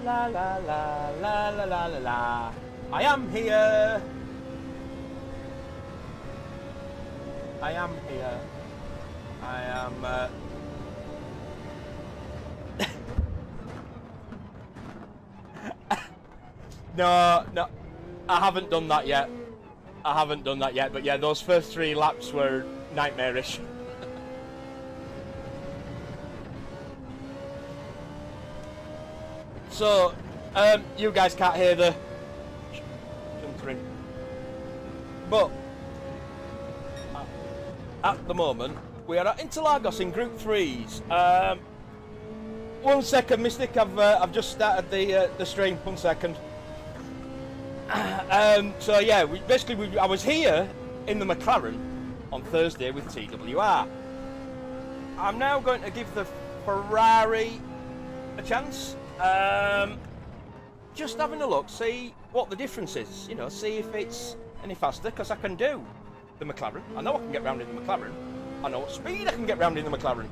La la la la la la la la. I am here. I am here. I am. No, no, I haven't done that yet. I haven't done that yet. But yeah, those first 3 laps were nightmarish. So, you guys can't hear the jumping, but at the moment we are at Interlagos in Group 3s. 1 second, Mystic. I've just started the stream. 1 second. So yeah, I was here in the McLaren on Thursday with TWR. I'm now going to give the Ferrari a chance. Just having a look, see what the difference is, you know, see if it's any faster, because I can do the McLaren. I know I can get round in the McLaren. I know what speed I can get round in the McLaren.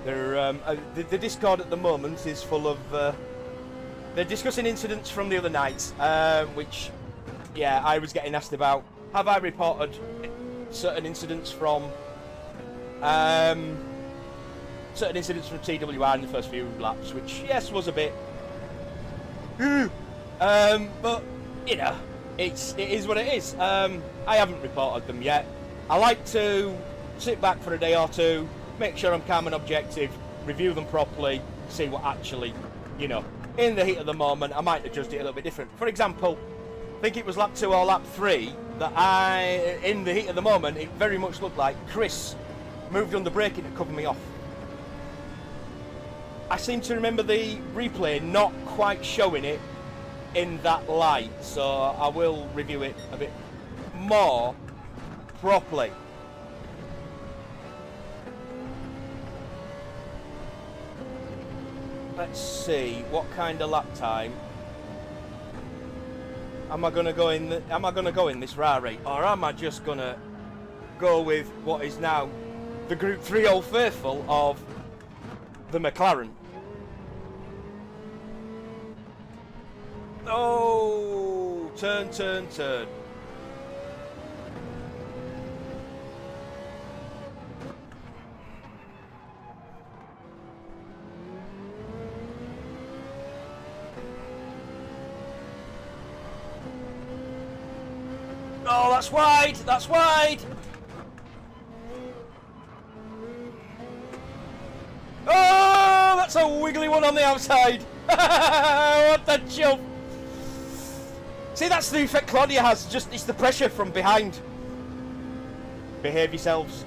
The Discord at the moment is full of... they're discussing incidents from the other night, which, yeah, I was getting asked about. Have I reported certain incidents from TWR in the first few laps, which yes was a bit but you know, it is what it is. I haven't reported them yet. I like to sit back for a day or two, make sure I'm calm and objective, review them properly, see what actually, you know, in the heat of the moment I might adjust it a little bit different. For example, I think it was lap 2 or lap 3 that in the heat of the moment, it very much looked like Chris moved under braking to cover me off. I seem to remember the replay not quite showing it in that light, so I will review it a bit more properly. Let's see what kind of lap time. Am I gonna go in this Rari, or am I just gonna go with what is now the Group 3 Old Faithful of the McLaren? Oh, turn, turn, turn. Oh, that's wide! That's wide! Oh, that's a wiggly one on the outside! What the jump! See, that's the effect Claudia has, just it's the pressure from behind. Behave yourselves.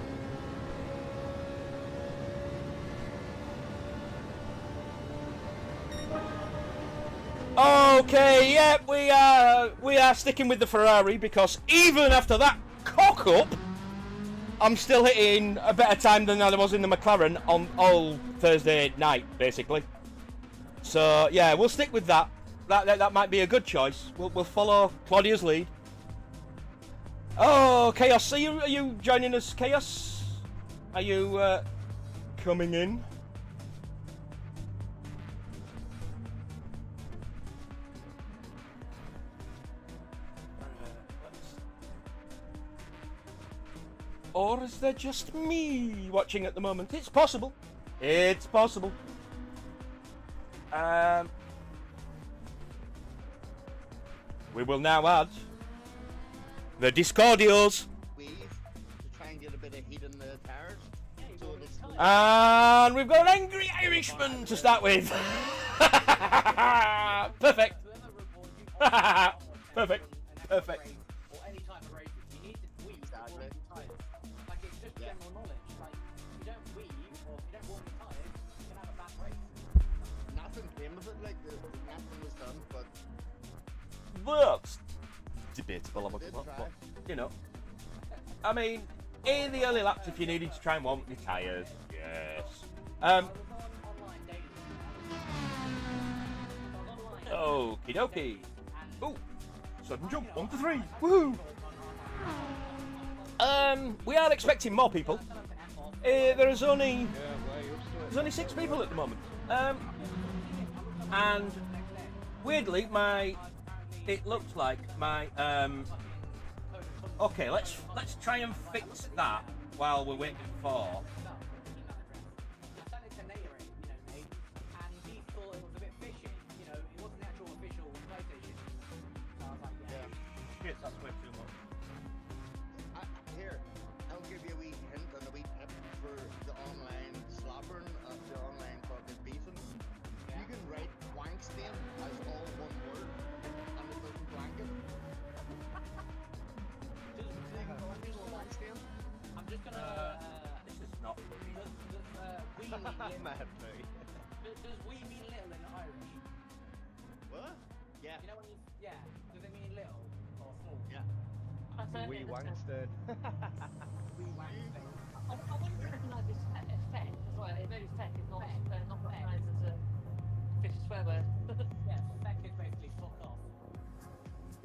Okay, yeah, we are sticking with the Ferrari, because even after that cock up, I'm still hitting a better time than I was in the McLaren on all Thursday night, basically. So yeah, we'll stick with that. That might be a good choice. We'll follow Claudia's lead. Oh, Chaos, are you joining us, Chaos? Are you coming in? Or is there just me watching at the moment? It's possible. It's possible. We will now add the Discordios. To try and get a bit of heat in the tires. And we've got an angry Irishman to start with. Perfect. Perfect. Perfect. Or any type of racing, you need to weave before you tires. Like, it's just general knowledge. Like, if you don't weave or if you don't warm your tires, you can have a bad race. Nothing came of it, like nothing was done, but That's debatable, but you know. I mean, in the early laps, if you needed to try and warm up your tyres, yes. Okie dokie. Ooh, sudden jump, 1 to 3, woohoo! We are expecting more people. There's only 6 people at the moment. And weirdly, it looks like my okay, let's try and fix that while we're waiting for. Shit, that's way too much. Here, I'll give you a wee hint and a wee tip for the online slobbering, the online fucking beefing. You can write wank stain as all one word on the fucking blanket. Wank stain. I'm just gonna. This is not. Does we mean does we mean little in Irish? What? Yeah. You know when you does it mean little or small? Yeah. Wee Wangstern. We wank thing. I wouldn't recognise this effect as well. It maybe feck is not recognised as a official swear word. Yeah, feck is basically fuck off.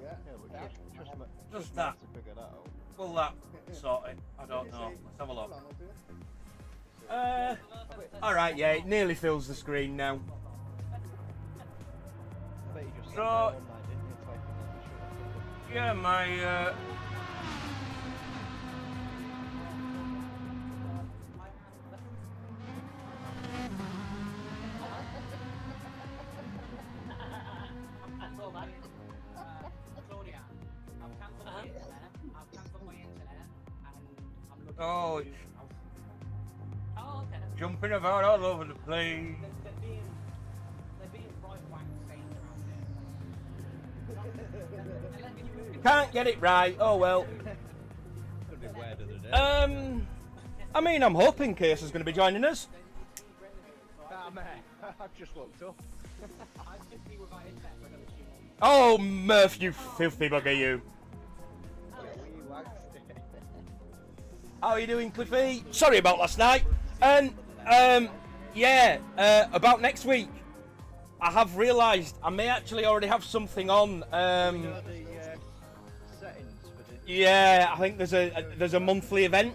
Yeah. Just that. To figure that out. Will that sort it? I don't know. Let's have a look. Hold on, I'll do it. Alright, yeah, it nearly fills the screen now. I bet you just So- sat there one night, didn't you, typing that shit? Yeah, my Claudia, I've cancelled my internet. I've cancelled my internet, and I'm looking. Oh, for new house. Oh, okay. jumping about all over the place. They're being right wank stains around here. Can't get it right. Oh well. Could be word of the day. I mean, I'm hoping Case is going to be joining us. Ah, man, I've just looked up. I've just been without internet for another 2 months. Oh, Murph, you filthy bugger, you. Wee Wangstern. How are you doing, Cliffy? Sorry about last night. And yeah, about next week, I have realised I may actually already have something on. You know the settings for the... Yeah, I think there's a monthly event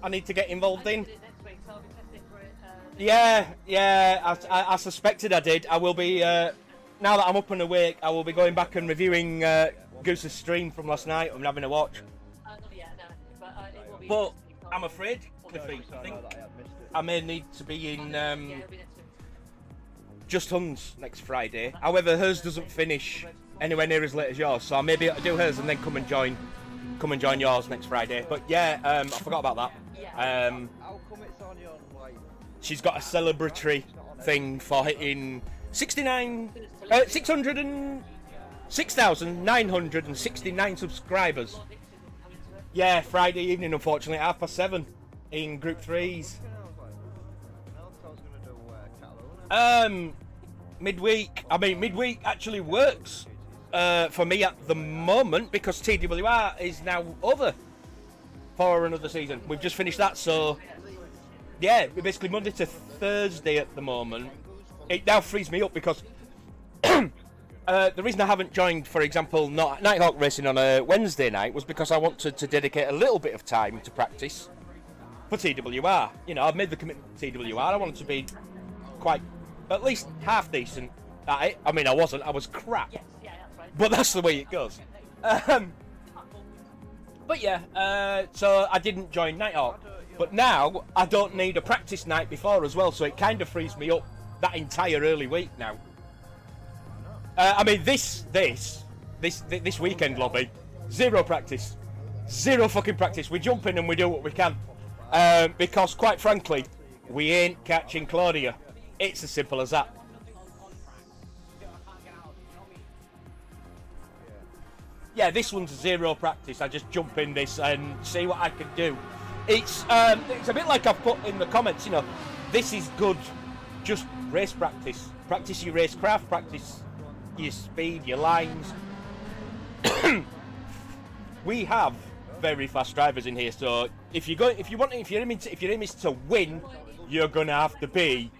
I need to get involved in. Next week, so I'll be testing for it. Yeah, I suspected I did. I will be, now that I'm up and awake, I will be going back and reviewing Goose's stream from last night and having a watch. Not yet, no. But it will be But next week, so- I'm afraid, Cliffy, I think I may need to be in Yeah, it'll be next week. Just Huns next Friday. However, hers doesn't finish anywhere near as late as yours, so I may be able to do hers and then come and join yours next Friday. But yeah, I forgot about that. Yeah. How come it's on your, like... She's got a celebratory thing for hitting 6,969 subscribers. Yeah, Friday evening, unfortunately, at 7:30 in Group 3s. Midweek. I mean, midweek actually works for me at the moment because TWR is now over for another season. We've just finished that, so yeah, we're basically Monday to Thursday at the moment. It now frees me up because the reason I haven't joined, for example, not Nighthawk Racing on a Wednesday night was because I wanted to dedicate a little bit of time to practice for TWR. You know, I've made the commitment to TWR. I wanted to be quite, at least half decent at it. I mean, I wasn't. I was crap. Yes, yeah, that's right. But that's the way it goes. But yeah, so I didn't join Nighthawk. But now I don't need a practice night before as well, so it kind of frees me up that entire early week now. I mean, this weekend lobby, zero practice, zero fucking practice. We jump in and we do what we can, because quite frankly, we ain't catching Claudia. It's as simple as that. Yeah, this one's zero practice. I just jump in this and see what I can do. It's a bit like I've put in the comments, you know, this is good, just race practice. Practice your racecraft, practice your speed, your lines. We have very fast drivers in here, so if you're aiming to win, you're gonna have to be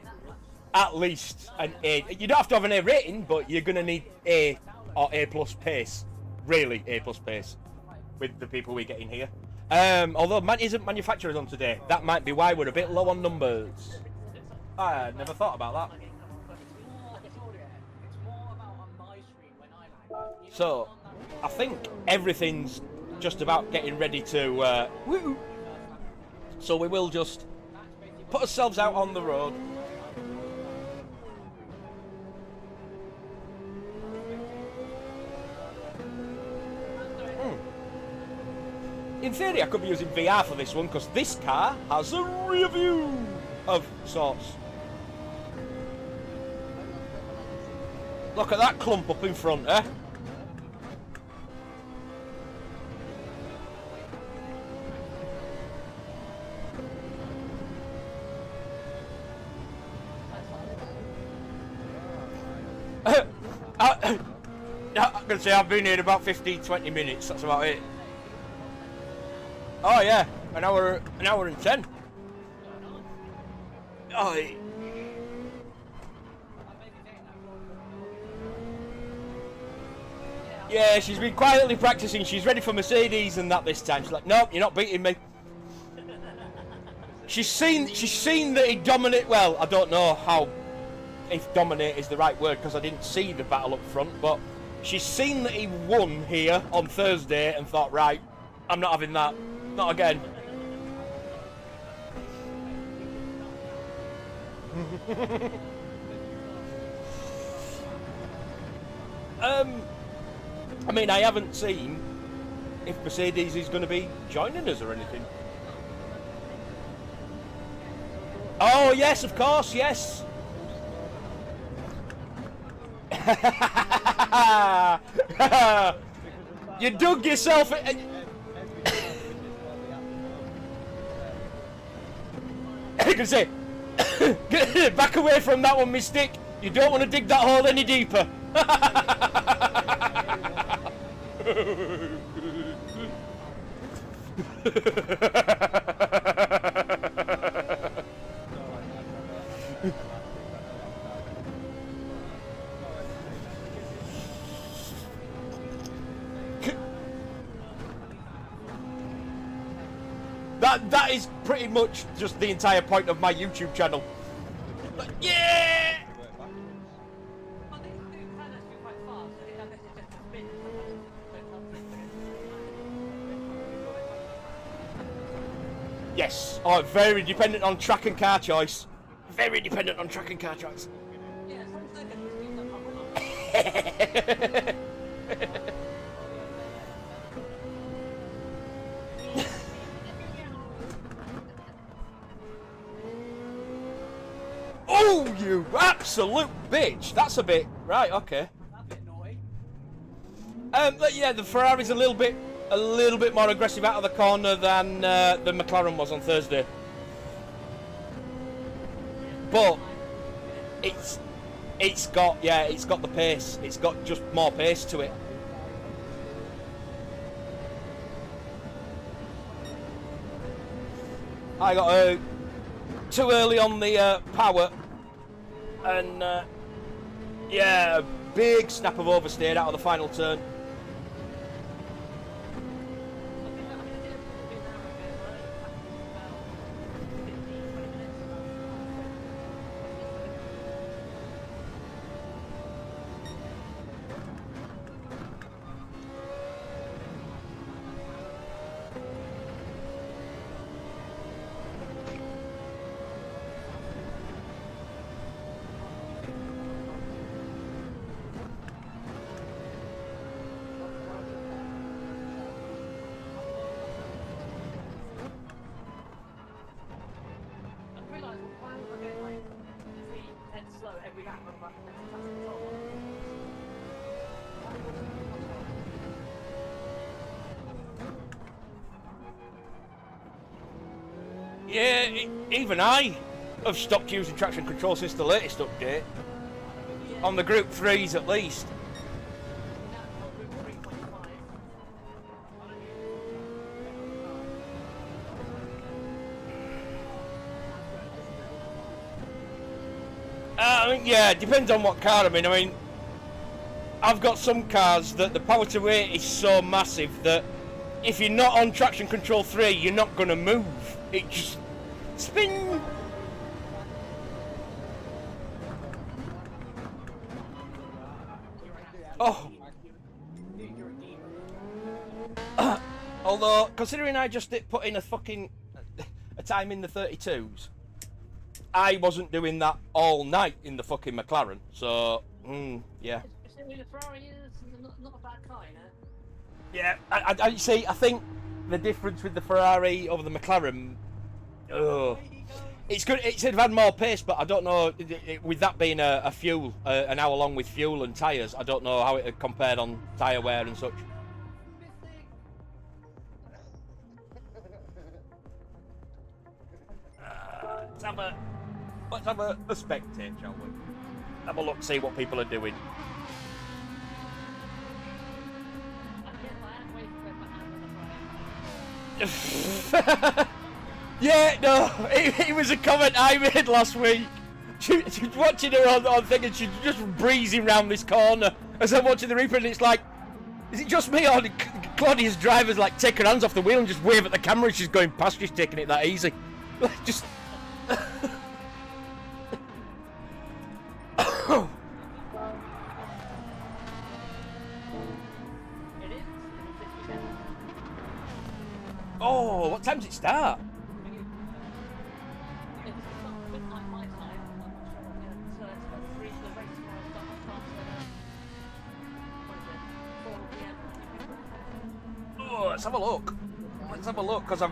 at least an A. You don't have to have an A rating, but you're gonna need A or A plus pace. Really, A plus pace with the people we get in here. Although man isn't manufacturers on today, that might be why we're a bit low on numbers. I never thought about that. It's more about on my screen when I'm at. So, I think everything's just about getting ready to. Woo! So we will just put ourselves out on the road. In theory, I could be using VR for this one because this car has a rear view of sorts. Look at that clump up in front, eh? I'm going to say I've been here about 15-20 minutes, that's about it. Oh yeah, an hour and 10. Oh, yeah, she's been quietly practicing. She's ready for Mercedes and that this time. She's like, nope, you're not beating me. She's seen that he dominate. Well, I don't know how, if dominate is the right word because I didn't see the battle up front, but she's seen that he won here on Thursday and thought, right, I'm not having that. Not again. I mean, I haven't seen if Mercedes is going to be joining us or anything. Oh, yes, of course, yes. You dug yourself in. I can say, back away from that one, Mystic. You don't want to dig that hole any deeper. That is pretty much just the entire point of my YouTube channel. But yeah! Well, they do kind of do quite fast. I think that this is just a spin. Yes. Oh, very dependent on track and car choice. Very dependent on track and car choice. Yeah, sometimes they can just do that. Oh, you absolute bitch! That's a bit right. Okay. That's a bit naughty. But yeah, the Ferrari's a little bit more aggressive out of the corner than the McLaren was on Thursday. But it's got the pace. It's got just more pace to it. I got too early on the power, and yeah, a big snap of oversteer out of the final turn. Yeah, even I have stopped using traction control since the latest update. On the Group 3s at least. I mean, yeah, it depends on what car I'm in. I mean, I've got some cars that the power to weight is so massive that if you're not on traction control 3, you're not gonna move. It just spin. Oh. Although, considering I just put in a time in the 32s, I wasn't doing that all night in the fucking McLaren. So, yeah. The Ferrari is not a bad car, you know? Yeah, I see. I think the difference with the Ferrari over the McLaren, it's good. It should have had more pace, but I don't know. With that being a fuel, an hour long with fuel and tyres, I don't know how it had compared on tyre wear and such. Let's have a spectate, shall we? Have a look, see what people are doing. Yeah, no, it was a comment I made last week. She was watching her on thing and she's just breezing round this corner as I'm watching the replay, and it's like, is it just me or did Claudia's driver's like take her hands off the wheel and just wave at the camera as she's going past, she's taking it that easy. Just... Oh, what time does it start? It's not midnight my time. I'm not sure. Yeah, it's about 3. The race tomorrow starts at 4 p.m. Oh, let's have a look. Let's have a look, because I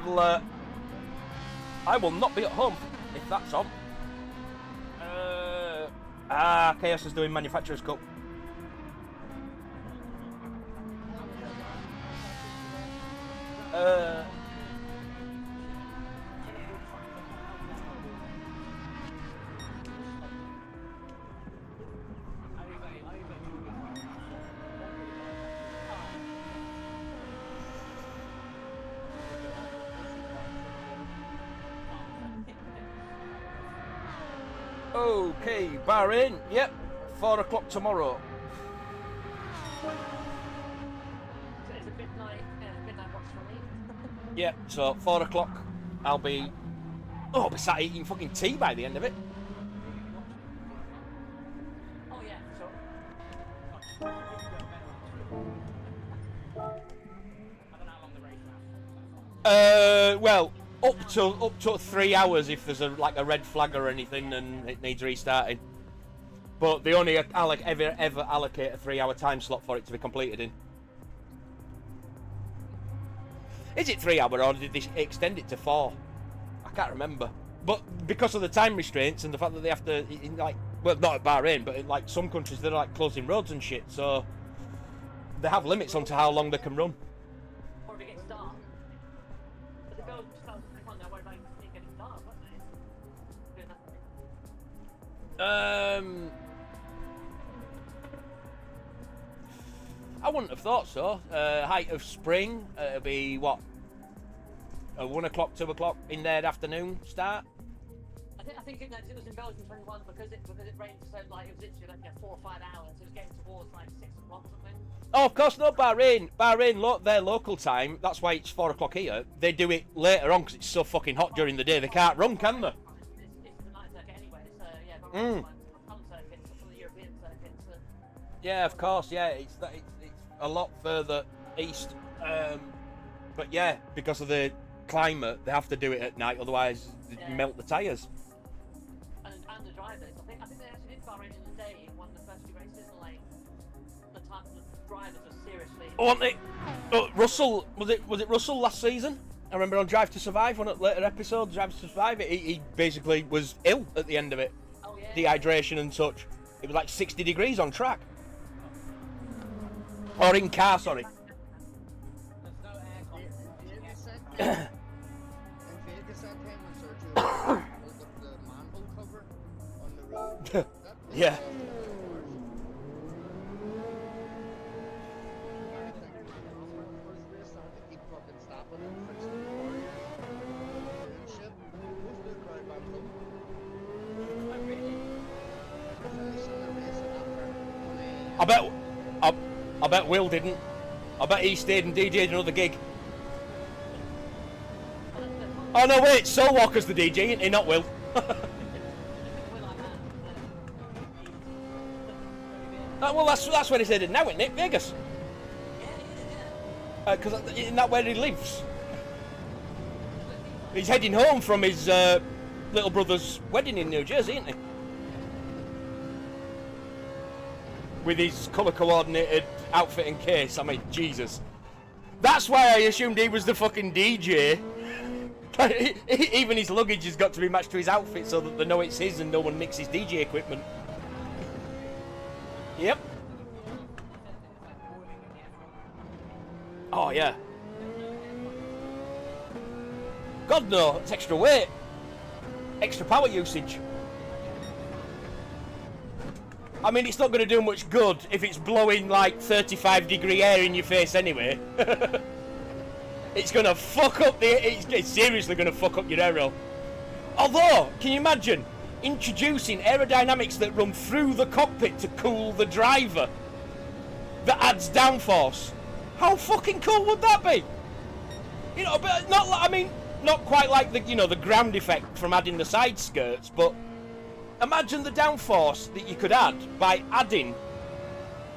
will not be at home if that's on. Chaos is doing Manufacturers Cup. Okay, Bahrain. Yep, 4 o'clock tomorrow. So it's a midnight watch for me. Yeah, so 4 o'clock. I'll be sat eating fucking tea by the end of it. Oh yeah, sure. I don't know how long the race lasts. Well, up to 3 hours if there's a red flag or anything and it needs restarting. But they only ever allocate a 3 hour time slot for it to be completed in. Is it 3 hour or did they extend it to 4? I can't remember. But because of the time restraints and the fact that they have to, well, not at Bahrain, but in some countries they're closing roads and shit, so they have limits on to how long they can run. Or if it gets dark. But the girls start to find out where it getting dark, weren't they? I wouldn't have thought so. Height of spring, it'll be what? A 1 o'clock, 2 o'clock in the afternoon start? I think it was in Belgium 21 because it rained so it was literally 4 or 5 hours. It was getting towards 6 o'clock or something. Oh, of course, no, Bahrain, their local time, that's why it's 4 o'clock here. They do it later on because it's so fucking hot during the day, they can't run, can they? It's the night circuit anyway, so yeah, Bahrain's some circuits, some of the European circuits. Yeah, of course, yeah, it's a lot further east. But yeah, because of the climate, they have to do it at night, otherwise they melt the tyres. And the drivers, I think they actually did Bahrain in the day in one of the first 2 races, and the drivers were seriously. Oh, weren't they? Oh, Russell, was it Russell last season? I remember on Drive to Survive, one of the later episodes, Drive to Survive, he basically was ill at the end of it. Oh, yeah. Dehydration and such. It was 60 degrees on track. Or in car, sorry. There's no aircon. In Vegas that time when Sergio pulled up the manhole cover on the road. Yeah. I bet Will didn't. I bet he stayed and DJ'd another gig. Oh no, wait, Soul Walker's the DJ, ain't he? Not Will. Well, that's where he's headed now, isn't it? Vegas. Because isn't that where he lives? He's heading home from his little brother's wedding in New Jersey, isn't he? With his colour-coordinated outfit and case. I mean, Jesus. That's why I assumed he was the fucking DJ. Even his luggage has got to be matched to his outfit so that they know it's his and no one nicks his DJ equipment. Yep. Oh, yeah. God, no. It's extra weight. Extra power usage. I mean, it's not going to do much good if it's blowing like 35-degree air in your face anyway. It's going to fuck up it's seriously going to fuck up your aero. Although, can you imagine introducing aerodynamics that run through the cockpit to cool the driver? That adds downforce. How fucking cool would that be? You know, but not. I mean, not quite like the the ground effect from adding the side skirts, but imagine the downforce that you could add by adding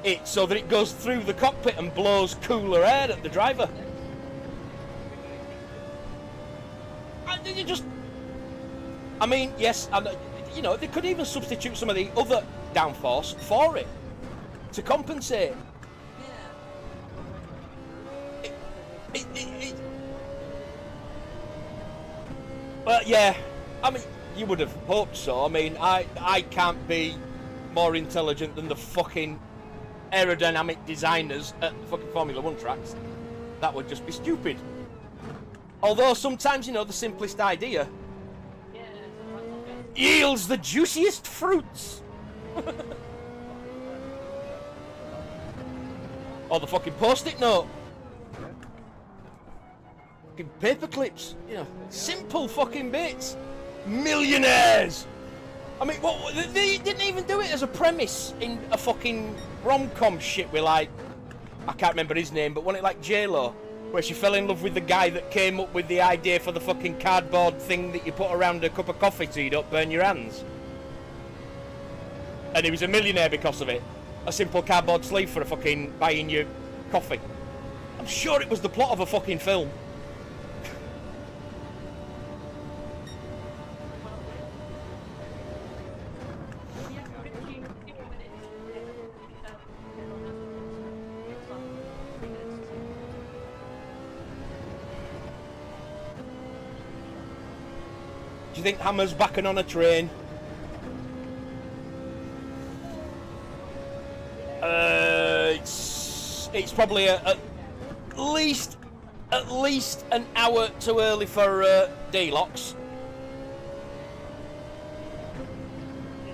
it so that it goes through the cockpit and blows cooler air at the driver. And you just, I mean, yes, and they could even substitute some of the other downforce for it to compensate. Well, yeah, I mean, you would have hoped so. I mean, I can't be more intelligent than the fucking aerodynamic designers at the fucking Formula 1 tracks. That would just be stupid. Although sometimes, the simplest idea yields the juiciest fruits. Or the fucking post-it note. Fucking paper clips. Simple fucking bits. Millionaires! I mean, what? They didn't even do it as a premise in a fucking rom-com shit with, like, I can't remember his name, but wasn't it like J-Lo? Where she fell in love with the guy that came up with the idea for the fucking cardboard thing that you put around a cup of coffee so you don't burn your hands. And he was a millionaire because of it. A simple cardboard sleeve for a fucking buying your coffee. I'm sure it was the plot of a fucking film. Do you think Hammer's backing on a train? It's probably at least an hour too early for D-locks.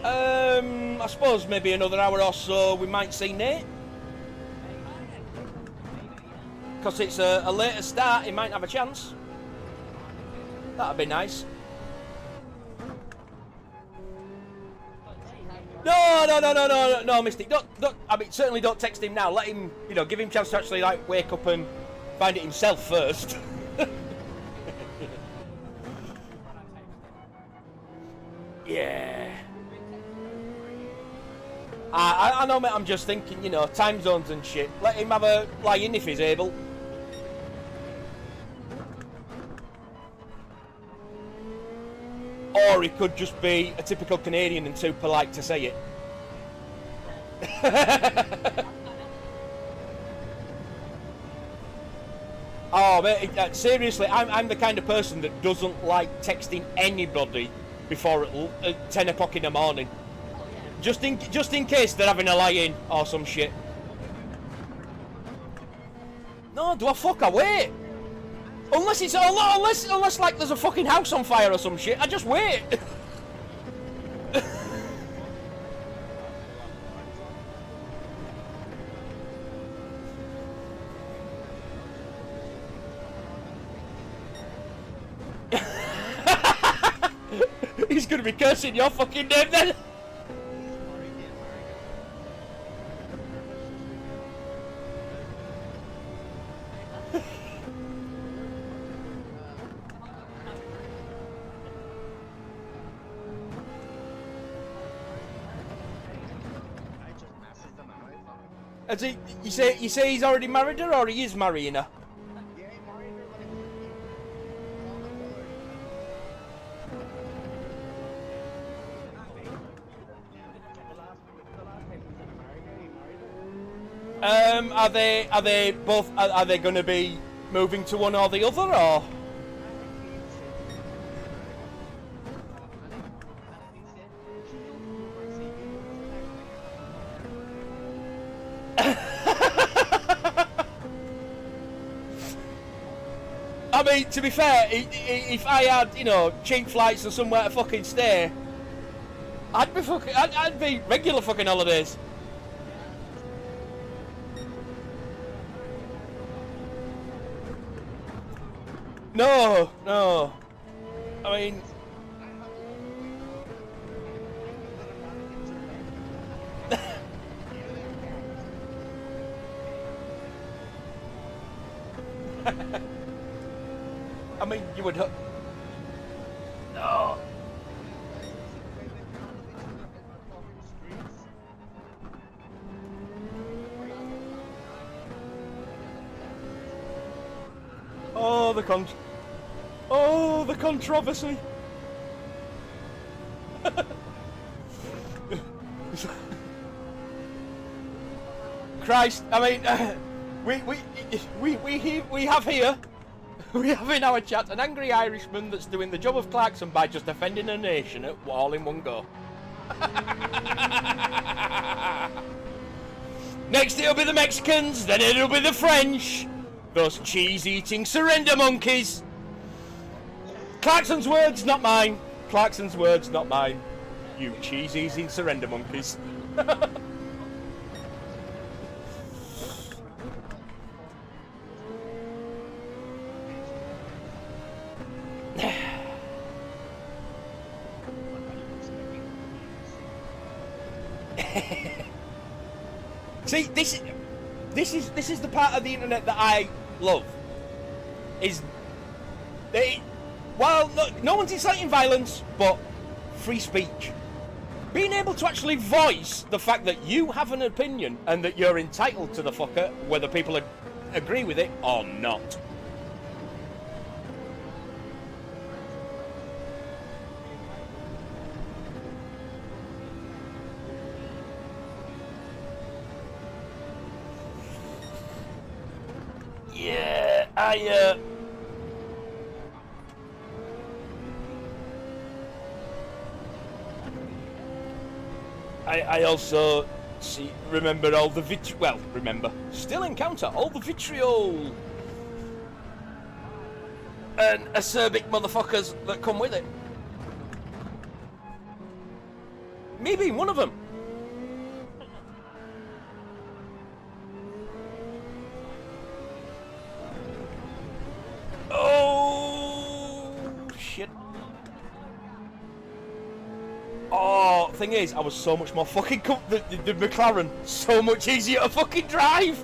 I suppose maybe another hour or so we might see Nate. Because it's a later start, he might have a chance. That'd be nice. No, Mystic. Don't. I mean, certainly don't text him now. Let him, give him a chance to actually like wake up and find it himself first. Yeah. I know, mate. I'm just thinking, time zones and shit. Let him have a lie in if he's able. Or he could just be a typical Canadian and too polite to say it. Oh, mate, seriously, I'm the kind of person that doesn't like texting anybody before 10 o'clock in the morning. Just in case they're having a lie-in or some shit. No, do I fuck away? Unless like there's a fucking house on fire or some shit, I just wait. He's gonna be cursing your fucking name then. Has he? You say he's already married her, or he is marrying her? Yeah, he married her when he was 15. Called her mother. The last time he was in America, he married her. Are they both? Are they going to be moving to one or the other, or? I mean, to be fair, if I had, you know, cheap flights and somewhere to fucking stay, I'd be regular fucking holidays. No, no. I mean, I mean, you would. No. Oh, the controversy. Christ, I mean, we have here, we have in our chat an angry Irishman that's doing the job of Clarkson by just defending a nation all in one go. Next it'll be the Mexicans, then it'll be the French. Those cheese-eating surrender monkeys. Clarkson's words, not mine. Clarkson's words, not mine. You cheese-eating surrender monkeys. See, this is the part of the internet that I love. Well, no one's inciting violence, but free speech. Being able to actually voice the fact that you have an opinion and that you're entitled to the fucker, whether people agree with it or not. Yeah, I also remember all the still encounter all the vitriol and acerbic motherfuckers that come with it. Me being one of them. Oh shit. Oh, thing is, I was so much more fucking the McLaren, so much easier to fucking drive.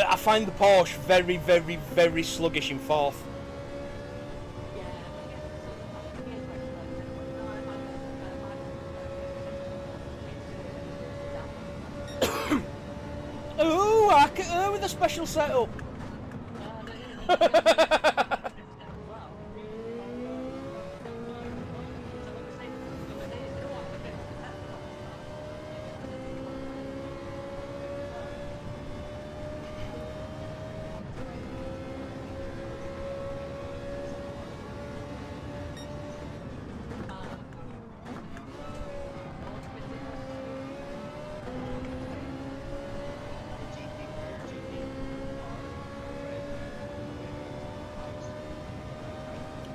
I find the Porsche very, very, very sluggish in fourth. Ooh, with a special setup.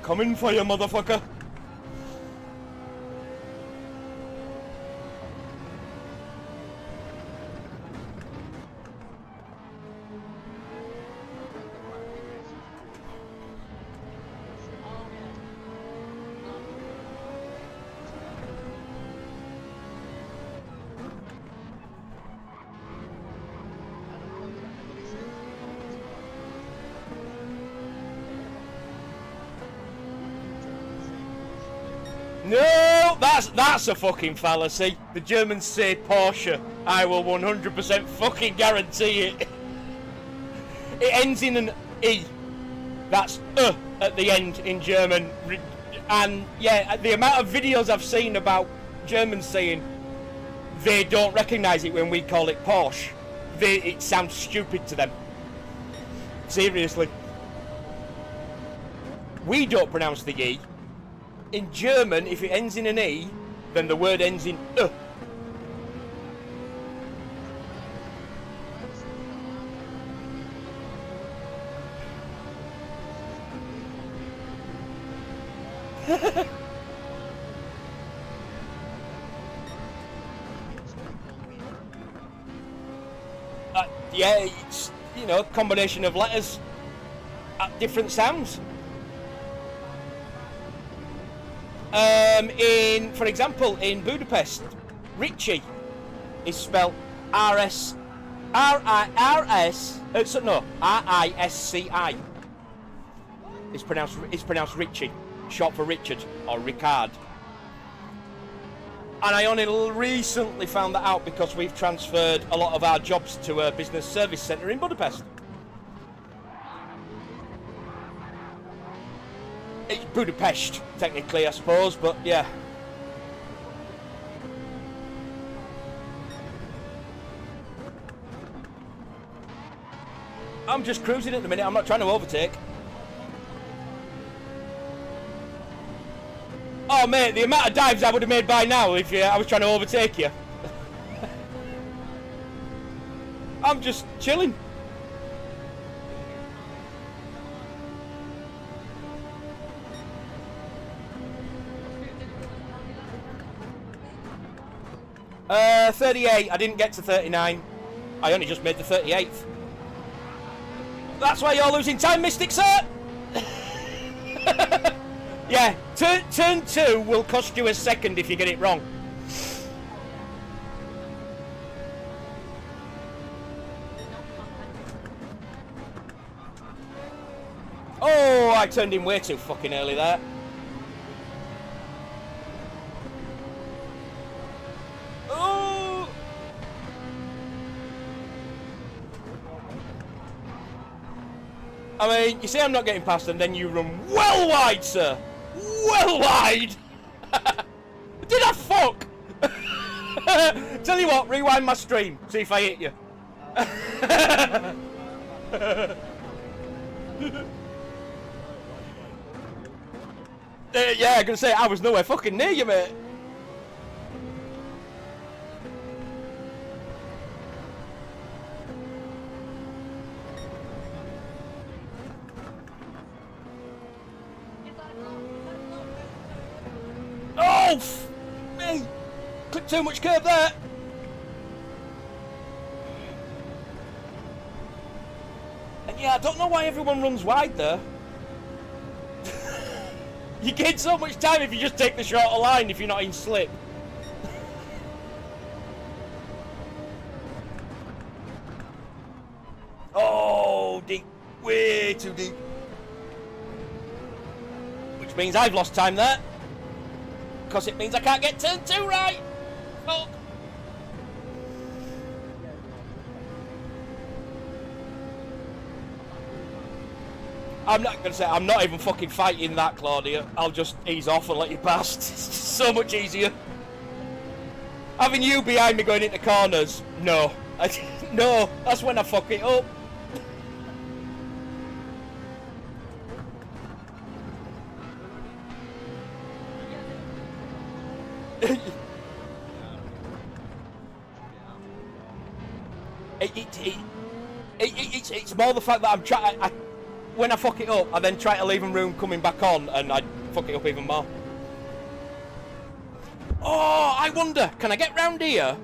Coming for you, motherfucker. No, that's a fucking fallacy. The Germans say Porsche. I will 100% fucking guarantee it. It ends in an E. That's at the end in German. And yeah, the amount of videos I've seen about Germans saying they don't recognise it when we call it Porsche. It sounds stupid to them. Seriously. We don't pronounce the E. In German, if it ends in an E, then the word ends in yeah, it's, you know, combination of letters at different sounds. For example, in Budapest, Ricci is spelled R-I-S-C-I. It's pronounced Ricci, short for Richard or Ricard. And I only recently found that out because we've transferred a lot of our jobs to a business service centre in Budapest. It's Budapest, technically, I suppose, but yeah. I'm just cruising at the minute, I'm not trying to overtake. Oh mate, the amount of dives I would have made by now if I was trying to overtake you. I'm just chilling. Uh, 38, I didn't get to 39. I only just made the 38th. That's why you're losing time, Mystic, sir! Yeah, turn 2 will cost you a second if you get it wrong. Oh, I turned in way too fucking early there. Oh! I mean, you say I'm not getting past and then you run well wide, sir. Well wide! Did I fuck? Tell you what, rewind my stream, see if I hit you. Yeah, I'm gonna say I was nowhere fucking near you, mate. Oh, me! Clipped too much curve there. And yeah, I don't know why everyone runs wide there. You gain so much time if you just take the shorter line if you're not in slip. Oh, deep. Way too deep. Which means I've lost time there. Because it means I can't get turn 2 right. Fuck. I'm not gonna say I'm not even fucking fighting that, Claudia. I'll just ease off and let you pass. It's just so much easier. Having you behind me going into corners, no. No, that's when I fuck it up. It's more the fact that I'm trying. When I fuck it up, I then try to leave room coming back on, and I fuck it up even more. Oh, I wonder, can I get round here,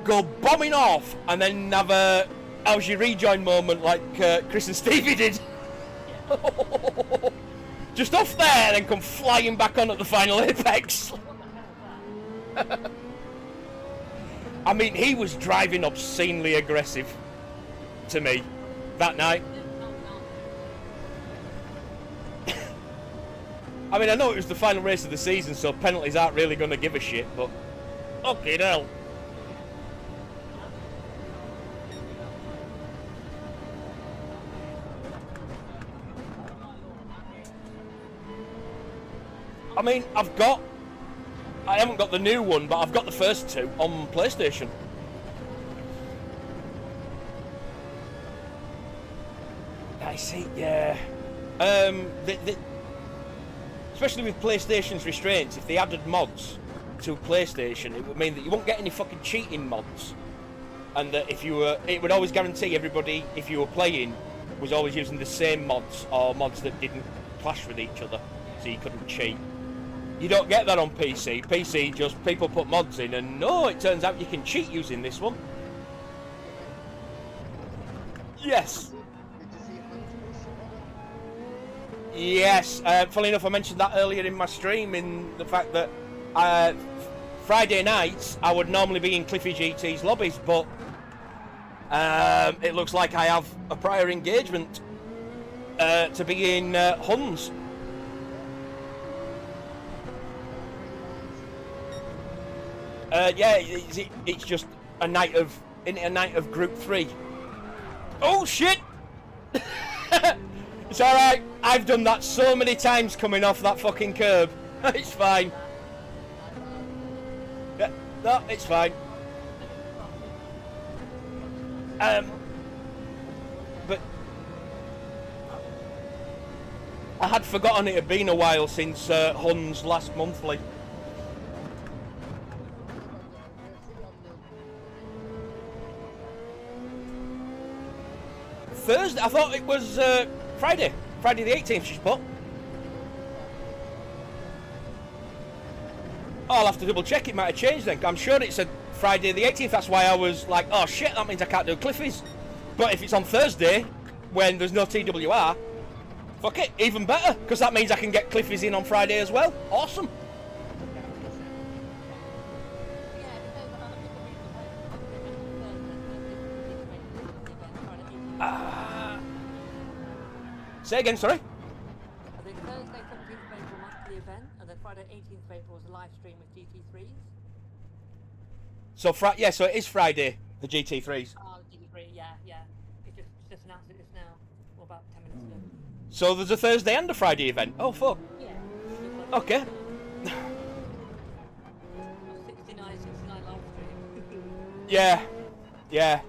go bombing off, and then have a how's your rejoin moment like Chris and Stevie did? Just off there, then come flying back on at the final apex. I mean, he was driving obscenely aggressive to me that night. I mean, I know it was the final race of the season, so penalties aren't really going to give a shit, but... Okay, hell. I mean, I haven't got the new one, but I've got the first two on PlayStation. I see, yeah. Especially with PlayStation's restraints, if they added mods to PlayStation, it would mean that you won't get any fucking cheating mods. And that it would always guarantee everybody, if you were playing, was always using the same mods, or mods that didn't clash with each other, so you couldn't cheat. You don't get that on PC. PC, just people put mods in, and no, it turns out you can cheat using this one. Yes. Yes. Funnily enough, I mentioned that earlier in my stream, in the fact that Friday nights I would normally be in Cliffy GT's lobbies, but it looks like I have a prior engagement to be in Huns. Yeah, it's just a night of Group 3. Oh shit! It's alright, I've done that so many times coming off that fucking curb. It's fine. Yeah, no, it's fine. But I had forgotten it had been a while since Huns last monthly. Thursday? I thought it was Friday. Friday the 18th she's put. Oh, I'll have to double check, it might have changed then. I'm sure it said Friday the 18th, that's why I was like, oh shit, that means I can't do Cliffies. But if it's on Thursday, when there's no TWR, fuck it, even better, because that means I can get Cliffies in on Friday as well. Awesome. Say again, sorry? I think Thursday 17th of April monthly event, and then Friday 18th of April is a live stream with GT3s. So yeah, so it is Friday, the GT3s. Oh, GT3, yeah. It just announced it just now, or about 10 minutes ago. So there's a Thursday and a Friday event. Oh fuck. Yeah. Okay. 69 live stream. Yeah.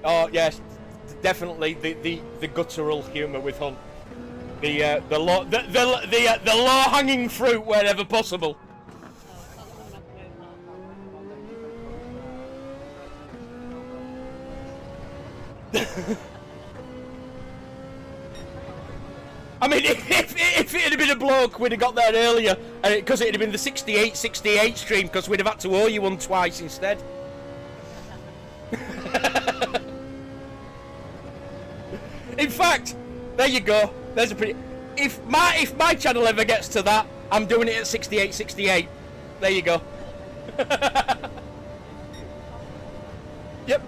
Oh yes, definitely the guttural humour with Hunt. The low hanging fruit wherever possible. I mean, if it had been a bloke, we'd have got there earlier, because it'd have been the 68 stream, because we'd have had to owe you one twice instead. In fact, there you go. There's a pretty. If my channel ever gets to that, I'm doing it at 68. There you go. Yep.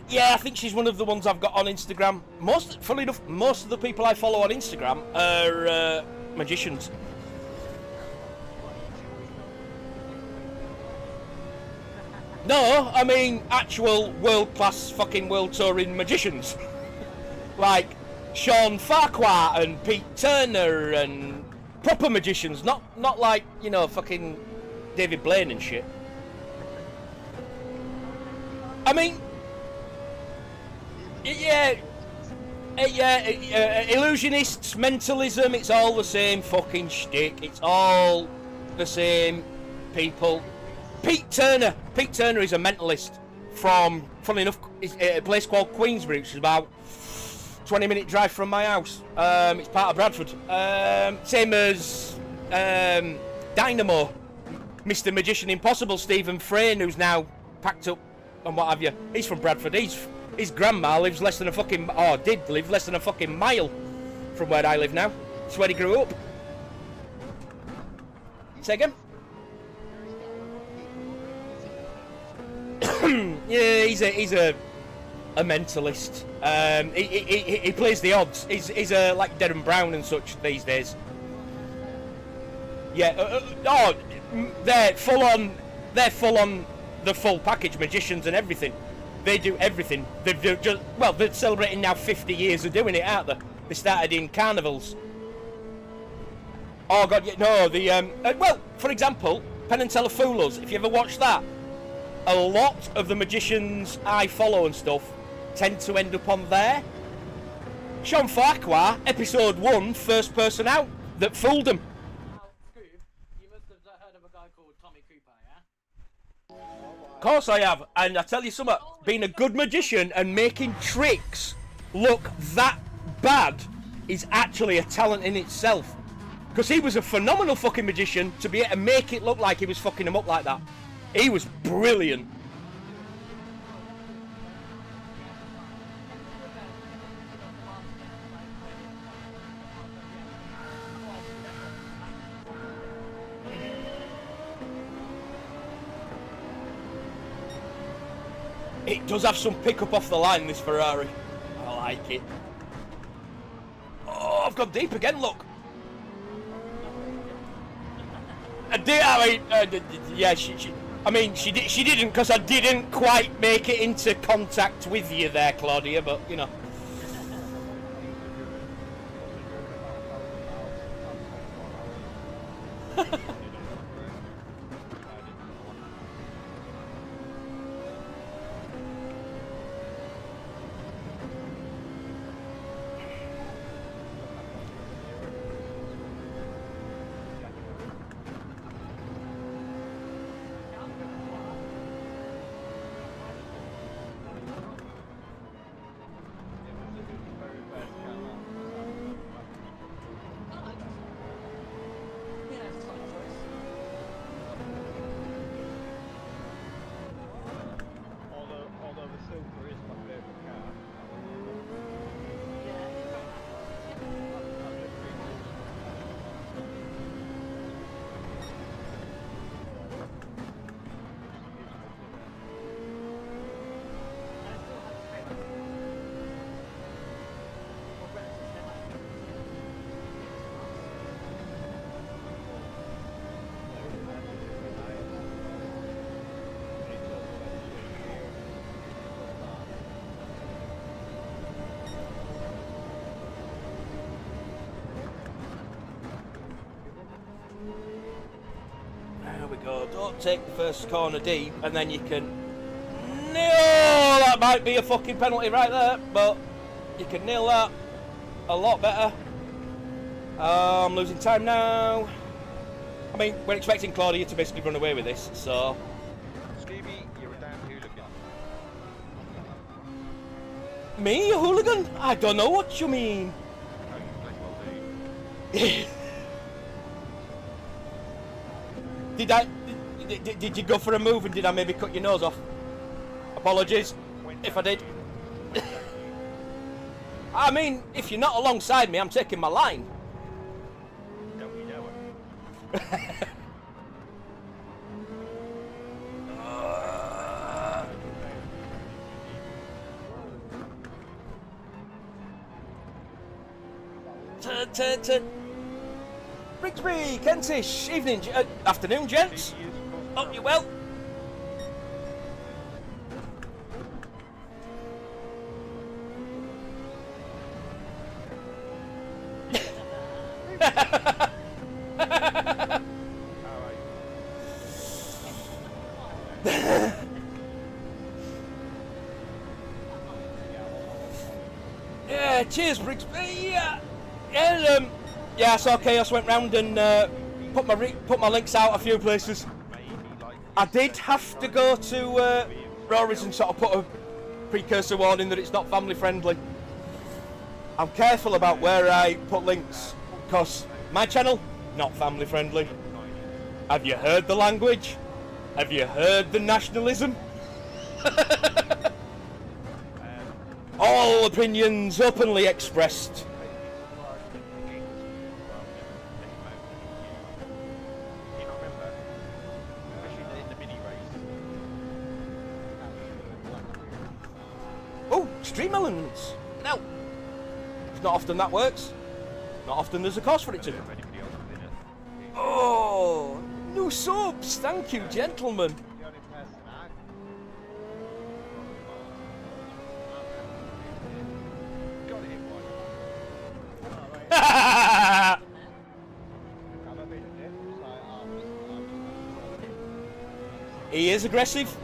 Yeah, I think she's one of the ones I've got on Instagram. Funnily enough, most of the people I follow on Instagram are magicians. No, I mean actual world-class fucking world touring magicians. Like Sean Farquhar and Pete Turner and proper magicians, not like, you know, fucking David Blaine and shit. I mean, yeah, illusionists, mentalism, it's all the same fucking shtick. It's all the same people. Pete Turner is a mentalist from, funnily enough, a place called Queensbury, which is about 20-minute drive from my house. It's part of Bradford. Same as Dynamo, Mr. Magician Impossible, Stephen Frayne, who's now packed up and what have you. He's from Bradford. His grandma lives less than a fucking, or did live less than a fucking mile from where I live now. That's where he grew up. Say again? Yeah, he's a mentalist. He plays the odds. He's like Derren Brown and such these days. Yeah. They're full on. They're full on the full package, magicians and everything. They do everything. They're celebrating now 50 years of doing it, aren't they? They started in carnivals. Oh god, yeah, no. Well, for example, Penn and Teller Fool Us. If you ever watched that, a lot of the magicians I follow and stuff tend to end up on there. Sean Farquhar, episode 1, first person out that fooled him. Now, Scoob, you must have heard of a guy called Tommy Cooper, yeah? Of course I have, and I tell you something, being a good magician and making tricks look that bad is actually a talent in itself. Because he was a phenomenal fucking magician to be able to make it look like he was fucking him up like that. He was brilliant. It does have some pickup off the line, this Ferrari. I like it. Oh, I've gone deep again, look. Yeah, she didn't, because I didn't quite make it into contact with you there, Claudia, but, you know. Don't take the first corner deep, and then you can... No, that might be a fucking penalty right there, but you can nail that a lot better. I'm losing time now. I mean, we're expecting Claudia to basically run away with this, so... Scooby, you're a damn hooligan. Me, a hooligan? I don't know what you mean. Oh, you bloody well do. Did you go for a move and did I maybe cut your nose off? Apologies if I did. I mean, if you're not alongside me, I'm taking my line. Don't we know it? Rigsby, Kentish, evening, afternoon, gents. Hope you're well. Yeah, cheers, Rigsby. Yeah, I saw Chaos went round and put my links out a few places. I did have to go to Rory's and sort of put a precursor warning that it's not family friendly. I'm careful about where I put links, because my channel, not family friendly. Have you heard the language? Have you heard the nationalism? All opinions openly expressed. extreme elements. Now, it's not often that works. Not often there's a cause for it to. If anybody else was in it. Oh, new subs. Thank you, gentlemen. The only person I Got it in one. I'm a bit of it. It's like, He is aggressive.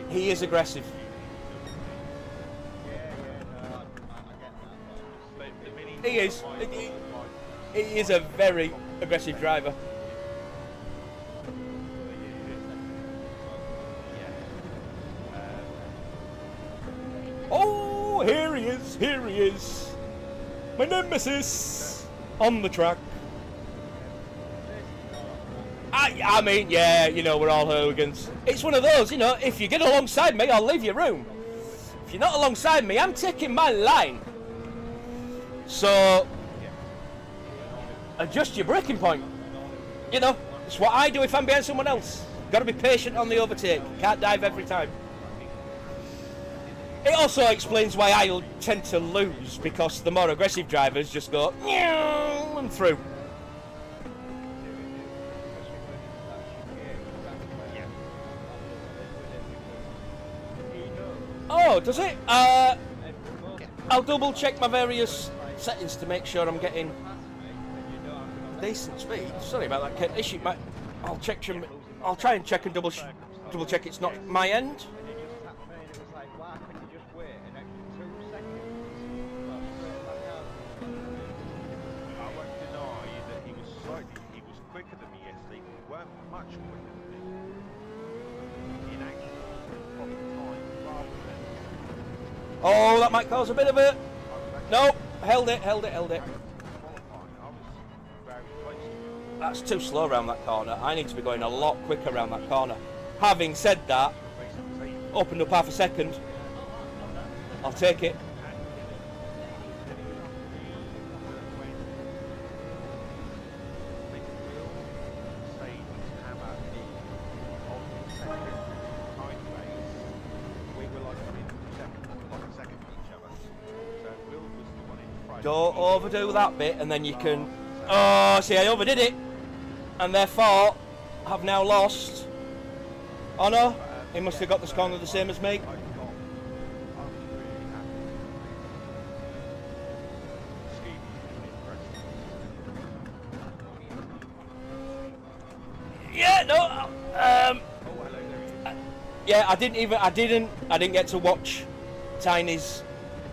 He is aggressive. yeah, no, I get that. He is. He is a very aggressive driver. Oh, here he is. Here he is. My nemesis on the track. I mean, yeah, you know, we're all hooligans. It's one of those, you know, if you get alongside me, I'll leave your room. If you're not alongside me, I'm taking my line. So, adjust your braking point. You know, it's what I do if I'm behind someone else. Got to be patient on the overtake. Can't dive every time. It also explains why I tend to lose, because the more aggressive drivers just go and through. Oh, does it? I'll double check my various settings to make sure I'm getting decent speed. Sorry about that, Kent. Issue, mate. I'll check. I'll try and check and double check it's not my end. And he just tapped me and it was like, why couldn't you just wait an extra 2 seconds? Well, straight back out. I won't deny that he was quicker than me yesterday. He weren't much quicker than me. In actual proper time, rather than Oh, that might cause a bit of a. No, held it. qualifying. I was very close to him. That's too slow around that corner. I need to be going a lot quicker around that corner. Having said that, Basically, opened up half a second. I'll take it. Don't overdo that bit, and then you can. Oh, see, I overdid it, and therefore have now lost. Oh no, he must have got this corner the same as me. Yeah, no. Yeah, I didn't get to watch Tiny's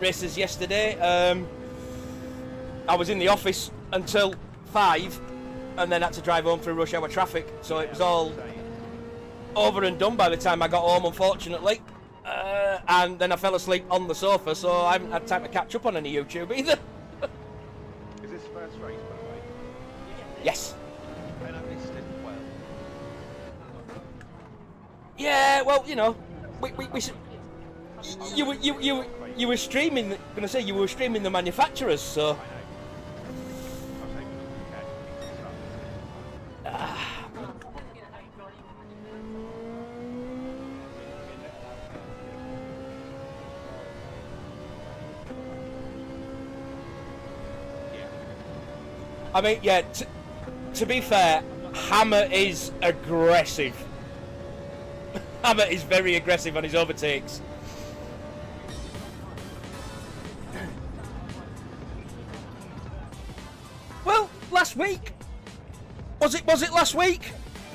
races yesterday. I was in the office until 5, and then had to drive home through rush hour traffic. So it was all over and done by the time I got home, unfortunately. And then I fell asleep on the sofa, so I haven't had time to catch up on any YouTube either. Is this first race, by the way? Yes. And I missed it well. Yeah. Well, you know, you were streaming. Gonna say you were streaming the manufacturers, so. I was hoping that we could catch it. I mean, yeah. To be fair, Hammer is aggressive. Hammer is very aggressive on his overtakes. Well, last week. Was it last week?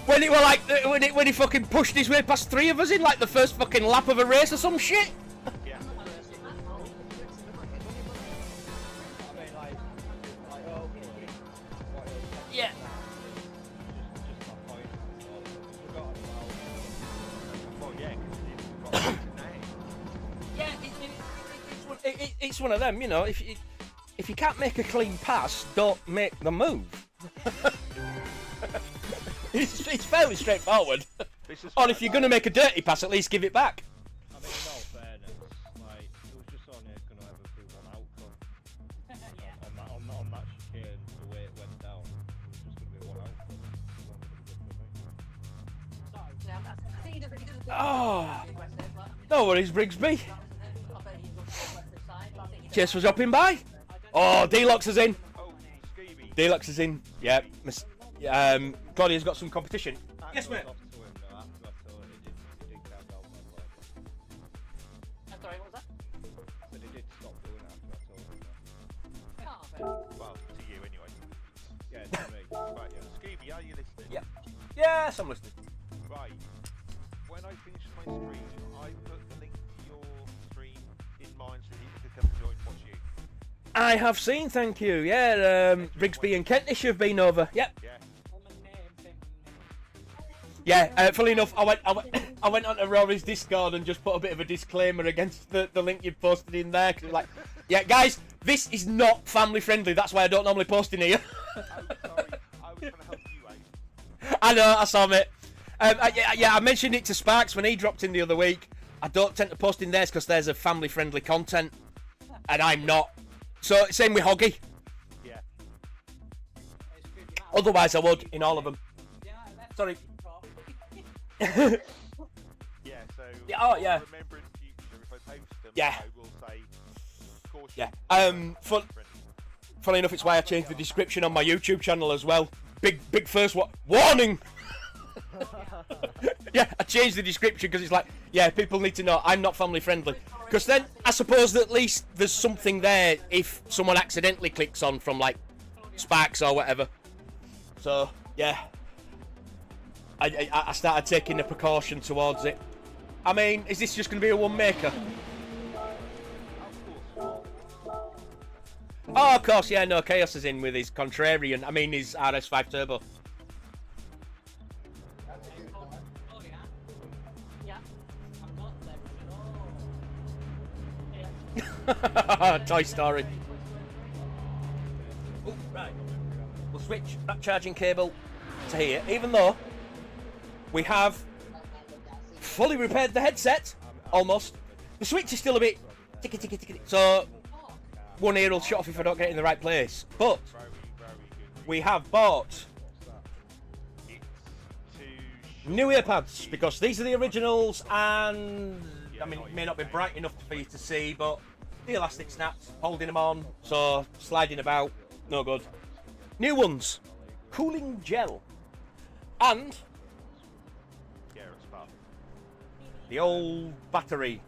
When it were like when he fucking pushed his way past 3 of us in like the first fucking lap of a race or some shit? Yeah. I mean, like oh, what else? Yeah. Just my point. I forgot about. Well, yeah, because it's got Yeah, it's one of them, you know. If you can't make a clean pass, don't make the move. It's fairly straightforward. Or if you're going to make a dirty pass, at least give it back. I mean, in all fairness, like it was just only going to ever be one outcome on that chicane. The way it went down, it was just going to be one outcome. It wasn't going to be good for me. Oh, no worries, Brigsby. Cheers for dropping by. Oh, Deluxe is in. Oh, Skeevy. Deluxe is in. Yeah. Claudia's got some competition. Yes, mate. Off to him though, after I told him, he did count down my life. Sorry, what was that? But he did stop doing it after I told him that. Oh, fair. Well, to you anyway. Yeah, to me. Right, yeah. Skeevy, are you listening? Yeah. Yes, I'm listening. Right. When I finish my stream, I put the link to your stream in mine so people can come and join and watch you. I have seen, thank you. Yeah, Rigsby and Kentish have been over. Yep. Yeah. Yeah, funnily enough, I went onto Rory's Discord and just put a bit of a disclaimer against the link you posted in there. Cause like, yeah, guys, this is not family friendly. That's why I don't normally post in here. Oh, sorry. I was trying to help you out. I know, I saw it. I mentioned it to Sparks when he dropped in the other week. I don't tend to post in theirs because there's a family friendly content, and I'm not. So same with Hoggy. Yeah. Otherwise, I would in all of them. Sorry. Yeah, so Oh, yeah. remember in future if I post them, Yeah. I will say caution. Yeah. friendly. Funny enough, it's why I changed the description on my YouTube channel as well. Big first warning. Yeah, I changed the description because it's like, yeah, people need to know I'm not family friendly. Because then I suppose that at least there's something there if someone accidentally clicks on from like Sparks or whatever. So yeah, I started taking the precaution towards it. I mean, is this just going to be a one maker? Oh, of course, yeah, no, Chaos is in with his Contrarian, I mean his RS5 Turbo. Yeah. I'm not there. Toy Story. Oh, right. We'll switch that charging cable to here, even though we have fully repaired the headset, almost. The switch is still a bit ticky. So one ear will shut off if I don't get it in the right place. But Very, very good. we have bought It's new earpads because these are the originals, and I mean it may not be bright enough for you to see, but the elastic snaps, holding them on, so sliding about, no good. New ones, cooling gel, and yeah, it's fun. the old battery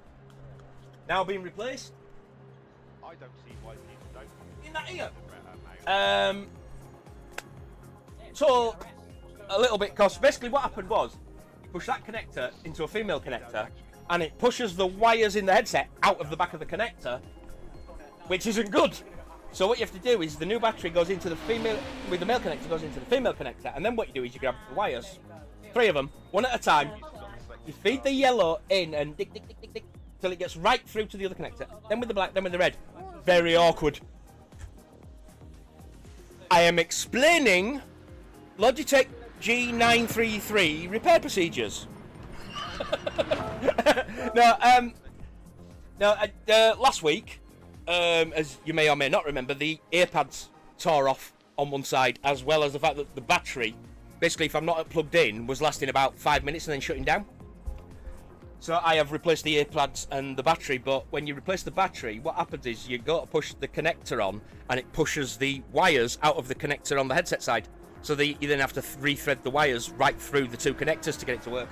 now being replaced I don't see why people don't in that ear. regret that now. So a little bit, because basically what happened was you push that connector into a female connector and it pushes the wires in the headset out of the back of the connector, which isn't good. So what you have to do is the new battery goes into the female, with the male connector goes into the female connector, and then what you do is you grab the wires, 3 of them, one at a time, you feed the yellow in and dick till it gets right through to the other connector, then with the black, then with the red. Very awkward. I am explaining Logitech G933 repair procedures. Last week, as you may or may not remember, the earpads tore off on one side, as well as the fact that the battery, basically if I'm not plugged in, was lasting about 5 minutes and then shutting down. So I have replaced the earpads and the battery, but when you replace the battery, what happens is you go to push the connector on and it pushes the wires out of the connector on the headset side. So you then have to re-thread the wires right through the 2 connectors to get it to work.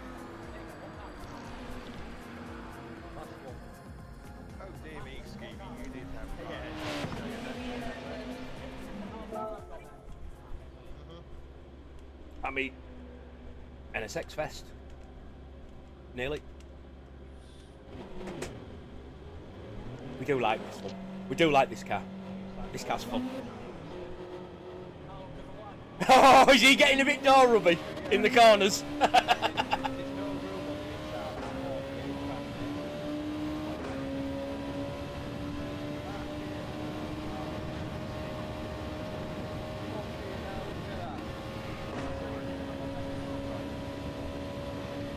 Oh dear me, Skeevy, you did have I mean, NSX Fest. Nearly. We do like this one. We do like this car. This car's fun. Oh, is he getting a bit door rubby in the corners?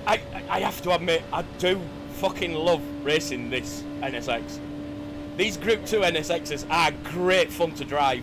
I have to admit, I do fucking love racing this NSX. These Group 2 NSXs are great fun to drive.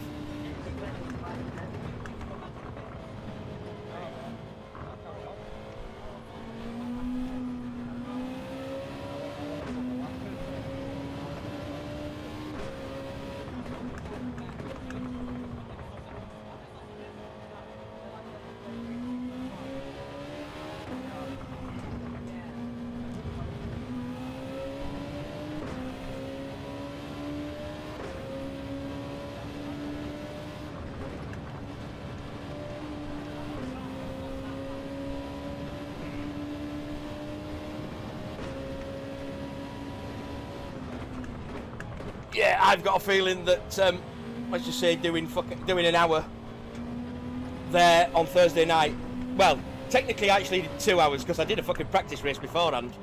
Yeah, I've got a feeling that let's just say doing an hour there on Thursday night. Well, technically, I actually did 2 hours because I did a fucking practice race beforehand,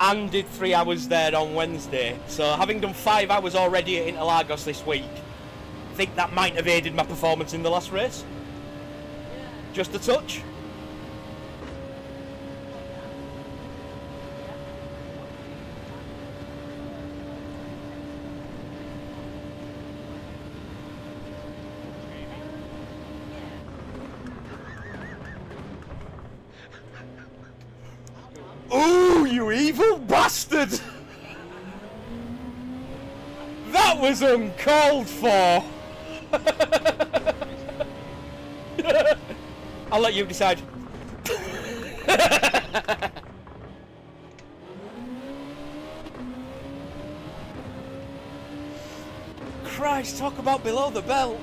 and did 3 hours there on Wednesday. So having done 5 hours already at Interlagos this week, I think that might have aided my performance in the last race. Just a touch. Ooh, you evil bastard! That was uncalled for! I'll let you decide. Christ, talk about below the belt.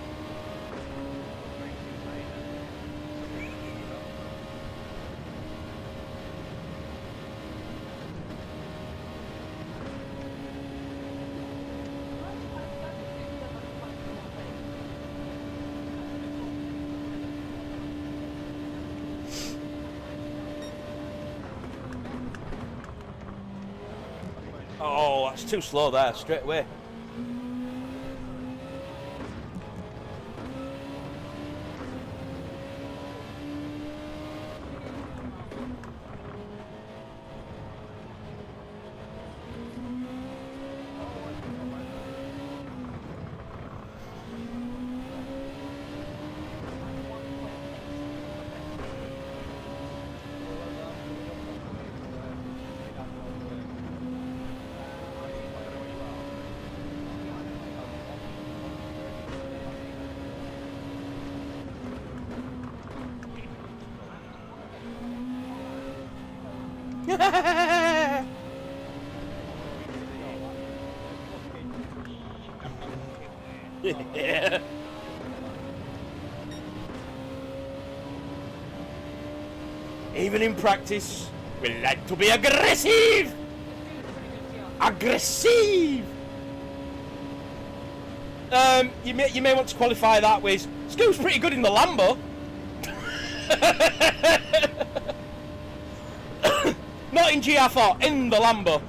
Oh, that's too slow there, straight away. Yeah. Even in practice, we like to be aggressive! Aggressive! You may want to qualify that with, Scoot's pretty good in the Lambo. Not in GR4, in the Lambo.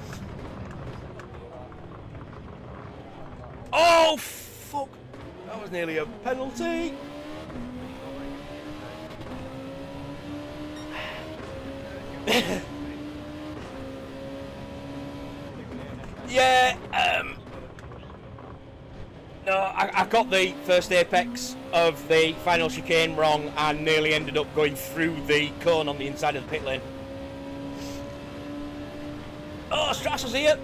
Oh, fuck. That was nearly a penalty. Yeah, no, I got the first apex of the final chicane wrong and nearly ended up going through the cone on the inside of the pit lane. Oh, Strasser's here!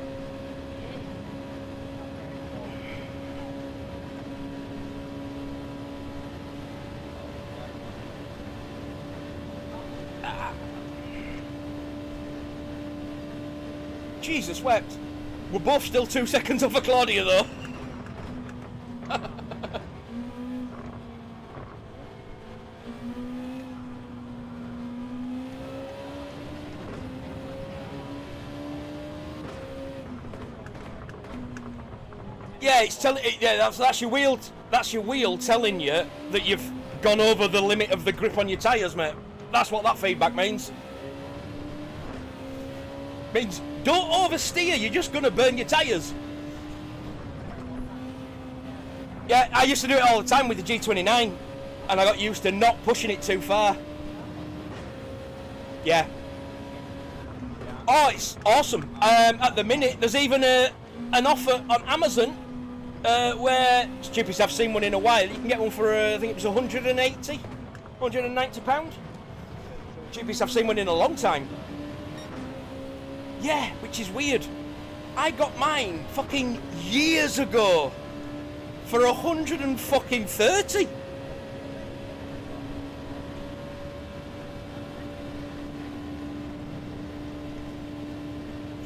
Jesus wept. We're both still 2 seconds off of Claudia though. Yeah, it's telling. Yeah, that's your wheel. That's your wheel telling you that you've gone over the limit of the grip on your tyres, mate. That's what that feedback means. Means don't oversteer. You're just gonna burn your tyres. Yeah, I used to do it all the time with the G29, and I got used to not pushing it too far. Yeah. Oh, it's awesome. At the minute, there's even an offer on Amazon where, stupidest I've seen one in a while, you can get one for, I think it was £190. Cheapest I've seen one in a long time. Yeah, which is weird. I got mine fucking years ago for £130.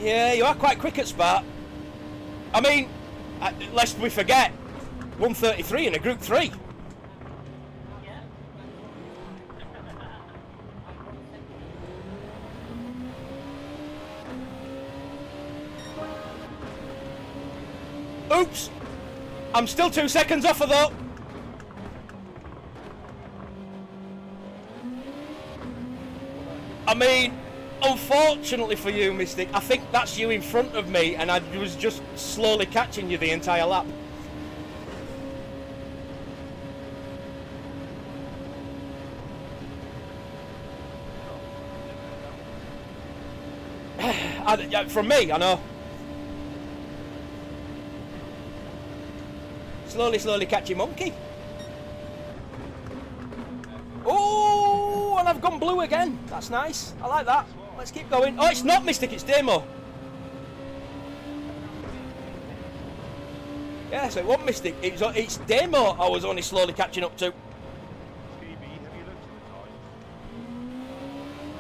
Yeah, you are quite quick at Spa. I mean, lest we forget, 133 in a Group 3. Oops! I'm still 2 seconds off of though. I mean, unfortunately for you, Mystic, I think that's you in front of me, and I was just slowly catching you the entire lap. From me, I know. Slowly catching monkey. Oh, and I've gone blue again. That's nice. I like that. Let's keep going. Oh, it's not Mystic, it's Demo. Yeah, so it wasn't Mystic. It's Demo I was only slowly catching up to. Stevie, have you looked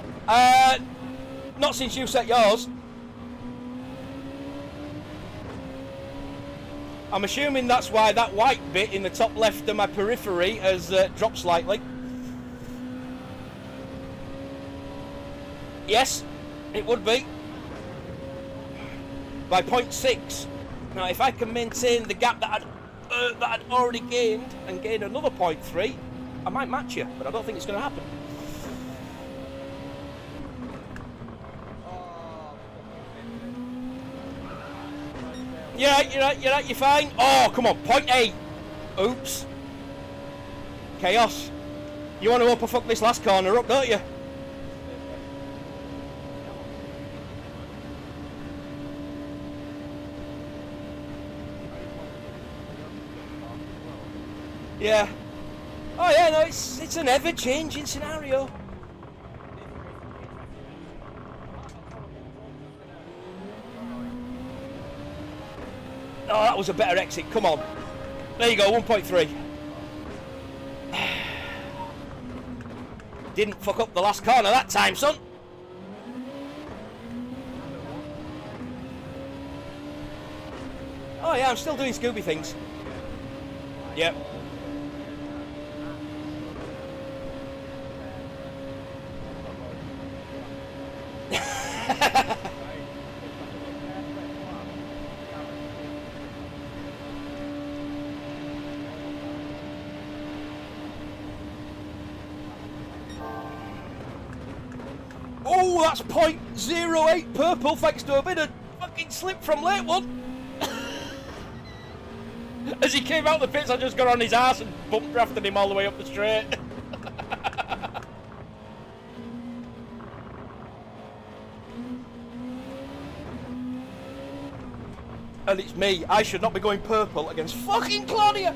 at the time? Not since you set yours. I'm assuming that's why that white bit in the top left of my periphery has dropped slightly. Yes, it would be. By 0.6. Now, if I can maintain the gap that I'd already gained and gain another 0.3, I might match you, but I don't think it's going to happen. You're right, you're fine. Oh, come on, 0.8. Oops. Chaos. You want to fuck this last corner up, don't you? Yeah. Oh yeah, no, it's an ever-changing scenario. Oh, that was a better exit. Come on. There you go, 1.3. Didn't fuck up the last corner that time, son. Oh yeah, I'm still doing Scooby things. Yep. Oh, that's 0.08 purple thanks to a bit of fucking slip from late one. As he came out the pits, I just got on his ass and bump drafted him all the way up the straight. And it's me. I should not be going purple against fucking Claudia.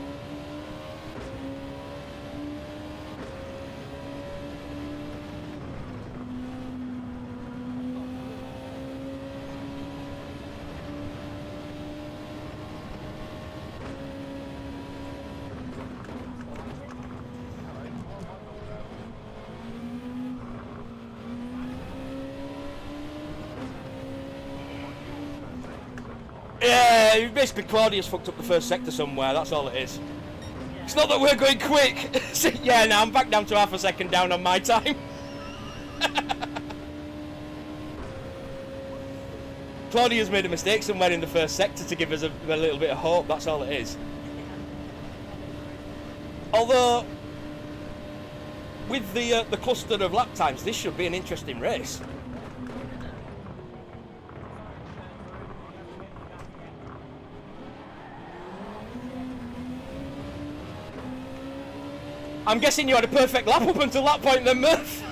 Yeah, basically Claudia's fucked up the first sector somewhere, that's all it is. It's not that we're going quick. Yeah, now I'm back down to half a second down on my time. Claudia's made a mistake somewhere in the first sector to give us a little bit of hope, that's all it is. Although, with the cluster of lap times, this should be an interesting race. I'm guessing you had a perfect lap up until that point then, Murph.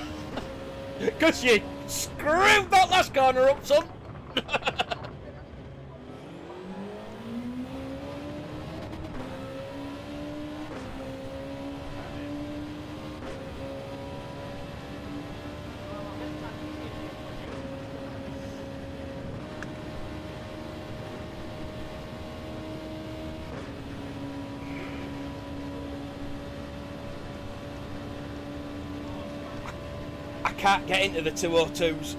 Because you screwed that last corner up, son. Can't get into the 202s.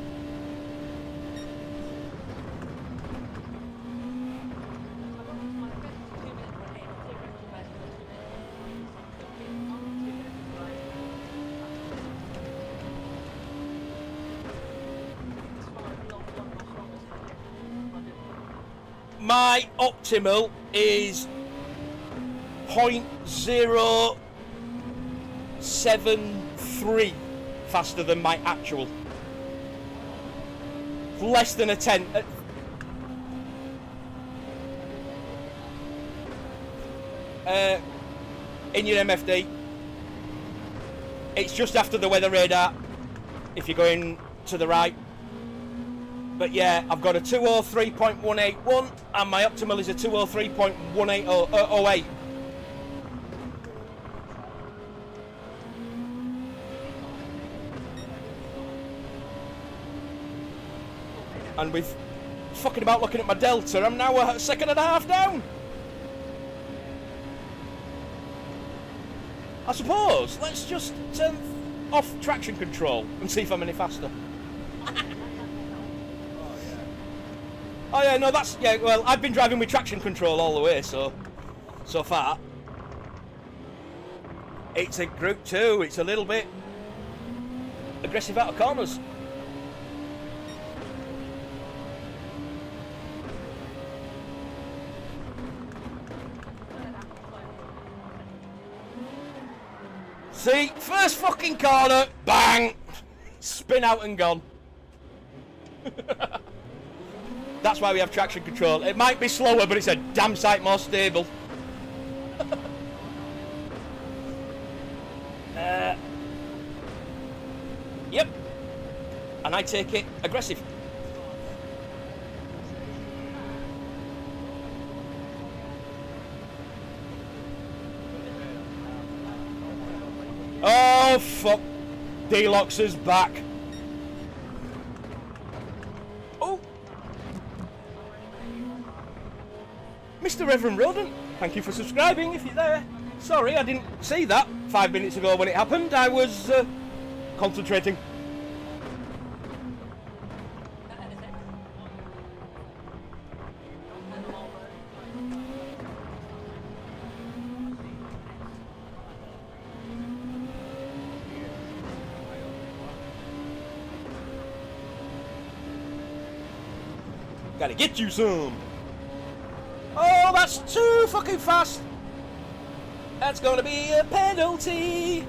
My optimal is 0.073 faster than my actual. Less than a tenth. In your MFD, it's just after the weather radar if you're going to the right. But yeah, I've got a 203.181 and my optimal is a 203.1808. And with fucking about looking at my delta, I'm now a second and a half down. I suppose let's just turn off traction control and see if I'm any faster. Oh yeah, no, that's, yeah, well, I've been driving with traction control all the way, so far. It's a Group 2, it's a little bit aggressive out of corners. See, first fucking corner, bang, spin out and gone. That's why we have traction control. It might be slower, but it's a damn sight more stable. Yep. And I take it aggressive. Oh, fuck. Deluxe is back. Oh. Mr. Reverend Rodent, thank you for subscribing if you're there. Sorry, I didn't see that 5 minutes ago when it happened. I was concentrating. Gotta get you some. Oh, that's too fucking fast. That's gonna be a penalty.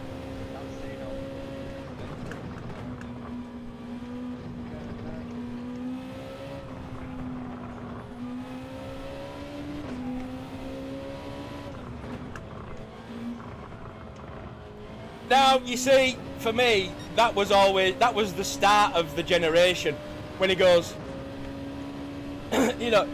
Now, you see, for me, that was the start of the generation. When he goes, you know,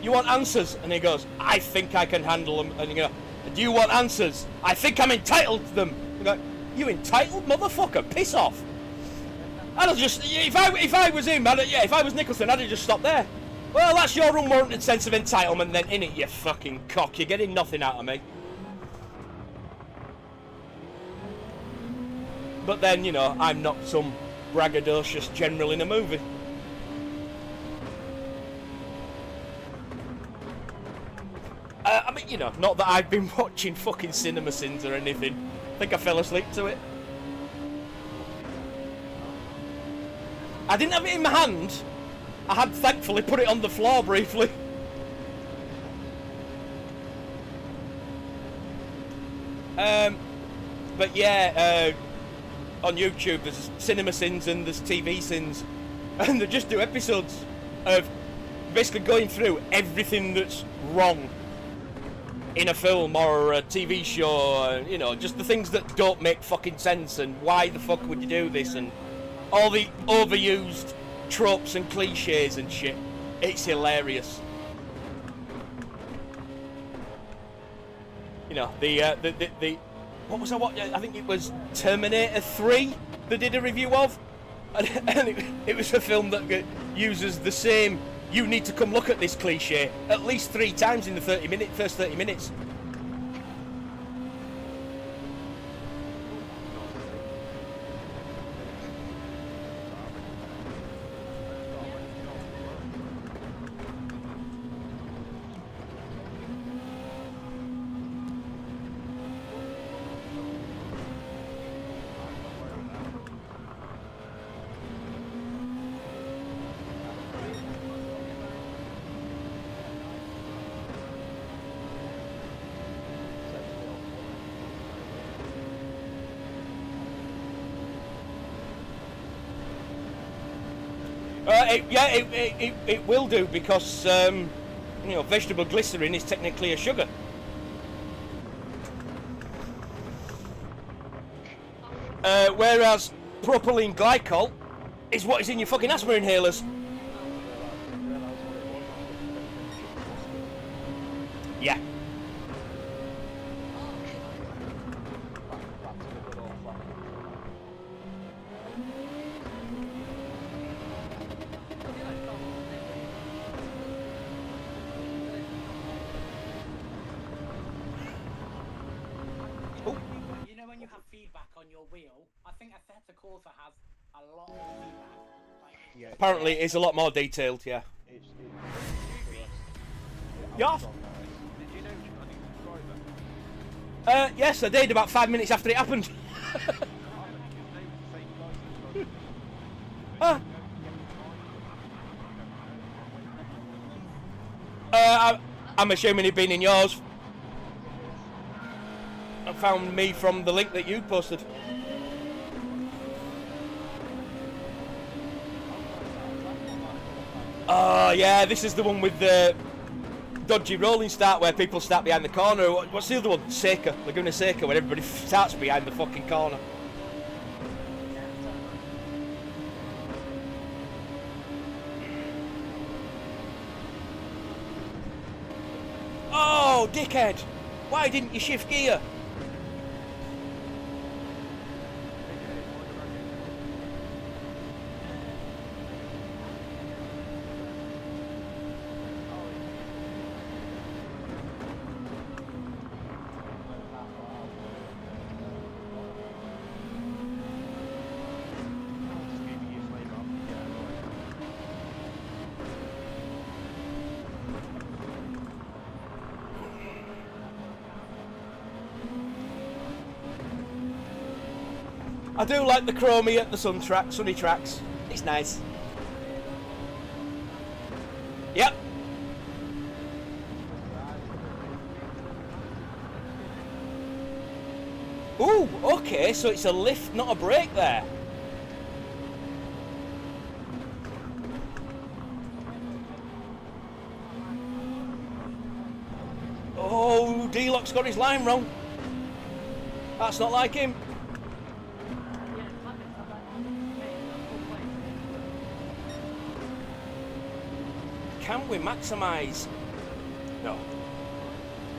you want answers? And he goes, I think I can handle them. And you go, do you want answers? I think I'm entitled to them. You go, you entitled, motherfucker? Piss off. I'd have just, if I was him, if I was Nicholson, I'd have just stopped there. Well, that's your unwarranted sense of entitlement then, innit, you fucking cock? You're getting nothing out of me. But then, you know, I'm not some braggadocious general in a movie. I mean, you know, not that I've been watching fucking Cinema Sins or anything. I think I fell asleep to it. I didn't have it in my hand. I had thankfully put it on the floor briefly. But yeah, on YouTube there's Cinema Sins and there's TV Sins, and they just do episodes of basically going through everything that's wrong in a film or a TV show, you know, just the things that don't make fucking sense and why the fuck would you do this and all the overused tropes and cliches and shit. It's hilarious. You know, the what was I watching? I think it was Terminator 3 they did a review of, and it was a film that uses the same "you need to come look at this" cliche at least 3 times in the first 30 minutes. It will do because you know, vegetable glycerin is technically a sugar. Whereas propylene glycol is what is in your fucking asthma inhalers. Yeah. You know when you have feedback on your wheel, I think a Theta Corsa has a lot of feedback. Like, Yeah. Apparently, it is a lot more detailed. Yeah. It's Yeah. Did you know which one you driver? Yes, I did about 5 minutes after it happened. Ah. I'm assuming he'd been in yours. I found me from the link that you posted. Oh yeah, this is the one with the dodgy rolling start where people start behind the corner. What's the other one? Seika, Laguna Seika, where everybody starts behind the fucking corner. Oh, dickhead! Why didn't you shift gear? I do like the chromie at the sunny tracks. It's nice. Yep. Ooh, okay, so it's a lift, not a brake there. Oh, D-Lock's got his line wrong. That's not like him. Can we maximise? No.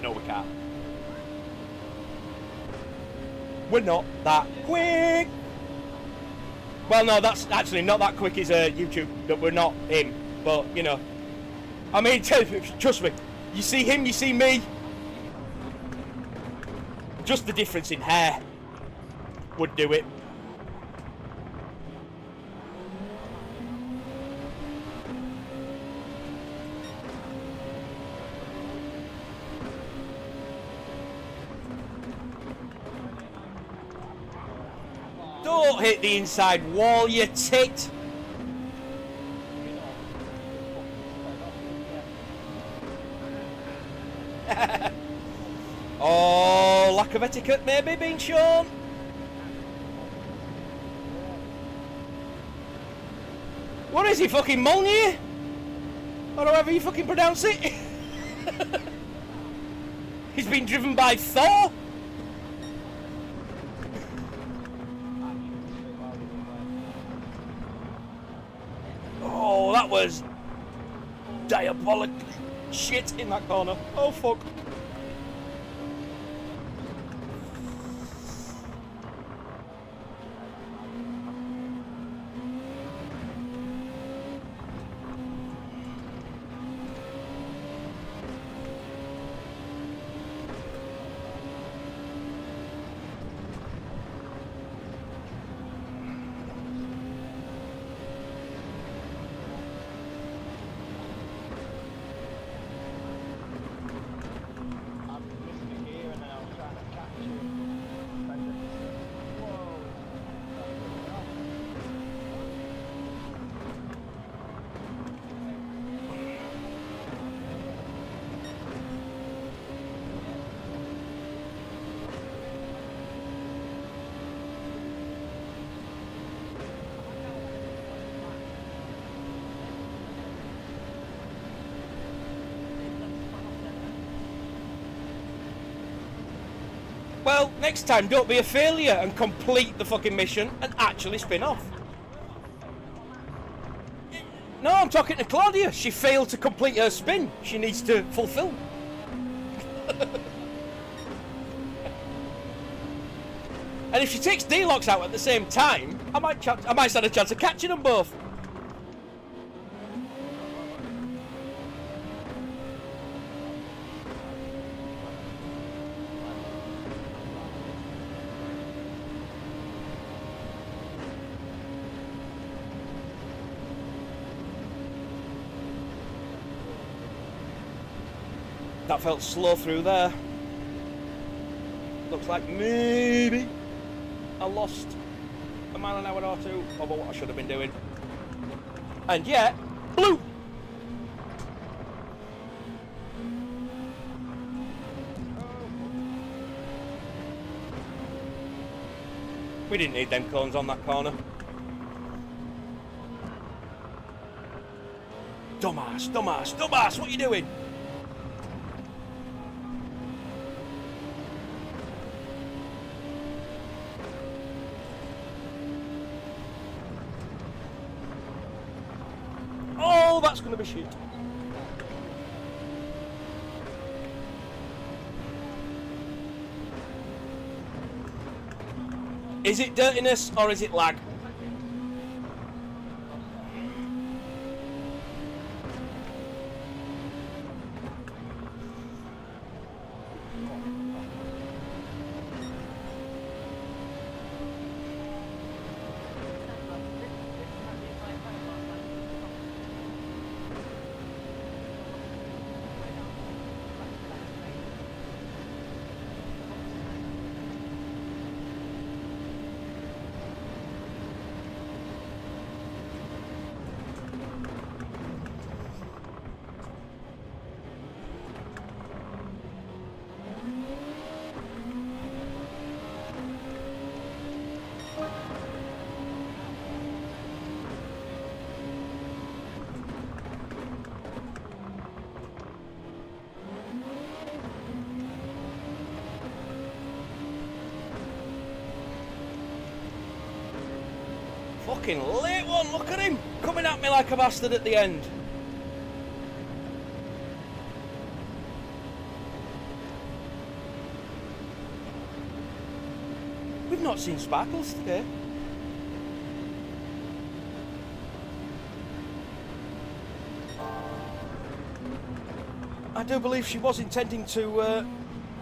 No, we can't. We're not that quick. Well, no, that's actually not that quick is YouTube, that we're not him. But, you know. I mean, trust me. You see him, you see me. Just the difference in hair would do it. Don't hit the inside wall, you tit! Oh, lack of etiquette maybe being shown. What is he, fucking Molnir? Or however you fucking pronounce it? He's been driven by Thor? Oh, that was diabolically shit in that corner. Oh, fuck. Well, next time, don't be a failure and complete the fucking mission and actually spin off. No, I'm talking to Claudia. She failed to complete her spin. She needs to fulfill. And if she takes D-locks out at the same time, I might stand a chance of catching them both. That felt slow through there. Looks like maybe I lost a mile an hour or two over what I should have been doing. And yet, blue! We didn't need them cones on that corner. Dumbass, dumbass, dumbass, what are you doing? Oh, that's going to be shit. Is it dirtiness or is it lag? Fucking late one, look at him! Coming at me like a bastard at the end. We've not seen Sparkles today. I do believe she was intending to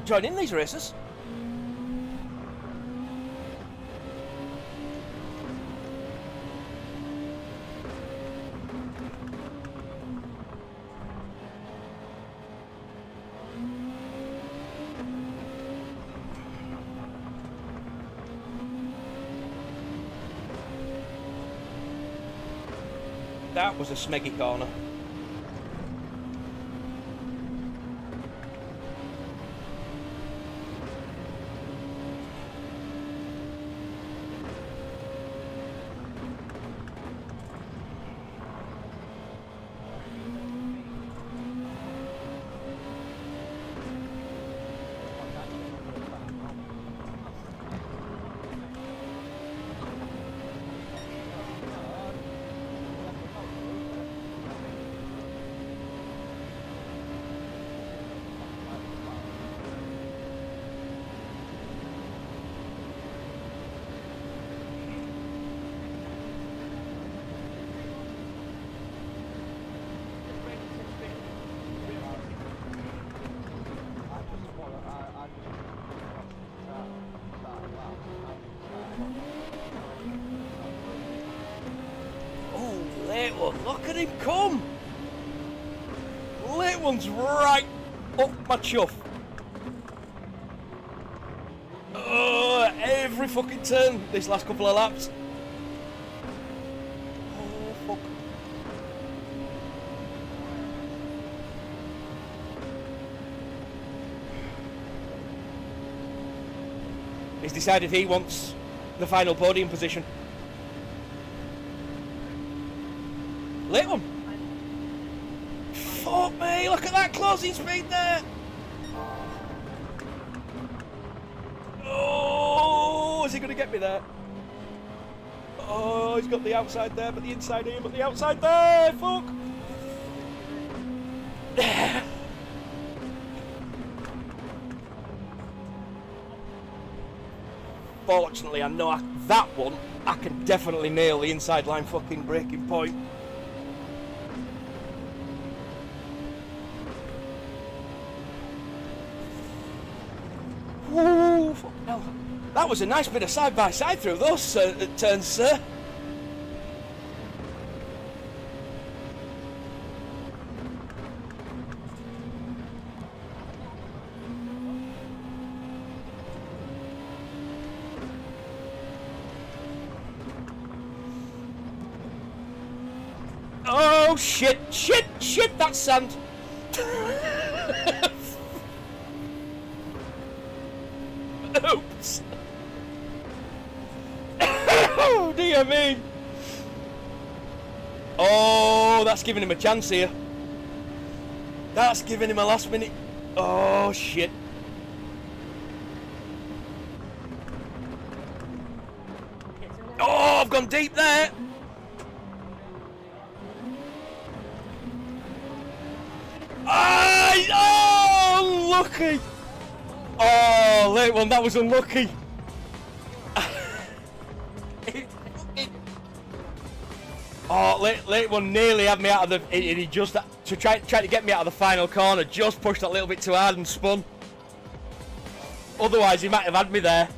join in these races. That was a smeggy corner. Late one, look at him come! Late one's right up my chuff. Oh, every fucking turn this last couple of laps. Oh, fuck. He's decided he wants the final podium position. Late one. Fuck me, look at that closing speed there. he going to get me there? Oh, he's got the outside there, but the inside here, but the outside there. Fuck. Fortunately, I know that one, I can definitely nail the inside line fucking breaking point. Ooh, fuck hell. That was a nice bit of side-by-side through those turns, sir. Oh, shit, shit, shit, that's sand. Oops. Oh, dear me. Oh, that's giving him a chance here. That's giving him a last minute. Oh, shit. Oh, I've gone deep there. Oh, unlucky. Oh, late one, that was unlucky. Oh, late one nearly had me out of the. He just to try to get me out of the final corner. Just pushed that little bit too hard and spun. Otherwise, he might have had me there.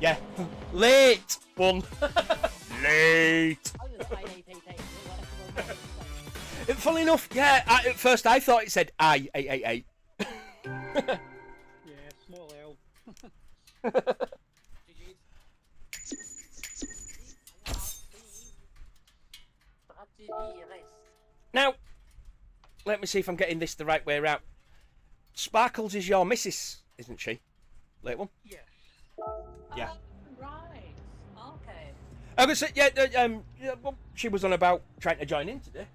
Yeah, late one. Late. Funnily enough, yeah. At first, I thought it said I 888. Yeah, small L. Now, let me see if I'm getting this the right way around. Sparkles is your missus, isn't she? Late one? Yeah. Yeah. Right. Okay. I was say, yeah, yeah, well, she was on about trying to join in today.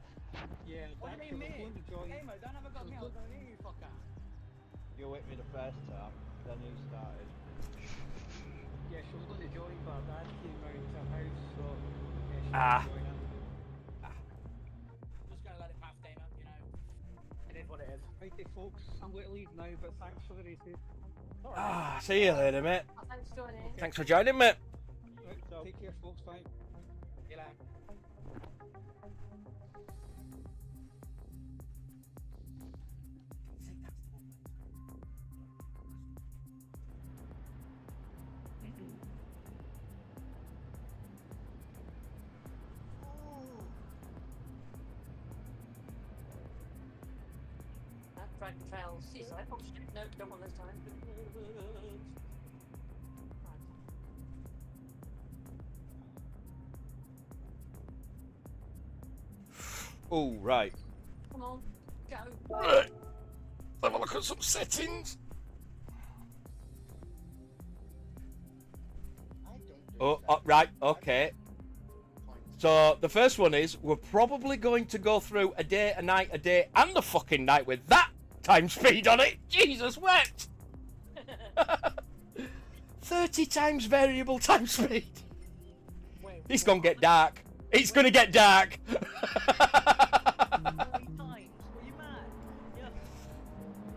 Yeah, What do you mean me? Amo, don't have a got me, I was going to you, fucker. You were with me the first time, then you started. Yeah, she was going to join, but Dad came round to her house, so yeah, she Ah. didn't join in. Just going to let it pass, Damo, you know. It is what it is. Righty folks, I'm going to leave now, but thanks for the races. Ah, see you later, mate. Oh, thanks for joining. Thanks for joining, mate. Right, so take care folks, bye. See you later. Dragon Trail Seaside. Oh shit, no, don't want this time. Oh, right. Come on, go. Right. Have a look at some settings. Oh, right, okay. So the first one is we're probably going to go through a day, a night, a day, and a fucking night with that time speed on it. Jesus wept. 30 times variable time speed. Wait, It's gonna get dark. It's gonna get dark. 3 times? Were you mad? Yeah.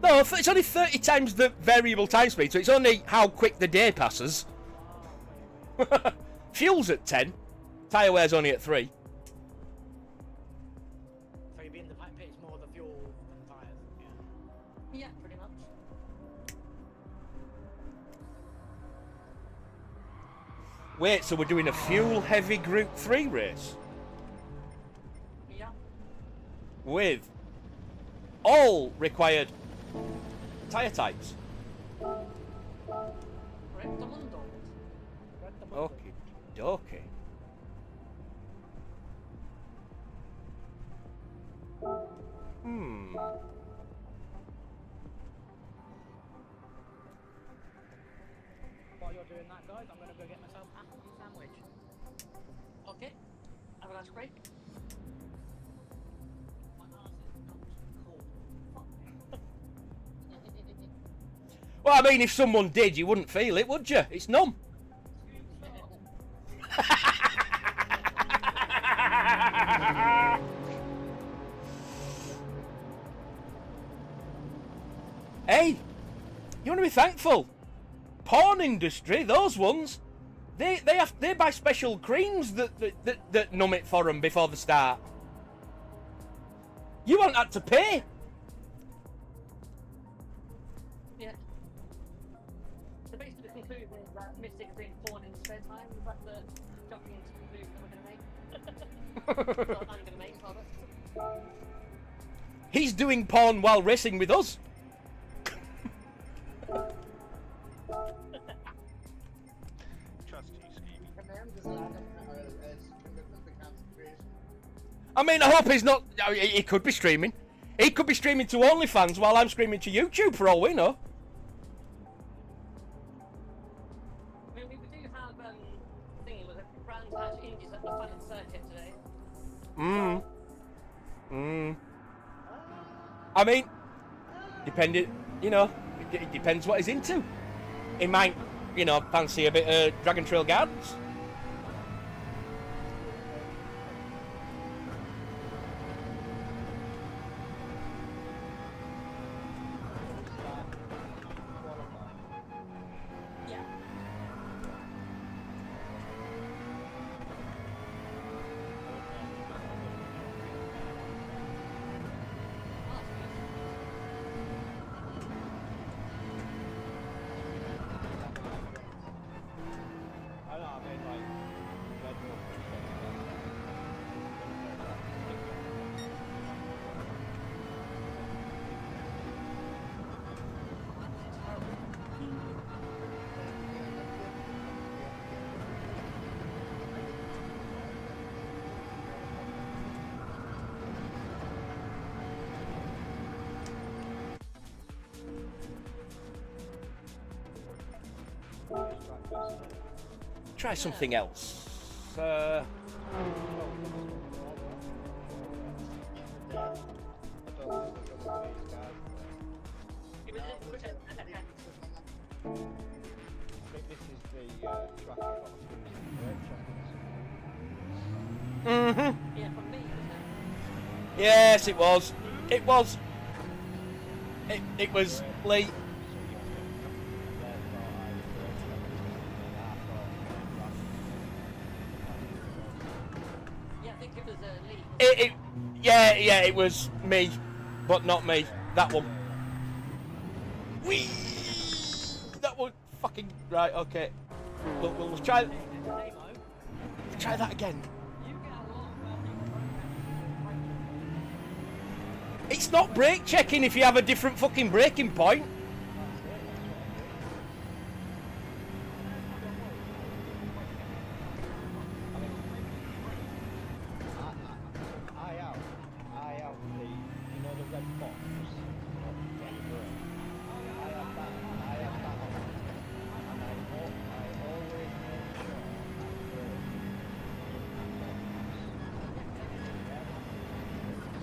No, it's only 30 times the variable time speed, so it's only how quick the day passes. Fuel's at 10. Tyre wear's only at 3. So you'd be in the pit, it's more the fuel than the tyres. Yeah. Yeah, pretty much. Wait, so we're doing a fuel-heavy Group 3 race? Yeah. With all required tyre types? Rectamundo. Okay, dokie. Hmm. While you're doing that, guys, I'm going to go get myself a happy sandwich. Okay. Have a nice break. My arse is not cool. Well, I mean, if someone did, you wouldn't feel it, would you? It's numb. Hey, you want to be thankful? Porn industry, those ones, they buy special creams that numb it for them before the start. You won't have to pay. Yeah. So basically the conclusion is that Mystic's doing porn in his spare time. That's the shocking conclusion that we're going to make. Well, I'm going to make, rather. He's doing porn while racing with us. Trust you, Skeevy. Command is not as commitment to concentration. I mean, I hope he's not. He could be streaming. He could be streaming to OnlyFans while I'm streaming to YouTube, for all we know. I mean, we do have thingy with a brand patch indies at the fun and circuit today. I mean, depending, you know, it depends what he's into. He might, you know, fancy a bit of Dragon Trail Gardens. Yeah. I know, I mean, like, Red Bull. Try something else. Give it a little bit. I think this is the track I got from Yeah, from me, wasn't it? Yes, it was. It was. It was Lee. Yeah, I think it was Lee. Yeah, it was me, but not me. That one. Whee! That one. Fucking right. Okay. We'll try. Try that again. It's not brake checking if you have a different fucking braking point. I have the, you know, the red box. I have that on. And I always make sure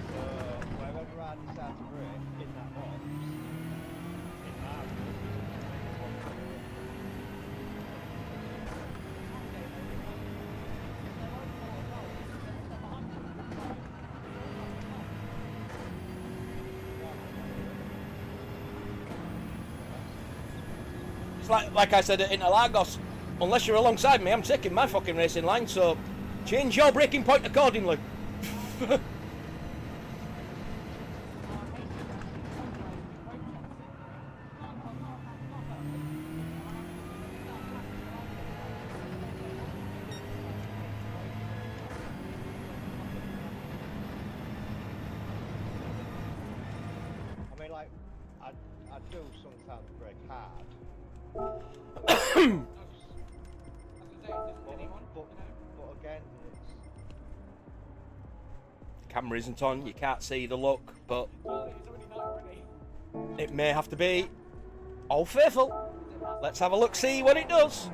so wherever I decide to brake in that box, it marks. It's like I said at Interlagos. Unless you're alongside me, I'm taking my fucking racing line. So change your braking point accordingly. I mean, like, I do sometimes brake hard. But again, it's... Camera isn't on. You can't see the look, but it may have to be Old Faithful. Let's have a look, see what it does.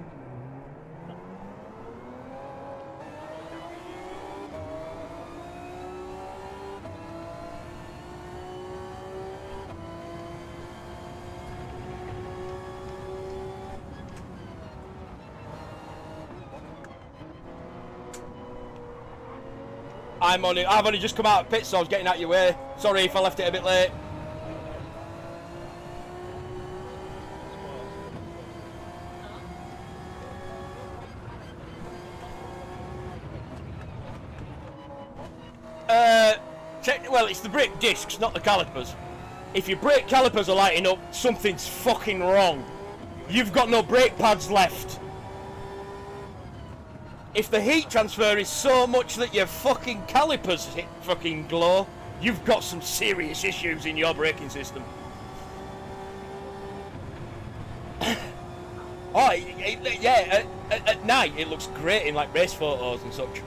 I'm on it. I've only just come out of pit, so I was getting out your way. Sorry if I left it a bit late. Well, it's the brake discs, not the calipers. If your brake calipers are lighting up, something's fucking wrong. You've got no brake pads left. If the heat transfer is so much that your fucking calipers fucking glow, you've got some serious issues in your braking system. Oh, yeah, at night it looks great in like race photos and such.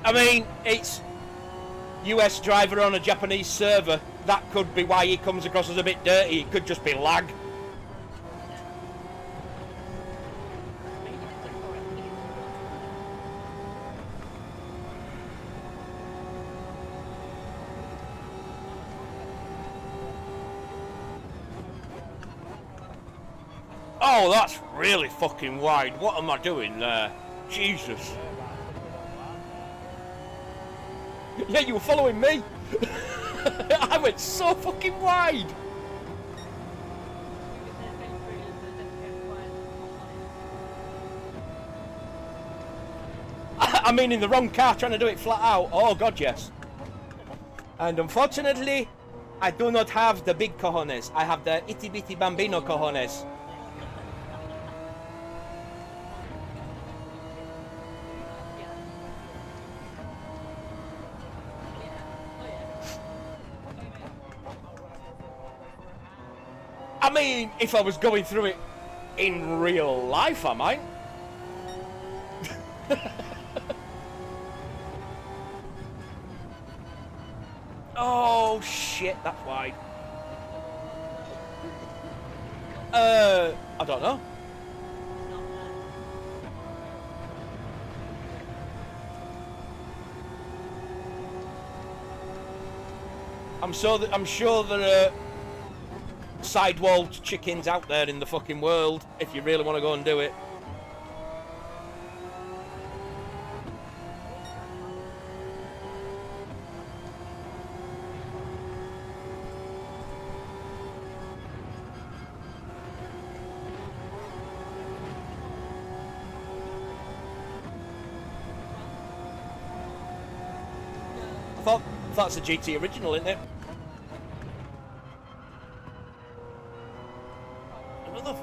I mean, it's US driver on a Japanese server. That could be why he comes across as a bit dirty. It could just be lag. Oh, that's really fucking wide. What am I doing there? Jesus. Yeah, you were following me. I went so fucking wide. I mean, in the wrong car, trying to do it flat out. Oh, God, yes. And unfortunately, I do not have the big cojones. I have the itty bitty bambino cojones. I mean, if I was going through it in real life, I might. Oh shit, that's wide. I don't know. I'm sure there are sidewalled chickens out there in the fucking world if you really want to go and do it. I thought that's a GT original, isn't it? Another.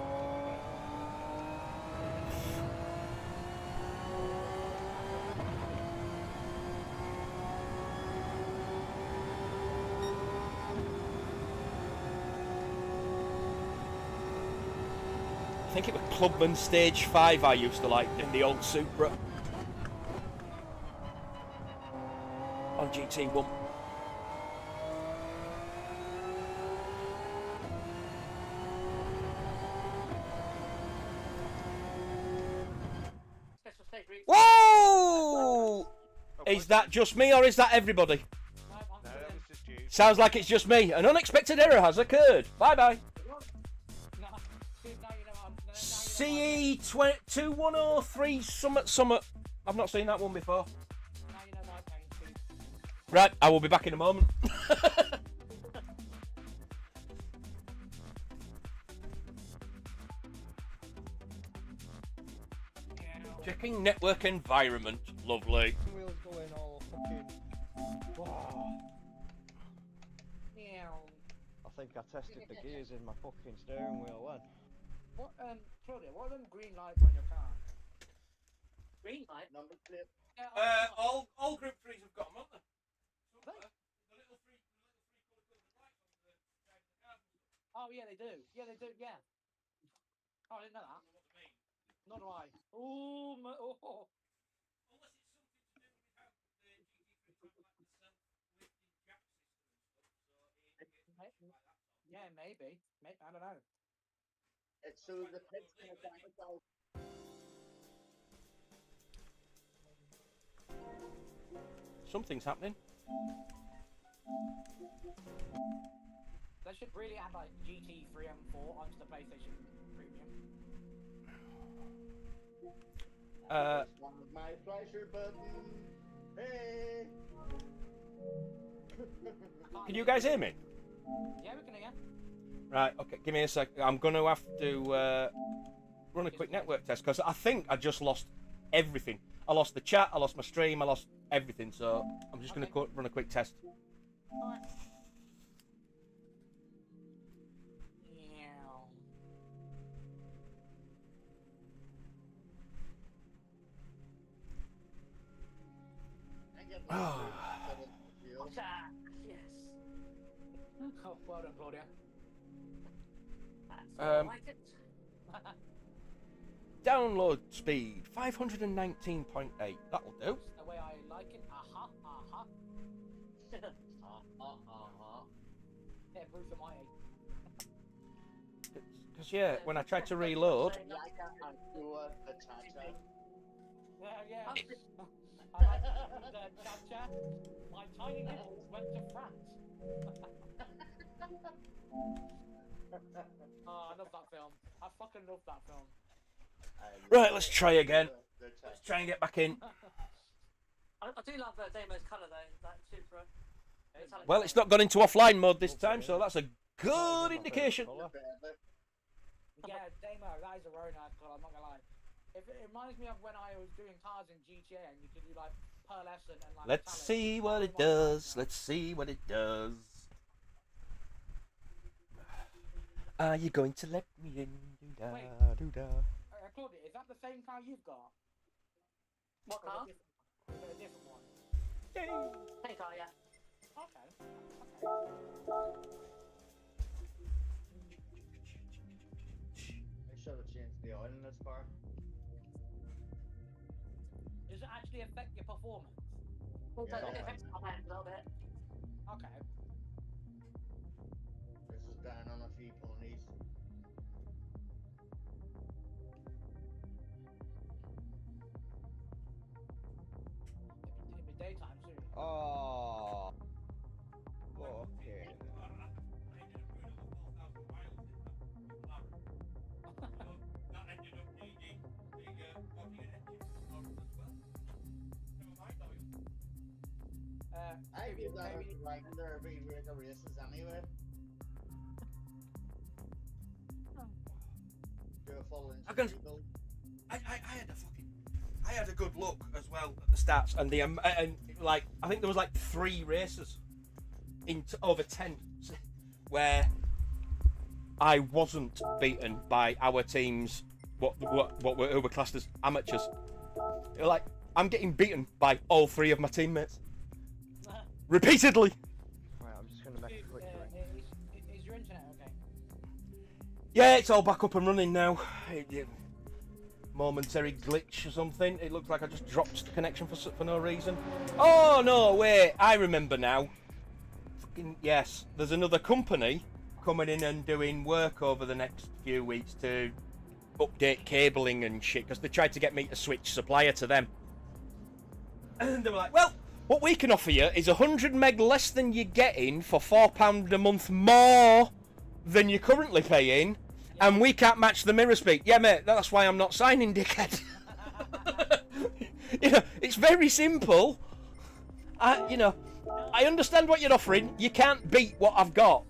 I think it was Clubman Stage 5 I used to like in the old Supra. On GT1. Whoa! Is that just me or is that everybody? No, that was just you. Sounds like it's just me. An unexpected error has occurred. Bye bye. CE 2103 Summit. I've not seen that one before. Right, I will be back in a moment. Checking network environment. Lovely. Wheels going all fucking. Wow. I think I tested the gears in my fucking steering wheel then. What, Claudia, what are them green lights on your car? Green light. Number plate. Yeah, All Group 3s have got them, haven't they? Oh, yeah, they do. Yeah, they do, yeah. Oh, I didn't know that. Nor do I. Ooh, oh. Yeah, maybe. I don't know. It's so the pit's kind of dinosaur. Something's happening. They should really add like GT3 and 4 onto the PlayStation Premium. Press one of my pleasure button. Hey. Can you guys hear me? Yeah, we can hear. Right, okay, give me a sec. I'm going to have to run a quick network test because I think I just lost everything. I lost the chat, I lost my stream, I lost everything. So I'm just going to run a quick test. Alright. I get Oh. Attack! Yes. Oh, well done, Claudia. That's more like it. Download speed 519.8. That'll do. That's the way I like it. Aha, aha. Yeah, Bruce Almighty. Because yeah, when I tried to reload, Like I do a cha-cha. Yeah. Oh. I like the cha-cha. My tiny nipples went to France. Oh, I love that film. I fucking love that film. right, let's try again. Let's try and get back in. I do love Damo's colour though, that super. Metallic Well, it's not gone into offline mode this time, so that's a good indication. Yeah, Damo, that is a very nice colour, I'm not gonna lie. It reminds me of when I was doing cars in GTA and you could do like pearlescent and like Let's metallic. see what it does. Let's see what it does. Are you going to let me in? Doo-da, Wait. doo-da. Claudia, is that the same car you've got? What car? Or a different one? Same car, yeah. Okay. I should have changed the oil in this car. Does it actually affect your performance? Well, Yeah. it affects my hand a little bit. Okay. This is down on a few ponies. It'll be daytime soon. Oh. Okay. I Maybe- do that maybe- right under every Reiko races anyway. Do a full I can- engine rebuild. I had a good look as well at the stats and and like I think there was like 3 races in over 10 where I wasn't beaten by our teams what were classed as amateurs. Like I'm getting beaten by all 3 of my teammates repeatedly. Right, I'm just gonna make a quick drink. Is your internet okay? Yeah, it's all back up and running now. Momentary glitch or something. It looks like I just dropped the connection for no reason. Oh no, wait! I remember now. Fucking yes, there's another company coming in and doing work over the next few weeks to update cabling and shit because they tried to get me to switch supplier to them. And they were like, well, what we can offer you is 100 meg less than you're getting for £4 a month more than you're currently paying, and we can't match the mirror speed. Yeah, mate, that's why I'm not signing, dickhead. You know, it's very simple. I understand what you're offering. You can't beat what I've got.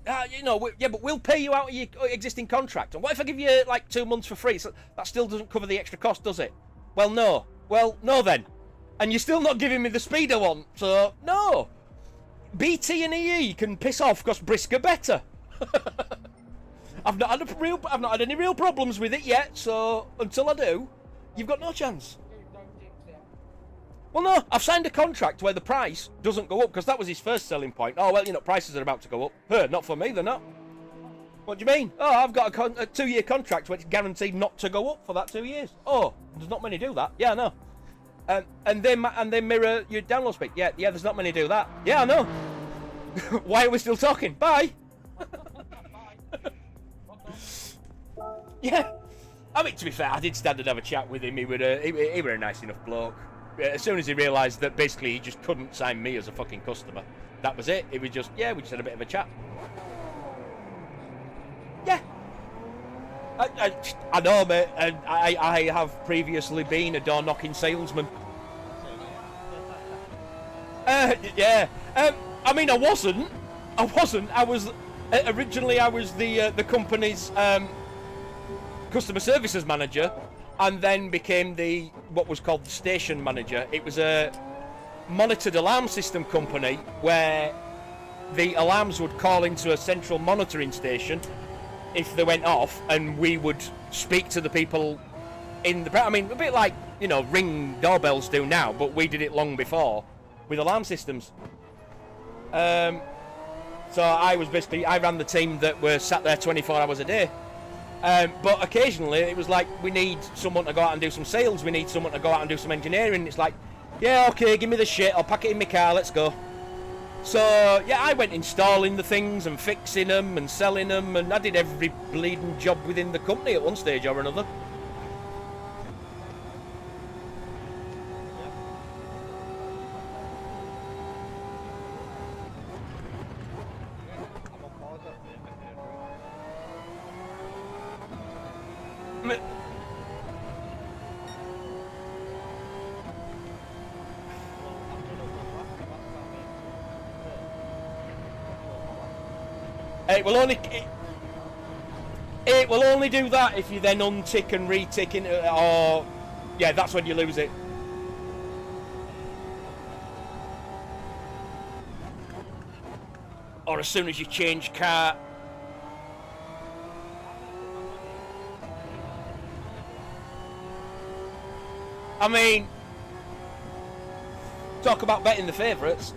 Yeah, but we'll pay you out of your existing contract. And what if I give you like 2 months for free? So that still doesn't cover the extra cost, does it? Well, no. Well, no then. And you're still not giving me the speed I want. So no. BT and EE can piss off because Brisker better. I've not had any real problems with it yet. So until I do, you've got no chance. Don't jinx it. Well, no, I've signed a contract where the price doesn't go up because that was his first selling point. Oh, well, prices are about to go up. Not for me, they're not. What do you mean? Oh, I've got a 2-year contract where it's guaranteed not to go up for that 2 years. Oh, there's not many do that. Yeah, I know. And they mirror your download speed. Yeah, there's not many do that. Yeah, I know. Why are we still talking? Bye. Yeah. I mean, to be fair, I did stand and have a chat with him. He were a nice enough bloke. As soon as he realised that basically he just couldn't sign me as a fucking customer, that was it. It was just, we just had a bit of a chat. Yeah. I know, mate, and I have previously been a door-knocking salesman. Yeah. I mean, I wasn't. I was originally I was the company's customer services manager, and then became what was called the station manager. It was a monitored alarm system company where the alarms would call into a central monitoring station if they went off, and we would speak to the people in the... I mean, a bit like, you know, Ring doorbells do now, but we did it long before with alarm systems. So I ran the team that were sat there 24 hours a day. But occasionally it was like, we need someone to go out and do some sales, we need someone to go out and do some engineering. It's like, yeah, okay, give me the shit, I'll pack it in my car, let's go. So, yeah, I went installing the things and fixing them and selling them, and I did every bleeding job within the company at one stage or another. It will only do that if you then untick and retick it, or yeah, that's when you lose it. Or as soon as you change car. I mean, talk about betting the favourites.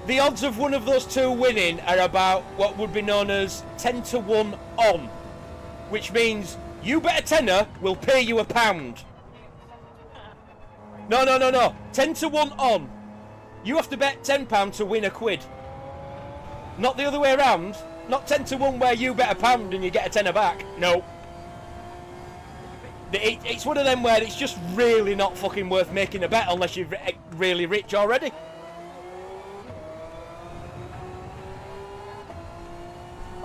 The odds of one of those two winning are about what would be known as 10 to 1 on, which means you bet a tenner, we'll pay you £1. No. 10 to 1 on. You have to bet £10 to win £1. Not the other way around. Not 10 to 1 where you bet £1 and you get a tenner back. No. It's one of them where it's just really not fucking worth making a bet unless you're really rich already.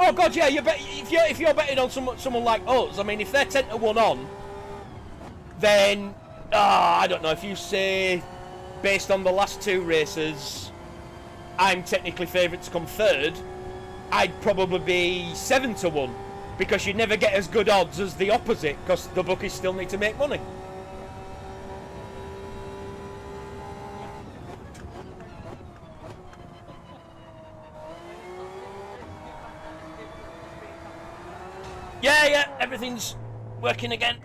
Oh god, yeah, if you're betting on someone like us, I mean, if they're 10 to 1 on, then I don't know, if you say based on the last two races, I'm technically favourite to come third, I'd probably be 7 to 1, because you never get as good odds as the opposite, because the bookies still need to make money. Yeah, everything's working again.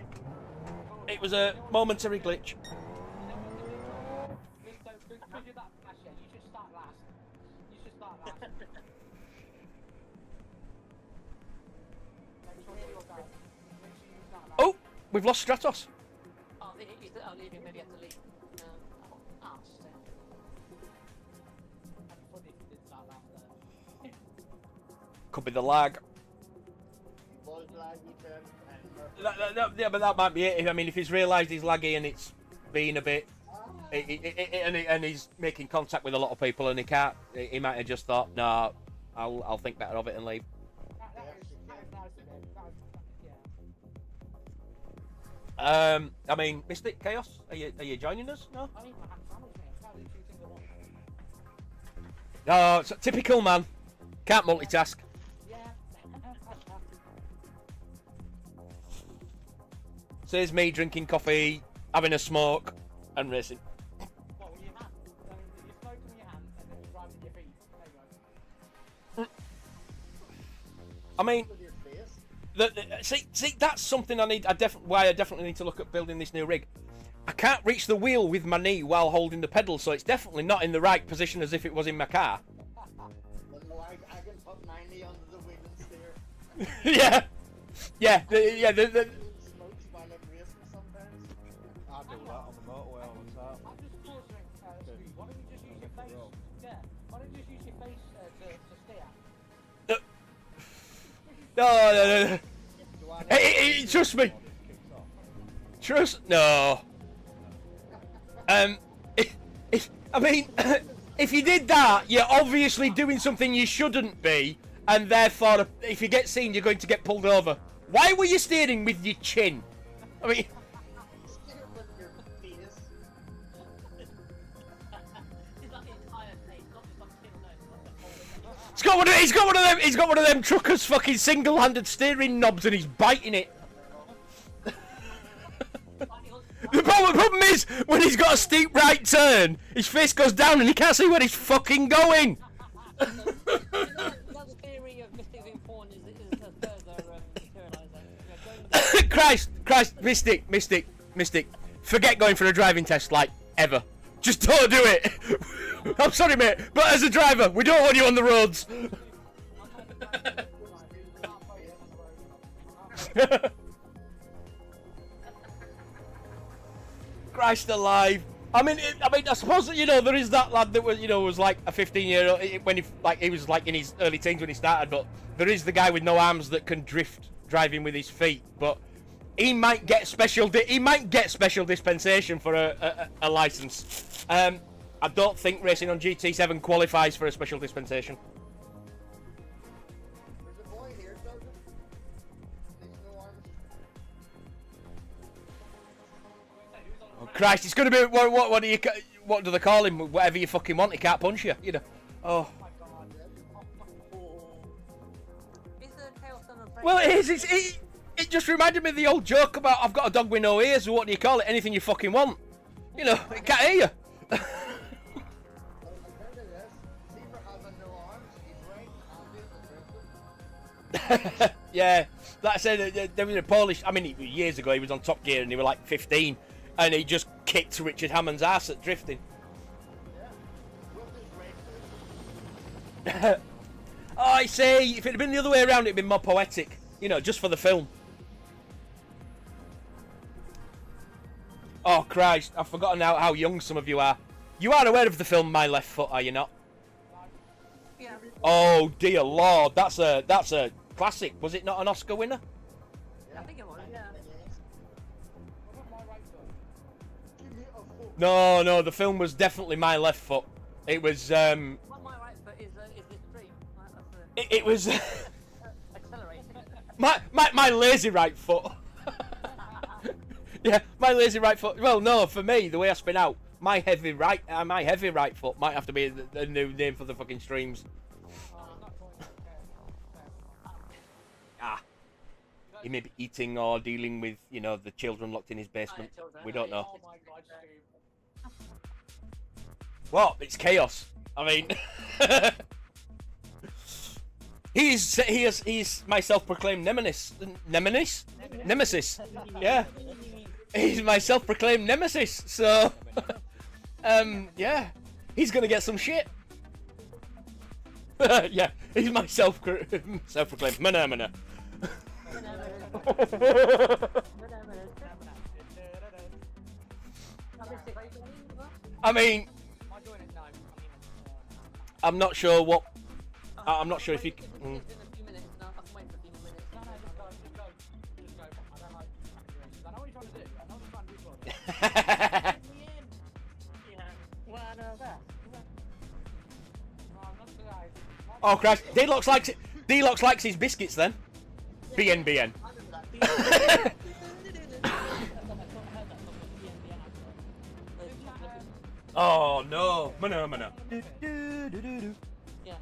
It was a momentary glitch. Oh, we've lost Stratos. Oh, I'll leave him, maybe I have to leave. Could be the lag. Yeah, but that might be it. I mean, if he's realised he's laggy and it's been a bit, and he's making contact with a lot of people and he can't, he might have just thought, no, I'll think better of it and leave. I mean, Mystic Chaos, are you joining us? No. No, it's a typical man. Can't multitask. So here's me drinking coffee, having a smoke, and racing. What, with your hand? You smoke in your hand and then you drive with your feet. There you go. I mean, see, that's something I need. Why I definitely need to look at building this new rig. I can't reach the wheel with my knee while holding the pedal, so it's definitely not in the right position as if it was in my car. I can put 90 under the wheel and steer. yeah. Smokes while I'm racing sometimes. I do that on the motorway all the time. I'm just wondering, Steve, why don't you just use your face? Yeah, why don't you just use your face to steer? No. Hey, trust me. No. I mean, if you did that, you're obviously doing something you shouldn't be, and therefore, if you get seen, you're going to get pulled over. Why were you steering with your chin? I mean, Steer with your penis. It's like the entire face, not just like the nose, like the whole. he's got one of them truckers' fucking single-handed steering knobs, and he's biting it. The problem is, when he's got a steep right turn, his face goes down and he can't see where he's fucking going. Another theory of mystics being porn is a further materializer. Christ, Mystic. Forget going for a driving test, like, ever. Just don't do it. I'm sorry, mate, but as a driver, we don't want you on the roads. Christ alive! I mean, I suppose that, you know, there is that lad that was, you know, was like a 15-year-old when he was like in his early teens when he started. But there is the guy with no arms that can drift driving with his feet. But he might get special dispensation for a license. I don't think racing on GT7 qualifies for a special dispensation. There's a boy here, Sergeant. Needs no arms. Oh, Christ, it's going to be what do they call him? Whatever you fucking want, he can't punch you. You know. Oh. Well, it is. It just reminded me of the old joke about I've got a dog with no ears. What do you call it? Anything you fucking want. You know, it can't hear you. Well, apparently this. Zebra having no arms. He's right and drifting. Yeah, like I said, there was a Polish. I mean, years ago he was on Top Gear and he was like 15, and he just kicked Richard Hammond's ass at drifting. Yeah. With his Reiko. Oh, I say, if it had been the other way around, it'd been more poetic. You know, just for the film. Oh Christ, I've forgotten how young some of you are. You are aware of the film My Left Foot, are you not? Yeah. Oh dear Lord, that's a classic. Was it not an Oscar winner? I think it was, yeah. Give me a foot. No, the film was definitely My Left Foot. It was What my right foot is this stream. That's it was accelerating. my lazy right foot. Yeah, my lazy right foot. Well, no, for me, the way I spin out, my heavy right foot might have to be the new name for the fucking streams. He may be eating or dealing with, you know, the children locked in his basement. We don't know. Oh my god, Steve. What? It's chaos. I mean, he's my self-proclaimed nemesis. Yeah, he's my self-proclaimed nemesis. So, yeah, he's gonna get some shit. Yeah, he's my self-proclaimed mana. I mean, I'm not sure what. I'm not sure if you. It's in a few minutes now. I can wait for a few minutes. No, just go. I don't like configurations. I know what you're trying to do. I know what you're trying to do. Yeah. Well, I know that. No, not today. Oh Christ, D-Lox likes his biscuits then. BNBN. Oh no, mana. Yeah. It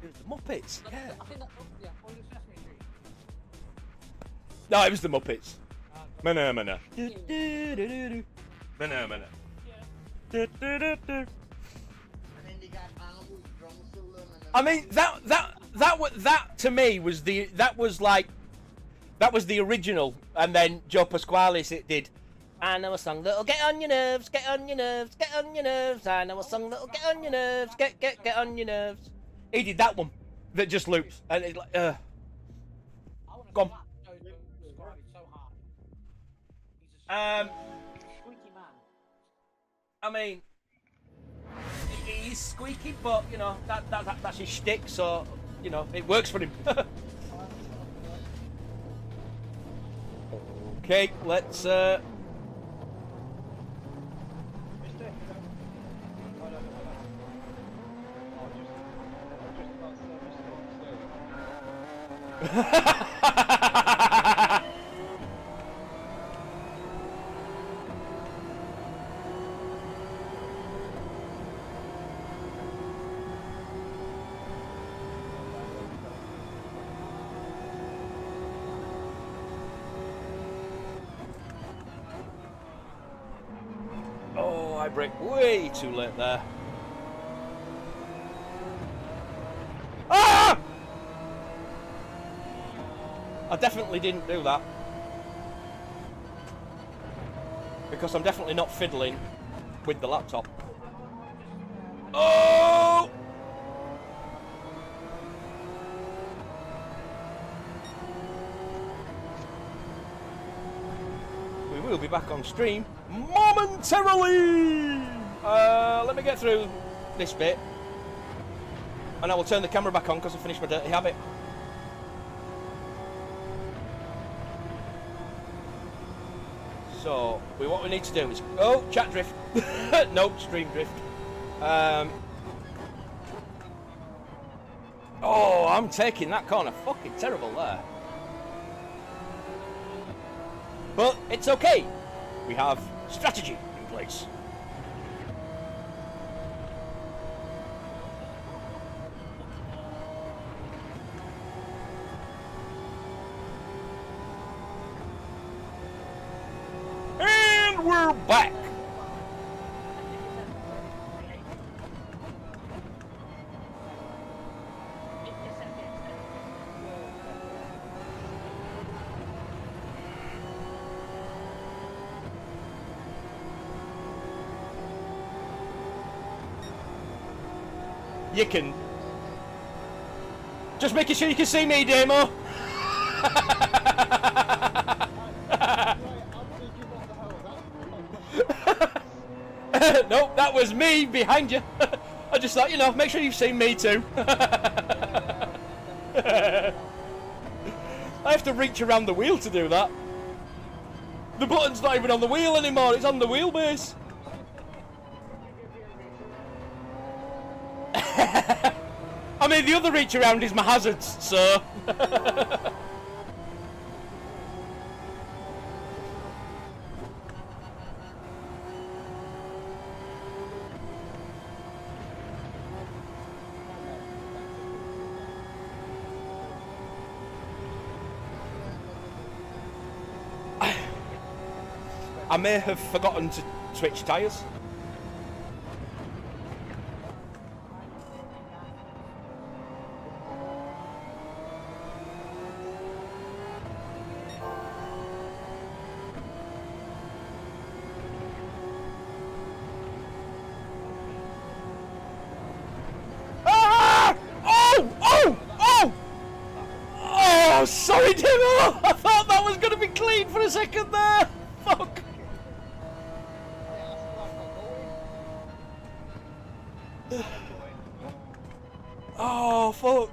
was the Muppets. Yeah. I think that's yeah. Or the Sesame Street. No, it was the Muppets. Mana. Mana. And then you got animals drum soloing and then I mean, that to me was the original, and then Joe Pasquale did. I know a song that'll get on your nerves, get on your nerves, get on your nerves. I know a song that'll get on your nerves, get on your nerves. He did that one that just loops, and it's like, I want to Go on. slap Joe Pasquale so hard. He's a squeaky man. I mean, he's squeaky, but you know that's his shtick, so you know it works for him. Okay, let's. Oh, I braked way too late there. Ah! I definitely didn't do that. Because I'm definitely not fiddling with the laptop. Oh! We will be back on stream momentarily! Let me get through this bit. And I will turn the camera back on because I finished my dirty habit. So, what we need to do is... Oh, chat drift. Nope, stream drift. Oh, I'm taking that corner fucking terrible there. But it's okay. We have strategy in place. And we're back. You can... Just making sure you can see me, Demo. Nope, that was me behind you. I just thought, you know, make sure you've seen me too. I have to reach around the wheel to do that. The button's not even on the wheel anymore, it's on the wheelbase. I mean, the other reach around is my hazards, so... I may have forgotten to switch tyres. Oh, sorry, Demo! I thought that was going to be clean for a second there! Fuck! Oh, fuck.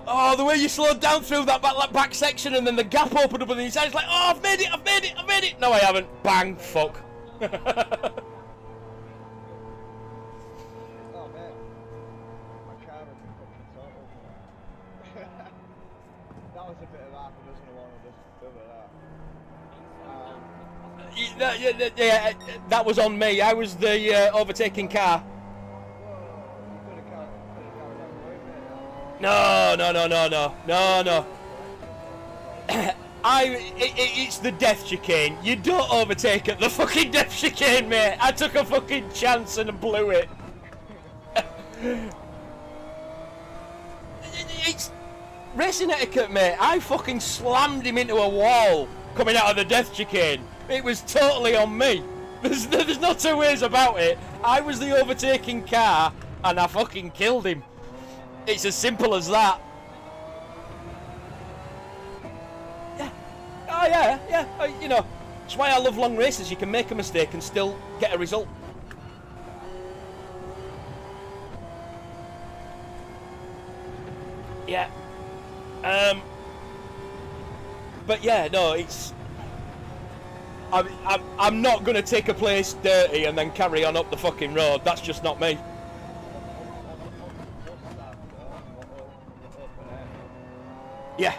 Oh, the way you slowed down through that back section and then the gap opened up on the inside, it's like, oh, I've made it, I've made it, I've made it! No, I haven't. Bang, fuck. Oh man, my car has been fucking total. That was a bit of half a dozen of one of this over that. Yeah, that was on me. I was the overtaking car. Whoa, you could have carried that away, mate. No. It's the death chicane. You don't overtake at the fucking death chicane, mate. I took a fucking chance and blew it. It's racing etiquette, mate. I fucking slammed him into a wall coming out of the death chicane. It was totally on me. There's no two ways about it. I was the overtaking car and I fucking killed him. It's as simple as that. Yeah. Oh yeah. You know, it's why I love long races. You can make a mistake and still get a result. Yeah. But yeah, no, it's... I'm not going to take a place dirty and then carry on up the fucking road. That's just not me. Yeah.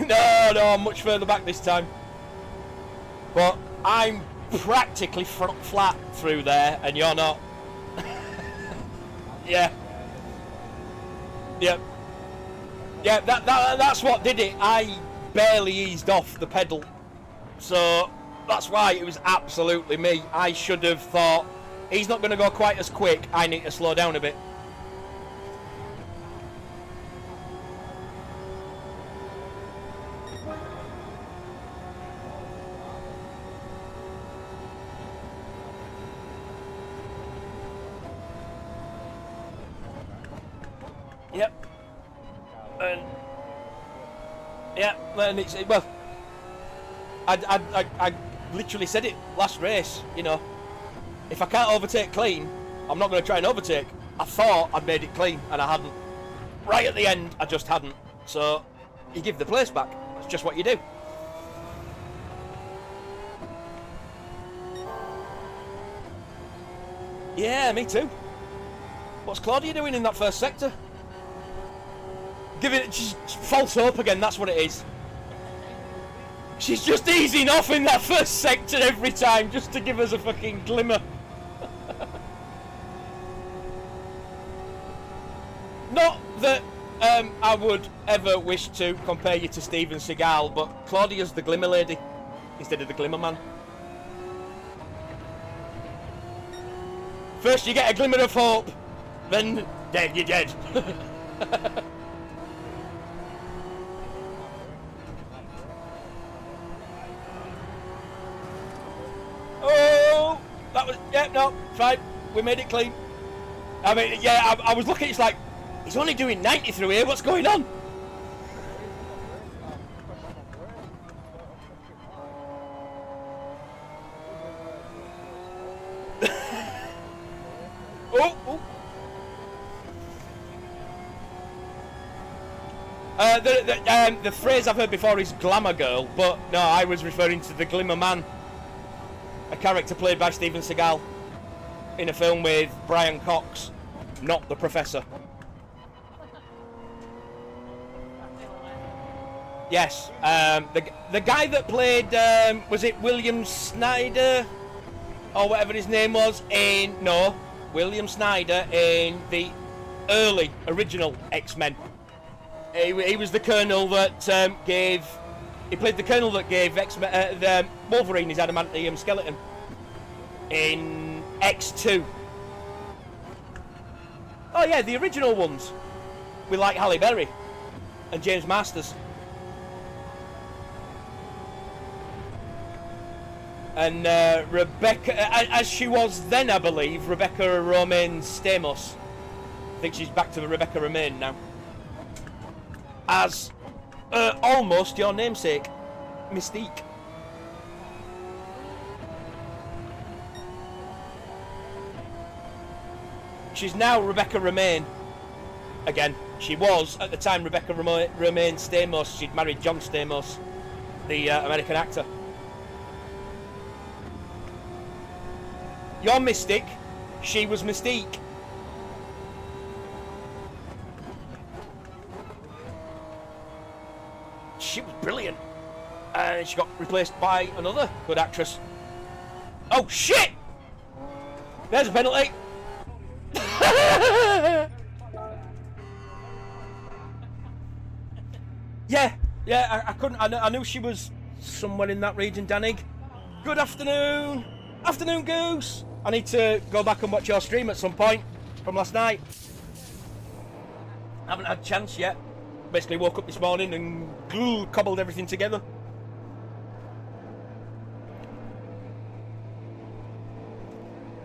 No, I'm much further back this time. But I'm practically flat through there, and you're not. Yeah. Yep. Yeah, that's what did it. I barely eased off the pedal. So that's why it was absolutely me. I should have thought, he's not going to go quite as quick, I need to slow down a bit. Yep. And yeah, and it's well. I literally said it last race. You know, if I can't overtake clean, I'm not going to try and overtake. I thought I'd made it clean, and I hadn't. Right at the end, I just hadn't. So you give the place back. That's just what you do. Yeah, me too. What's Claudia doing in that first sector? Giving it just false hope again, that's what it is. She's just easing off in that first sector every time, just to give us a fucking glimmer. Not that I would ever wish to compare you to Steven Seagal, but Claudia's the glimmer lady instead of the glimmer man. First you get a glimmer of hope, then dead, you're dead. Oh, that was, yeah, no, fine, we made it clean. I mean, yeah, I was looking, it's like, he's only doing 90 through here, what's going on? Oh. The phrase I've heard before is glamour girl, but no, I was referring to the glimmer man, a character played by Steven Seagal in a film with Brian Cox, not the Professor. Yes, the guy that played, was it William Snyder, or whatever his name was, William Snyder in the early, original X-Men. He was the colonel that he played the colonel that gave the Wolverine his adamantium skeleton in X2. Oh yeah, the original ones with like Halle Berry and James Masters. And Rebecca, as she was then, I believe, Rebecca Romaine Stamos. I think she's back to Rebecca Romaine now. As almost your namesake, Mystique. She's now Rebecca Romaine. Again, she was, at the time, Rebecca Romaine Stamos. She'd married John Stamos, the American actor. You're Mystic, she was Mystique. She was brilliant. And she got replaced by another good actress. Oh shit! There's a penalty. Yeah, I couldn't, I knew she was somewhere in that region, Danig. Good afternoon. Afternoon, Goose. I need to go back and watch your stream at some point from last night. I haven't had a chance yet. Basically woke up this morning and cobbled everything together.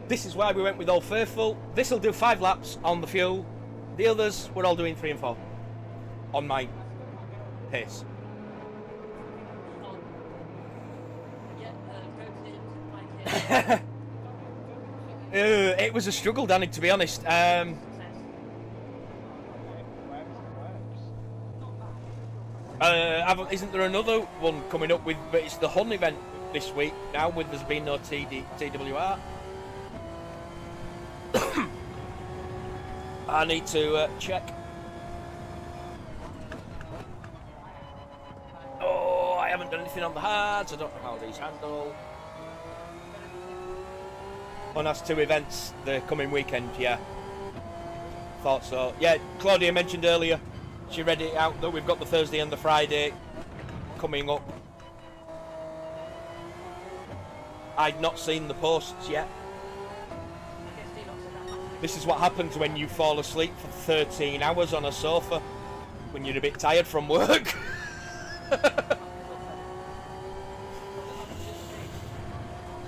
This is why we went with Old Faithful. This will do 5 laps on the fuel. The others, we're all doing 3 and 4. On my pace. It was a struggle, Danny, to be honest. Isn't there another one coming up with? But it's the Hun event this week now. With there's been no TWR. I need to check. Oh, I haven't done anything on the hards. I don't know how these handle. One has 2 events the coming weekend, yeah. Thought so. Yeah, Claudia mentioned earlier, she read it out that we've got the Thursday and the Friday coming up. I'd not seen the posts yet. This is what happens when you fall asleep for 13 hours on a sofa when you're a bit tired from work.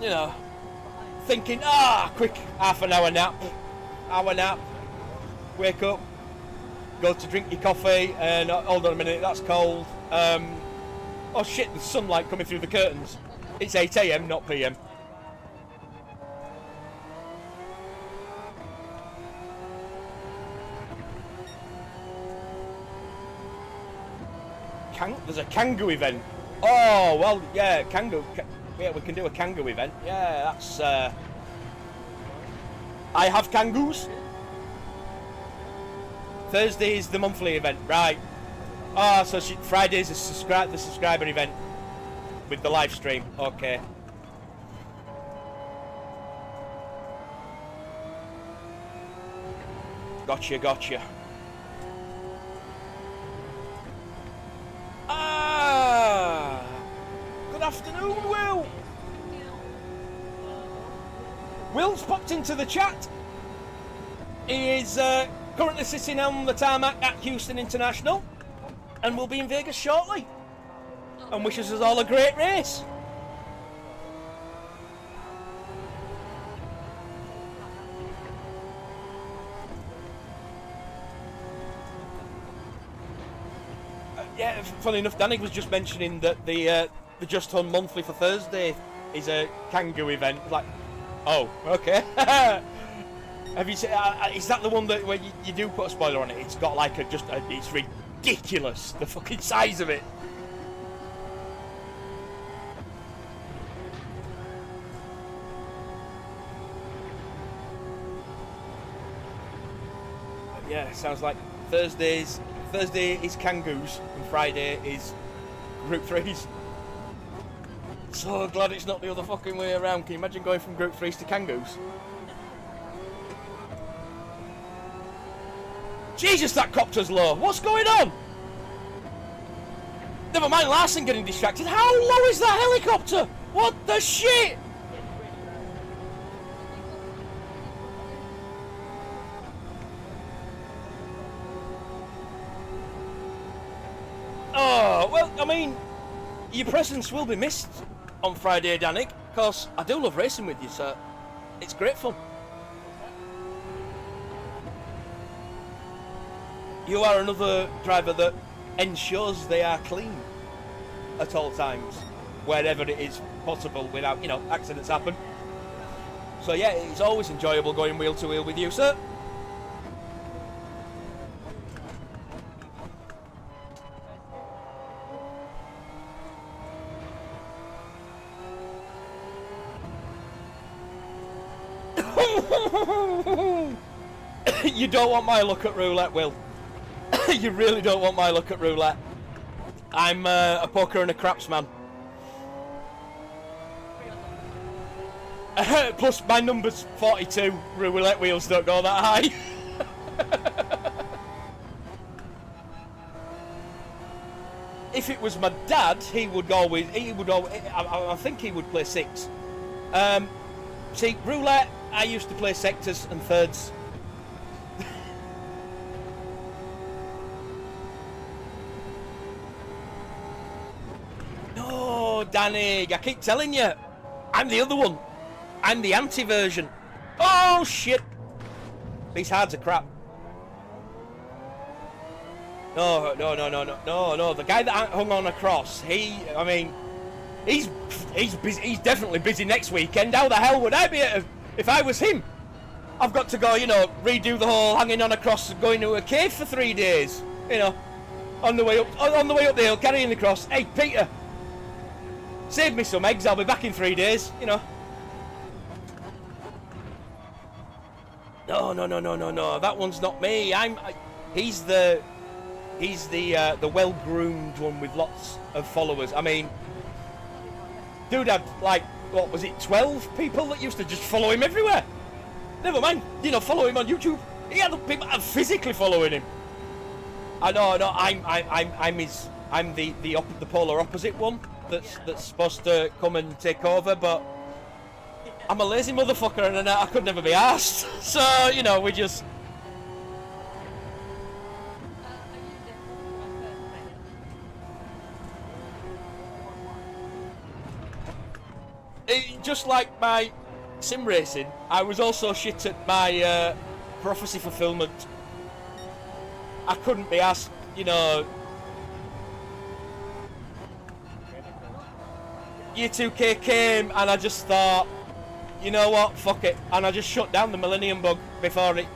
You know, thinking, quick half an hour nap, wake up, go to drink your coffee, and hold on a minute, that's cold. Oh shit, there's sunlight coming through the curtains. It's 8 AM, not PM. There's a Kangoo event. Oh, well, yeah, Kangoo. Yeah, we can do a Kangoo event. Yeah, that's... I have Kangoos. Thursday is the monthly event, right. Oh, so Friday's the subscriber event with the live stream. Okay. Gotcha. Good afternoon, Will. Will's popped into the chat. He is currently sitting on the tarmac at Houston International and will be in Vegas shortly, and wishes us all a great race. Yeah, funny enough, Danny was just mentioning that the Just Hunt monthly for Thursday is a Kangoo event. Like, oh, okay. Have you seen? Is that the one that where you do put a spoiler on it? It's got like it's ridiculous, the fucking size of it. Yeah, sounds like Thursday is Kangoos and Friday is Group 3s. So glad it's not the other fucking way around. Can you imagine going from Group 3s to Kangoos? Jesus, that copter's low. What's going on? Never mind Larson getting distracted. How low is that helicopter? What the shit? Oh, well, I mean, your presence will be missed on Friday, Danik, because I do love racing with you, so it's great fun. You are another driver that ensures they are clean at all times, wherever it is possible without, accidents happen. So yeah, it's always enjoyable going wheel to wheel with you, sir. You don't want my look at roulette, Will. You really don't want my look at roulette. I'm a poker and a craps man. Plus my number's 42. Roulette wheels don't go that high. If it was my dad, he would always. I think he would play 6. See, roulette, I used to play sectors and thirds. No, Danny, I keep telling you, I'm the other one. I'm the anti-version. Oh, shit. These hards are crap. No. The guy that hung on across, he's busy. He's definitely busy next weekend. How the hell would I be if I was him? I've got to go, redo the whole hanging on across, going to a cave for 3 days. On the way up the hill, carrying the cross. Hey, Peter, save me some eggs. I'll be back in 3 days. No, no, no, no, no, no. That one's not me. He's the well-groomed one with lots of followers. I mean, dude had like, what was it, 12 people that used to just follow him everywhere. Never mind, you know, follow him on YouTube. He had people physically following him. I know, no, I'm the polar opposite one that's supposed to come and take over, but I'm a lazy motherfucker and I could never be arsed. So, you know, we just... Just like my sim racing, I was also shit at my prophecy fulfillment. I couldn't be asked, you know... Year 2K came and I just thought, you know what, fuck it. And I just shut down the Millennium Bug before it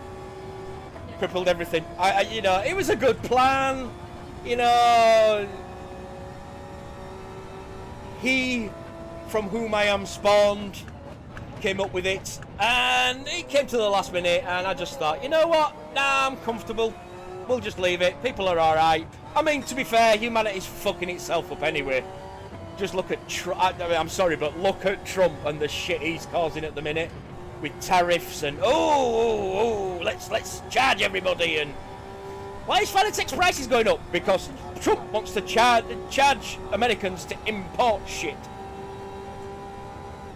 crippled everything. You know, it was a good plan, you know... He... from whom I am spawned, came up with it, and it came to the last minute, and I just thought, you know what, nah, I'm comfortable, we'll just leave it, people are alright. I mean, to be fair, humanity's fucking itself up anyway. Just look at Trump, I mean, I'm sorry, but look at Trump and the shit he's causing at the minute, with tariffs and, let's charge everybody, and why is Fanatec's prices going up? Because Trump wants to charge Americans to import shit.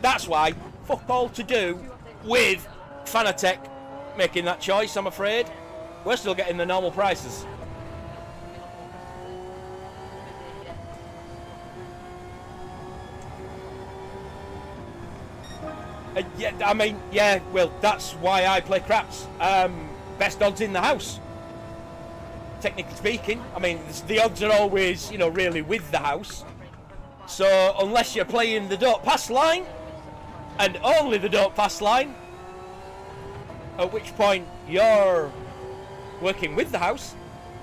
That's why, fuck all to do with Fanatec making that choice, I'm afraid. We're still getting the normal prices. Yeah, I mean, yeah, well, that's why I play craps. Best odds in the house. Technically speaking, I mean, the odds are always, you know, really with the house. So, unless you're playing the don't pass line, and only the don't pass line, at which point you're working with the house.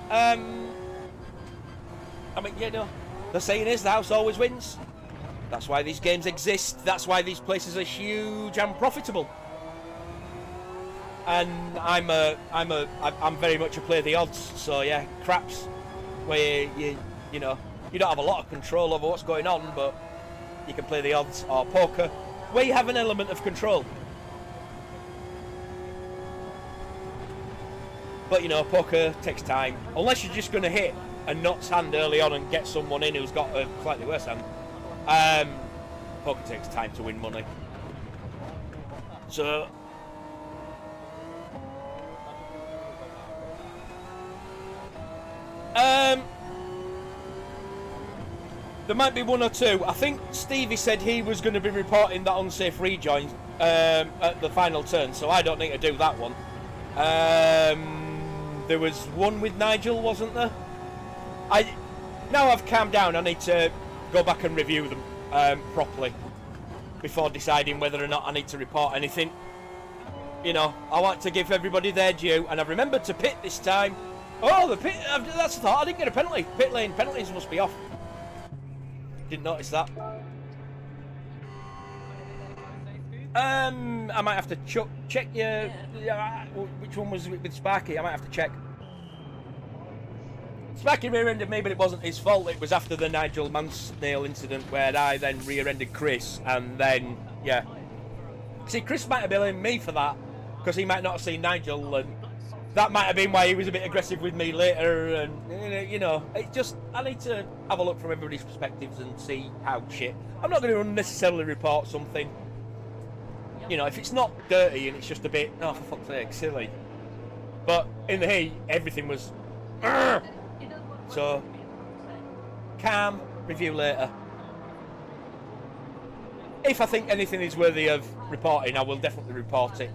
I mean, you know, the saying is the house always wins. That's why these games exist. That's why these places are huge and profitable. And I'm very much a play the odds. So yeah, craps, where you know, you don't have a lot of control over what's going on, but you can play the odds, or poker, where you have an element of control. But you know, poker takes time. Unless you're just going to hit a nuts hand early on and get someone in who's got a slightly worse hand. Poker takes time to win money. So... there might be one or two. I think Stevie said he was going to be reporting that unsafe rejoin at the final turn, so I don't need to do that one. There was one with Nigel, wasn't there? Now I've calmed down, I need to go back and review them properly before deciding whether or not I need to report anything. You know, I want to give everybody their due, and I've remembered to pit this time. Oh, the pit, that's the thought, I didn't get a penalty. Pit lane penalties must be off. Didn't notice that. I might have to check your... which one was with Sparky? I might have to check. Sparky rear-ended me, but it wasn't his fault. It was after the Nigel Mansnail incident where I then rear-ended Chris, and then, yeah. See, Chris might have blamed me for that, because he might not have seen Nigel, and that might have been why he was a bit aggressive with me later, and, you know, it just, I need to have a look from everybody's perspectives and see how shit. I'm not going to unnecessarily report something. You know, if it's not dirty and it's just a bit, oh, for fuck's sake, silly. But in the heat, everything was... So, calm, review later. If I think anything is worthy of reporting, I will definitely report it.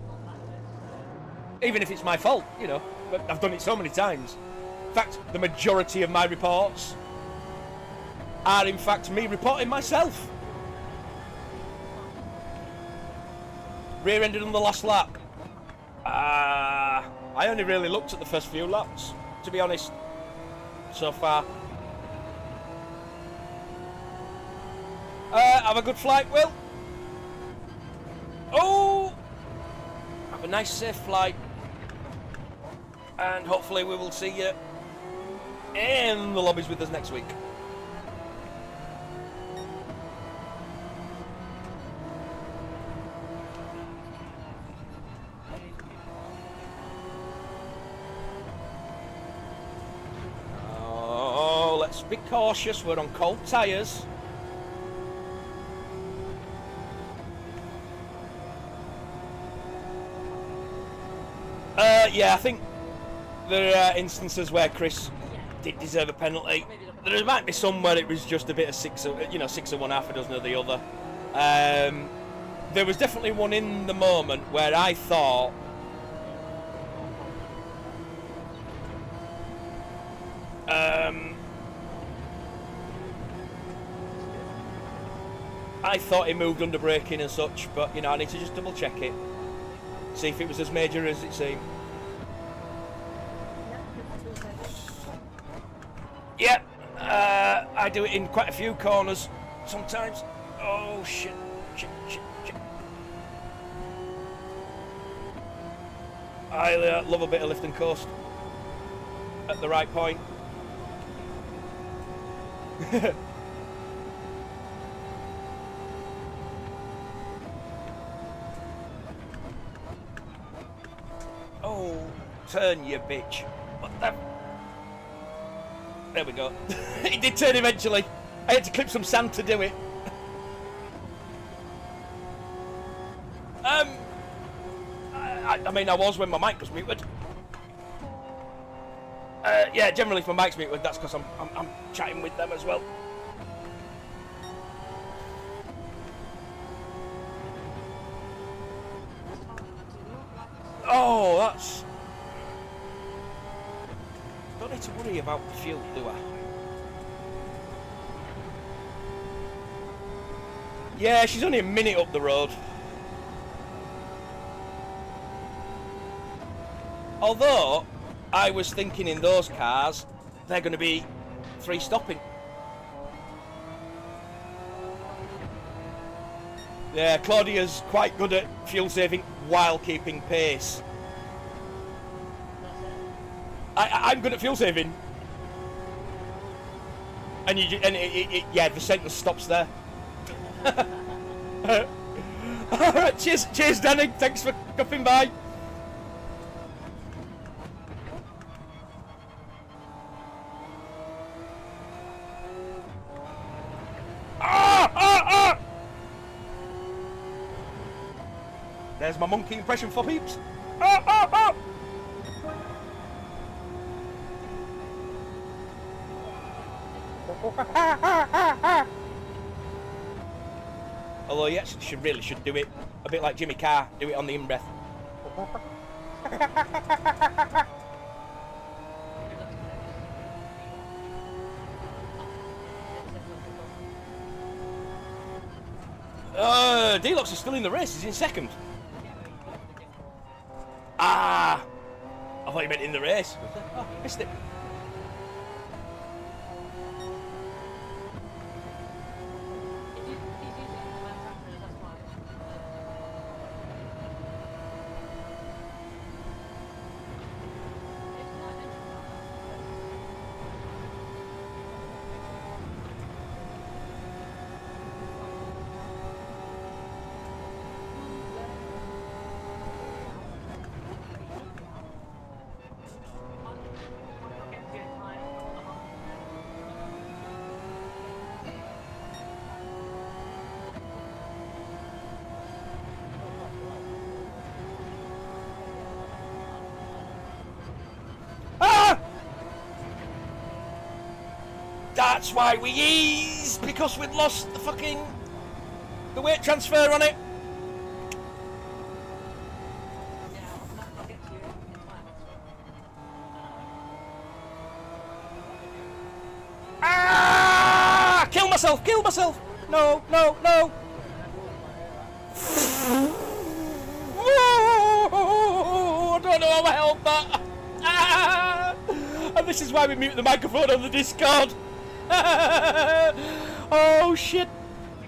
Even if it's my fault, you know. But I've done it so many times. In fact, the majority of my reports are in fact me reporting myself. Rear-ended on the last lap. I only really looked at the first few laps, to be honest. So far. Have a good flight, Will. Oh! Have a nice safe flight. and hopefully we will see you in the lobbies with us next week. Oh, let's be cautious. We're on cold tyres. Yeah, I think there are instances where Chris did deserve a penalty. There might be some where it was just a bit of six of one, half a dozen of the other. There was definitely one in the moment where I thought he moved under braking and such, but you know, I need to just double check it, see if it was as major as it seemed. Yep, I do it in quite a few corners sometimes. Oh shit. I love a bit of lift and coast at the right point. Oh, turn, you bitch. What the... There we go. It did turn eventually. I had to clip some sand to do it. I mean, I was when my mic was muted. Yeah, generally if my mic's muted, that's because I'm chatting with them as well. Oh, that's... Don't need to worry about the fuel, do I? Yeah, she's only a minute up the road. Although, I was thinking in those cars, they're going to be 3 stopping. Yeah, Claudia's quite good at fuel saving while keeping pace. I'm good at fuel saving. And yeah, the sentence stops there. Alright, cheers Danny, thanks for coming by. There's my monkey impression for peeps. Although, yes, she really should do it a bit like Jimmy Carr, do it on the in-breath. Deluxe is still in the race, he's in second. Ah! I thought you meant in the race. Oh, missed it. That's why we ease, because we'd lost the weight transfer on it. Ah! Kill myself! No. I don't know how I helped that. Ah! And this is why we mute the microphone on the Discord. Oh shit!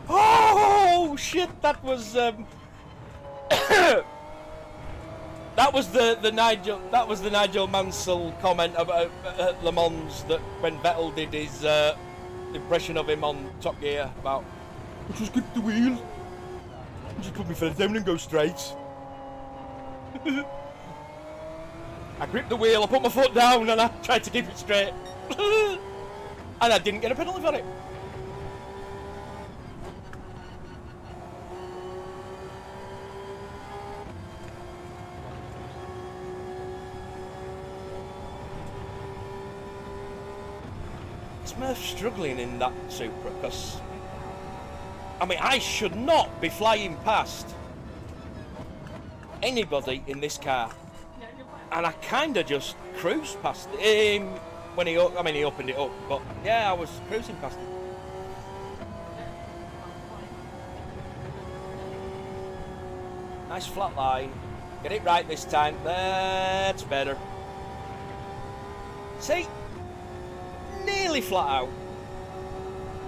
Oh shit! That was That was the Nigel Mansell comment about Le Mans, that when Vettel did his impression of him on Top Gear about, I just grip the wheel, just put my foot down and go straight. I gripped the wheel, I put my foot down, and I tried to keep it straight, and I didn't get a penalty for it. Smurf's struggling in that Supra, because I mean, I should not be flying past anybody in this car, and I kind of just cruised past him when he opened it up, but yeah, I was cruising past him. Nice flat line, get it right this time, that's better. See? Nearly flat out.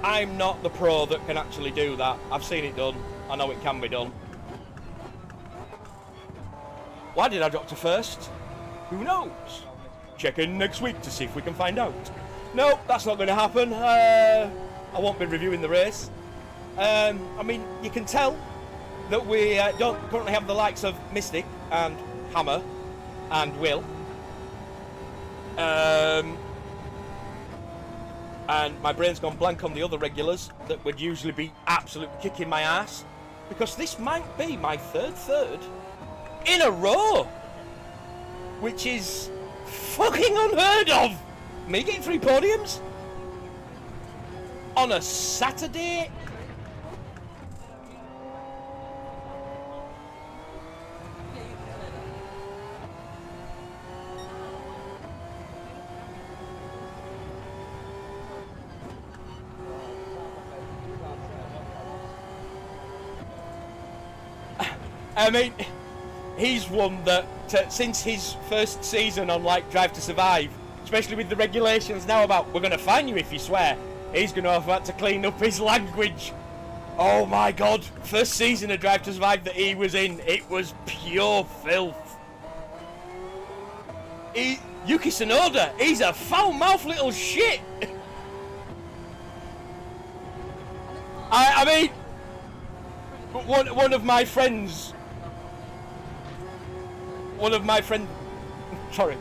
I'm not the pro that can actually do that. I've seen it done. I know it can be done. Why did I drop to first? Who knows? Check in next week to see if we can find out. No, that's not going to happen. I won't be reviewing the race. I mean, you can tell that we don't currently have the likes of Mystic and Hammer and Will. And my brain's gone blank on the other regulars that would usually be absolutely kicking my ass, because this might be my third in a row, which is fucking unheard of. Me getting 3 podiums on a Saturday. I mean, he's one that, since his first season on like Drive to Survive, especially with the regulations now about we're going to fine you if you swear, he's going to have had to clean up his language. Oh my god, first season of Drive to Survive that he was in, it was pure filth. Yuki Tsunoda, he's a foul-mouthed little shit. I mean, one of my friends, sorry.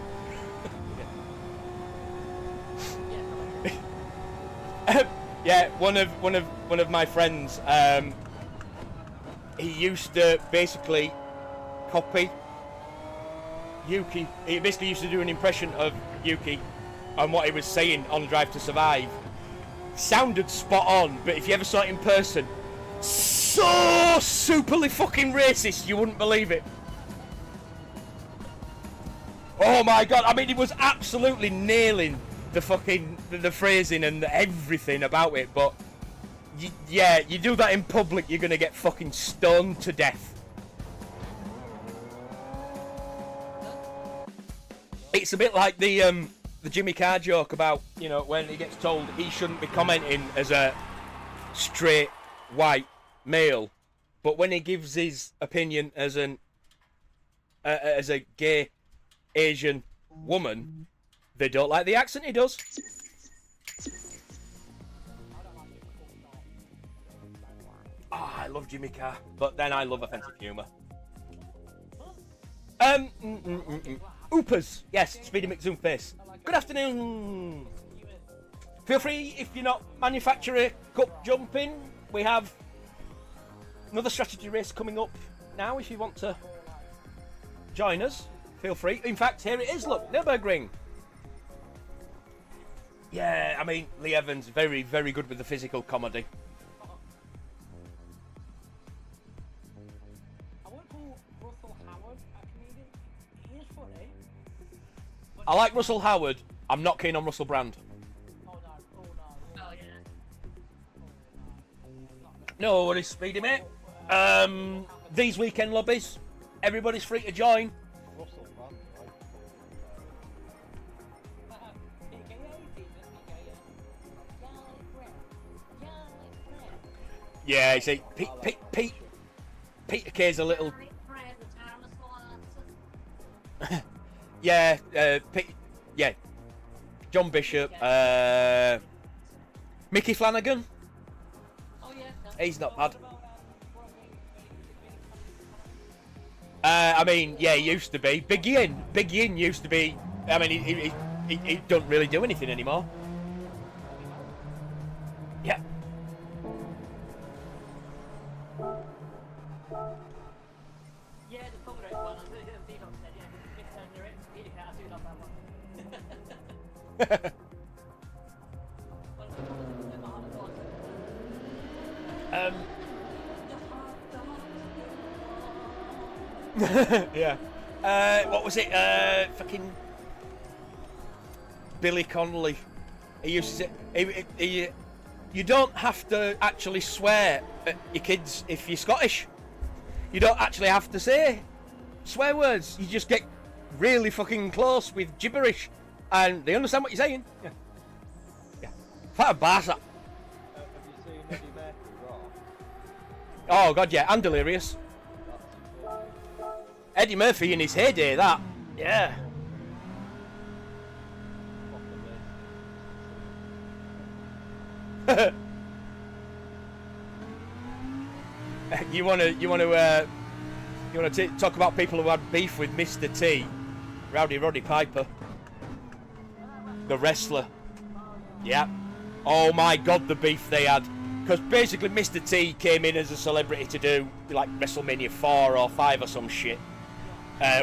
Yeah, one of my friends, he used to basically copy Yuki. He basically used to do an impression of Yuki and what he was saying on Drive to Survive. Sounded spot on, but if you ever saw it in person, so superly fucking racist, you wouldn't believe it. Oh my god, I mean, he was absolutely nailing the fucking, the phrasing and everything about it, but yeah, you do that in public, you're gonna get fucking stoned to death. It's a bit like the Jimmy Carr joke about, you know, when he gets told he shouldn't be commenting as a straight white male, but when he gives his opinion as a gay Asian woman, they don't like the accent he does. Oh, I love Jimmy Carr, but then I love offensive humour. Oopers, yes, Speedy McZoomface. Good afternoon. Feel free, if you're not manufacturer cup jumping, we have another strategy race coming up now. If you want to join us, feel free. In fact, here it is, look, Nürburgring. Yeah, I mean, Lee Evans, very, very good with the physical comedy. I won't call Russell Howard a comedian. He is funny. I like Russell Howard. I'm not keen on Russell Brand. Oh no, oh no. Oh yeah. No worries, Speedy, mate. These weekend lobbies, everybody's free to join. Russell Brand, right? Yeah, you see, Peter Kay's a little... Yeah, yeah. John Bishop, Mickey Flanagan. Oh yeah. He's not bad. What about, I mean, yeah, he used to be. Big Ian used to be. I mean, he don't really do anything anymore. Yeah. yeah, the cover it one. I'm going to do on said, yeah, Mick Turner it. He can't do that one. Yeah. What was it? Fucking Billy Connolly. He used to say, you don't have to actually swear at your kids if you're Scottish. You don't actually have to say swear words. You just get really fucking close with gibberish, and they understand what you're saying. Yeah. Yeah. What a bastard. Have you seen Eddie Murphy Raw? Oh god, yeah, and Delirious. Eddie Murphy in his heyday, that. Yeah. You wanna talk about people who had beef with Mr. T, Rowdy Roddy Piper, the wrestler. Yeah. Oh my god, the beef they had. Because basically Mr. T came in as a celebrity to do like WrestleMania 4 or 5 or some shit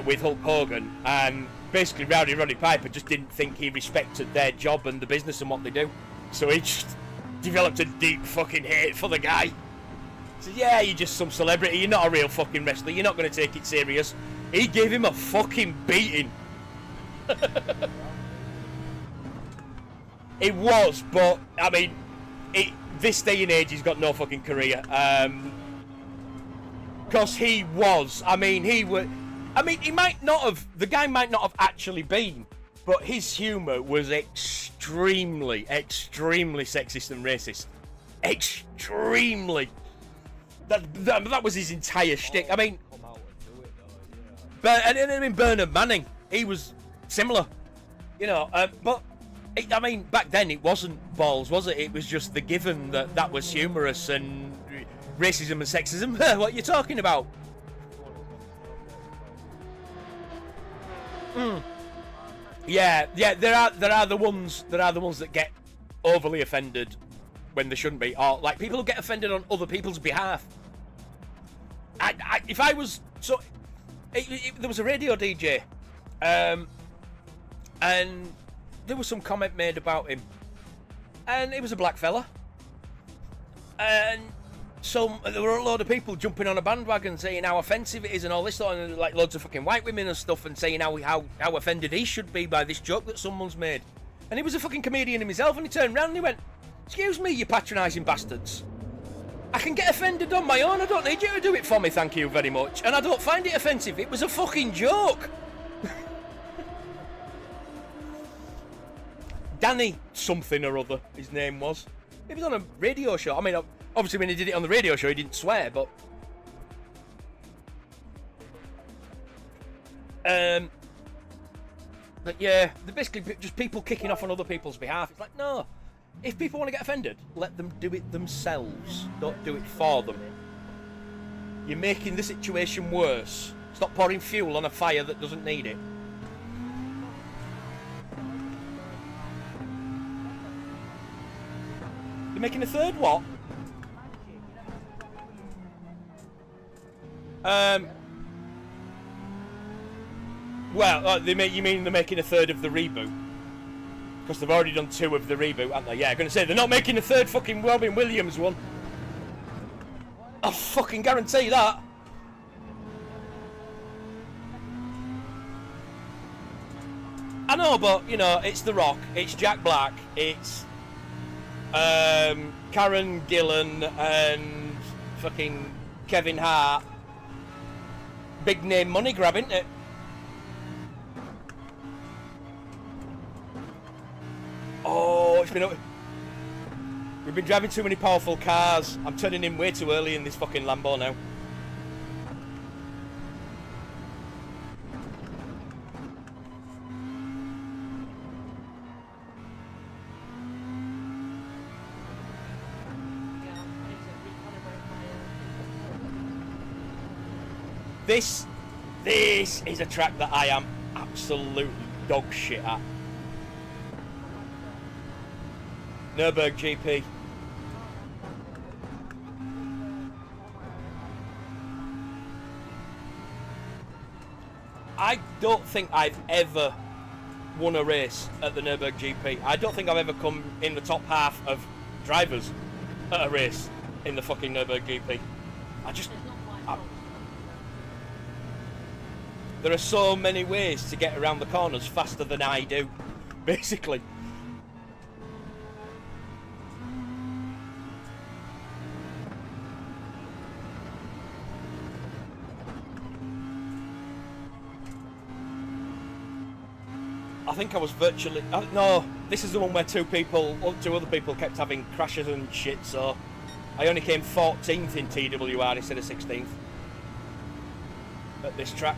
with Hulk Hogan, and basically Rowdy Roddy Piper just didn't think he respected their job and the business and what they do, so he just developed a deep fucking hate for the guy. So yeah, you're just some celebrity, you're not a real fucking wrestler, you're not going to take it serious. He gave him a fucking beating. It was, but I mean, this day and age he's got no fucking career. Because he was, he might not have, the guy might not have actually been, but his humour was extremely sexist and racist. Extremely. That was his entire shtick. I mean, Come out and do it though, yeah. but I mean Bernard Manning, he was similar, you know. But I mean, back then it wasn't balls, was it? It was just the given that was humorous, and racism and sexism. What are you talking about? Yeah, there are the ones that get overly offended when they shouldn't be, or like people who get offended on other people's behalf. If I was there was a radio DJ, and there was some comment made about him, and he was a black fella, and so there were a load of people jumping on a bandwagon saying how offensive it is and all this sort, and like loads of fucking white women and stuff, and saying how offended he should be by this joke that someone's made. And he was a fucking comedian himself, and he turned around and he went, "Excuse me, you patronising bastards. I can get offended on my own. I don't need you to do it for me, thank you very much. And I don't find it offensive. It was a fucking joke." Danny something or other, his name was. He was on a radio show. I mean, obviously when he did it on the radio show, he didn't swear, but... But yeah, they're basically just people kicking off on other people's behalf. It's like, no. If people want to get offended, let them do it themselves. Don't do it for them. You're making the situation worse. Stop pouring fuel on a fire that doesn't need it. You're making a third what? Well, you mean they're making a third of the reboot? Because they've already done 2 of the reboot, aren't they? Yeah, I'm going to say they're not making a third fucking Robin Williams one. I'll fucking guarantee that. I know, but, you know, it's The Rock, it's Jack Black, it's Karen Gillan and fucking Kevin Hart. Big name money grab, isn't it? Oh, we've been driving too many powerful cars. I'm turning in way too early in this fucking Lambo now. This is a track that I am absolutely dog shit at. Nürburgring GP. I don't think I've ever won a race at the Nürburgring GP. I don't think I've ever come in the top half of drivers at a race in the fucking Nürburgring GP. There are so many ways to get around the corners faster than I do, basically. I think I was virtually... no, this is the one where two other people kept having crashes and shit, so I only came 14th in TWR instead of 16th at this track.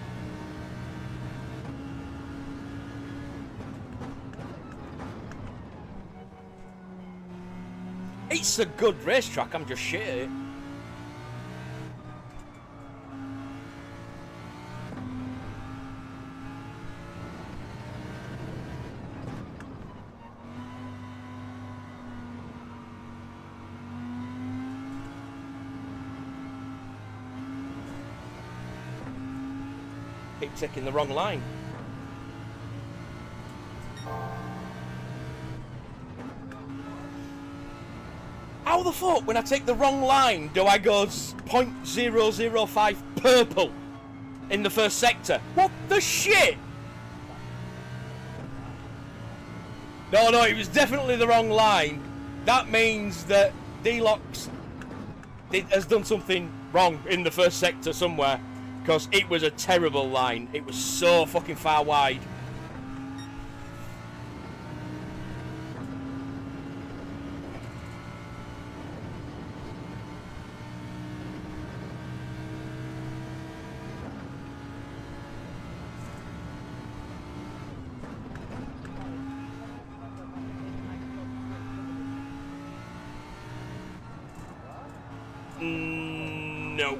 It's a good racetrack, I'm just shit at it. Keep taking the wrong line. How the fuck, when I take the wrong line, do I go 0.005 purple in the first sector? What the shit? No, it was definitely the wrong line. That means that D-Locks has done something wrong in the first sector somewhere, because it was a terrible line. It was so fucking far wide. No.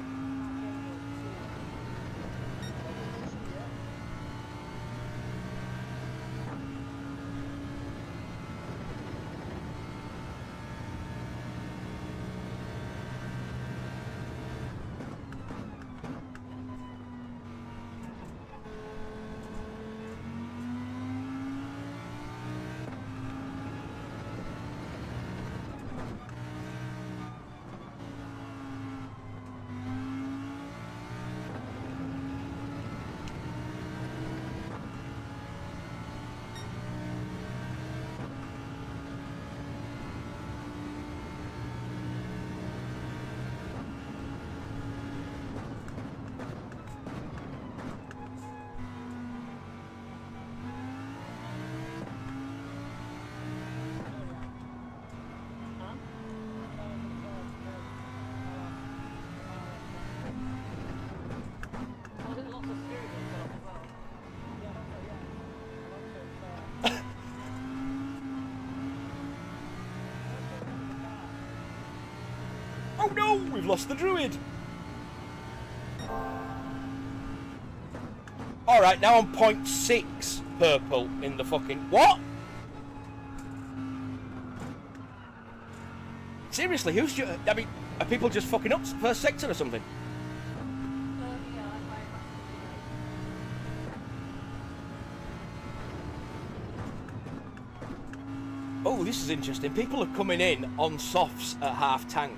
Oh no, we've lost the druid. Alright, now I'm 0.6 purple in the fucking... What? Seriously, who's... I mean, are people just fucking up first sector or something? Oh, this is interesting. People are coming in on softs at half tank.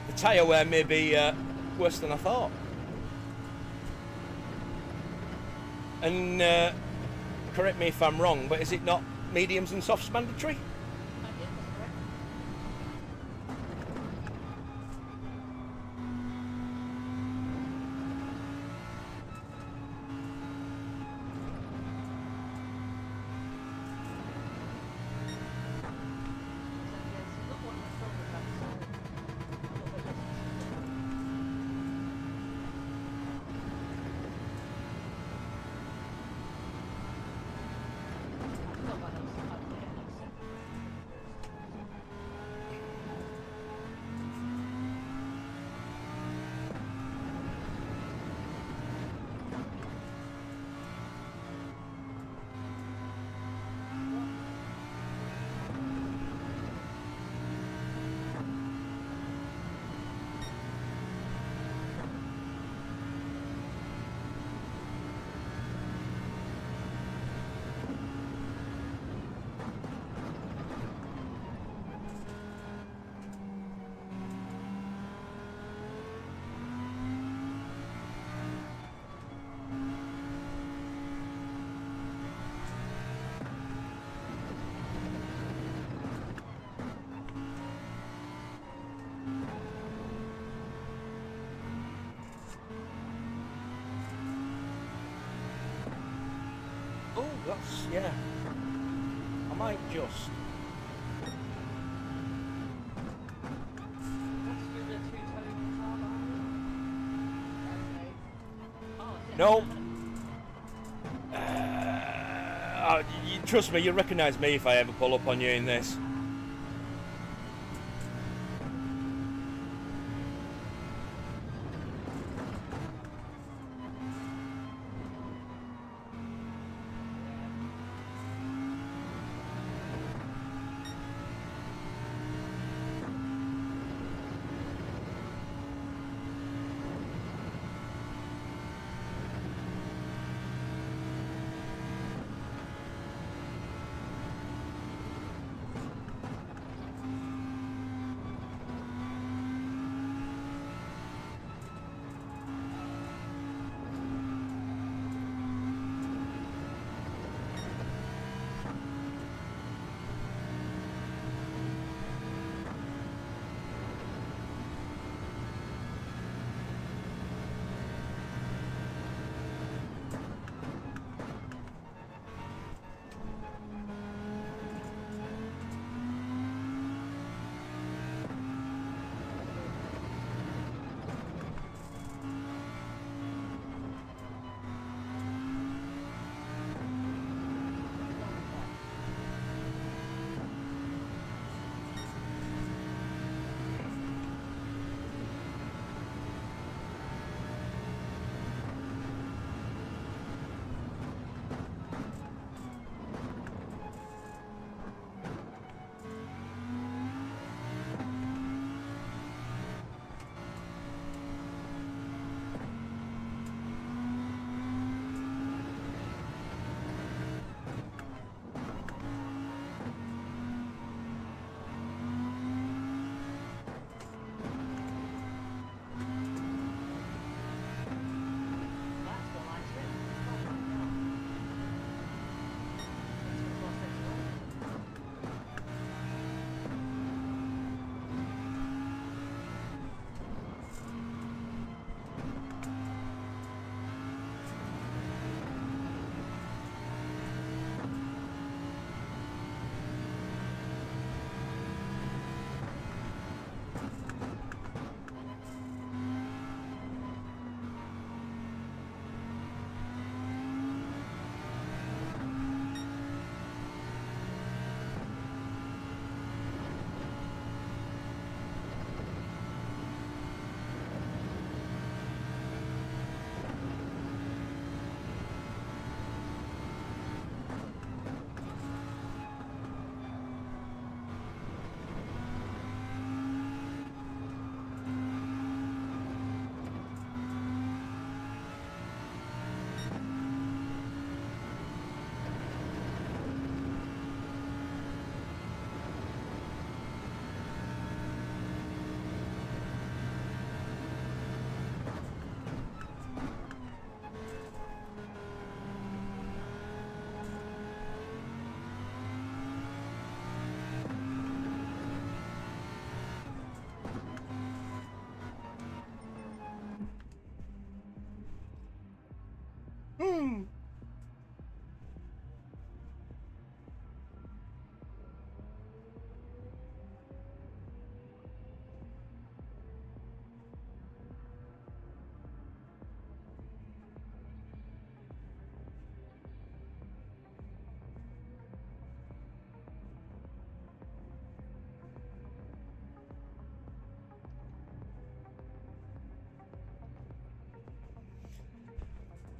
The tyre wear may be worse than I thought. And correct me if I'm wrong, but is it not mediums and softs mandatory? That's, yeah. I might just... Let's do the two-tone guitar line. Oh, yeah. No. Trust me, you'll recognise me if I ever pull up on you in this. That's what I said. Oh my god. That's what I said. Hmm.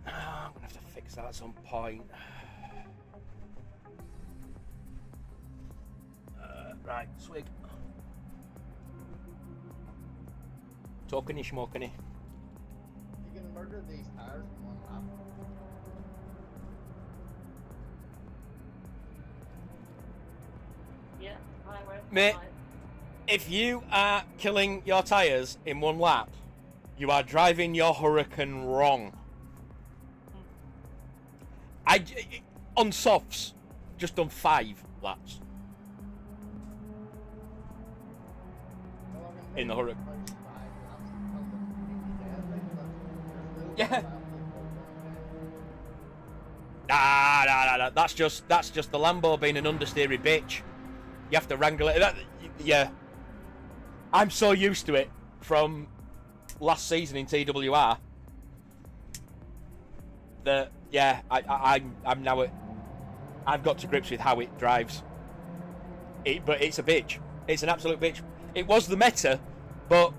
I'm gonna have to fix that at some point. Right, swig. Talking-y, schmoking-y. You can murder these tires in one lap. Yeah, I went. Mate. If you are killing your tyres in one lap, you are driving your Hurricane wrong. On softs, just done 5 laps in the Hurricane. Yeah. Nah. That's just the Lambo being an understeery bitch. You have to wrangle it. Yeah. I'm so used to it from last season in TWR that yeah, I'm now I've got to grips with how it drives. But it's a bitch. It's an absolute bitch. It was the meta, but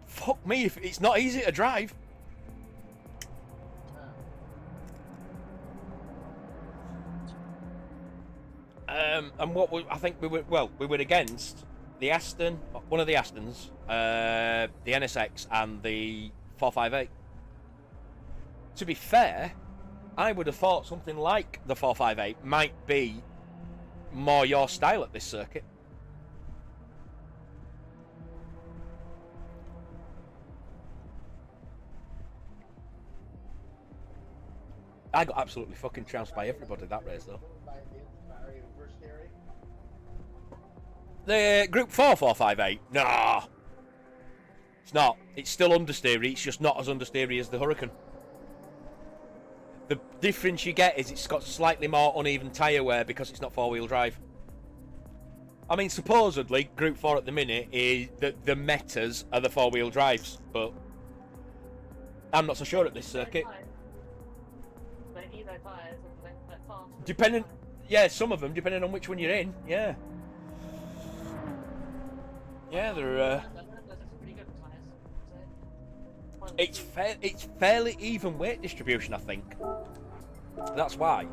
fuck me if it's not easy to drive. And what I think we were against the Aston, one of the Astons, the NSX, and the 458. To be fair, I would have thought something like the 458 might be more your style at this circuit. I got absolutely fucking trounced by everybody that race though. The Group 4 458? Nah. It's not. It's still understeery, it's just not as understeery as the Hurricane. The difference you get is it's got slightly more uneven tyre wear because it's not four-wheel drive. I mean, supposedly, Group 4 at the minute is the metas are the four-wheel drives, but I'm not so sure at this circuit. Depending, yeah, some of them, depending on which one you're in, yeah. Yeah, they're. It's fairly even weight distribution, I think. That's why.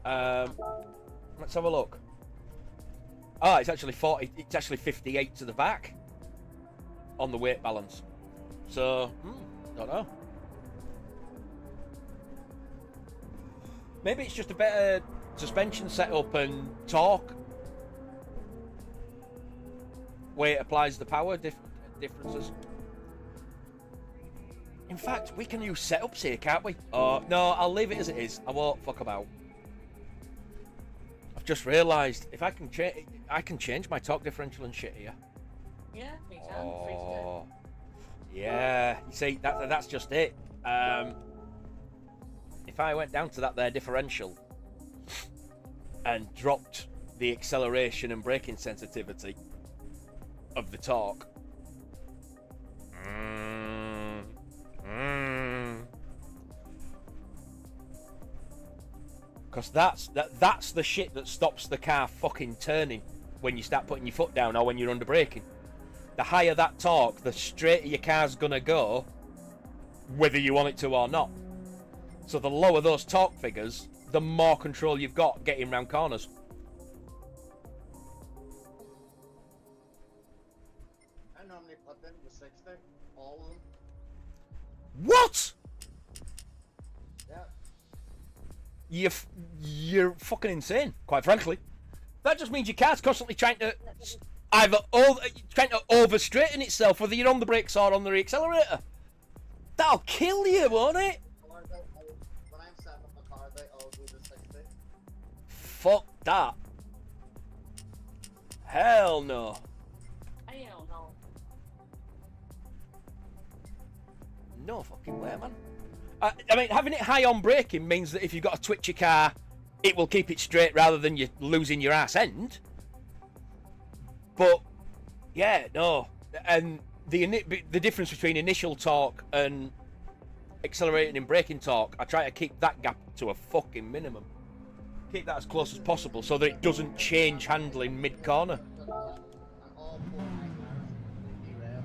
Let's have a look. Oh, it's actually 40. It's actually 58 to the back on the weight balance. So, don't know. Maybe it's just a better suspension setup and torque. Way it applies the power differences. In fact, we can use setups here, can't we? Oh, no, I'll leave it as it is. I won't fuck about. I've just realised if I can change my torque differential and shit here. Yeah, we can. Oh, yeah. You see, that's just it. If I went down to that there differential and dropped the acceleration and braking sensitivity of the torque. Because that's the shit that stops the car fucking turning when you start putting your foot down or when you're under braking. The higher that torque, the straighter your car's gonna go, whether you want it to or not. So the lower those torque figures, the more control you've got getting round corners. I normally put them with 60, all of them. What? Yeah. You're fucking insane, quite frankly. That just means your car's constantly trying to over straighten itself, whether you're on the brakes or on the accelerator. That'll kill you, won't it? When I'm setting up my car, they all do the 60. Fuck that. Hell no. Hell no. No fucking way, man. I mean, having it high on braking means that if you've got to twitch your car, it will keep it straight rather than you losing your ass end. But, yeah, no. And the difference between initial torque and accelerating and braking torque, I try to keep that gap to a fucking minimum. Keep that as close as possible so that it doesn't change handling mid-corner. And all 4 of my cars are completely red.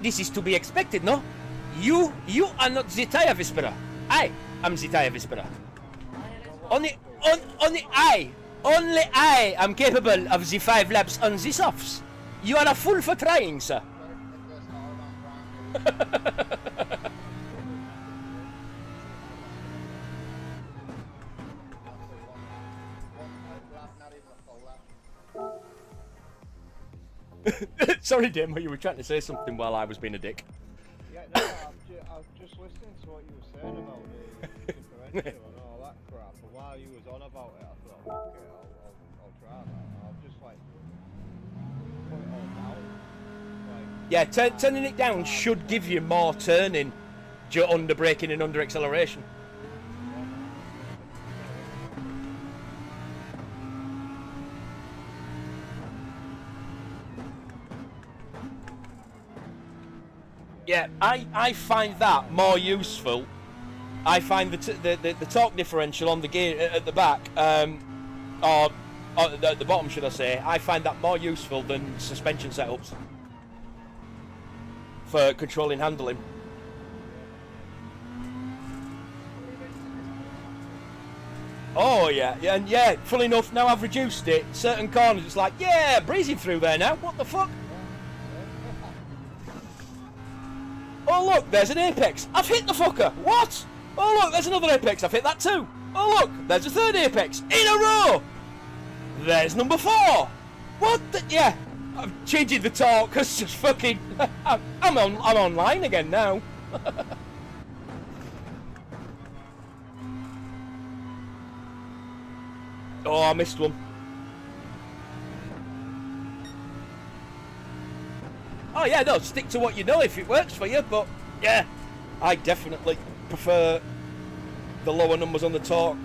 This is to be expected, no? You are not the tire whisperer. I am the tire whisperer. Only I am capable of the 5 laps on the softs. You are a fool for trying, sir. Sorry, Demo, you were trying to say something while I was being a dick. Yeah, no, I'm just listening to what you were saying about the differential and all that crap, and while you was on about it, I thought, okay, I'll try that. I'm just like, Yeah, turning it down should give you more turning, under braking and under acceleration. Yeah, I find that more useful. I find the torque differential on the gear at the back, or at the bottom, should I say? I find that more useful than suspension setups for controlling handling. Oh yeah, and yeah. Funnily enough, now I've reduced it. Certain corners, it's like, yeah, breezing through there now. What the fuck? Oh look, there's an apex. I've hit the fucker. What? Oh look, there's another apex. I've hit that too. Oh look, there's a third apex in a row. There's number 4. What? Yeah, I'm changing the torque because just fucking. I'm online again now. Oh, I missed one. Oh yeah, no, stick to what you know if it works for you, but yeah, I definitely prefer the lower numbers on the torque.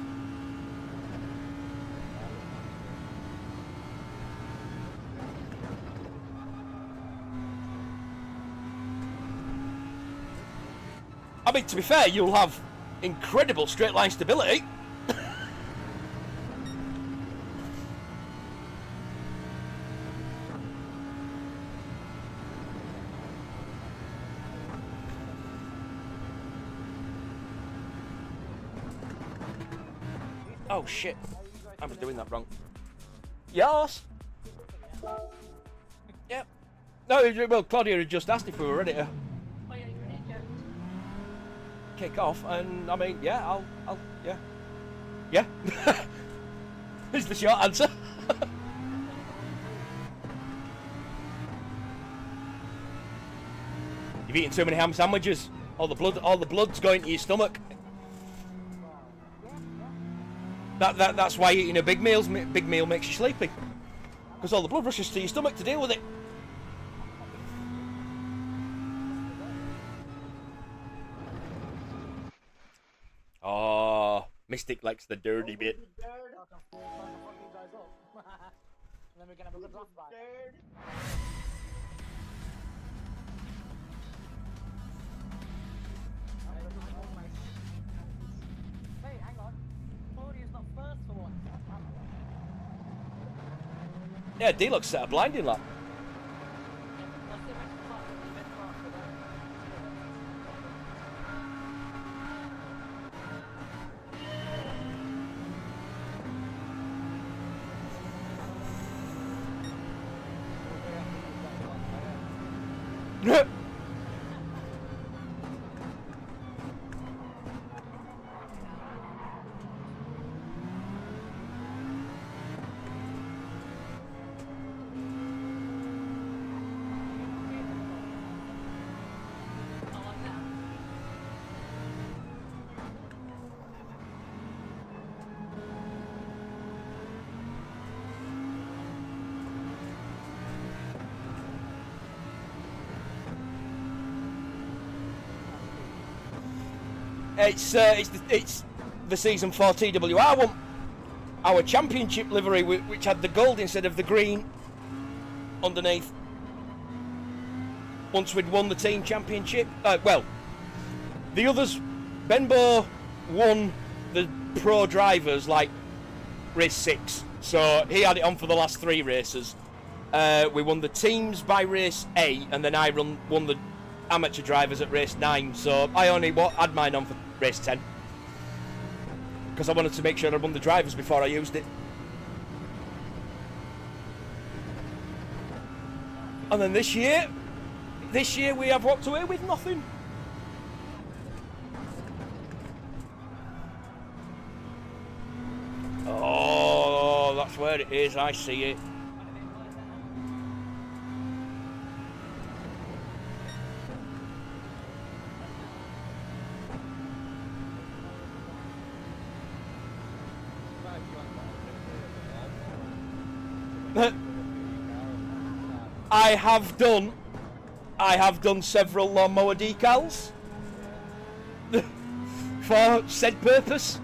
I mean, to be fair, you'll have incredible straight line stability. Oh shit, I was doing that wrong. Yes. Yep. No, well, Claudia had just asked if we were ready to Oh yeah, you did, yeah. kick off, and I mean, yeah, I'll yeah. Is the short answer. You've eaten too many ham sandwiches. All the blood's going to your stomach. That's why eating a big meal makes you sleepy, because all the blood rushes to your stomach to deal with it. Oh, Mystic likes the dirty bit. And then we're gonna have a good laugh back. Hey, hang on. Claudia's not first for once. Yeah, D-Lux set a blinding lap. It's the season 4 TWR one, our championship livery, which had the gold instead of the green underneath. Once we'd won the team championship, well, the others, Benbow won the pro drivers like race 6, so he had it on for the last 3 races. We won the teams by race 8, and then I won the amateur drivers at race 9, so I only had mine on for race 10 because I wanted to make sure I won the drivers before I used it. And then this year we have walked away with nothing. Oh, that's where it is, I see it. I have done I have done several lawnmower decals for said purpose.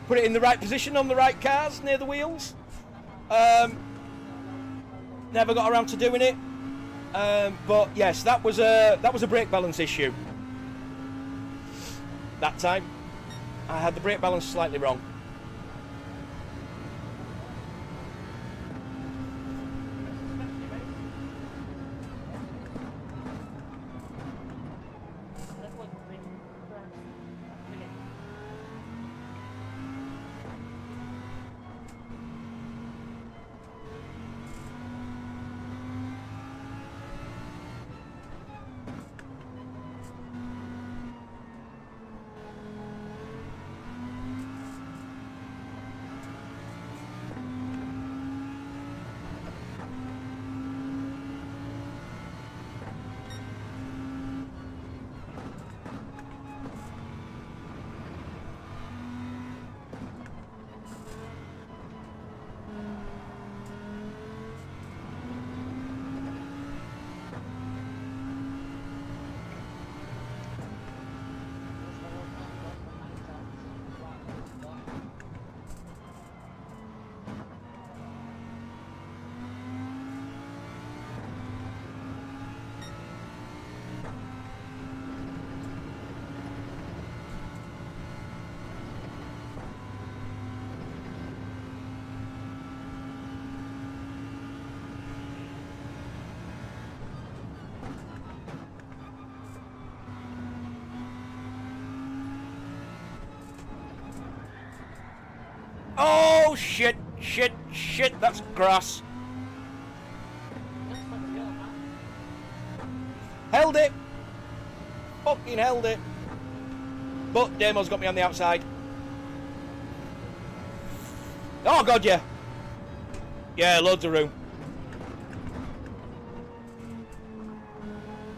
Put it in the right position on the right cars near the wheels. Never got around to doing it. But yes, that was a brake balance issue. That time, I had the brake balance slightly wrong. Oh shit, shit, shit, that's grass. Held it. Fucking held it. But Damo's got me on the outside. Oh god, yeah. Yeah, loads of room.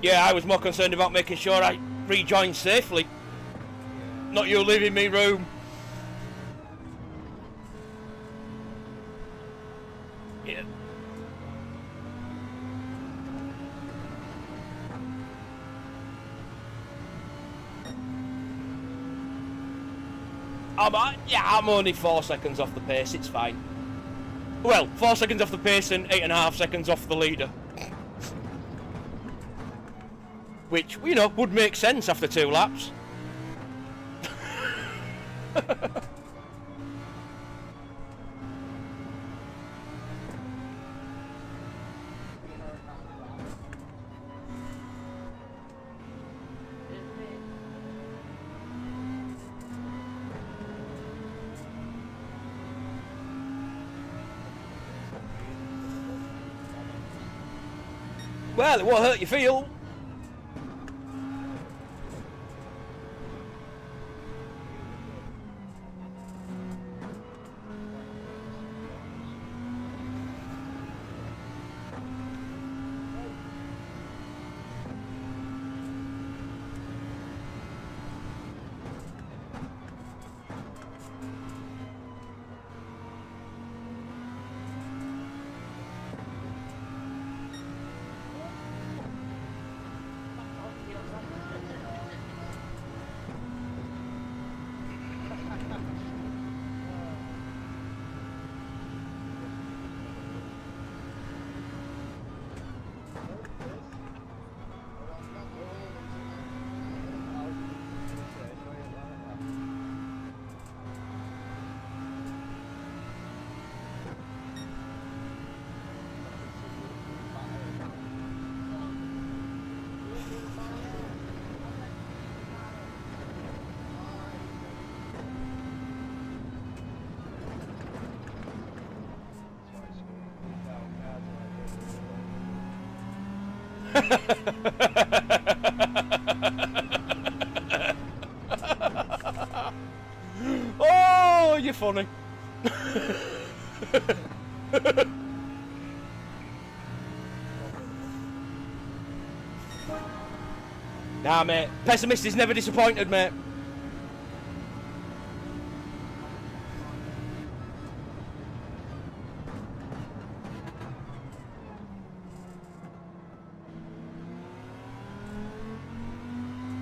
Yeah, I was more concerned about making sure I rejoined safely. Not you leaving me room. Yeah. I'm only 4 seconds off the pace, it's fine. Well, 4 seconds off the pace and 8.5 seconds off the leader. Which, you know, would make sense after 2 laps. Well, it won't hurt your feel. Oh, you're funny. Nah, mate. Pessimist is never disappointed, mate.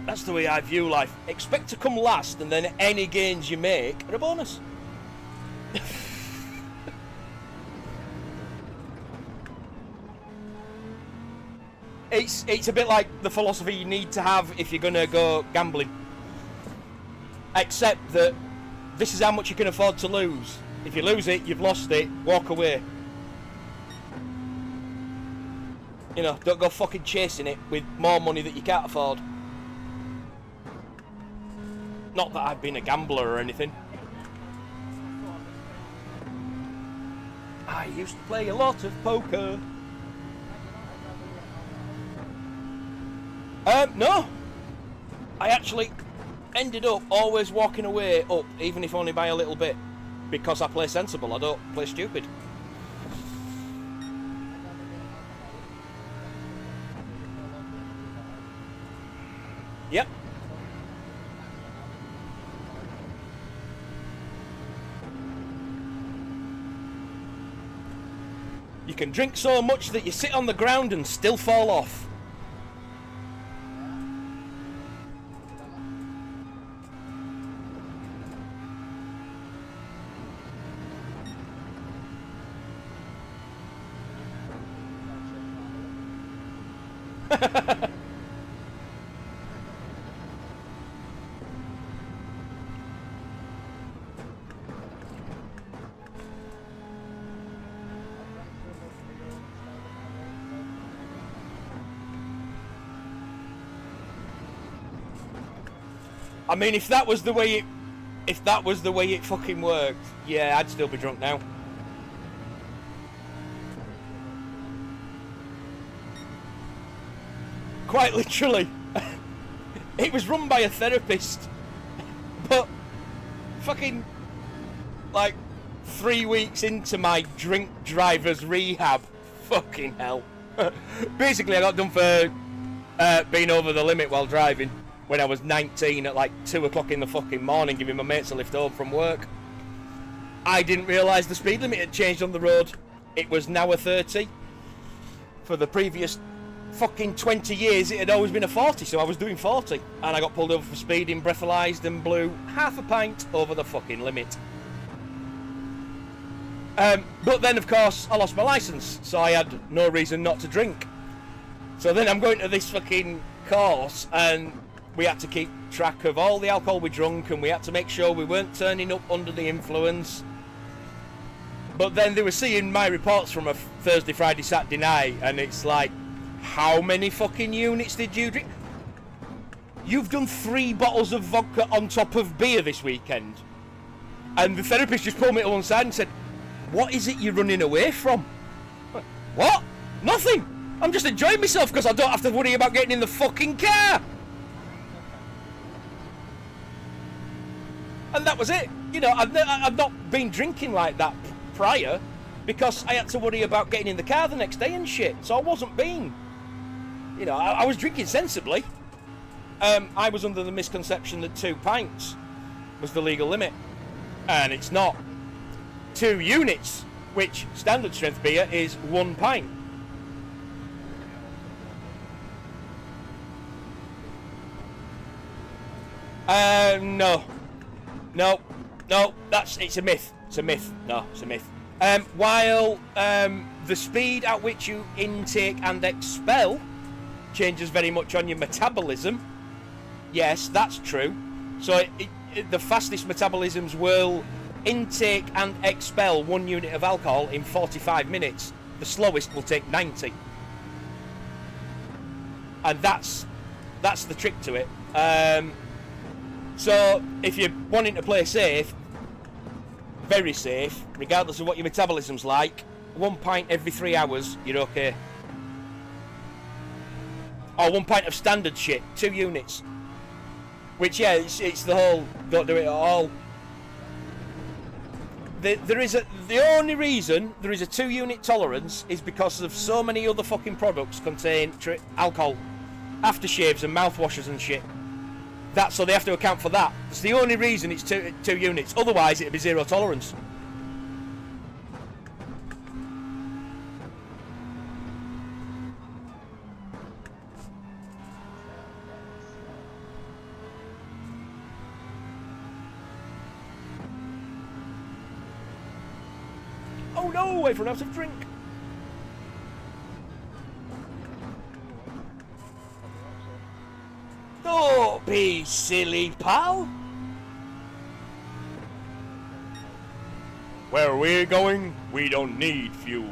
That's the way I view life. Expect to come last, and then any gains you make are a bonus. It's a bit like the philosophy you need to have if you're gonna go gambling. Except that this is how much you can afford to lose. If you lose it, you've lost it. Walk away. You know, don't go fucking chasing it with more money that you can't afford. Not that I've been a gambler or anything. I used to play a lot of poker. No. I actually ended up always walking away up, even if only by a little bit. Because I play sensible, I don't play stupid. Yep. You can drink so much that you sit on the ground and still fall off. I mean, if that was the way it fucking worked, yeah, I'd still be drunk now. Quite literally. It was run by a therapist, but fucking like 3 weeks into my drink driver's rehab, fucking hell. Basically, I got done for being over the limit while driving when I was 19 at like 2 o'clock in the fucking morning, giving my mates a lift home from work. I didn't realise the speed limit had changed on the road. It was now a 30. For the previous fucking 20 years, it had always been a 40, so I was doing 40. And I got pulled over for speeding, breathalyzed, and blew half a pint over the fucking limit. But then, of course, I lost my licence, so I had no reason not to drink. So then I'm going to this fucking course, and we had to keep track of all the alcohol we drunk, and we had to make sure we weren't turning up under the influence. But then they were seeing my reports from a Thursday, Friday, Saturday night, and it's like, how many fucking units did you drink? You've done 3 bottles of vodka on top of beer this weekend. And the therapist just pulled me to one side and said, what is it you're running away from? What? Nothing. I'm just enjoying myself because I don't have to worry about getting in the fucking car. And that was it. You know, I've not been drinking like that prior because I had to worry about getting in the car the next day and shit. So I wasn't being, you know, I was drinking sensibly. I was under the misconception that 2 pints was the legal limit. And it's not. 2 units, which standard strength beer is 1 pint. No, it's a myth. It's a myth. No, it's a myth. While the speed at which you intake and expel changes very much on your metabolism, yes, that's true. So the fastest metabolisms will intake and expel 1 unit of alcohol in 45 minutes. The slowest will take 90. And that's the trick to it. So if you're wanting to play safe, very safe, regardless of what your metabolism's like, 1 pint every 3 hours, you're okay. Or 1 pint of standard shit, 2 units. Which, yeah, it's the whole, don't do it at all. The only reason there is a 2 unit tolerance is because of so many other fucking products contain alcohol, aftershaves and mouthwashes and shit. So they have to account for that. It's the only reason it's 2 units. Otherwise, it'd be 0 tolerance. Oh no, everyone out of drink. Don't be silly, pal. Where we're going, we don't need fuel.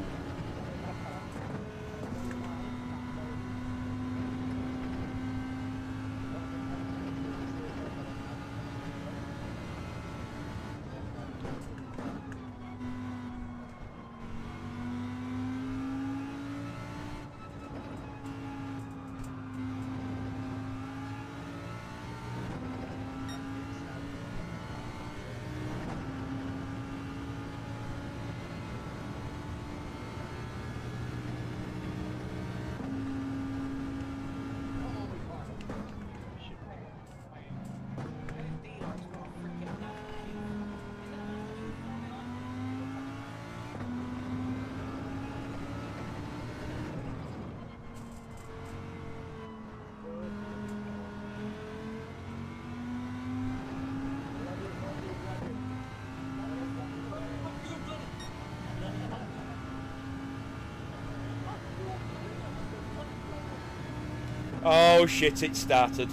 Oh shit, it started.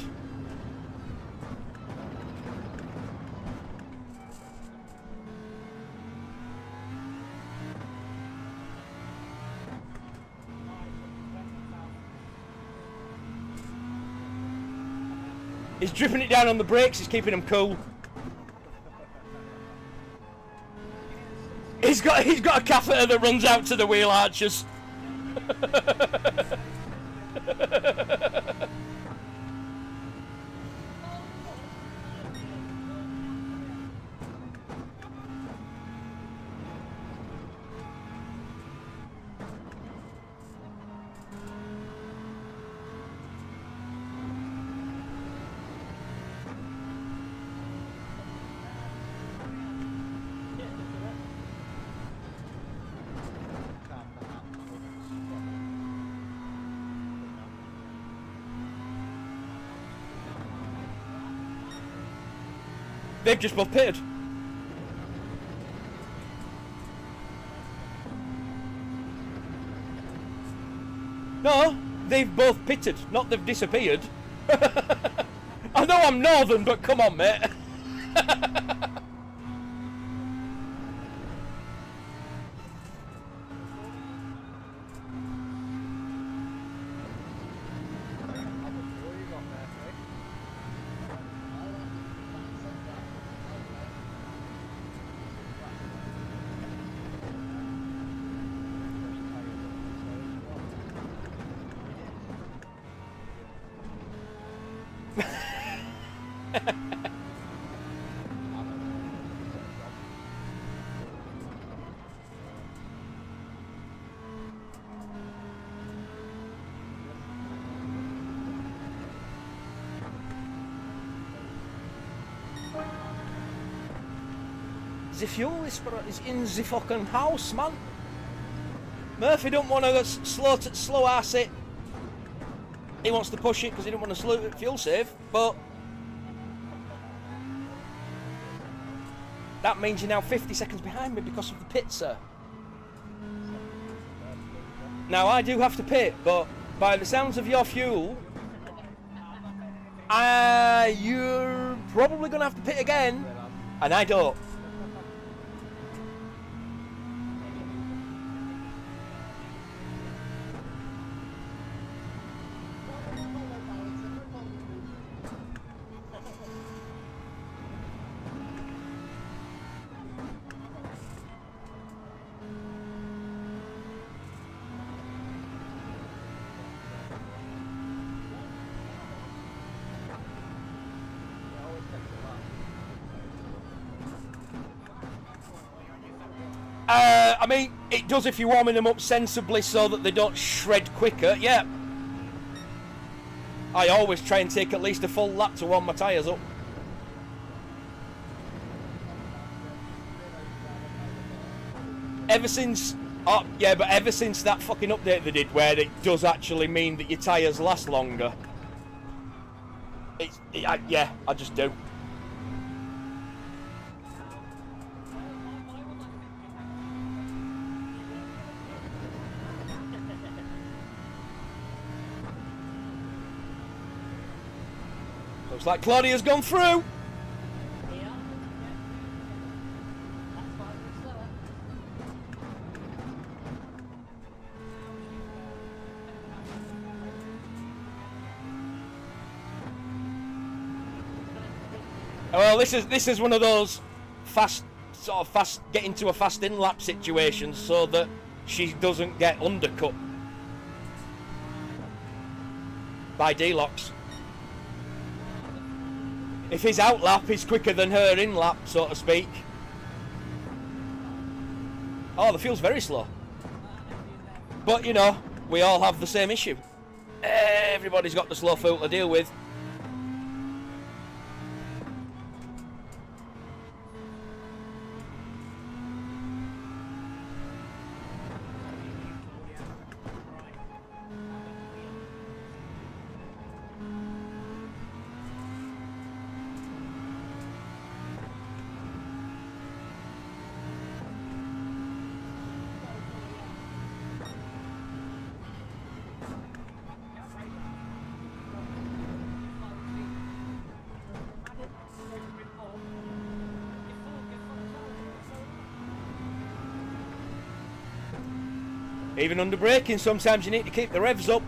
He's dripping it down on the brakes, he's keeping them cool. He's got a catheter that runs out to the wheel arches. They've just both pitted. No, they've both pitted, not they've disappeared. I know I'm northern, but come on, mate. The fuel is in the fucking house, man. Murphy don't want to slow arse it. He wants to push it because he don't want to fuel save, but that means you're now 50 seconds behind me because of the pit, sir. Now I do have to pit, but by the sounds of your fuel, you're probably gonna have to pit again, and I don't. I mean, it does if you're warming them up sensibly so that they don't shred quicker, yeah. I always try and take at least a full lap to warm my tyres up. Ever since that fucking update they did where it does actually mean that your tyres last longer, yeah, I just do. Looks like Claudia's gone through. Yeah. That's why we're slower. Well, this is one of those fast get into a fast in lap situations so that she doesn't get undercut by D-locks. If his out lap is quicker than her in lap, so to speak. Oh, the fuel's very slow. But you know, we all have the same issue. Everybody's got the slow fuel to deal with. Even under braking, sometimes you need to keep the revs up.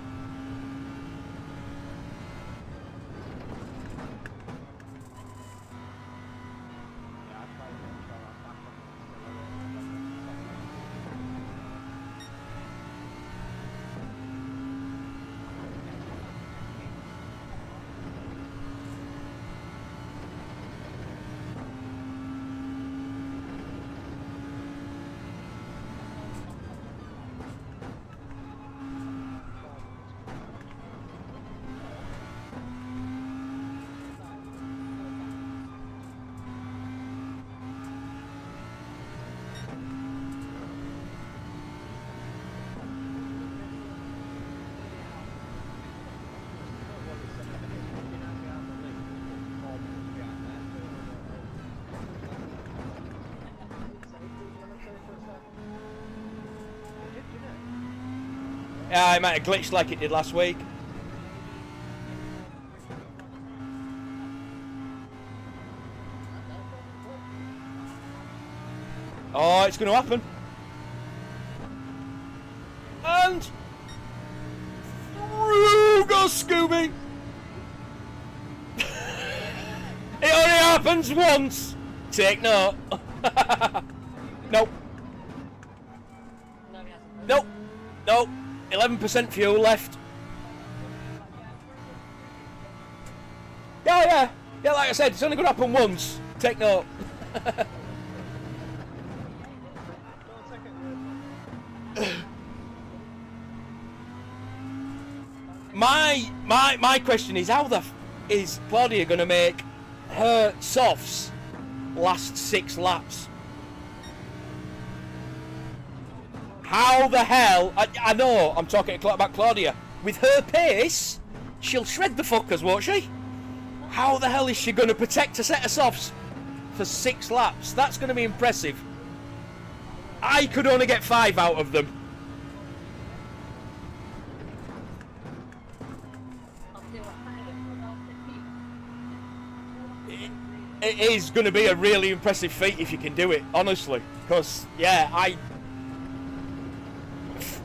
Yeah, it might have glitched like it did last week. Oh, it's going to happen. And through goes Scooby. It only happens once. Take note. Nope. No, he hasn't. Nope. Nope. 11% fuel left. Yeah. Yeah, like I said, it's only going to happen once. Take note. My question is, how the is Claudia going to make her softs last 6 laps? How the hell? I know I'm talking about Claudia. With her pace, she'll shred the fuckers, won't she? How the hell is she going to protect a set of softs for 6 laps? That's going to be impressive. I could only get 5 out of them. It is going to be a really impressive feat if you can do it, honestly. Because, yeah,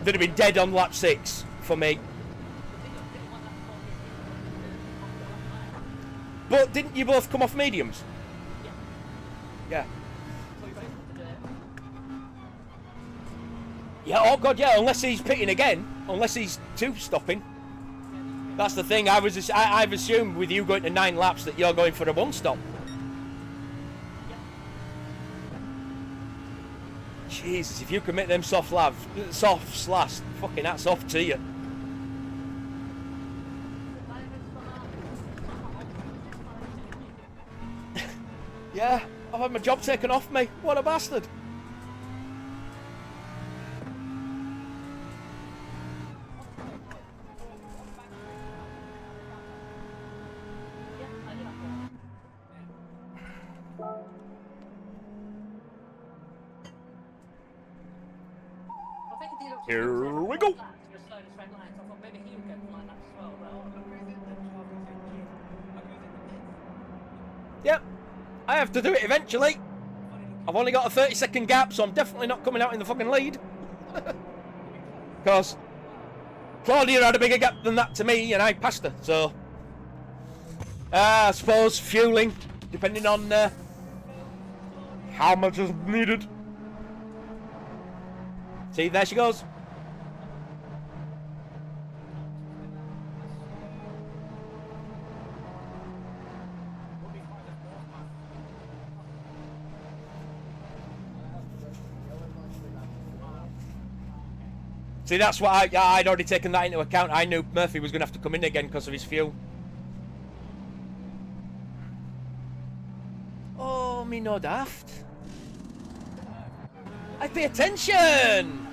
they'd have been dead on lap 6 for me. But didn't you both come off mediums? Yeah. Yeah, oh god, yeah, unless he's pitting again. Unless he's 2-stopping. That's the thing, I've assumed with you going to 9 laps that you're going for a 1-stop. Jesus, if you can make them softs last, fucking hats off to you. Yeah, I've had my job taken off me. What a bastard. Here we go. Yep, I have to do it eventually. I've only got a 30-second gap, so I'm definitely not coming out in the fucking lead. Because Claudia had a bigger gap than that to me, and I passed her, so... I suppose fueling, depending on how much is needed. See, there she goes. See, that's what I'd already taken that into account. I knew Murphy was going to have to come in again because of his fuel. Oh, me no daft. I pay attention!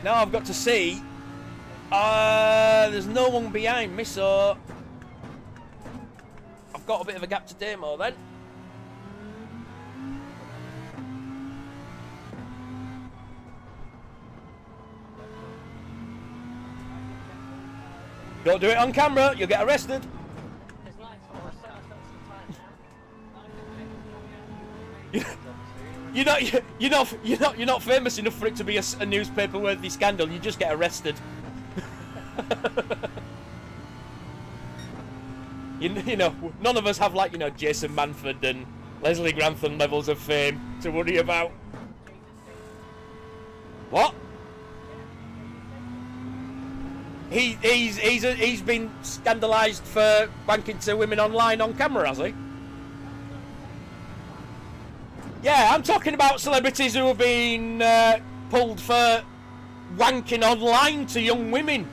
Now I've got to see. There's no one behind me, so... I've got a bit of a gap to Demo then. Don't do it on camera, you'll get arrested. It's nice. Oh, so much time You're not famous enough for it to be a newspaper-worthy scandal. You just get arrested. you know, none of us have like Jason Manford and Leslie Grantham levels of fame to worry about. What? He's been scandalised for wanking to women online on camera, has he? Yeah, I'm talking about celebrities who have been pulled for wanking online to young women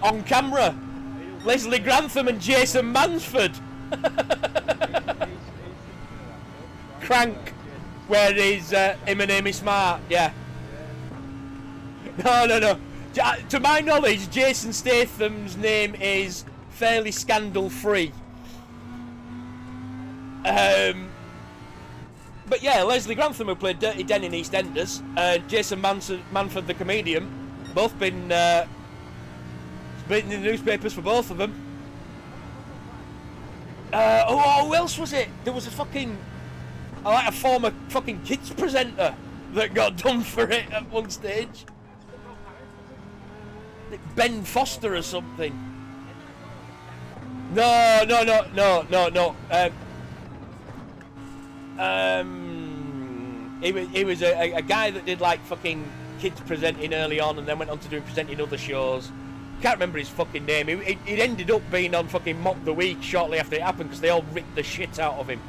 on camera. Leslie Grantham and Jason Mansford. Crank, where is him and Amy Smart? Yeah. No. To my knowledge, Jason Statham's name is fairly scandal-free. But yeah, Leslie Grantham, who played Dirty Den in EastEnders, and Jason Manford, the comedian, both been in the newspapers for both of them. Who else was it? There was a former fucking kids presenter that got done for it at one stage. Ben Foster or something. No. He was a guy that did like fucking kids presenting early on, and then went on to do presenting other shows. Can't remember his fucking name. He ended up being on fucking Mock the Week shortly after it happened because they all ripped the shit out of him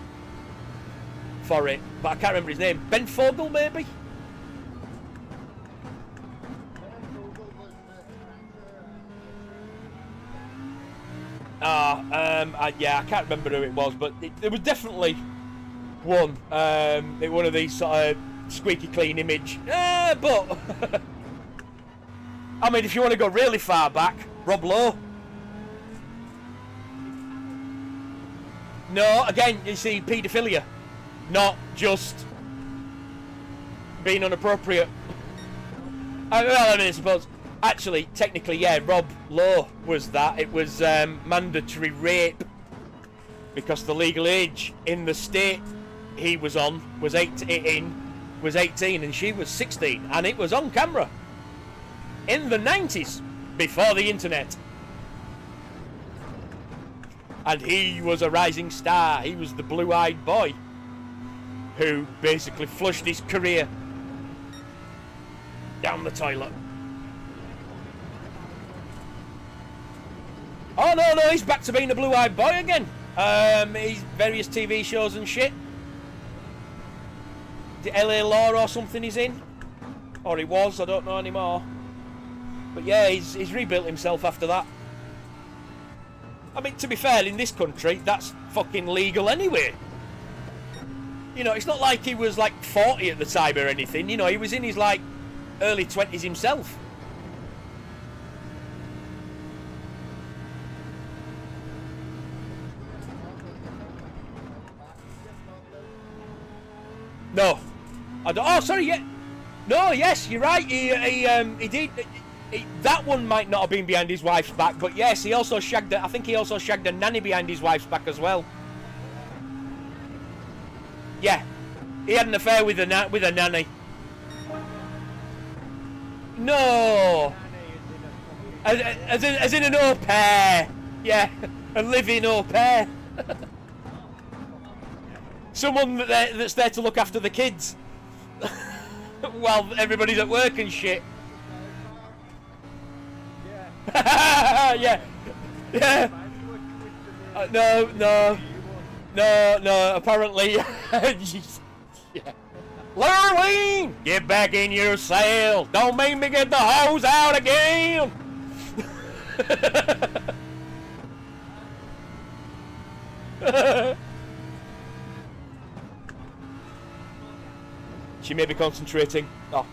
for it. But I can't remember his name. Ben Fogel, maybe. Yeah, I can't remember who it was, but there was definitely one. One of these sort of squeaky clean image. But I mean, if you want to go really far back, Rob Lowe. No, again, you see, paedophilia, not just being inappropriate. I suppose. Actually, technically, yeah, Rob Lowe was that. It was mandatory rape because the legal age in the state he was on was 18, and she was 16, and it was on camera in the 90s before the internet. And he was a rising star. He was the blue-eyed boy who basically flushed his career down the toilet. Oh no, he's back to being a blue-eyed boy again. He's various TV shows and shit. The LA Law or something he's in, or he was. I don't know anymore. But yeah, he's rebuilt himself after that. I mean, to be fair, in this country, that's fucking legal anyway. You know, it's not like he was like 40 at the time or anything. You know, he was in his like early 20s himself. No, I don't. Oh, sorry. Yeah, no. Yes, you're right. He did. That one might not have been behind his wife's back, but yes, he also shagged. I think he also shagged a nanny behind his wife's back as well. Yeah, he had an affair with a nanny. No, as in an au pair. Yeah, a living au pair. Someone that's there to look after the kids while everybody's at work and shit. Yeah. Yeah. No. Apparently, yeah. Lurleen, get back in your cell. Don't make me get the hose out again. She may be concentrating. Oh.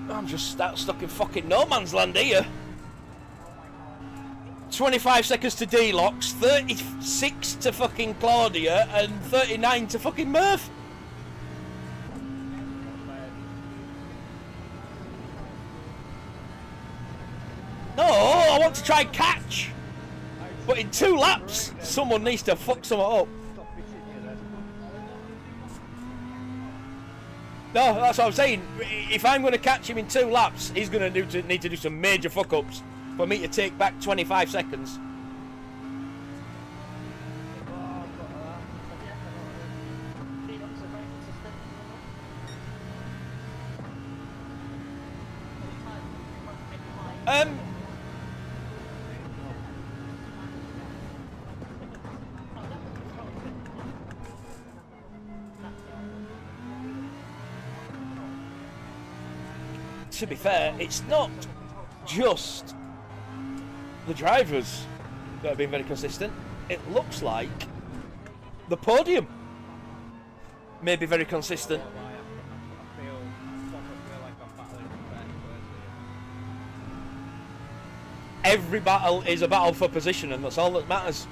I'm just stuck in fucking no man's land here. 25 seconds to D-Locks, 36 to fucking Claudia, and 39 to fucking Murph. No, I want to try and catch. But in 2 laps, someone needs to fuck someone up. No, that's what I'm saying. If I'm going to catch him in 2 laps, he's going to need to do some major fuck-ups for me to take back 25 seconds. To be fair, it's not just the drivers that have been very consistent. It looks like the podium may be very consistent. Every battle is a battle for position, and that's all that matters.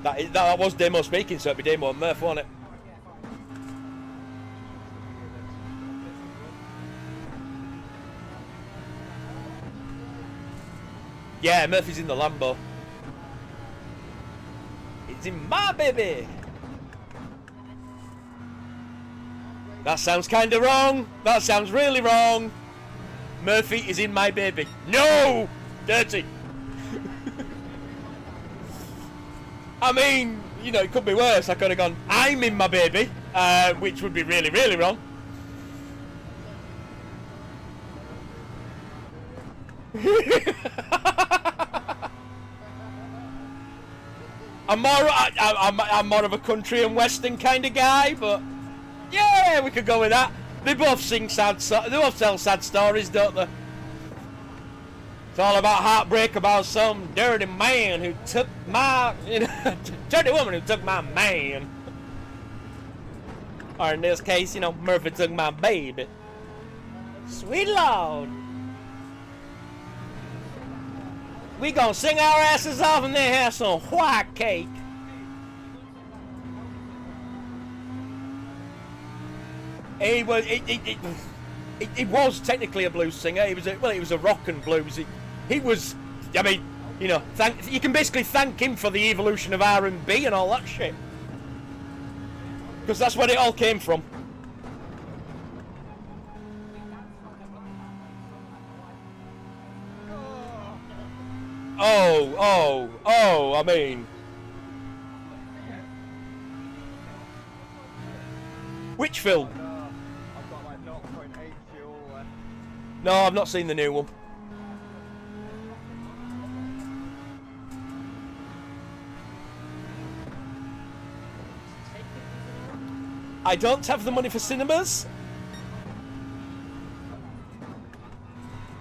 That was Damo speaking, so it'd be Damo and Murph, wasn't it? Yeah, Murphy's in the Lambo. It's in my baby. That sounds kind of wrong. That sounds really wrong. Murphy is in my baby. No! Dirty. I mean, you know, it could be worse. I could have gone, I'm in my baby, which would be really, really wrong. I'm more of a country and western kind of guy, but yeah, we could go with that. They both sing they both tell sad stories, don't they? It's all about heartbreak about some dirty man who took my, dirty woman who took my man. Or in this case, Murphy took my baby. Sweet Lord. We gonna sing our asses off and then have some white cake. It was technically a blues singer. He was a rock and blues. He was, I mean, you can basically thank him for the evolution of R&B and all that shit, because that's where it all came from. Oh, I mean, which film? I've got like 0.8 fuel left. No, I've not seen the new one. I don't have the money for cinemas.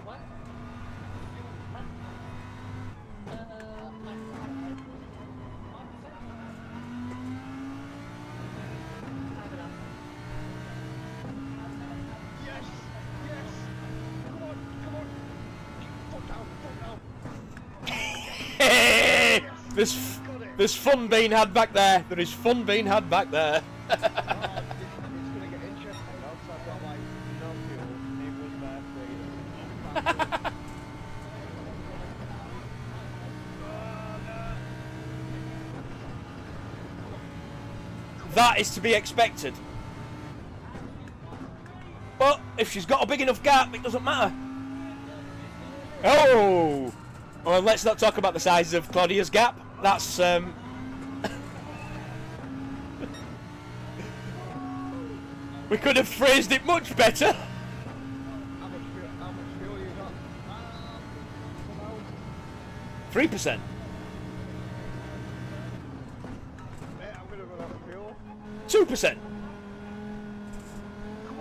What? Yes! Yes! Come on! Come on! Foot down! Foot down! There's fun being had back there. There is fun being had back there. Oh, it's gonna get interesting now, so I've got like no fuel, neighbour's birthday. That is to be expected. But if she's got a big enough gap, it doesn't matter. Oh! Well, let's not talk about the size of Claudia's gap. That's we could have phrased it much better. How much fuel you got? 3%. Mate, I'm gonna run out of fuel. 2%. Come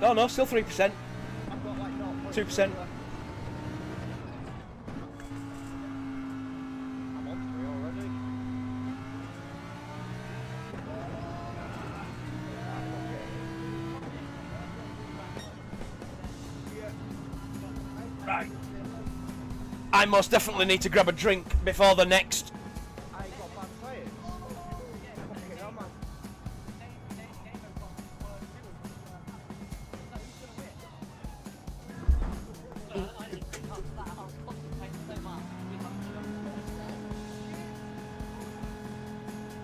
on! No, still 3%. I've got like 2%. I'm on 3 already. Right. I most definitely need to grab a drink before the next. I ain't got bad tires. Fucking hell, man.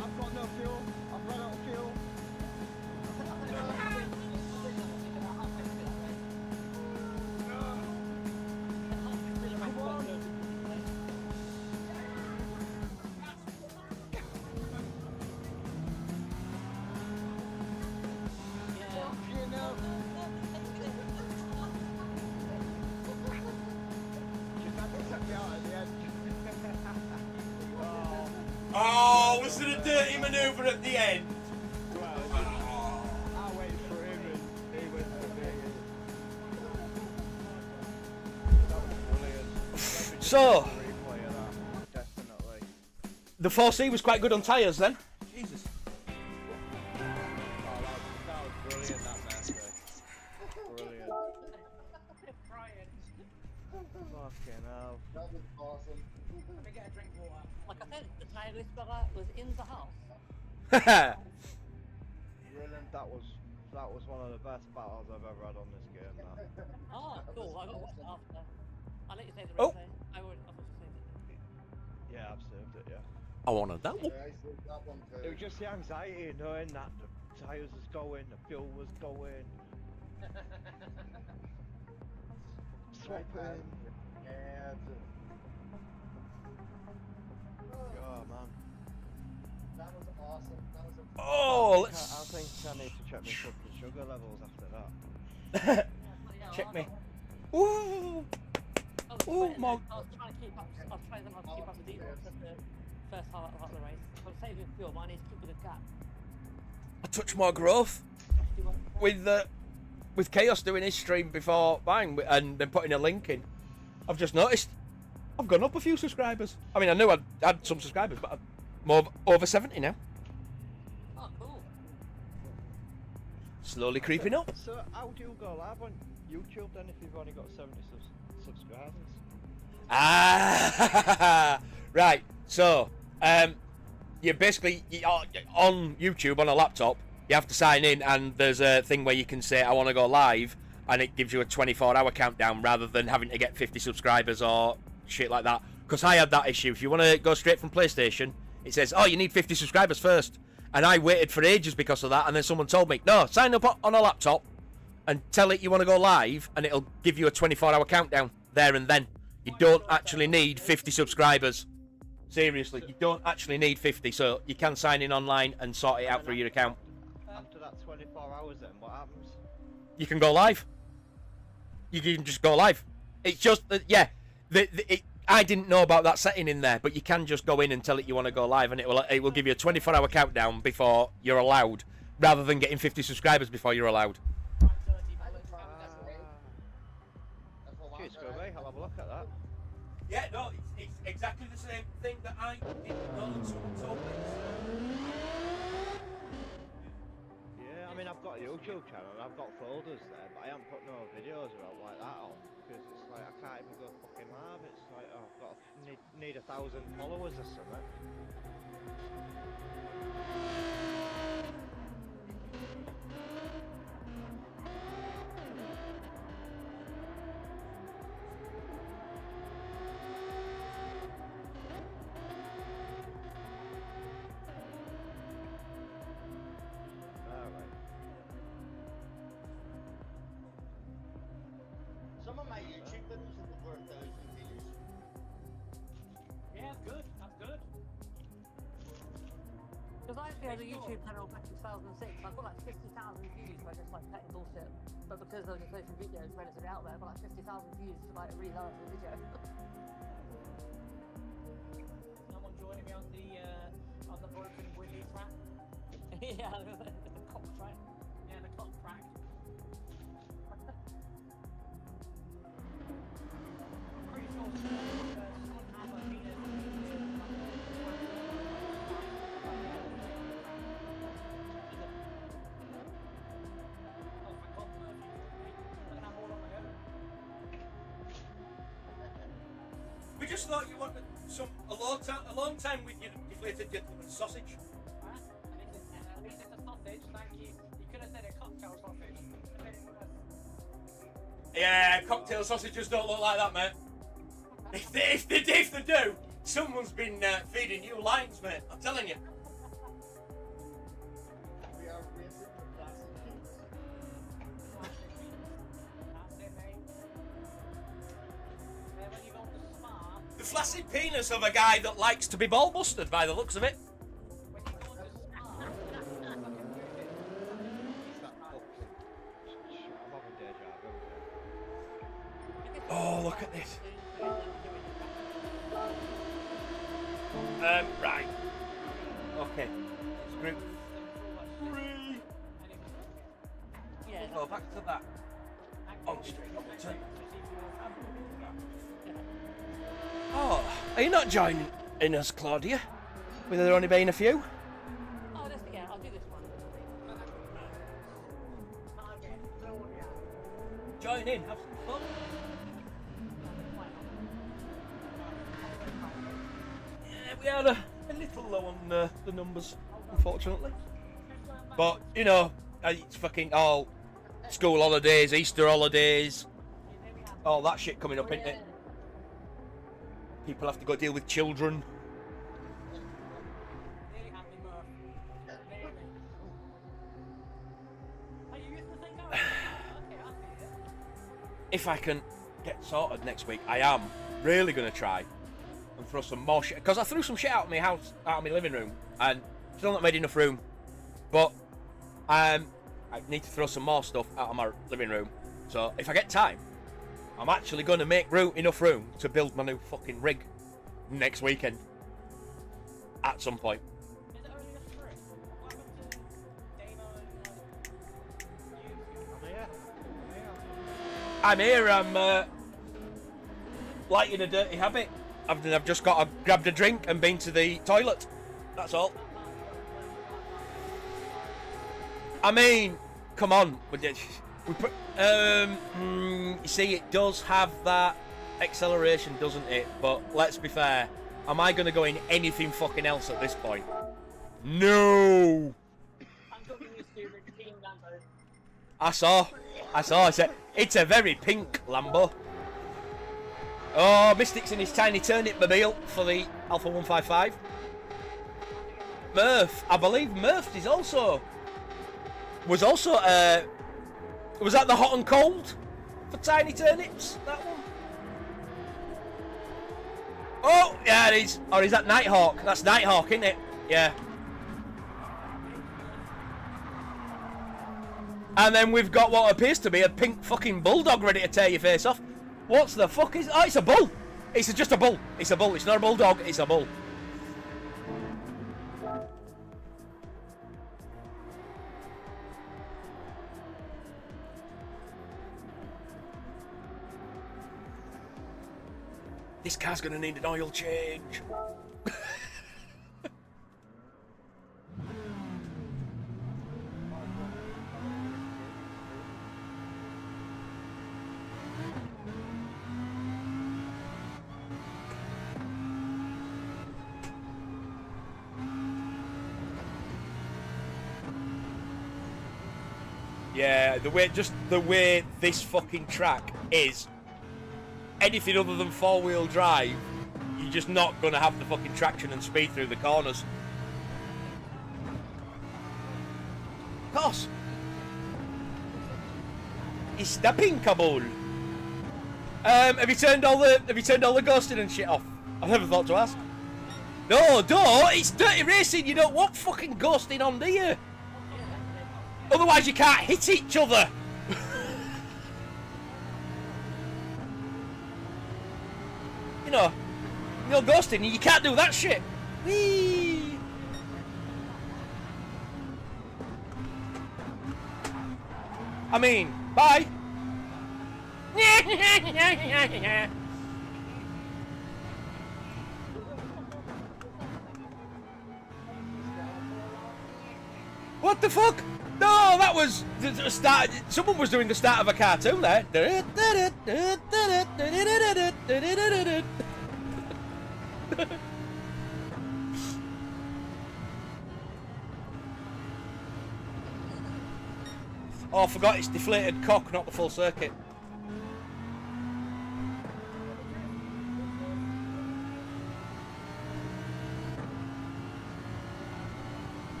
I've got no fuel. I've run out of fuel. You know. Just had to set me out at the end. Oh, was it a dirty manoeuvre at the end? I waited for him and he went for me. That was brilliant. So, Replay of that, definitely. the 4C was quite good on tyres then. Jesus. Oh, that was brilliant, that Mercy. Brilliant. Fucking hell. That was awesome. Let me get a drink of water. Like I said, the tire whisperer was in the house. Brilliant. That was one of the best battles I've ever had on this game. That. Oh, cool. I got watched it after. I'll let you say the Oh. replay. I thought you saved it. Yeah, I've saved it. Yeah. I wanted that one. Yeah, I saved that one too. It was just the anxiety knowing that the tyres was going, the fuel was going. Swapping. Yeah, Oh man. that was awesome. That was a Oh, I let's think I need to check my fucking sugar levels after that. check me. Ooh. I was Oh, sweating my- then. I was trying to keep up. I was trying to keep up the details of the first half of the race. I was saving fuel, but I need to keep with the gap. A touch more growth Do what? with Chaos doing his stream before mine and then putting a link in. I've just noticed I've gone up a few subscribers. I mean, I knew I'd had some subscribers, but I'm more over 70 now. Oh, cool. Slowly creeping up. So how do you go live on YouTube then if you've only got 70 subscribers? Ah, right. So, you basically on YouTube on a laptop, you have to sign in, and there's a thing where you can say I want to go live, and it gives you a 24-hour countdown rather than having to get 50 subscribers or shit like that. Because I had that issue. If you want to go straight from PlayStation, it says, oh, you need 50 subscribers first. And I waited for ages because of that, and then someone told me, no, sign up on a laptop and tell it you want to go live, and it'll give you a 24-hour countdown there and then. You don't actually need 50 subscribers. Seriously, you don't actually need 50, so you can sign in online and sort it out through your account. After that 24 hours then, what happens? You can go live. You can just go live. It's just that, yeah, I didn't know about that setting in there, but you can just go in and tell it you want to go live, and it will give you a 24-hour countdown before you're allowed. rather than getting 50 subscribers before you're allowed. Cheers, Scooby. I'll have a look at that. Yeah, no, it's exactly the same thing that I didn't know that someone told me. Yeah, I mean, I've got a YouTube channel and I've got folders there, but I haven't put no videos or out like that on because it's like I can't even go fucking live. It's like oh, I've got need 1,000 followers or something. Some of my YouTube videos have over 1,000 views. Yeah, that's good. That's good. Because I actually had a YouTube channel back in 2006. I've got like 50,000 views by just like petty bullshit. But because those inflation videos relatively out there, I've got like 50,000 views for like a really large video. Someone joining me on the broken willy track. Yeah, the cock track. Yeah, the cock track. Pretty sure someone had a penis. Oh, for God, Murphy, I can have all on my own. We just thought you wanted a long time with your deflated gentleman's sausage. Huh? At least it's a sausage, thank you. You could have said a cocktail sausage. Yeah, cocktail sausages don't look like that, mate. If they do, someone's been feeding you lines, mate. I'm telling you. We are racing for plastic sheets. That's it, mate. Yeah, when you go to Spa, The flaccid penis of a guy that likes to be ball busted, by the looks of it. when you go to Spa, It's that fucking. I'm having deja vu. Oh, look at this. Right. Okay. It's group 3. Yeah. Go back to that. On straight. Oh, are you not joining in us, Claudia? With there only being a few? Oh, that's, yeah, I'll do this one. Join in, have some fun. Yeah, we are a little low on the numbers, unfortunately. But, you know, it's fucking all school holidays, Easter holidays, all that shit coming up, isn't it? People have to go deal with children. Nearly happy, Murph. Nearly. Are you used to think okay, I see it. If I can get sorted next week, I am really going to try and throw some more shit. Because I threw some shit out of my house, out of my living room, and still not made enough room. But I need to throw some more stuff out of my living room. So if I get time, I'm actually going to make enough room to build my new fucking rig next weekend. At some point. Is it only a trip? What happened to Dana and you? I'm here, I'm lighting a dirty habit. I've just grabbed a drink and been to the toilet. That's all. I mean, come on. You see, it does have that acceleration, doesn't it? But let's be fair. Am I going to go in anything fucking else at this point? No. I'm talking this to Team Lambo. I saw. It's a very pink Lambo. Oh, Mystic's in his tiny turnip mobile for the Alpha 155. Murph, I believe Murph was also was that the hot and cold for tiny turnips? That one. Oh, yeah, it is. Or is that Nighthawk? That's Nighthawk, isn't it? Yeah. And then we've got what appears to be a pink fucking bulldog ready to tear your face off. What's the fuck is... Oh, it's a bull. It's just a bull. It's a bull. It's not a bulldog. It's a bull. This car's gonna need an oil change. Yeah, the way this fucking track is, anything other than four-wheel drive, you're just not gonna have the fucking traction and speed through the corners. Of course. He's stepping, Kabul. Have you turned all the ghosting and shit off? I never thought to ask. No, don't. It's dirty racing. You don't want fucking ghosting on, do you? Otherwise, you can't hit each other. You know, you're ghosting. You can't do that shit. Whee! I mean, bye. What the fuck? No, that was the start. Someone was doing the start of a cartoon there. Oh, I forgot it's deflated cock, not the full circuit.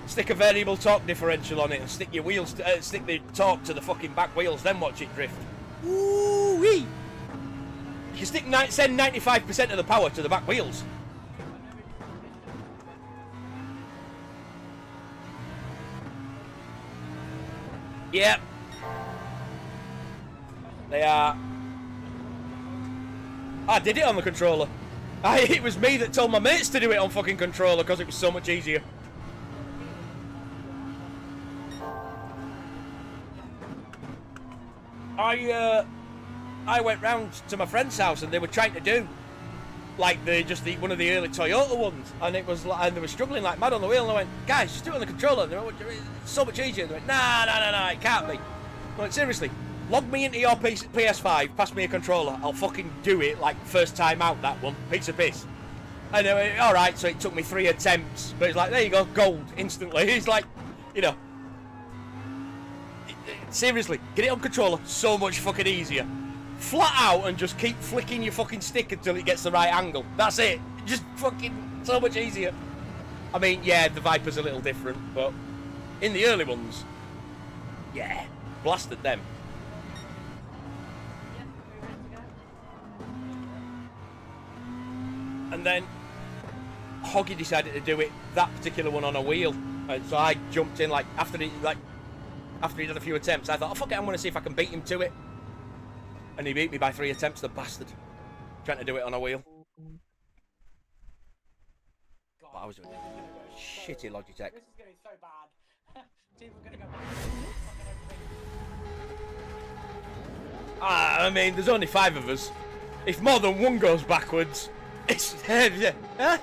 Stick a variable torque differential on it and stick your wheels, stick the torque to the fucking back wheels, then watch it drift. Woo-wee! You can send 95% of the power to the back wheels. Yep. They are. I did it on the controller. It was me that told my mates to do it on fucking controller because it was so much easier. I went round to my friend's house and they were trying to do like one of the early Toyota ones, and it was and they were struggling like mad on the wheel, and I went, guys, just do it on the controller. And they went, it's so much easier. And they went, nah, it can't be. I went, seriously, log me into your PS5, pass me a controller, I'll fucking do it like first time out, that one, piece of piss. And they went, alright, so it took me 3 attempts, but it's like, there you go, gold, instantly. It's like, you know, seriously, get it on controller, so much fucking easier. Flat out and just keep flicking your fucking stick until it gets the right angle. That's it. Just fucking so much easier. I mean, yeah, the Viper's a little different, but in the early ones, yeah, blasted them. And then Hoggy decided to do it, that particular one, on a wheel. And so I jumped in, like, after he'd done a few attempts, I thought, oh, fuck it, I'm going to see if I can beat him to it. And he beat me by 3 attempts, the bastard. Trying to do it on a wheel. God, But I was doing it. Shitty Logitech. This is going so bad. People are going to go back. I mean, there's only 5 of us. If more than one goes backwards, it's... huh?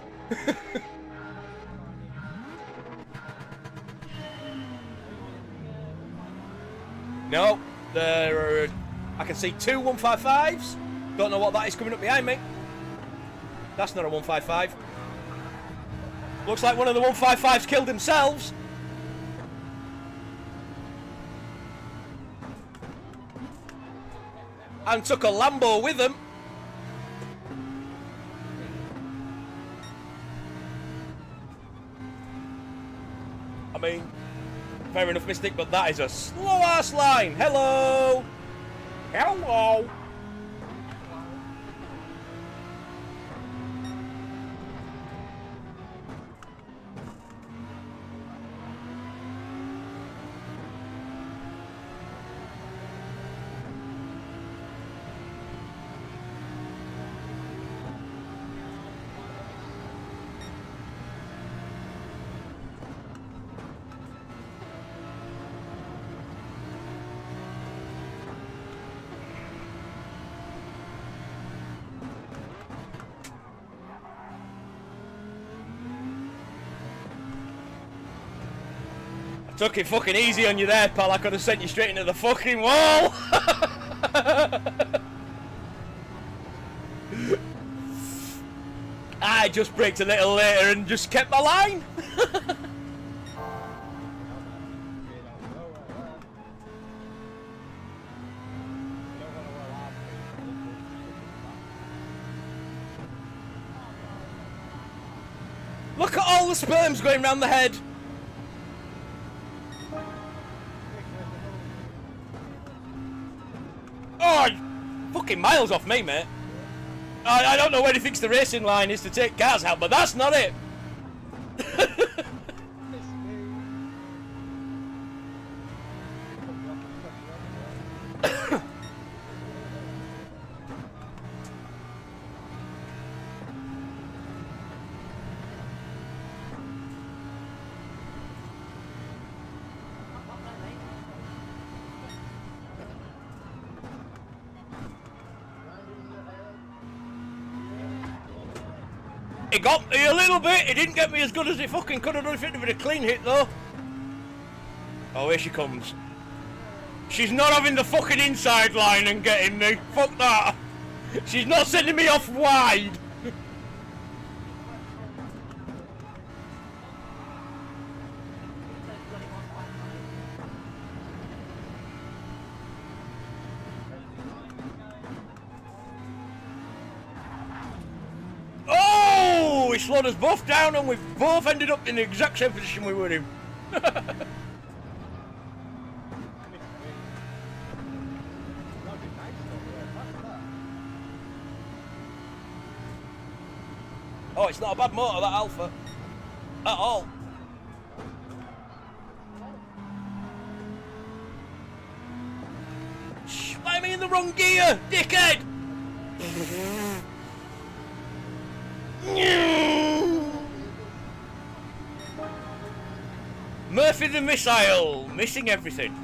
No, there are... I can see 2 155s. Don't know what that is coming up behind me. That's not a 155. Looks like one of the 155s killed themselves. And took a Lambo with them. I mean, fair enough, Mystic, but that is a slow-ass line. Hello! Hello! Took it fucking easy on you there, pal. I could have sent you straight into the fucking wall. I just braked a little later and just kept my line. Look at all the sperms going round the head. Oh, fucking miles off me, mate. I don't know where he thinks the racing line is to take cars out, but that's not it. It got me a little bit. It didn't get me as good as it fucking could have done if it had been a clean hit, though. Oh, here she comes. She's not having the fucking inside line and getting me. Fuck that. She's not sending me off wide. Oh, he slowed us both down and we've both ended up in the exact same position we were in. Oh, it's not a bad motor, that Alpha. At all. Shh, why am I in the wrong gear, dickhead? Murphy the Missile, missing everything.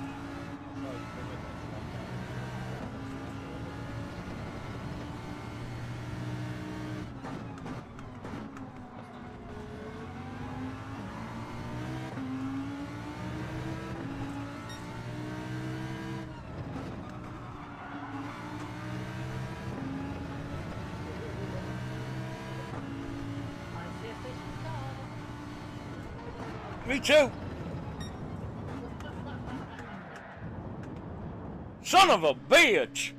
Me too. Son of a bitch.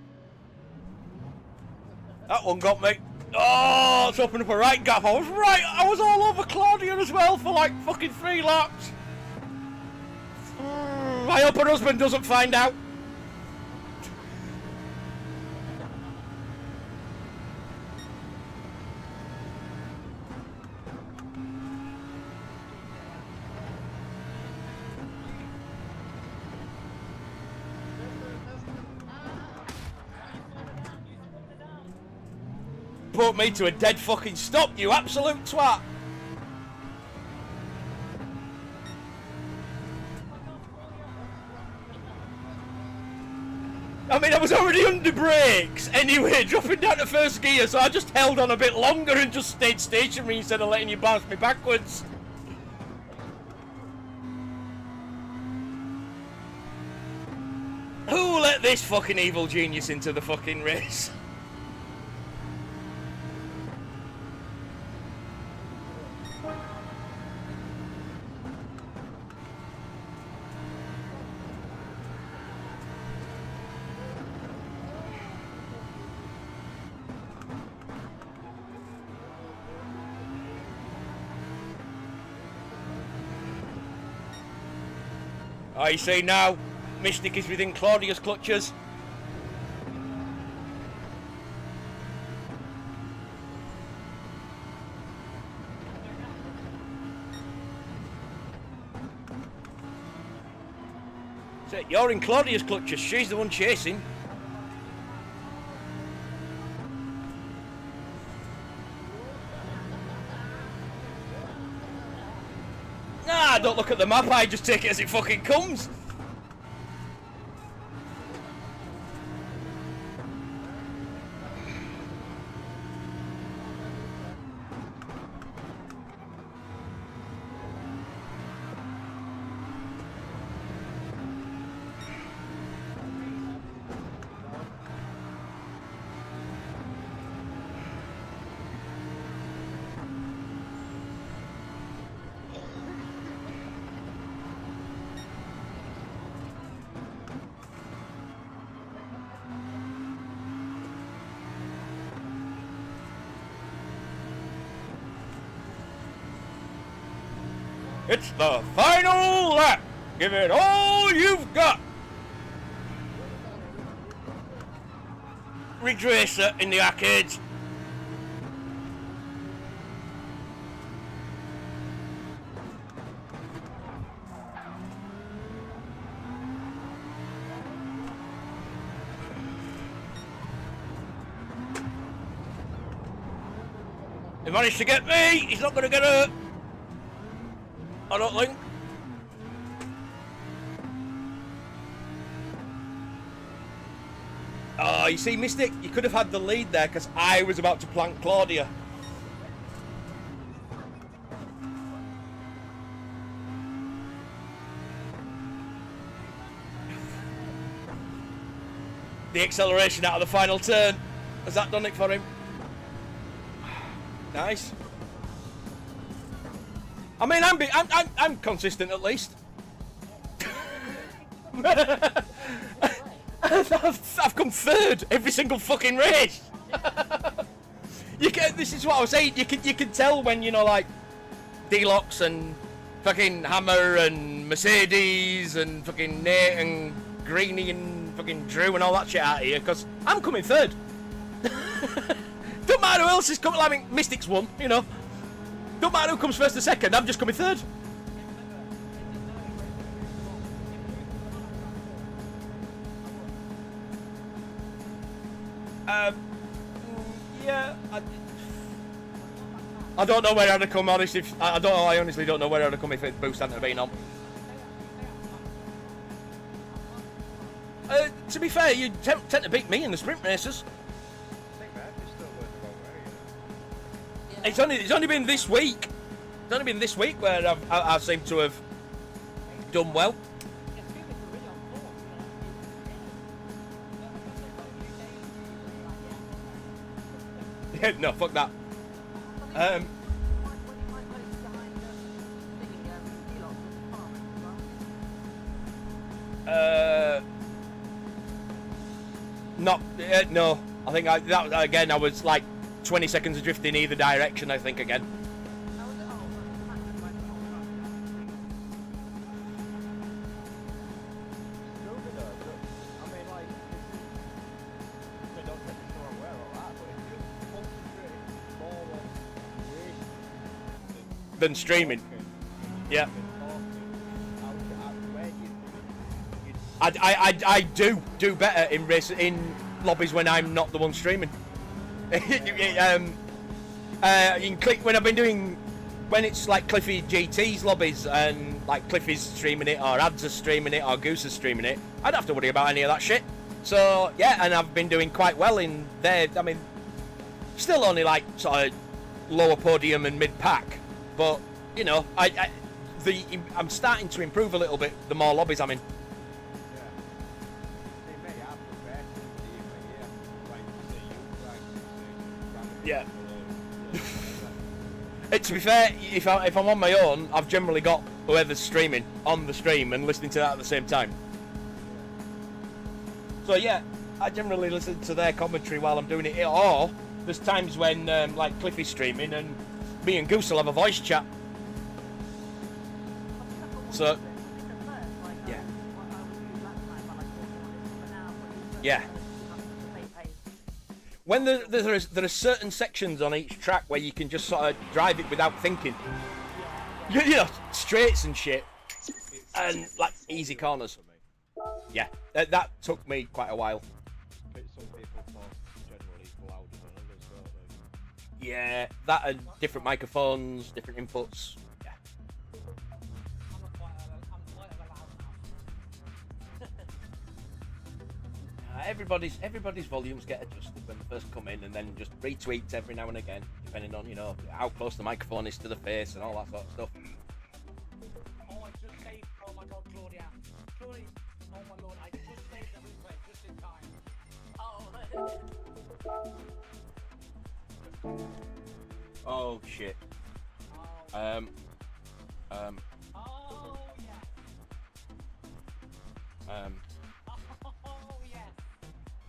That one got me. Oh, it's opened up a right gap. I was all over Claudia as well for like fucking 3 laps. I hope her husband doesn't find out. Brought me to a dead fucking stop, you absolute twat! I mean, I was already under brakes anyway, dropping down to first gear, so I just held on a bit longer and just stayed stationary instead of letting you bounce me backwards. Who let this fucking evil genius into the fucking race? I say now, Mystic is within Claudia's clutches. So you're in Claudia's clutches, she's the one chasing. Nah, don't look at the map, I just take it as it fucking comes. It's the final lap. Give it all you've got. Ridge Racer in the arcades. He managed to get me. He's not going to get hurt. I don't think. Oh, you see, Mystic, you could have had the lead there because I was about to plank Claudia. The acceleration out of the final turn. Has that done it for him? Nice. I mean, I'm consistent at least. I've come third every single fucking race. This is what I was saying. You can tell when, you know, like D-Locks and fucking Hammer and Mercedes and fucking Nate and Greenie and fucking Drew and all that shit out of here, because I'm coming third. Don't matter who else is coming. I mean, Mystics won, you know. Don't matter who comes first or second. I'm just coming third. Yeah. I don't know where I'd have come. Honest, if I don't. I honestly don't know where I'd have come if it boost hadn't have been on. To be fair, you tend to beat me in the sprint races. It's only been this week. It's only been this week where I seem to have done well. No, fuck that. No. I think I was like 20 seconds adrift in either direction, I think, again. Than streaming. Yeah. I do better in lobbies when I'm not the one streaming. You can click when I've been doing, when it's like Cliffy GT's lobbies and like Cliffy's streaming it or Ads are streaming it or Goose is streaming it, I don't have to worry about any of that shit. So yeah, and I've been doing quite well in there. I mean, still only like sort of lower podium and mid pack, but you know, I'm starting to improve a little bit the more lobbies I'm in. Yeah. To be fair, if I'm on my own, I've generally got whoever's streaming on the stream and listening to that at the same time. So yeah, I generally listen to their commentary while I'm doing it. Or there's times when like Cliffy's streaming and me and Goose will have a voice chat. So yeah. Yeah. When there are certain sections on each track where you can just sort of drive it without thinking. You know, straights and shit. And like easy corners. Yeah, that took me quite a while. Some people talk generally louder than others, don't they? Yeah, that and different microphones, different inputs. Yeah. Everybody's volumes get adjusted when they first come in, and then just retweaked every now and again, depending on, you know, how close the microphone is to the face and all that sort of stuff. Oh, I just saved. Oh my God, Claudia. Claudia. Oh my Lord, I just saved the replay just in time. Oh. Oh shit. Oh. Oh yeah. Oh yes.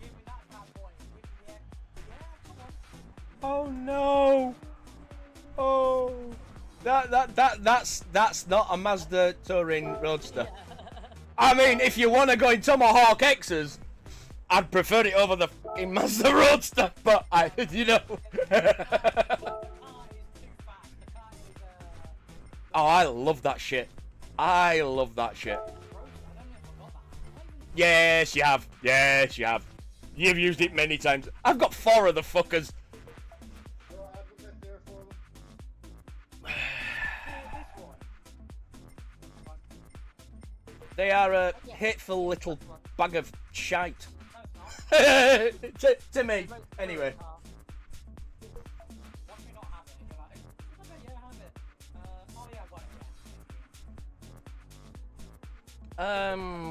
Give me that bad boy. Yeah, come on. Oh no. Oh. That's not a Mazda Touring Roadster. I mean, if you want to go in Tomahawk X's, I'd prefer it over the fucking Mazda Roadster. But you know. Oh, I love that shit. I love that shit. Yes, you have. Yes, you have. You've used it many times. I've got 4 of the fuckers. They are a hateful little bag of shite. to me, anyway.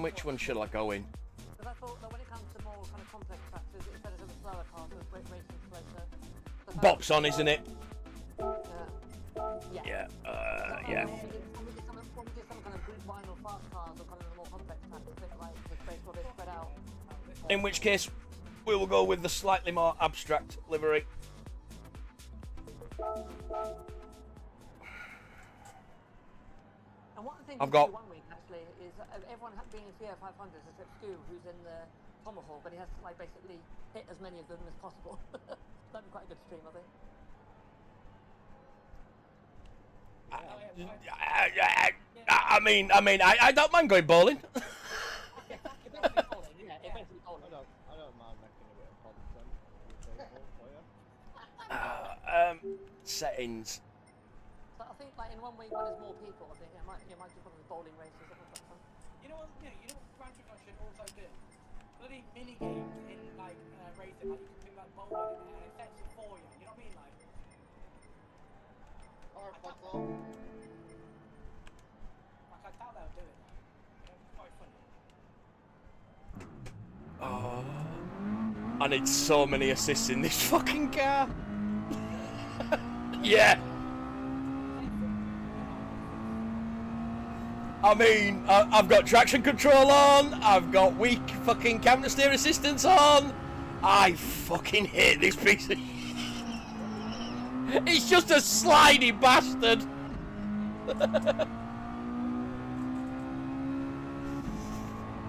Which one should I go in? Because I thought that when it comes to more kind of complex tractors, instead of the slower cars with racing simulator. Box on, isn't it? Yeah. Yeah. When we did some kind of group vinyl fast cars or kind of the more complex tracks, I think like the space will be spread out. In which case, we will go with the slightly more abstract livery. And one thing I've got. one week actually is everyone being in Fiat 500s except Stu, who's in the Tomahawk, but he has to like basically hit as many of them as possible. That'd be quite a good stream, I think. I mean, I don't mind going bowling. I don't mind making a bit of content for you. Settings. So I think like in one week when there's more people, I think it might just one of the bowling races or something. You know what Grand Truck should also do? Bloody mini games in like racing, like you can think like bowling and it sets it for you. You know what I mean? Like. Or football. Like I doubt they'll do it. It's quite funny. Oh, I need so many assists in this fucking car. Yeah. I mean, I've got traction control on, I've got weak fucking counter steer assistance on. I fucking hate this piece of It's just a slidey bastard.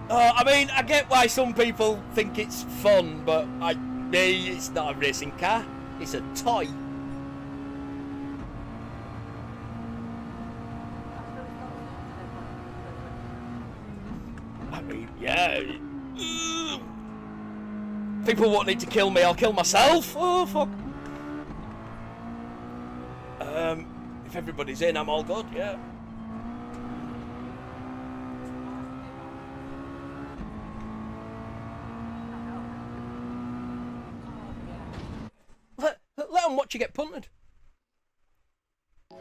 I mean, I get why some people think it's fun, but it's not a racing car, it's a toy. I mean, yeah. People won't need to kill me, I'll kill myself. Oh, fuck. If everybody's in, I'm all good, yeah. Let them watch you get punted. They're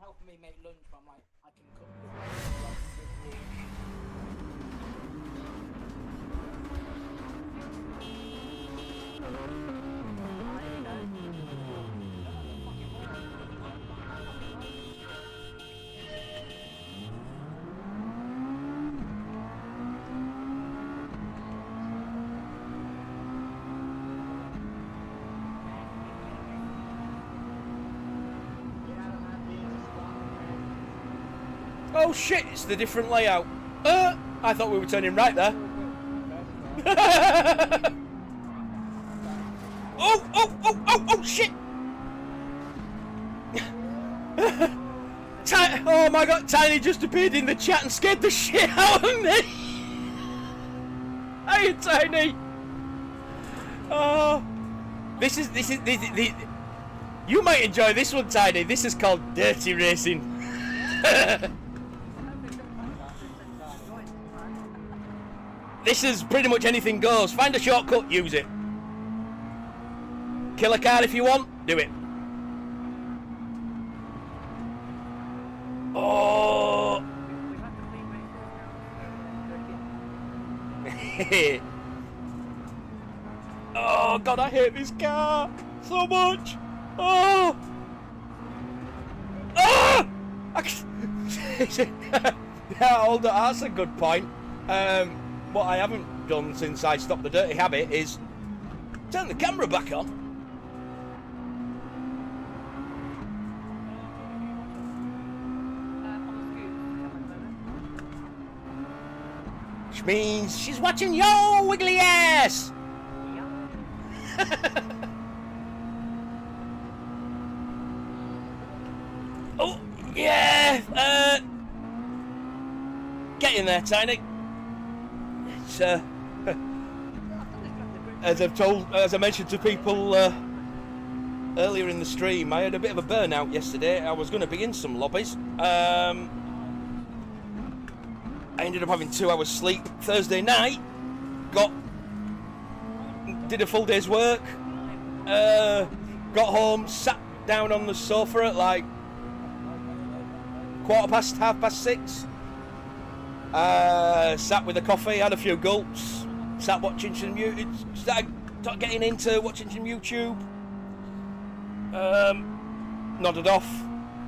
helping me make lunch, but I'm like, I can cook. Oh shit, it's the different layout. I thought we were turning right there. Oh shit! Oh my god, Tiny just appeared in the chat and scared the shit out of me! Hey Tiny! Oh, this is you might enjoy this one, Tiny. This is called Dirty Racing. This is pretty much anything goes. Find a shortcut, use it. Kill a car if you want, do it. Oh. Oh god, I hate this car so much. Oh. Oh. Yeah, hold on, that's a good point. What I haven't done since I stopped the dirty habit is turn the camera back on. means she's watching your wiggly ass. Oh, yeah, getting there, Tiny. It's, as I mentioned to people earlier in the stream, I had a bit of a burnout yesterday. I was going to be in some lobbies. I ended up having 2 hours sleep Thursday night. Did a full day's work. Got home, sat down on the sofa at like 6:15. Sat with a coffee, had a few gulps, sat watching some YouTube, started getting into watching some YouTube. Nodded off,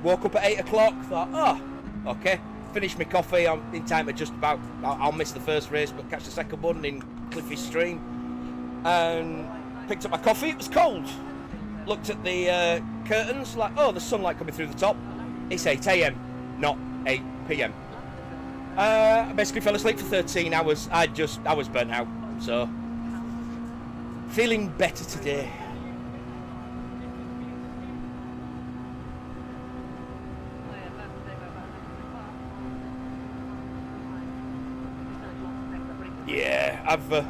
woke up at 8 o'clock, thought, oh, okay, finished my coffee, I'm in time to just about, I'll miss the first race but catch the second one in Cliffy's stream, and picked up my coffee. It was cold. Looked at the curtains, like, oh, there's sunlight coming through the top. It's 8 AM, not 8 PM. I basically fell asleep for 13 hours. I was burnt out, so feeling better today. Yeah, I've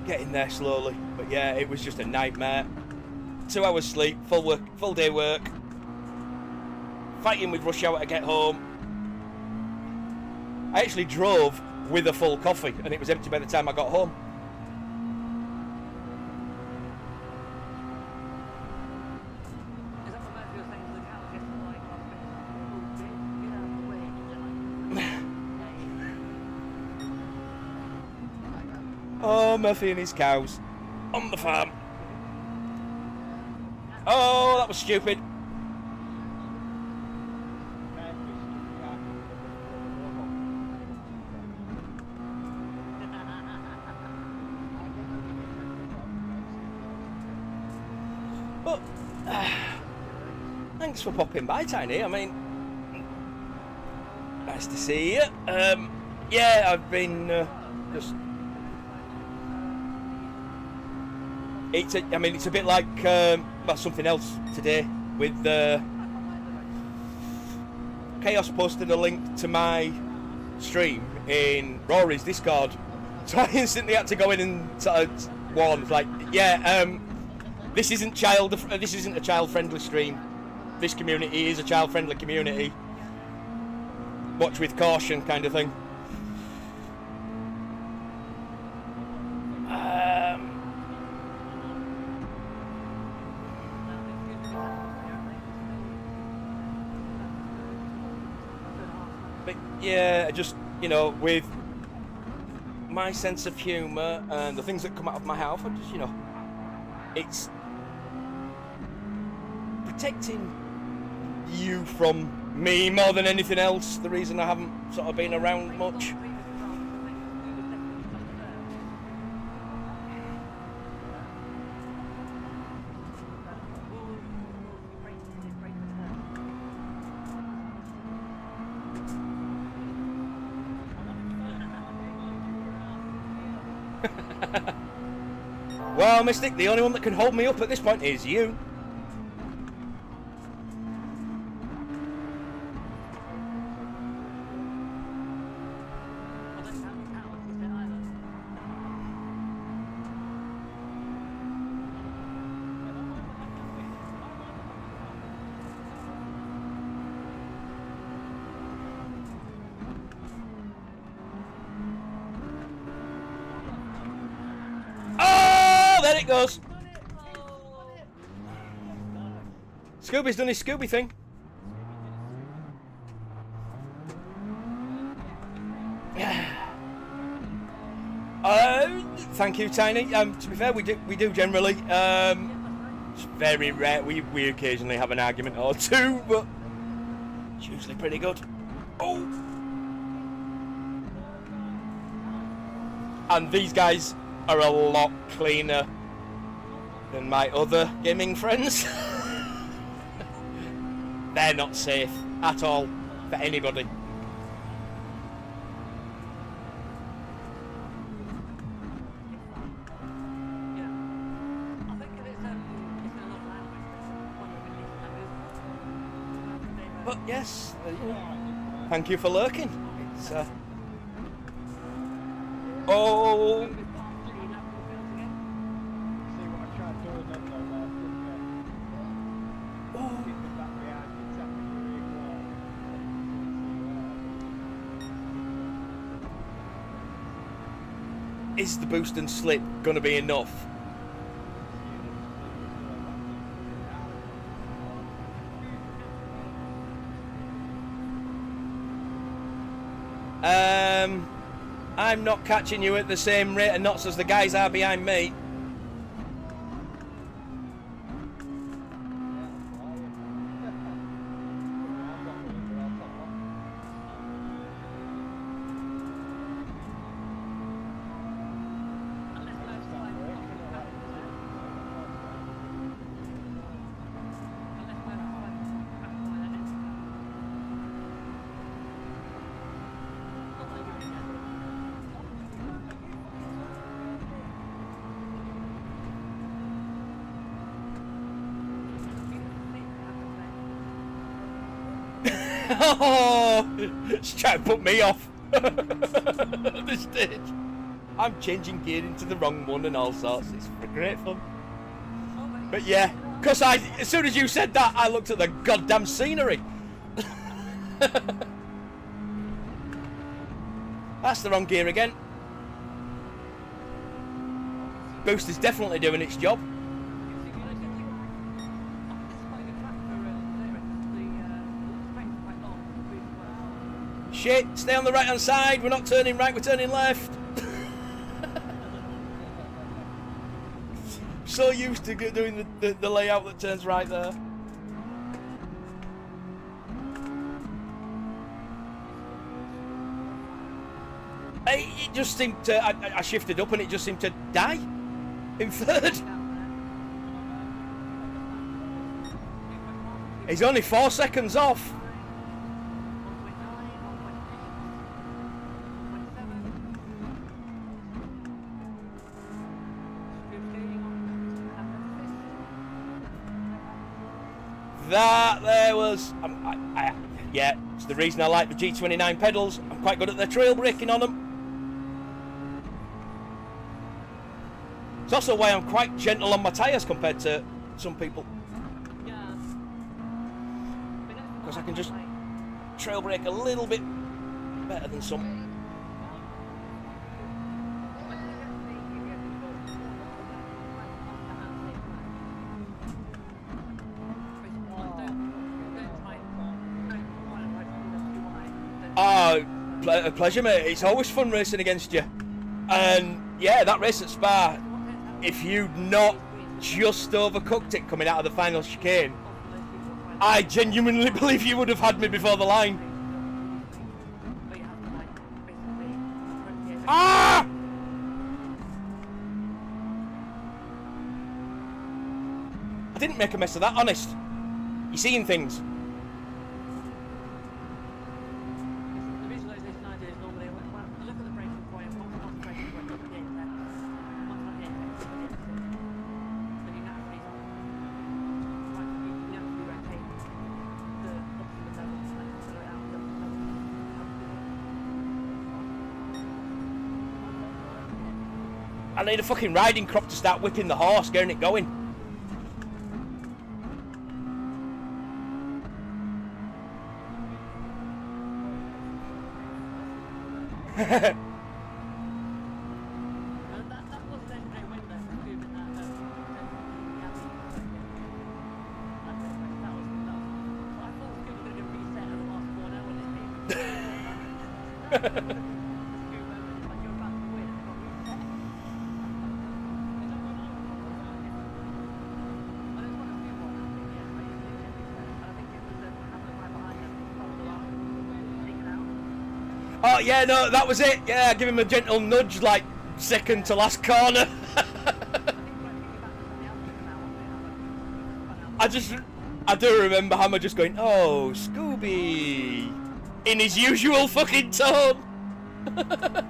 getting there slowly, but yeah, it was just a nightmare. 2 hours sleep, full day work, fighting with rush hour to get home. I actually drove with a full coffee, and it was empty by the time I got home. Oh, Murphy and his cows on the farm. Oh, that was stupid. But thanks for popping by, Tiny. I mean, nice to see you. Yeah, I've been just. It's a bit like something else today with Chaos posted a link to my stream in Rory's Discord, so I instantly had to go in and sort of warn, like, yeah, this isn't a child-friendly stream. This community is a child-friendly community. Watch with caution, kind of thing. But yeah, just, you know, with my sense of humour and the things that come out of my mouth, I just, you know, it's protecting you from me more than anything else. The reason I haven't sort of been around much. Well, Mystic, the only one that can hold me up at this point is you. There it goes. Scooby's done his Scooby thing. Thank you, Tiny. To be fair, we do generally. It's very rare. We occasionally have an argument or two, but it's usually pretty good. Oh. And these guys are a lot cleaner than my other gaming friends. They're not safe at all for anybody. But yes, thank you for lurking. It's, oh, See what I tried doing then though, man. Keep the back behind you, tap me really is the boost and slip gonna be enough? I'm not catching you at the same rate of knots as the guys are behind me. Oh, it's trying to put me off. This stage. I'm changing gear into the wrong one and all sorts. It's great fun. But yeah, because as soon as you said that, I looked at the goddamn scenery. That's the wrong gear again. Boost is definitely doing its job. Shit, stay on the right hand side, we're not turning right, we're turning left. So used to doing the layout that turns right there. It just seemed to, I shifted up and it just seemed to die in third. He's only 4 seconds off. That there was, yeah, it's the reason I like the G29 pedals. I'm quite good at the trail braking on them. It's also why I'm quite gentle on my tyres compared to some people. Because I can just trail brake a little bit better than some. Oh, a pleasure, mate. It's always fun racing against you. And yeah, that race at Spa, if you'd not just overcooked it coming out of the final chicane, I genuinely believe you would have had me before the line. Ah! I didn't make a mess of that, honest. You're seeing things. I need a fucking riding crop to start whipping the horse, getting it going. Oh yeah, no, that was it. Yeah, give him a gentle nudge, like second to last corner. I do remember Hammer just going, "Oh, Scooby," in his usual fucking tone. But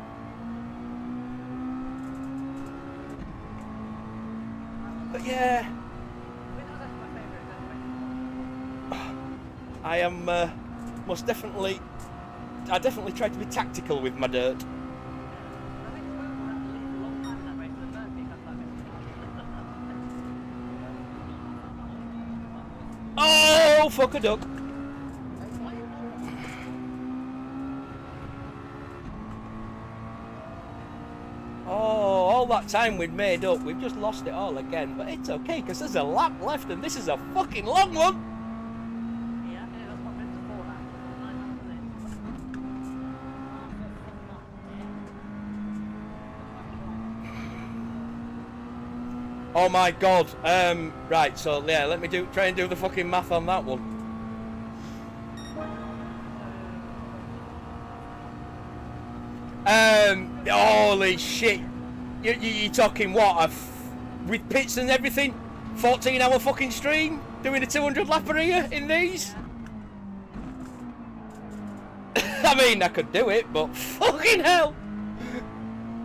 yeah, I am most definitely. I definitely try to be tactical with my dirt. Oh, fuck a duck. Oh, all that time we'd made up, we've just lost it all again. But it's okay, because there's a lap left and this is a fucking long one. Yeah, that's what meant to fall out. Oh my god. Right, so yeah, let me try and do the fucking math on that one. Holy shit. You're talking what? With pits and everything? 14-hour fucking stream? Doing a 200 lapper here in these? I mean, I could do it, but fucking hell!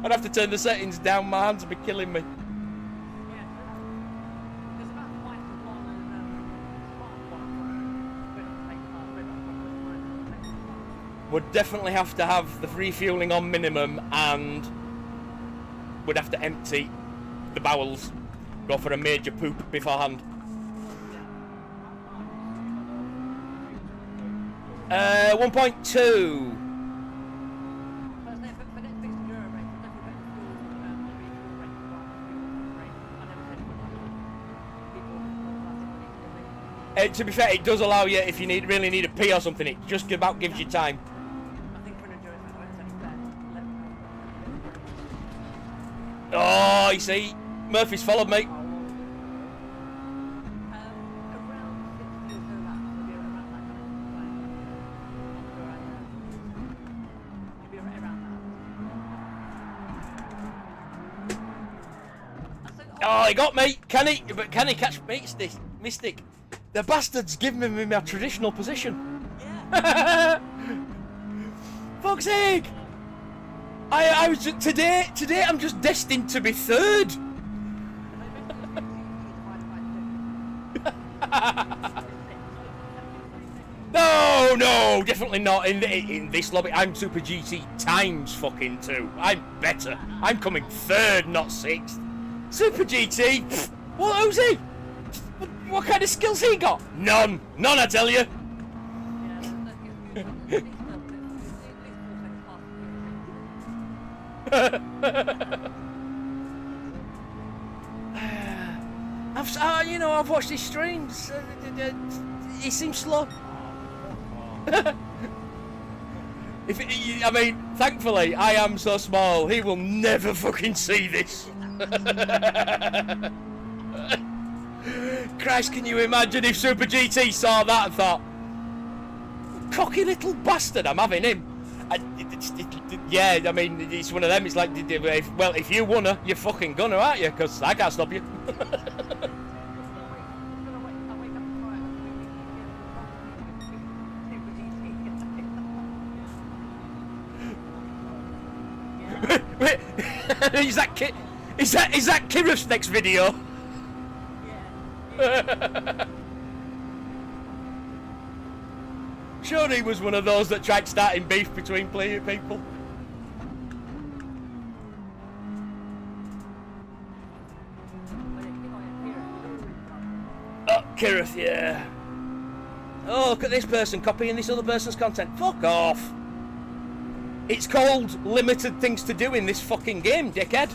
I'd have to turn the settings down, my hands would be killing me. Would definitely have to have the refueling on minimum and would have to empty the bowels. Go for a major poop beforehand. 1.2. To be fair, it does allow you, if you really need a pee or something, it just about gives you time. Oh, you see, Murphy's followed me. Oh, he got me. Can he catch me? Mystic. The bastard's giving me my traditional position. Yeah. Fuck's sake! I was just, today I'm just destined to be third. No, definitely not in this lobby. I'm Super GT times fucking 2. I'm better. I'm coming third, not sixth. Super GT. Pfft, who's he? What kind of skills he got? None, I tell you. I've watched his streams. He seems slow. Thankfully, I am so small. He will never fucking see this. Christ, can you imagine if Super GT saw that and thought, cocky little bastard, I'm having him. Yeah, I mean, it's one of them. It's like, well, if you wanna, you're fucking gonna, aren't you? Because I can't stop you. Is that Kirif's next video? Sure, he was one of those that tried starting beef between people. Oh, Kirif, yeah. Oh, look at this person copying this other person's content. Fuck off. It's called limited things to do in this fucking game, dickhead.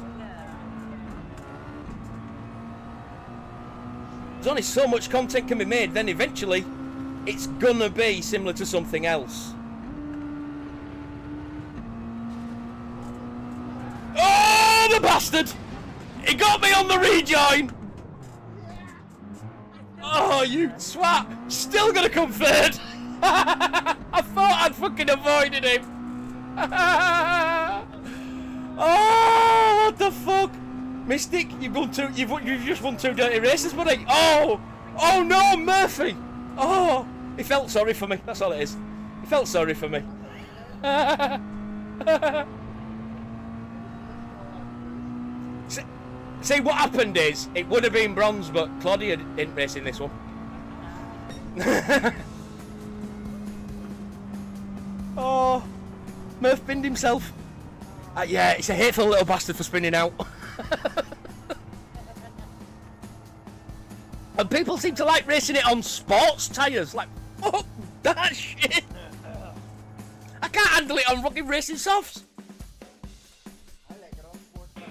There's only so much content can be made, then eventually it's gonna be similar to something else. Oh, the bastard! He got me on the rejoin! Oh, you twat! Still gonna come third! I thought I'd fucking avoided him! Oh, what the fuck? Mystic, you've just won 2 dirty races, buddy. Oh no, Murphy. Oh, he felt sorry for me. That's all it is. He felt sorry for me. See, what happened is it would have been bronze, but Claudia didn't race in this one. Oh, Murph binned himself. Yeah, it's a hateful little bastard for spinning out. And people seem to like racing it on sports tyres. Like, fuck that shit. I can't handle it on fucking racing softs. I like it on sports bike.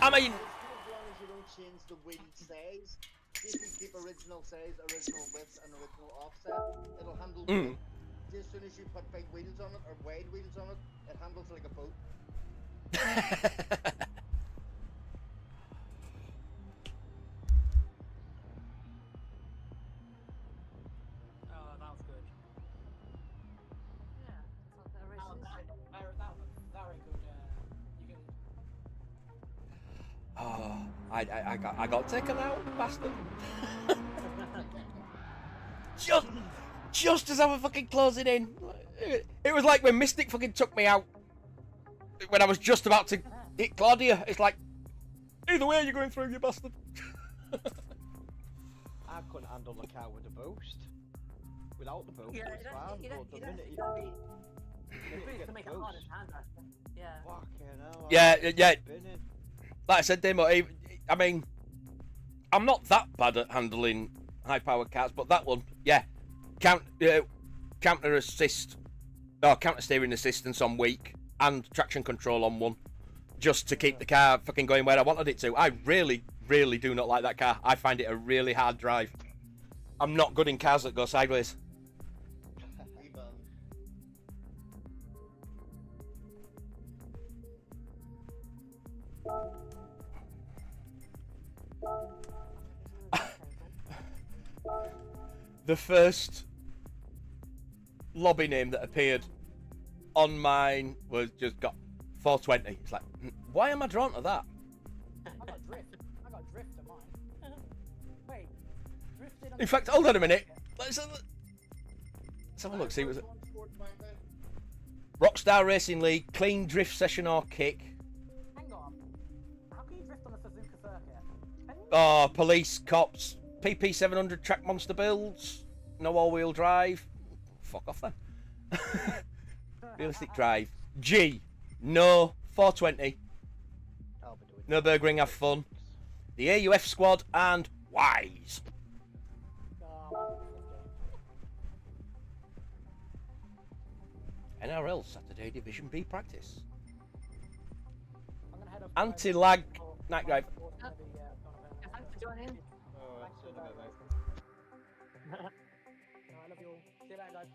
I mean, As long as you don't change the wheel size, if you keep original size, original width, and original offset, it'll handle good. As soon as you put big wheels on it, or wide wheels on it, it handles like a boat. Oh, that was good. Yeah, it's like they're That was racing. very good. You can. Oh, I got taken out, bastard. Just as I was fucking closing in. It was like when Mystic fucking took me out when I was just about to hit Claudia. It's like, either way you're going through, you bastard. I couldn't handle the car with the boost. Without the boost, Yeah, it's fine, but the minute you don't get the boost the to make it harder boost, to handle. Yeah. fucking hell, Yeah, I'm yeah. spinning. Like I said, Demo, I mean, I'm not that bad at handling high-powered cars, but that one, yeah, counter assist, or counter steering assistance on weak, and traction control on one, just to keep the car fucking going where I wanted it to. I really, really do not like that car. I find it a really hard drive. I'm not good in cars that go sideways. We bum. The first lobby name that appeared on mine was just got 420. It's like, why am I drawn to that? I got drift on mine. Wait, drifted on In fact, hold on a minute. Let's have a look. See what On sports bike then? Rockstar Racing League, clean drift session or kick. Hang on. How can you drift on a Suzuka circuit? Can you? Oh, police, cops, PP 700 track monster builds, no all-wheel drive. Fuck off then. Realistic drive. G, no 420. I'll be doing Nürburgring, have fun. The AUF squad and Wise. Oh, NRL Saturday Division B practice. I'm gonna head up. Anti-lag night drive. Thanks for joining. Oh, Thanks it's for in a bit, mate. I love you all. See you later, guys.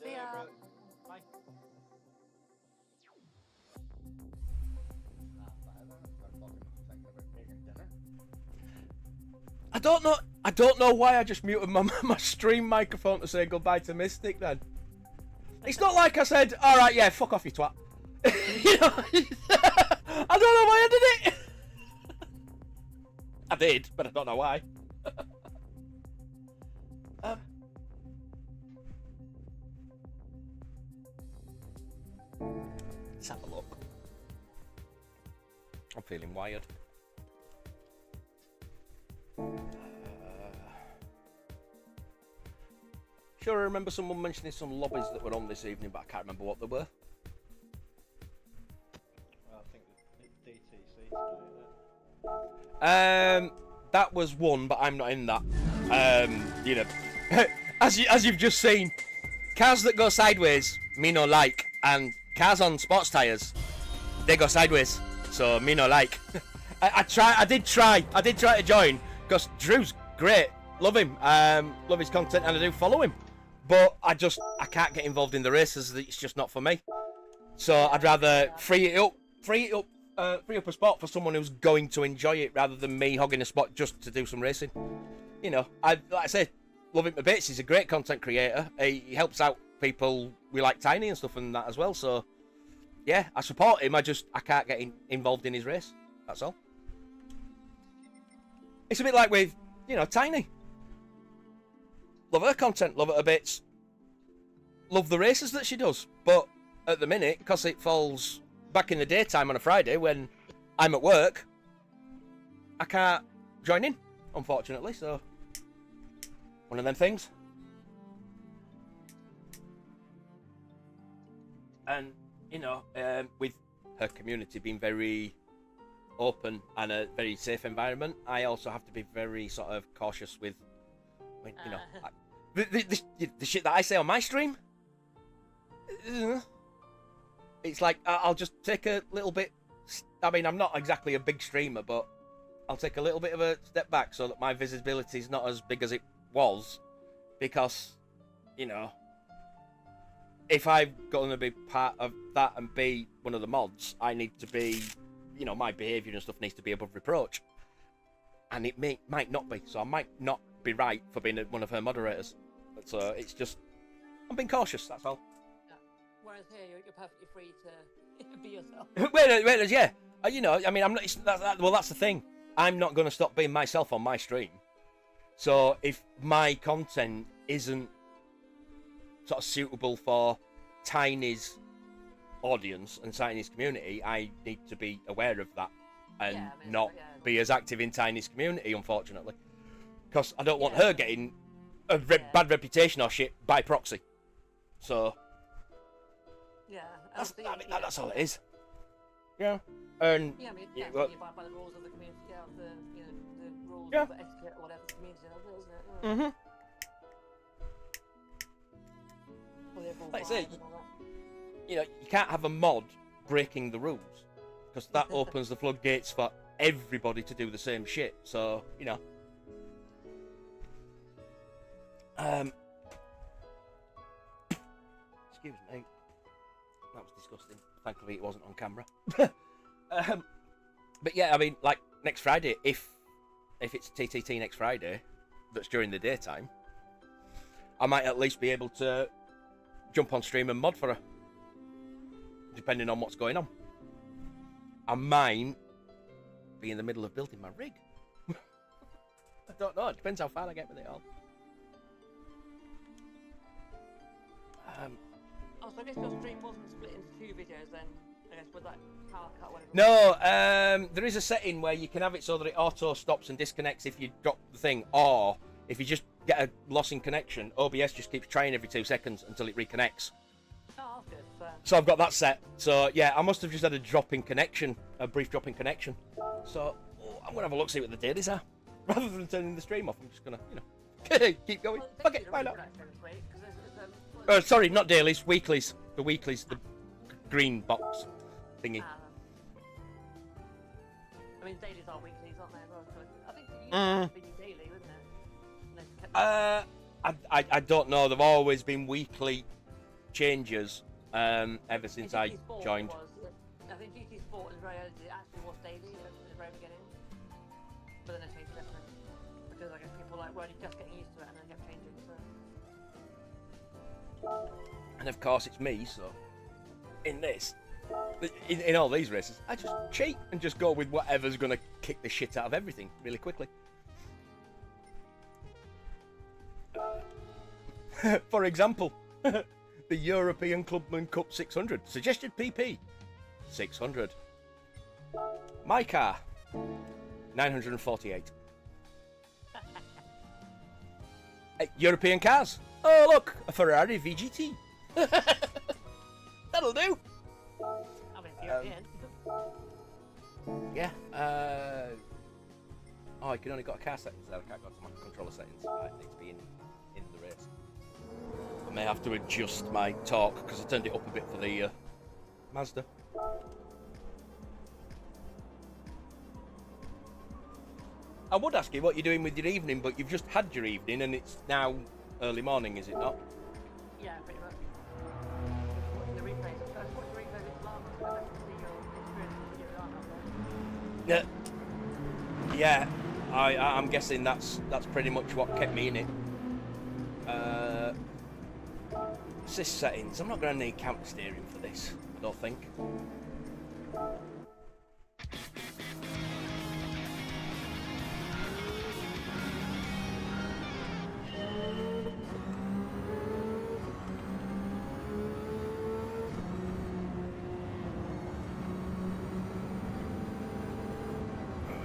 See ya. Bye. I don't know why I just muted my stream microphone to say goodbye to Mystic then. It's not like I said, alright, yeah, fuck off you twat. You know, I don't know why I did it. I did, but I don't know why. Let's have a look. I'm feeling wired. Sure, I remember someone mentioning some lobbies that were on this evening, but I can't remember what they were. Well, I think the DTC doing it. That was one, but I'm not in that. You know, as you've just seen, cars that go sideways, me no like, and cars on sports tires, they go sideways, so me no like. I did try to join because Drew's great, love him, love his content, and I do follow him. But I can't get involved in the races. It's just not for me. So I'd rather free up a spot for someone who's going to enjoy it rather than me hogging a spot just to do some racing. You know, like I say, love him to bits. He's a great content creator. He helps out people we like Tiny and stuff and that as well. So yeah, I support him. I can't get involved in his race. That's all. It's a bit like with, you know, Tiny. Love her content, love it a bits. Love the races that she does. But at the minute, because it falls back in the daytime on a Friday when I'm at work, I can't join in, unfortunately. So, one of them things. and you know, with her community being very open and a very safe environment, I also have to be very sort of cautious with, you know, the shit that I say on my stream. It's like I'll just take a little bit. I mean, I'm not exactly a big streamer, but I'll take a little bit of a step back so that my visibility is not as big as it was, because, you know, if I'm going to be part of that and be one of the mods, I need to be, you know, my behaviour and stuff needs to be above reproach. And it might not be, so I might not be right for being one of her moderators. So it's just, I'm being cautious, that's all. Yeah. Whereas here, you're perfectly free to be yourself. Whereas, yeah, you know, I mean, I'm not. Well, that's the thing. I'm not going to stop being myself on my stream. So if my content isn't sort of suitable for Tiny's audience and Tiny's community, I need to be aware of that and not be as active in Tiny's community, unfortunately, because I don't want her getting a bad reputation or shit by proxy. So that's all it is. Yeah. And yeah, I mean, yeah, you abide by the rules of the community, the rules of etiquette or whatever the community does, isn't it? Like I say, you know, you can't have a mod breaking the rules, because that opens the floodgates for everybody to do the same shit. So, you know. Excuse me. That was disgusting. Thankfully, it wasn't on camera. But yeah, I mean, like next Friday, if it's TTT next Friday, that's during the daytime, I might at least be able to jump on stream and mod for her, depending on what's going on. I might be in the middle of building my rig. I don't know. It depends how far I get with it all. So I guess your stream wasn't split into 2 videos then, I guess, with that power cut, whatever. No, there is a setting where you can have it so that it auto stops and disconnects if you drop the thing, or if you just get a loss in connection, OBS just keeps trying every 2 seconds until it reconnects. Oh, that's good. So I've got that set. So yeah, I must have just had a drop in connection, a brief drop in connection. So I'm gonna have a look, see what the dailies are. Rather than turning the stream off, I'm just gonna, you know, keep going. Fuck it, why not? Sorry, not dailies, weeklies. The weeklies, the green box thingy. I mean, dailies are weeklies, aren't they? I think it used to be daily, wouldn't it? I don't know. They've always been weekly changes ever since I joined. I think GT Sport is very early. It actually was daily at the very beginning, but then they changed it because I guess people were only just getting used to it and then kept changing. So. And of course, it's me. So in this, in all these races, I just cheat and just go with whatever's gonna kick the shit out of everything really quickly. For example, the European Clubman Cup 600. Suggested PP, 600. My car, 948. European cars. Oh, look, a Ferrari VGT. That'll do. I mean, European. Yeah. Oh, I can only got a car settings there. I can't go to my controller settings. I need to be in the race. I may have to adjust my torque because I turned it up a bit for the Mazda. I would ask you what you're doing with your evening, but you've just had your evening and it's now early morning, is it not? Yeah, pretty much. Watching the replays. I was watching the replays of last night. I can see your experience with your art out there. Yeah, I'm guessing that's pretty much what kept me in it. Assist settings. I'm not going to need counter steering for this, I don't think.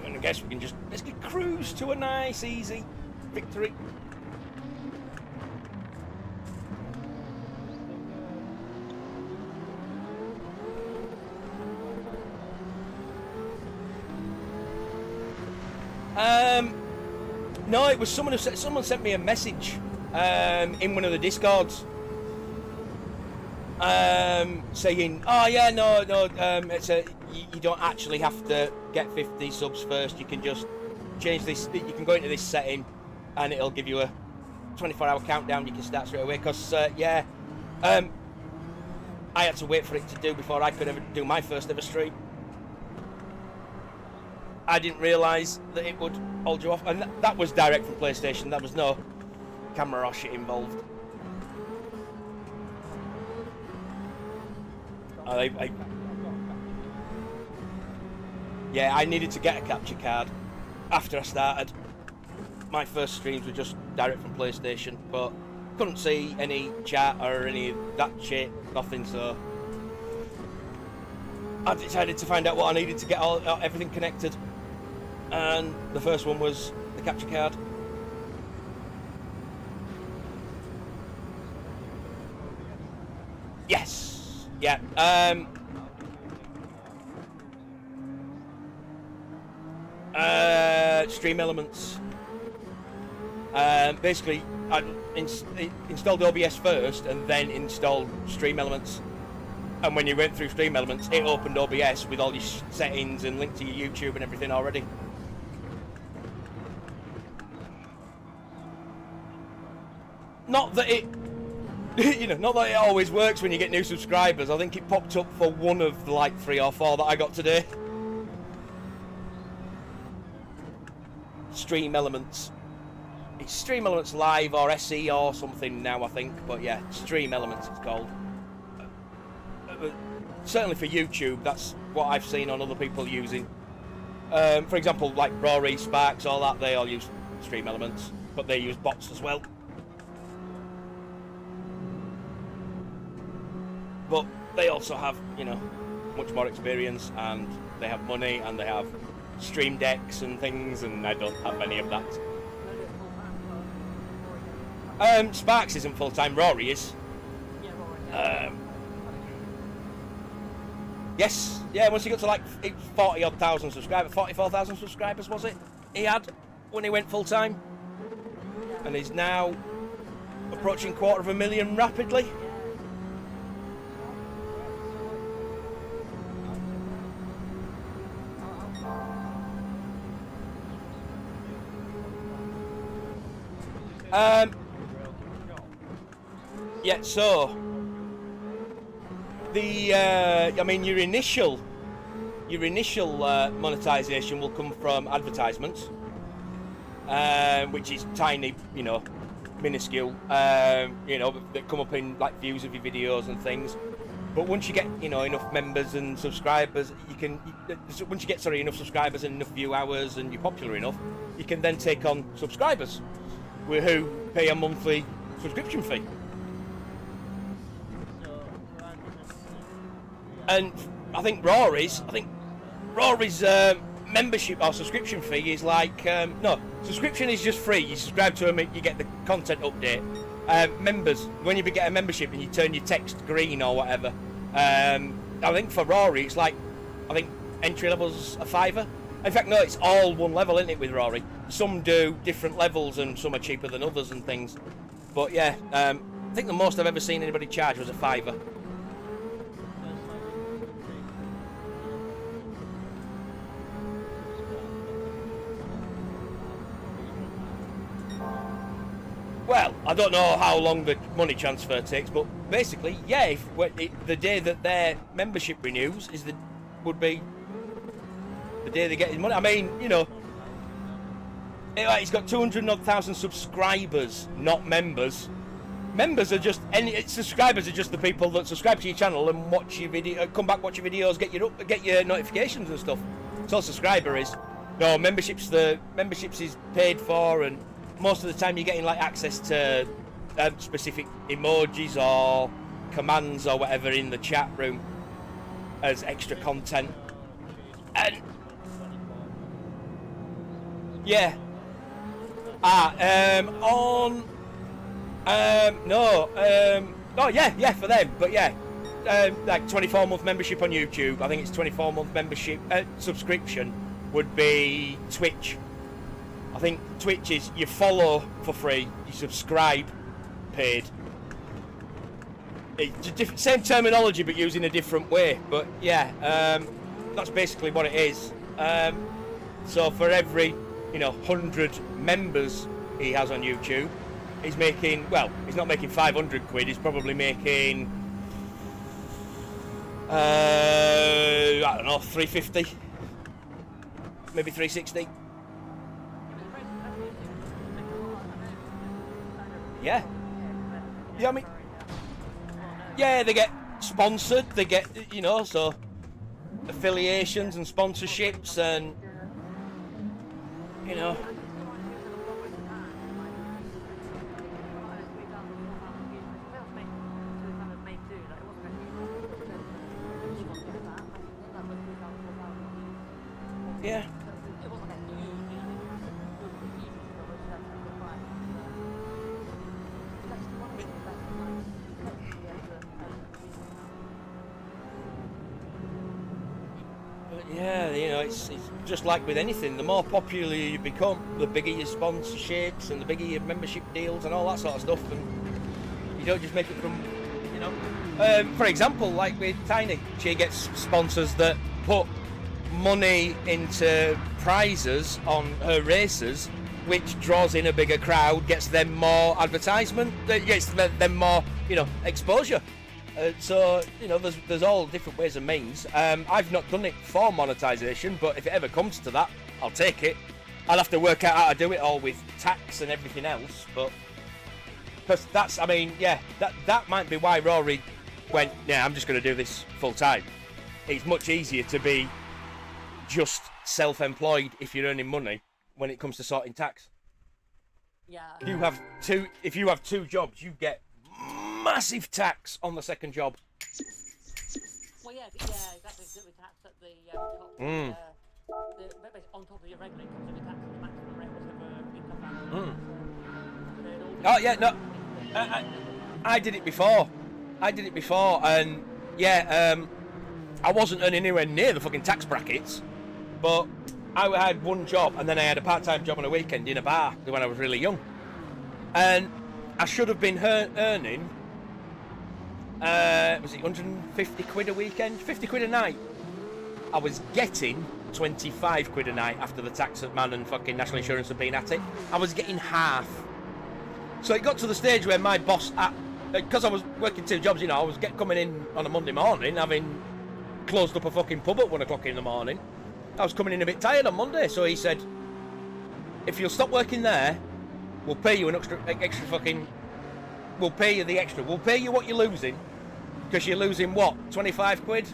And I guess we can let's cruise to a nice, easy victory. No, it was someone sent me a message in one of the Discords saying, "Oh yeah, no, it's you don't actually have to get 50 subs first. You can just change this. You can go into this setting, and it'll give you a 24-hour countdown. You can start straight away." Because I had to wait for it to do before I could ever do my first ever stream. I didn't realise that it would hold you off, and that was direct from PlayStation. There was no camera or shit involved. Yeah, I needed to get a capture card after I started. My first streams were just direct from PlayStation, but couldn't see any chat or any of that shit, nothing, so I decided to find out what I needed to get everything connected, and the first one was the capture card. Yes, yeah. Stream Elements. Basically, I installed OBS first and then installed Stream Elements. And when you went through Stream Elements, it opened OBS with all your settings and linked to your YouTube and everything already. Not that it, not that it always works when you get new subscribers. I think it popped up for one of the like 3 or 4 that I got today. Stream Elements. It's Stream Elements Live or SE or something now, I think. But yeah, Stream Elements it's called. Certainly for YouTube, that's what I've seen on other people using. For example, like Rory, Sparks, all that, they all use Stream Elements. But they use bots as well. But they also have, much more experience, and they have money, and they have stream decks and things, and I don't have any of that. Sparks isn't full-time, Rory is. Yes, yeah, once he got to like 40-odd thousand subscribers, 44,000 subscribers was it? He had when he went full-time. And he's now approaching 250,000 rapidly. Yeah, so the your initial monetization will come from advertisements, which is tiny, minuscule, that come up in like views of your videos and things. But once you get enough members and subscribers, once you get enough subscribers and enough view hours and you're popular enough, you can then take on subscribers who pay a monthly subscription fee. And I think Rory's membership or subscription fee is like no, subscription is just free. You subscribe to them, you get the content update. Members, when you get a membership and you turn your text green or whatever, I think for Rory it's like, I think entry level's $5. In fact, no, it's all one level, isn't it, with Rory? Some do different levels and some are cheaper than others and things. But yeah, I think the most I've ever seen anybody charge was $5. Well, I don't know how long the money transfer takes, but basically, yeah, the day that their membership renews would be the day they get his money. I mean, he's got 200,000 subscribers, not members. Members are just subscribers are just the people that subscribe to your channel and watch your video, come back, watch your videos, get your notifications and stuff. That's all subscriber is. No, memberships is paid for, and most of the time you're getting like access to specific emojis or commands or whatever in the chat room as extra content. And yeah, for them, but yeah, like 24-month membership on YouTube. I think it's 24-month membership subscription would be Twitch. I think Twitch is you follow for free, you subscribe paid. It's same terminology but using a different way. But yeah, that's basically what it is. So for every 100 members he has on YouTube, he's making, well, he's not making 500 quid, he's probably making I don't know, 350, maybe 360. Yeah. Yeah, I mean, yeah, they get sponsored, they get, so affiliations and sponsorships and, yeah. Yeah, it's just like with anything. The more popular you become, the bigger your sponsorships and the bigger your membership deals and all that sort of stuff. And you don't just make it from, for example, like with Tiny, she gets sponsors that put money into prizes on her races, which draws in a bigger crowd, gets them more advertisement, gets them more, exposure. So there's all different ways and means. I've not done it for monetization, but if it ever comes to that, I'll take it. I'll have to work out how to do it all with tax and everything else, but because that's, that might be why Rory went, yeah, I'm just going to do this full time. It's much easier to be just self-employed if you're earning money when it comes to sorting tax. Yeah. If you have two jobs, you get massive tax on the second job. Well, yeah, exactly. We tax at the top. Basically on top of your regular income, so we tax at the maximum rate, whatever income value. Oh yeah, no, I did it before. And yeah, I wasn't earning anywhere near the fucking tax brackets, but I had one job, and then I had a part-time job on a weekend in a bar when I was really young, and I should have been earning, was it 150 quid a weekend? 50 quid a night. I was getting 25 quid a night after the tax man and fucking national insurance had been at it. I was getting half. So it got to the stage where my boss, because I was working two jobs, I was coming in on a Monday morning, having closed up a fucking pub at 1 o'clock in the morning. I was coming in a bit tired on Monday, so he said, if you'll stop working there, we'll pay you an extra fucking... We'll pay you the extra. We'll pay you what you're losing. Because you're losing, what, 25 quid?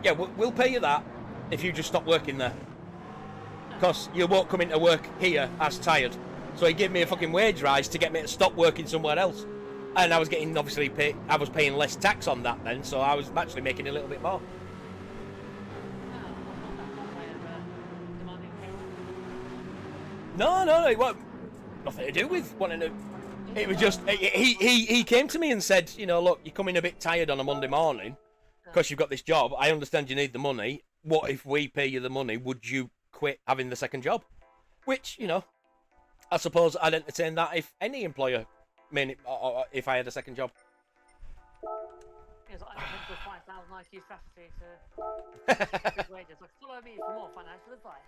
Yeah, we'll pay you that if you just stop working there. Because you won't come into work here as tired. So he gave me a fucking wage rise to get me to stop working somewhere else. And I was getting, obviously, I was paying less tax on that then, so I was actually making a little bit more. No, it wasn't. Nothing to do with wanting to. It was just he came to me and said, look, you're coming a bit tired on a Monday morning because you've got this job. I understand you need the money. What if we pay you the money? Would you quit having the second job? Which, I suppose I'd entertain that if any employer, or if I had a second job. Yes, I think the 5,000 IQ strategy to wages. Like, follow me for more financial advice.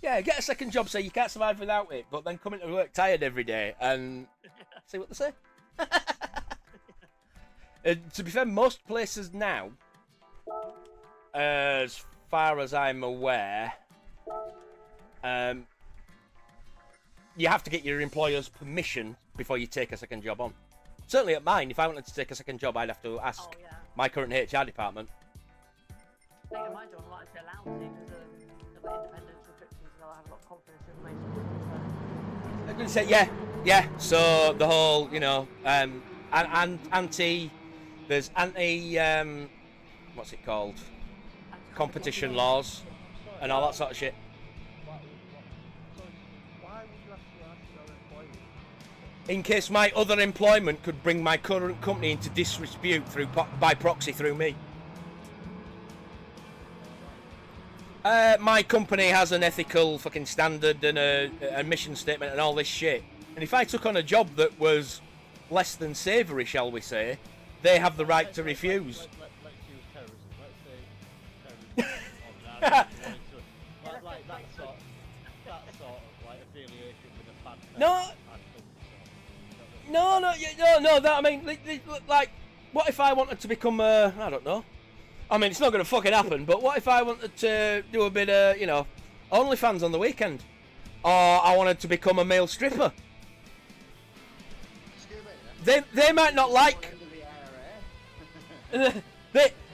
Yeah, get a second job so you can't survive without it, but then come into work tired every day and see what they say. To be fair, most places now, as far as I'm aware, you have to get your employer's permission before you take a second job on. Certainly at mine, if I wanted to take a second job, I'd have to ask my current HR department. I think in my job, I'm not actually allowed to because of the independence restrictions, so I have a lot of confidence information. I'm going to say, yeah. So the whole, there's anti, what's it called? Competition laws and all that sort of shit. In case my other employment could bring my current company into disrepute by proxy through me. My company has an ethical fucking standard and a mission statement and all this shit. And if I took on a job that was less than savoury, shall we say, they have the right to refuse. Let's use terrorism. Let's say terrorism. Like that sort of like affiliation with a bad No, no. That I mean, like, what if I wanted to become I don't know. I mean, it's not going to fucking happen. But what if I wanted to do a bit of, you know, OnlyFans on the weekend, or I wanted to become a male stripper? They might not like.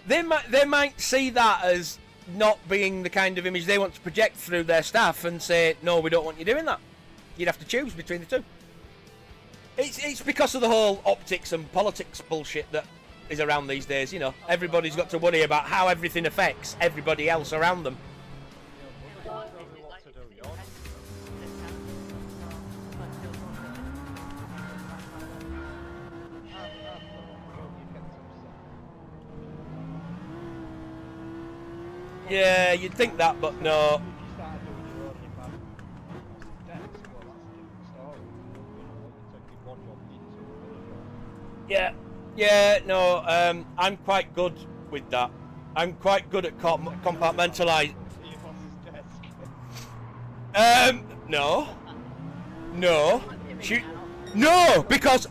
they might see that as not being the kind of image they want to project through their staff and say, no, we don't want you doing that. You'd have to choose between the two. It's because of the whole optics and politics bullshit that is around these days, you know. Everybody's got to worry about how everything affects everybody else around them. Yeah, you'd think that, but no. Yeah, no, I'm quite good with that. I'm quite good at compartmentalize. No. No, because,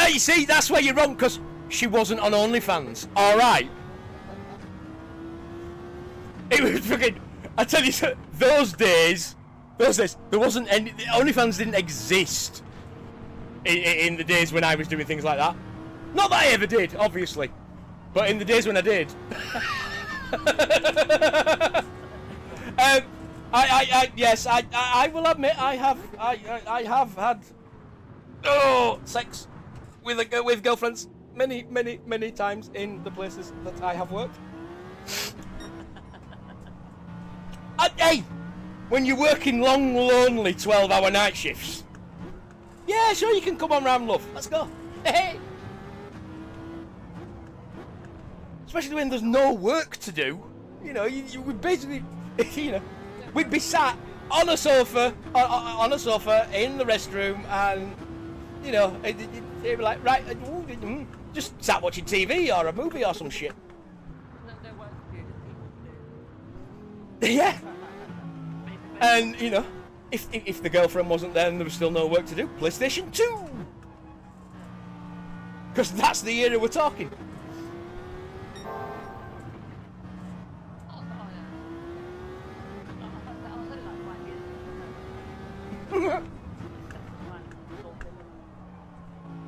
you see, that's where you're wrong, because she wasn't on OnlyFans, alright? It was fucking, I tell you, those days, there wasn't any, OnlyFans didn't exist in the days when I was doing things like that. Not that I ever did, obviously, but in the days when I did. Yes, I will admit I have had sex with girlfriends many times in the places that I have worked. Hey, when you're working long, lonely 12-hour night shifts, yeah, sure, you can come on round, love. Let's go. Hey. Especially when there's no work to do. You know, you would basically, you know, we'd be sat on a sofa, in the restroom, and, you know, it'd be like, right, just sat watching TV or a movie or some shit. No work to do, just people to do. Yeah. And, you know, if the girlfriend wasn't there and there was still no work to do, PlayStation 2! Because that's the era we're talking.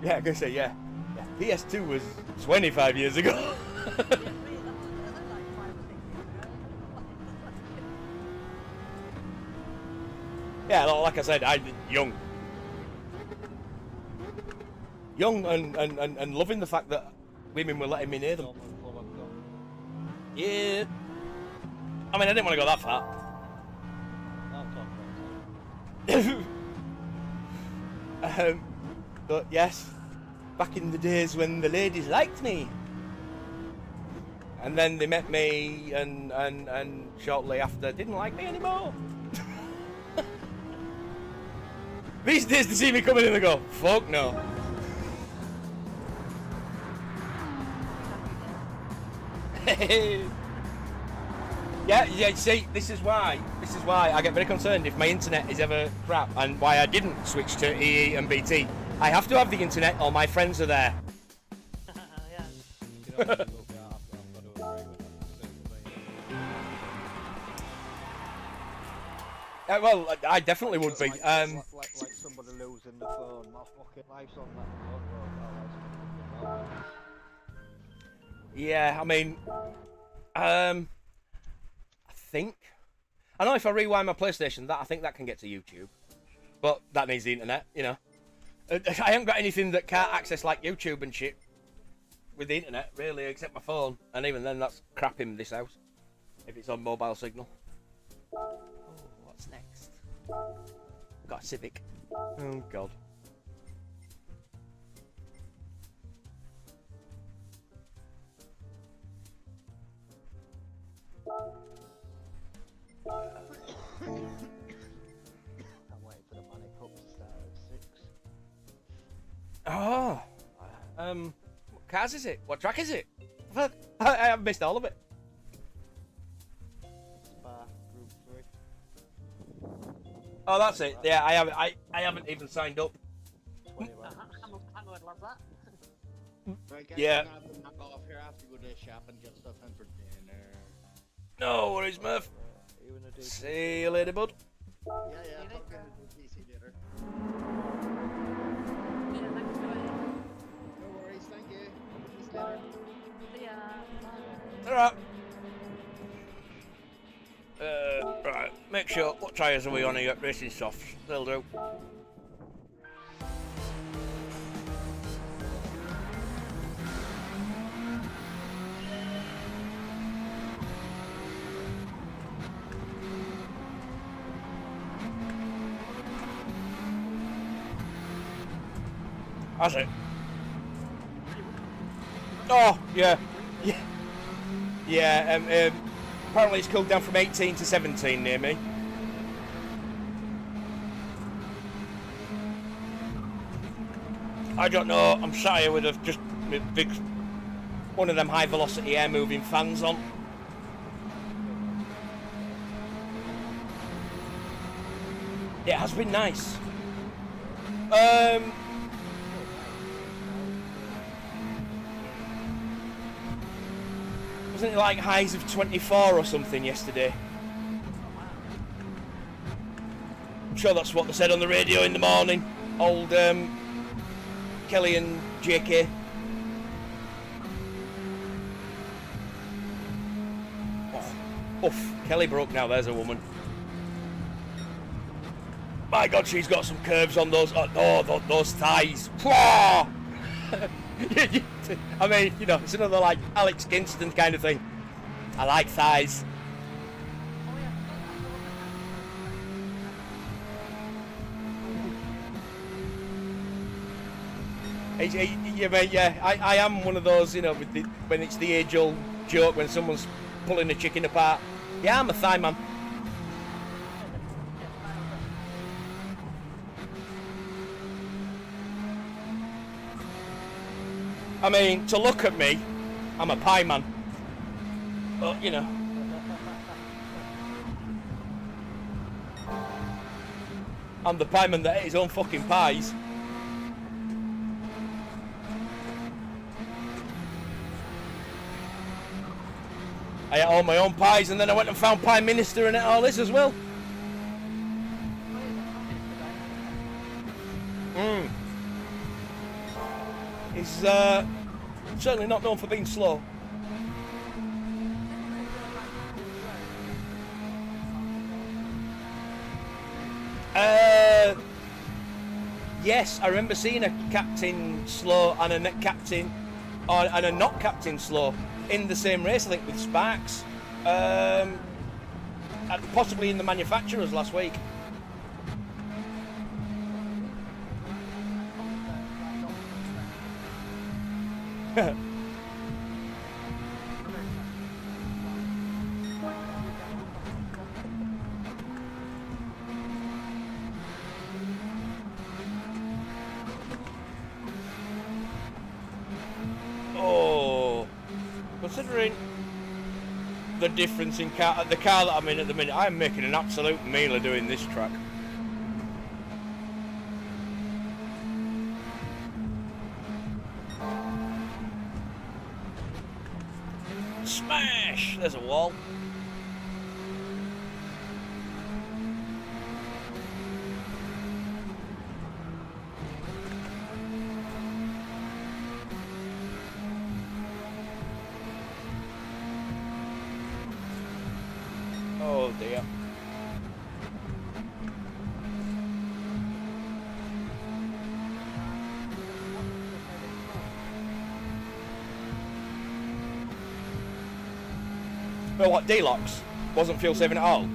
Yeah, I'm gonna say, yeah. PS2 was 25 years ago. Yeah, like I said, I'm young and loving the fact that women were letting me near them. Yeah. I mean, I didn't want to go that far. But yes, back in the days when the ladies liked me. And then they met me and shortly after didn't like me anymore. These days they see me coming in and go, fuck no. Yeah, see, this is why I get very concerned if my internet is ever crap, and why I didn't switch to EE and BT. I have to have the internet or my friends are there. Well, I definitely would be. Like somebody losing the phone. My fucking life's on that phone. Yeah, I mean, I know if I rewind my PlayStation, I think that can get to YouTube, but that needs the internet, you know. I haven't got anything that can't access like YouTube and shit with the internet, really, except my phone, and even then, that's crap in this house if it's on mobile signal. Oh, what's next? Got a Civic. Oh God. Oh. What cars is it? What track is it? I have missed all of it. Spa Group 3. Oh, that's it. Yeah, I haven't even signed up. 20 laps. I would love that. Right, guys, Yeah. I'm gonna have to knock off here. I have to go to the shop and get stuff in for dinner. No worries, Murph. You in a decent- See you later, bud. Yeah, I'll talk to the PC later. Yeah, thanks for it. No worries, thank you. See you later. See ya. Bye. Alright. Right. Make sure. What tyres are we on here? Racing softs. They'll do. That's it. Oh, yeah. Yeah. Yeah, apparently it's cooled down from 18 to 17 near me. I don't know, I'm sat here with a just a big, one of them high velocity air moving fans on. It has been nice. Wasn't it like highs of 24 or something yesterday? I'm sure that's what they said on the radio in the morning. Old Kelly and JK. Oh, oof, Kelly broke now, there's a woman. My God, she's got some curves on those, those thighs. I mean, you know, it's another like Alex Kinston kind of thing. I like thighs. I am one of those, you know, with the, when it's the age-old joke when someone's pulling a chicken apart. Yeah, I'm a thigh man. I mean, to look at me, I'm a pie man. But, you know. I'm the pie man that ate his own fucking pies. I ate all my own pies and then I went and found Prime Minister and ate all this as well. He's certainly not known for being slow. Yes, I remember seeing a captain slow and a net captain, and a not captain slow in the same race. I think with Sparks, possibly in the manufacturers last week. Oh, considering the difference in the car that I'm in at the minute, I'm making an absolute meal of doing this track. Smash! There's a wall. Oh dear. Well, what, D-locks? Wasn't fuel saving at all?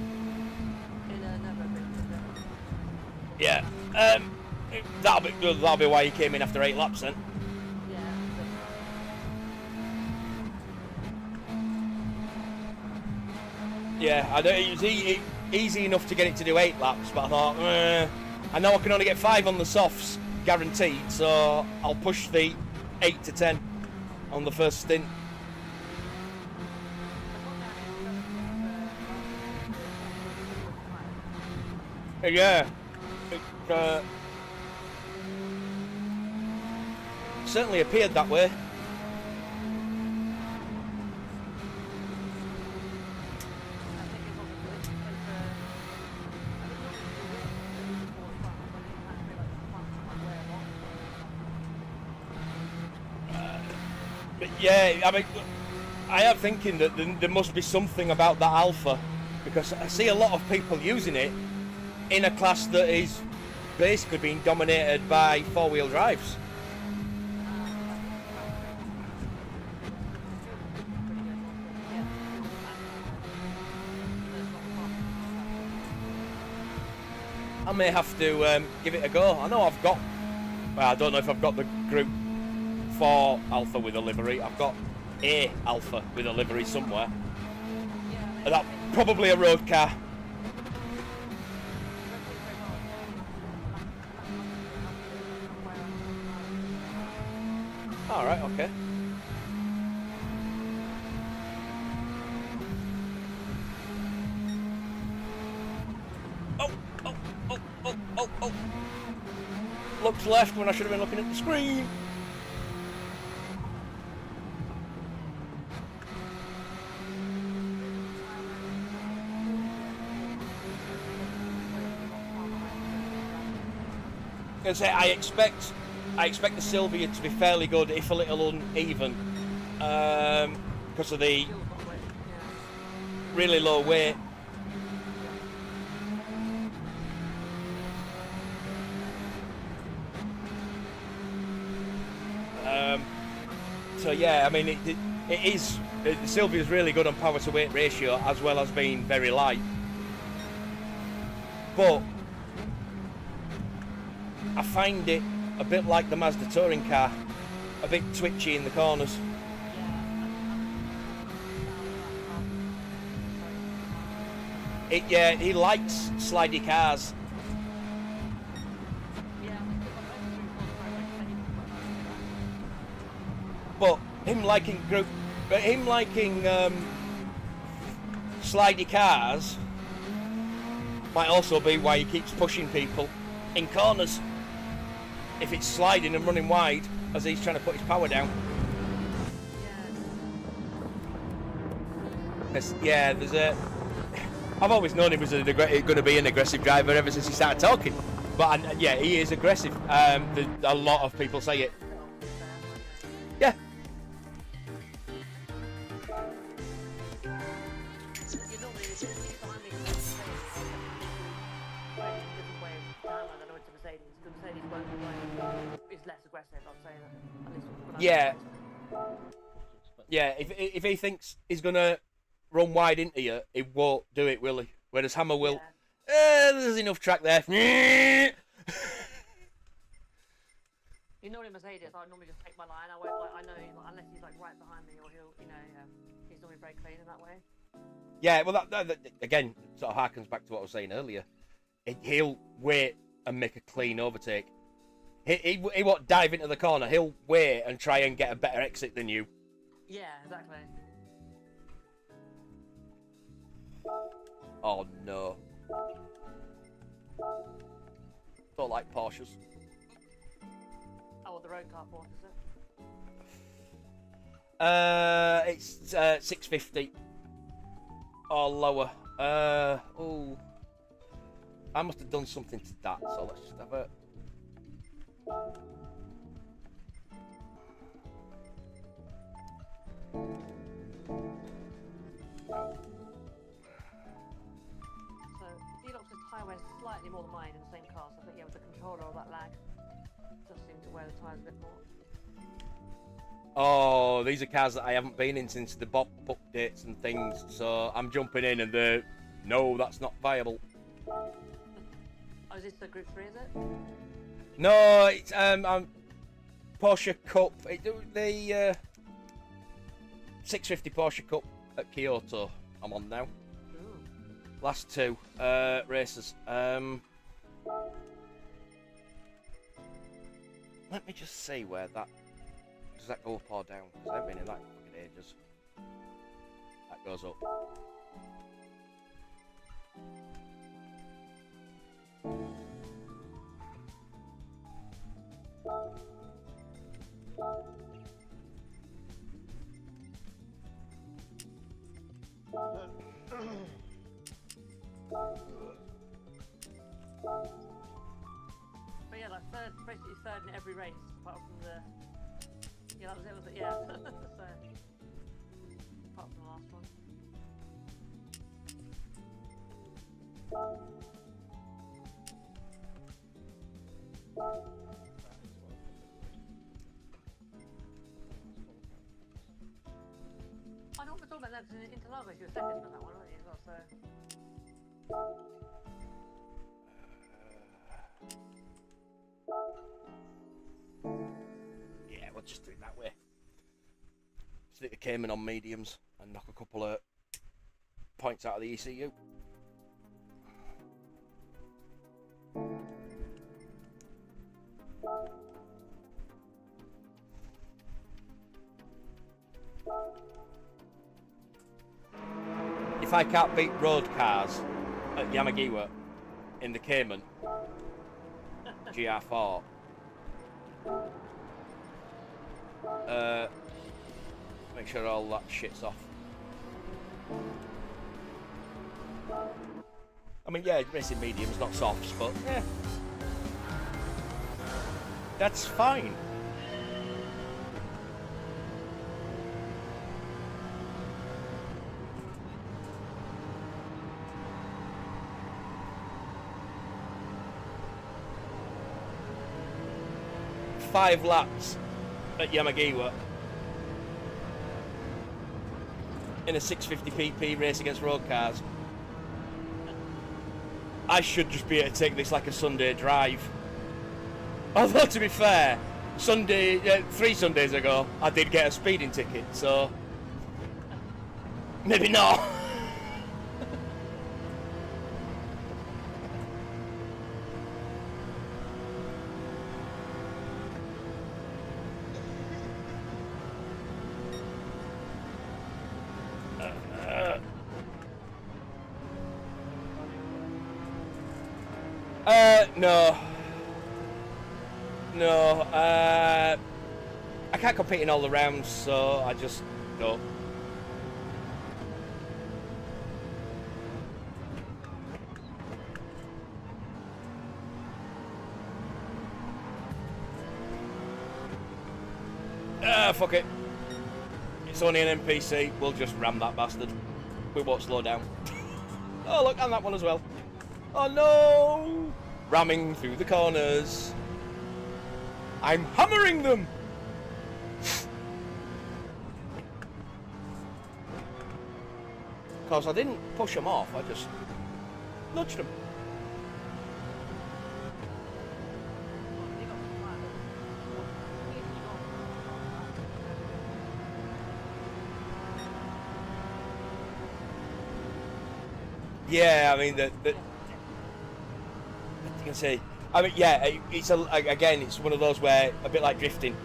Yeah. That'll be why he came in after 8 laps then. Yeah, I know it was easy enough to get it to do 8 laps, but I thought, I know I can only get 5 on the softs. guaranteed, so I'll push the 8 to 10 on the first stint. Yeah, it certainly appeared that way. But yeah, I mean, I am thinking that there must be something about that Alpha, because I see a lot of people using it in a class that is basically being dominated by four-wheel drives. I may have to give it a go. I know I've got, well, I don't know if I've got the Group 4 Alpha with a livery. I've got a Alpha with a livery somewhere. And that's probably a road car. Alright, okay. Oh. Looked left when I should have been looking at the screen. I was gonna say, I expect the Sylvia to be fairly good, if a little uneven, because of the really low weight. So yeah, I mean, it is. The Sylvia's really good on power to weight ratio, as well as being very light. But I find it a bit like the Mazda touring car, a bit twitchy in the corners. Yeah, he likes slidey cars. But him liking slidey cars might also be why he keeps pushing people in corners. If it's sliding and running wide as he's trying to put his power down. Yeah, there's a. I've always known he was going to be an aggressive driver ever since he started talking. But yeah, he is aggressive. A lot of people say it. Yeah. Yeah. Yeah, if he thinks he's going to run wide into you, he won't do it, will he? Whereas Hammer will, there's enough track there. You know, in Mercedes, I normally just take my line. I won't, I know, unless he's like right behind me, or he'll, he's normally very clean in that way. Yeah, well, that again sort of harkens back to what I was saying earlier. He'll wait and make a clean overtake. He won't dive into the corner. He'll wait and try and get a better exit than you. Yeah, exactly. Oh no. Don't like Porsches. Oh, well, the road car Porsche, is it? It's 650 or lower. Oh, I must have done something to that. So let's just have a. Wears slightly more than mine in the same car, so I think, yeah, with the controller or that lag, does seem to wear the tyres a bit more. Oh, these are cars that I haven't been in since the BOP updates and things, so I'm jumping in and no, that's not viable. Oh, is this the Group 3, is it? No, it's Porsche Cup, the 650 Porsche Cup at Kyoto I'm on now. Last two races. Let me just see where that... Does that go up or down? Because I haven't been in that in fucking ages. That goes up. But yeah, like third, basically third in every race, apart from the... Yeah, that was it, was it? Yeah. So, apart from the last one. I know what we're talking about that, because in Lagos you were second on that one, weren't you, as well, so... Yeah, we'll just do it that way. Stick the Cayman on mediums and knock a couple of points out of the ECU. If I can't beat road cars at Yamagiwa in the Cayman GR4, make sure all that shit's off. I mean, yeah, racing mediums, not softs, but yeah, that's fine. Five laps at Yamagiwa in a 650 pp race against road cars. I should just be able to take this like a Sunday drive. Although, to be fair, Sunday, 3 Sundays ago, I did get a speeding ticket, so maybe not. No, I can't compete in all the rounds, so I just don't. Fuck it. It's only an NPC, we'll just ram that bastard. We won't slow down. Oh look, and that one as well. Oh no! Ramming through the corners. I'm hammering them! Because I didn't push them off, I just nudged them. Yeah, I mean, you can see. I mean, yeah, it's again, it's one of those where, a bit like drifting,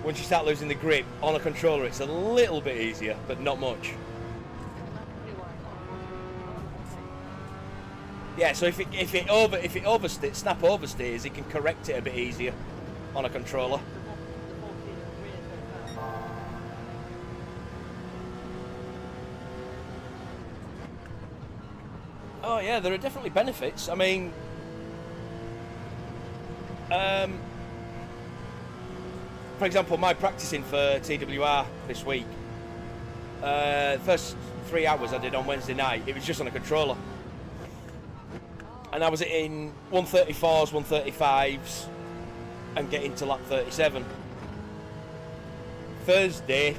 once you start losing the grip on a controller, it's a little bit easier, but not much. Yeah, so if it oversteers, snap oversteers, it can correct it a bit easier on a controller. Oh yeah, there are definitely benefits. I mean, for example, my practicing for TWR this week, first 3 hours I did on Wednesday night, it was just on a controller. And I was in 134s, 135s, and getting to lap 37. Thursday,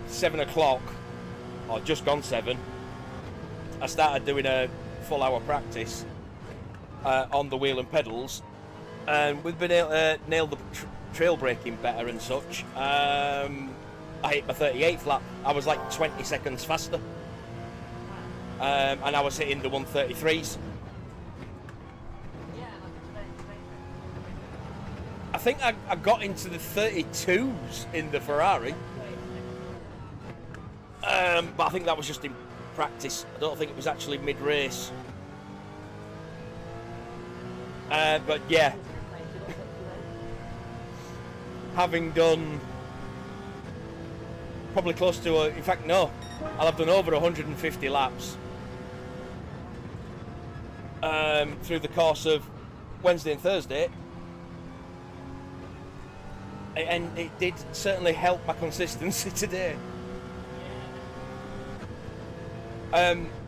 7 o'clock, or just gone 7, I started doing a full hour practice on the wheel and pedals, and we've been able to nail the trail braking better and such. I hit my 38th lap. I was like 20 seconds faster, and I was hitting the 133s. I think I got into the 32s in the Ferrari. But I think that was just in practice. I don't think it was actually mid-race. But yeah, having done probably close to, in fact no, I'll have done over 150 laps through the course of Wednesday and Thursday. And it did certainly help my consistency today.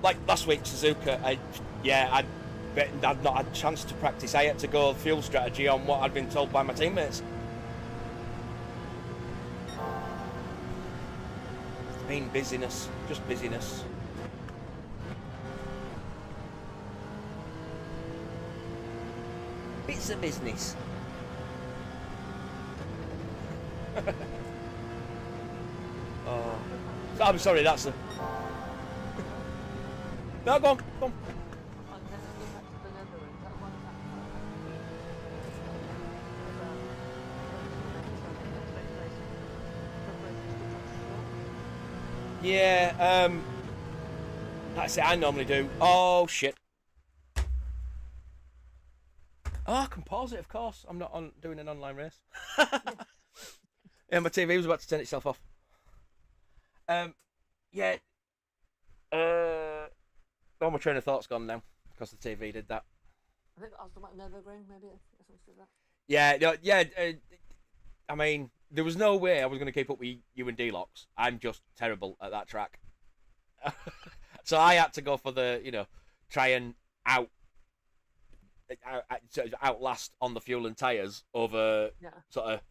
Like last week, Suzuka, I'd not had a chance to practice. I had to go fuel strategy on what I'd been told by my teammates. It's been busyness, just busyness. Bits of business. Oh, I'm sorry, that's a... No, go on, go on. Yeah, like I say, I normally do. Oh, shit. Oh, I can pause it, of course. I'm not doing an online race. Yeah, my TV was about to turn itself off. Yeah. Oh, my train of thought's gone now because the TV did that. I think I was talking about Nürburgring, maybe. I think that. Yeah, no, yeah. I mean, there was no way I was going to keep up with you and D-Locks. I'm just terrible at that track. So I had to go for the, try and outlast on the fuel and tyres over sort of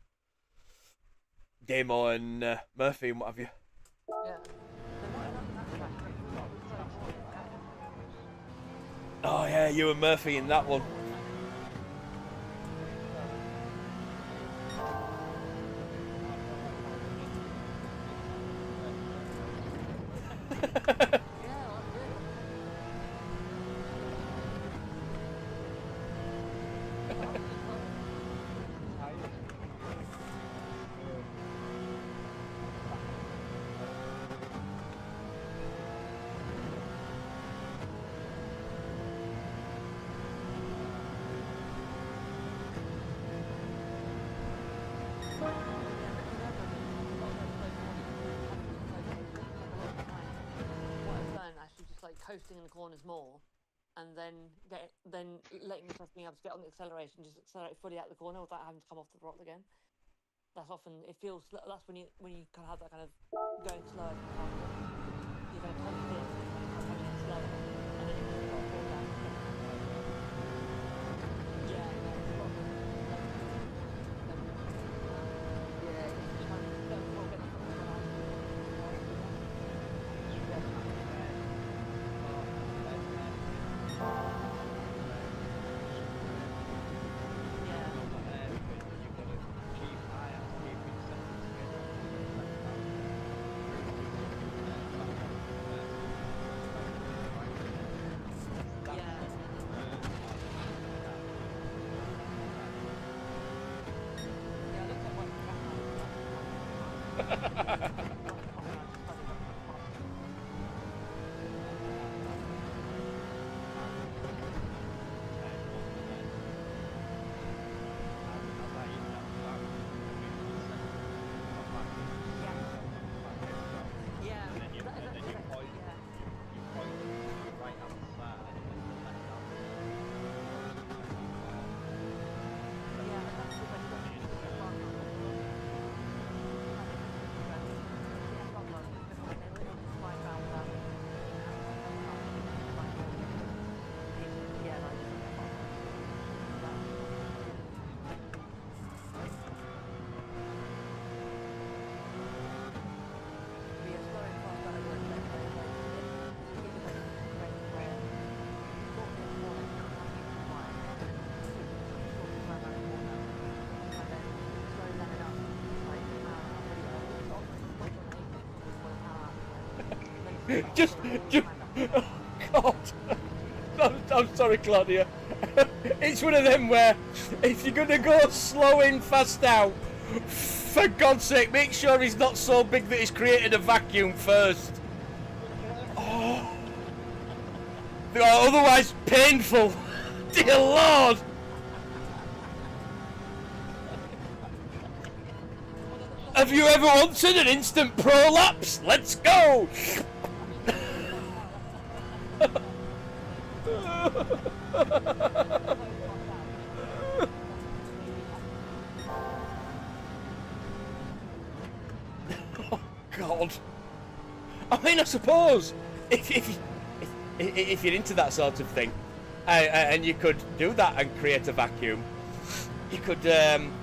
Damo and Murphy and what have you. Yeah. Oh yeah, you and Murphy in that one. Coasting in the corners more, and then letting yourself being able to get on the acceleration, just accelerate fully out the corner without having to come off the throttle again. That's often it feels. That's when you kind of have that kind of going slow. You're going to come in, coming in slower, and then you're going to fall down. Yeah. just oh God, I'm sorry, Claudia. It's one of them where if you're gonna go slow in, fast out, for God's sake, make sure he's not so big that he's created a vacuum first. Oh. Otherwise, painful. Dear Lord. Have you ever wanted an instant prolapse? Let's go. Oh God! I mean, I suppose if you're into that sort of thing, and you could do that and create a vacuum, you could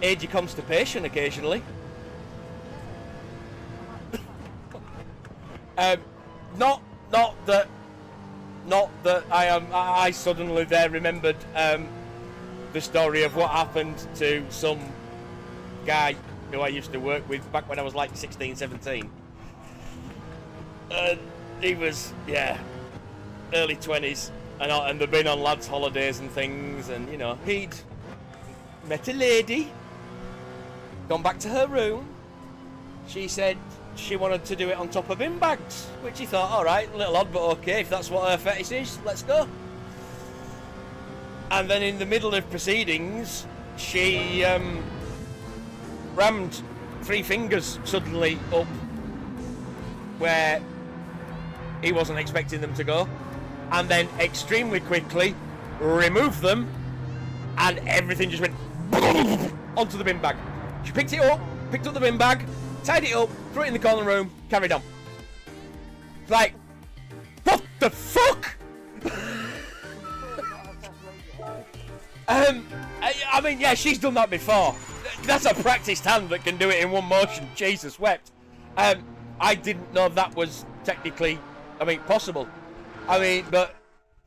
aid your constipation occasionally. Not that I suddenly there remembered the story of what happened to some guy who I used to work with back when I was like 16, 17. He was, early 20s, and they'd been on lads' holidays and things, and you know, he'd met a lady, gone back to her room. She said she wanted to do it on top of bin bags, which he thought, alright, a little odd, but okay, if that's what her fetish is, let's go. And then in the middle of proceedings, she rammed 3 fingers suddenly up where he wasn't expecting them to go, and then extremely quickly removed them, and everything just went onto the bin bag. She picked up the bin bag, tied it up, threw it in the corner room, carried on. It's like, what the fuck? I mean, yeah, she's done that before. That's a practiced hand that can do it in one motion. Jesus wept. I didn't know that was technically, possible. But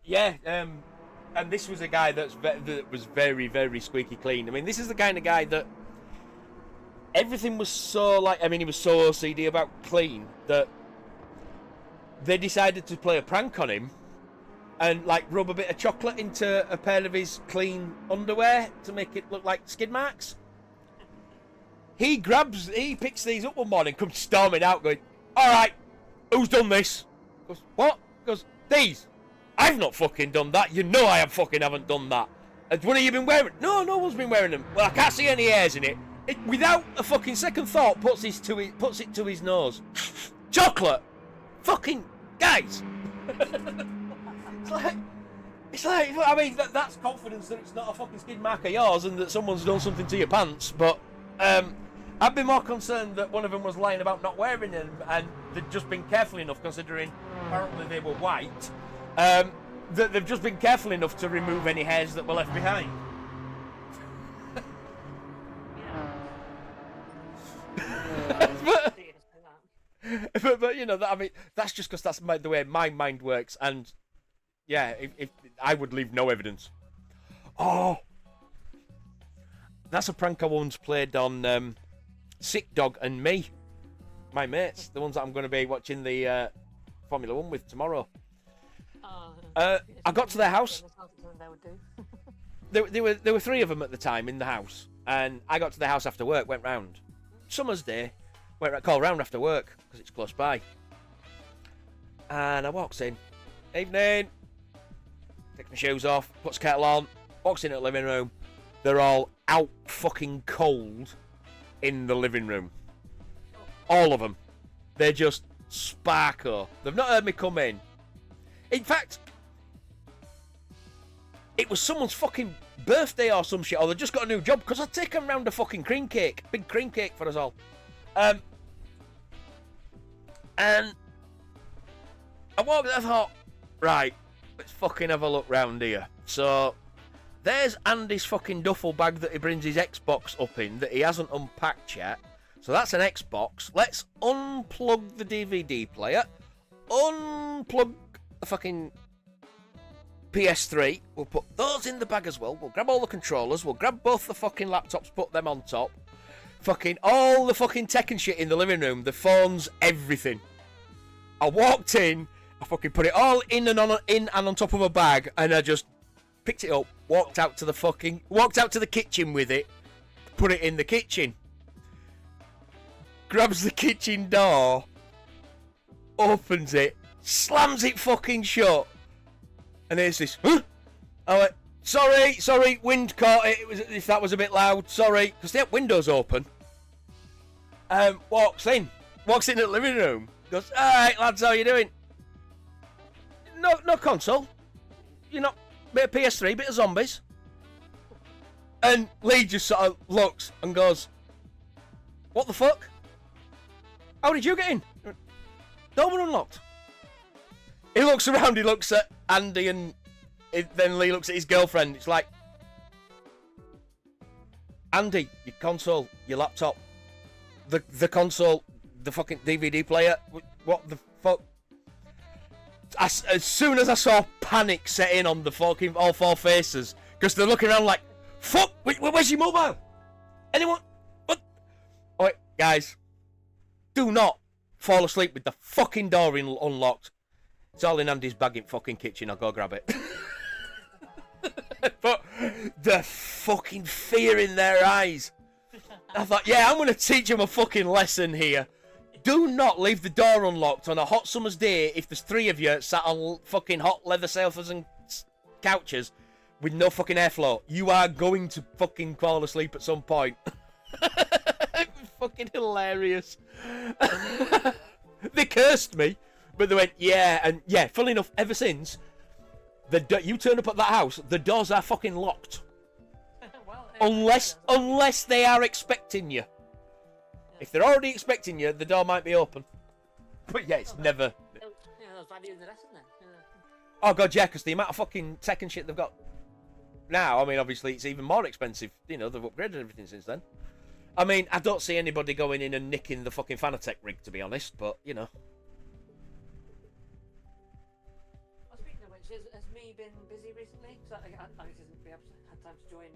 yeah, and this was a guy that was very, very squeaky clean. This is the kind of guy that everything was so he was so OCD about clean that they decided to play a prank on him and rub a bit of chocolate into a pair of his clean underwear to make it look like skid marks. He picks these up one morning, comes storming out going, alright, who's done this? Goes, what? Goes, these. I've not fucking done that. You know I haven't done that. And what have you been wearing? No one's been wearing them. Well, I can't see any hairs in it. Without a fucking second thought, puts it to his nose. Chocolate! Fucking guys! It's like, that's confidence that it's not a fucking skid mark of yours and that someone's done something to your pants, but, I'd be more concerned that one of them was lying about not wearing them and they'd just been careful enough, considering apparently they were white, that they've just been careful enough to remove any hairs that were left behind. but you know, that's just because that's the way my mind works, and yeah, if I would leave no evidence. Oh, that's a prank I once played on Sick Dog and me, my mates, the ones that I'm going to be watching the Formula 1 with tomorrow. I got to their house. There were 3 of them at the time in the house, and I got to their house after work, went round. Summer's day, call round after work because it's close by, and I walks in, evening, takes my shoes off, puts kettle on, walks in at the living room. They're all out fucking cold in the living room, all of them. They're just sparko. They've not heard me come in. In fact, it was someone's fucking birthday or some shit, or they just got a new job, because I'd taken round a fucking cream cake, big cream cake for us all. And I walked, I thought, right, let's fucking have a look round here. So there's Andy's fucking duffel bag that he brings his Xbox up in that he hasn't unpacked yet. So that's an Xbox. Let's unplug the DVD player, unplug the fucking PS3. We'll put those in the bag as well. We'll grab all the controllers. We'll grab both the fucking laptops, put them on top. Fucking all the fucking tech and shit in the living room. The phones, everything. I walked in I fucking put it all in and on top of a bag, and I just picked it up, walked out to the kitchen with it, put it in the kitchen. Grabs the kitchen door, opens it, slams it fucking shut, and there's this. Huh? I went, sorry, wind caught it. If that was a bit loud, sorry, because they have windows open. Walks in the living room, goes, all right, lads, how you doing? No console. You're not. Bit of PS3, bit of zombies. And Lee just sort of looks and goes, what the fuck? How did you get in? Door were unlocked. He looks around, he looks at Andy, and then Lee looks at his girlfriend. It's like, Andy, your console, your laptop, the console, the fucking DVD player, what the fuck? As soon as I saw panic set in on the fucking all four faces, because they're looking around like, fuck, where's your mobile? Anyone? What? Oh, wait, guys, do not fall asleep with the fucking door unlocked. It's all in Andy's bag in fucking kitchen. I'll go grab it. But the fucking fear in their eyes. I thought, yeah, I'm going to teach them a fucking lesson here. Do not leave the door unlocked on a hot summer's day if there's three of you sat on fucking hot leather sofas and couches with no fucking airflow. You are going to fucking fall asleep at some point. Fucking hilarious. They cursed me, but they went, yeah, and yeah, funnily enough, ever since, you turn up at that house, the doors are fucking locked. Well, unless they are expecting you. If they're already expecting you, the door might be open. But yeah, it's never. Yeah, that's value the lesson then. Oh god, yeah, because the amount of fucking tech and shit they've got now, I mean, obviously it's even more expensive. You know, they've upgraded everything since then. I mean, I don't see anybody going in and nicking the fucking Fanatec rig, to be honest, but, you know. Well, speaking of which, has me been busy recently? Because I hasn't been able to have time to join.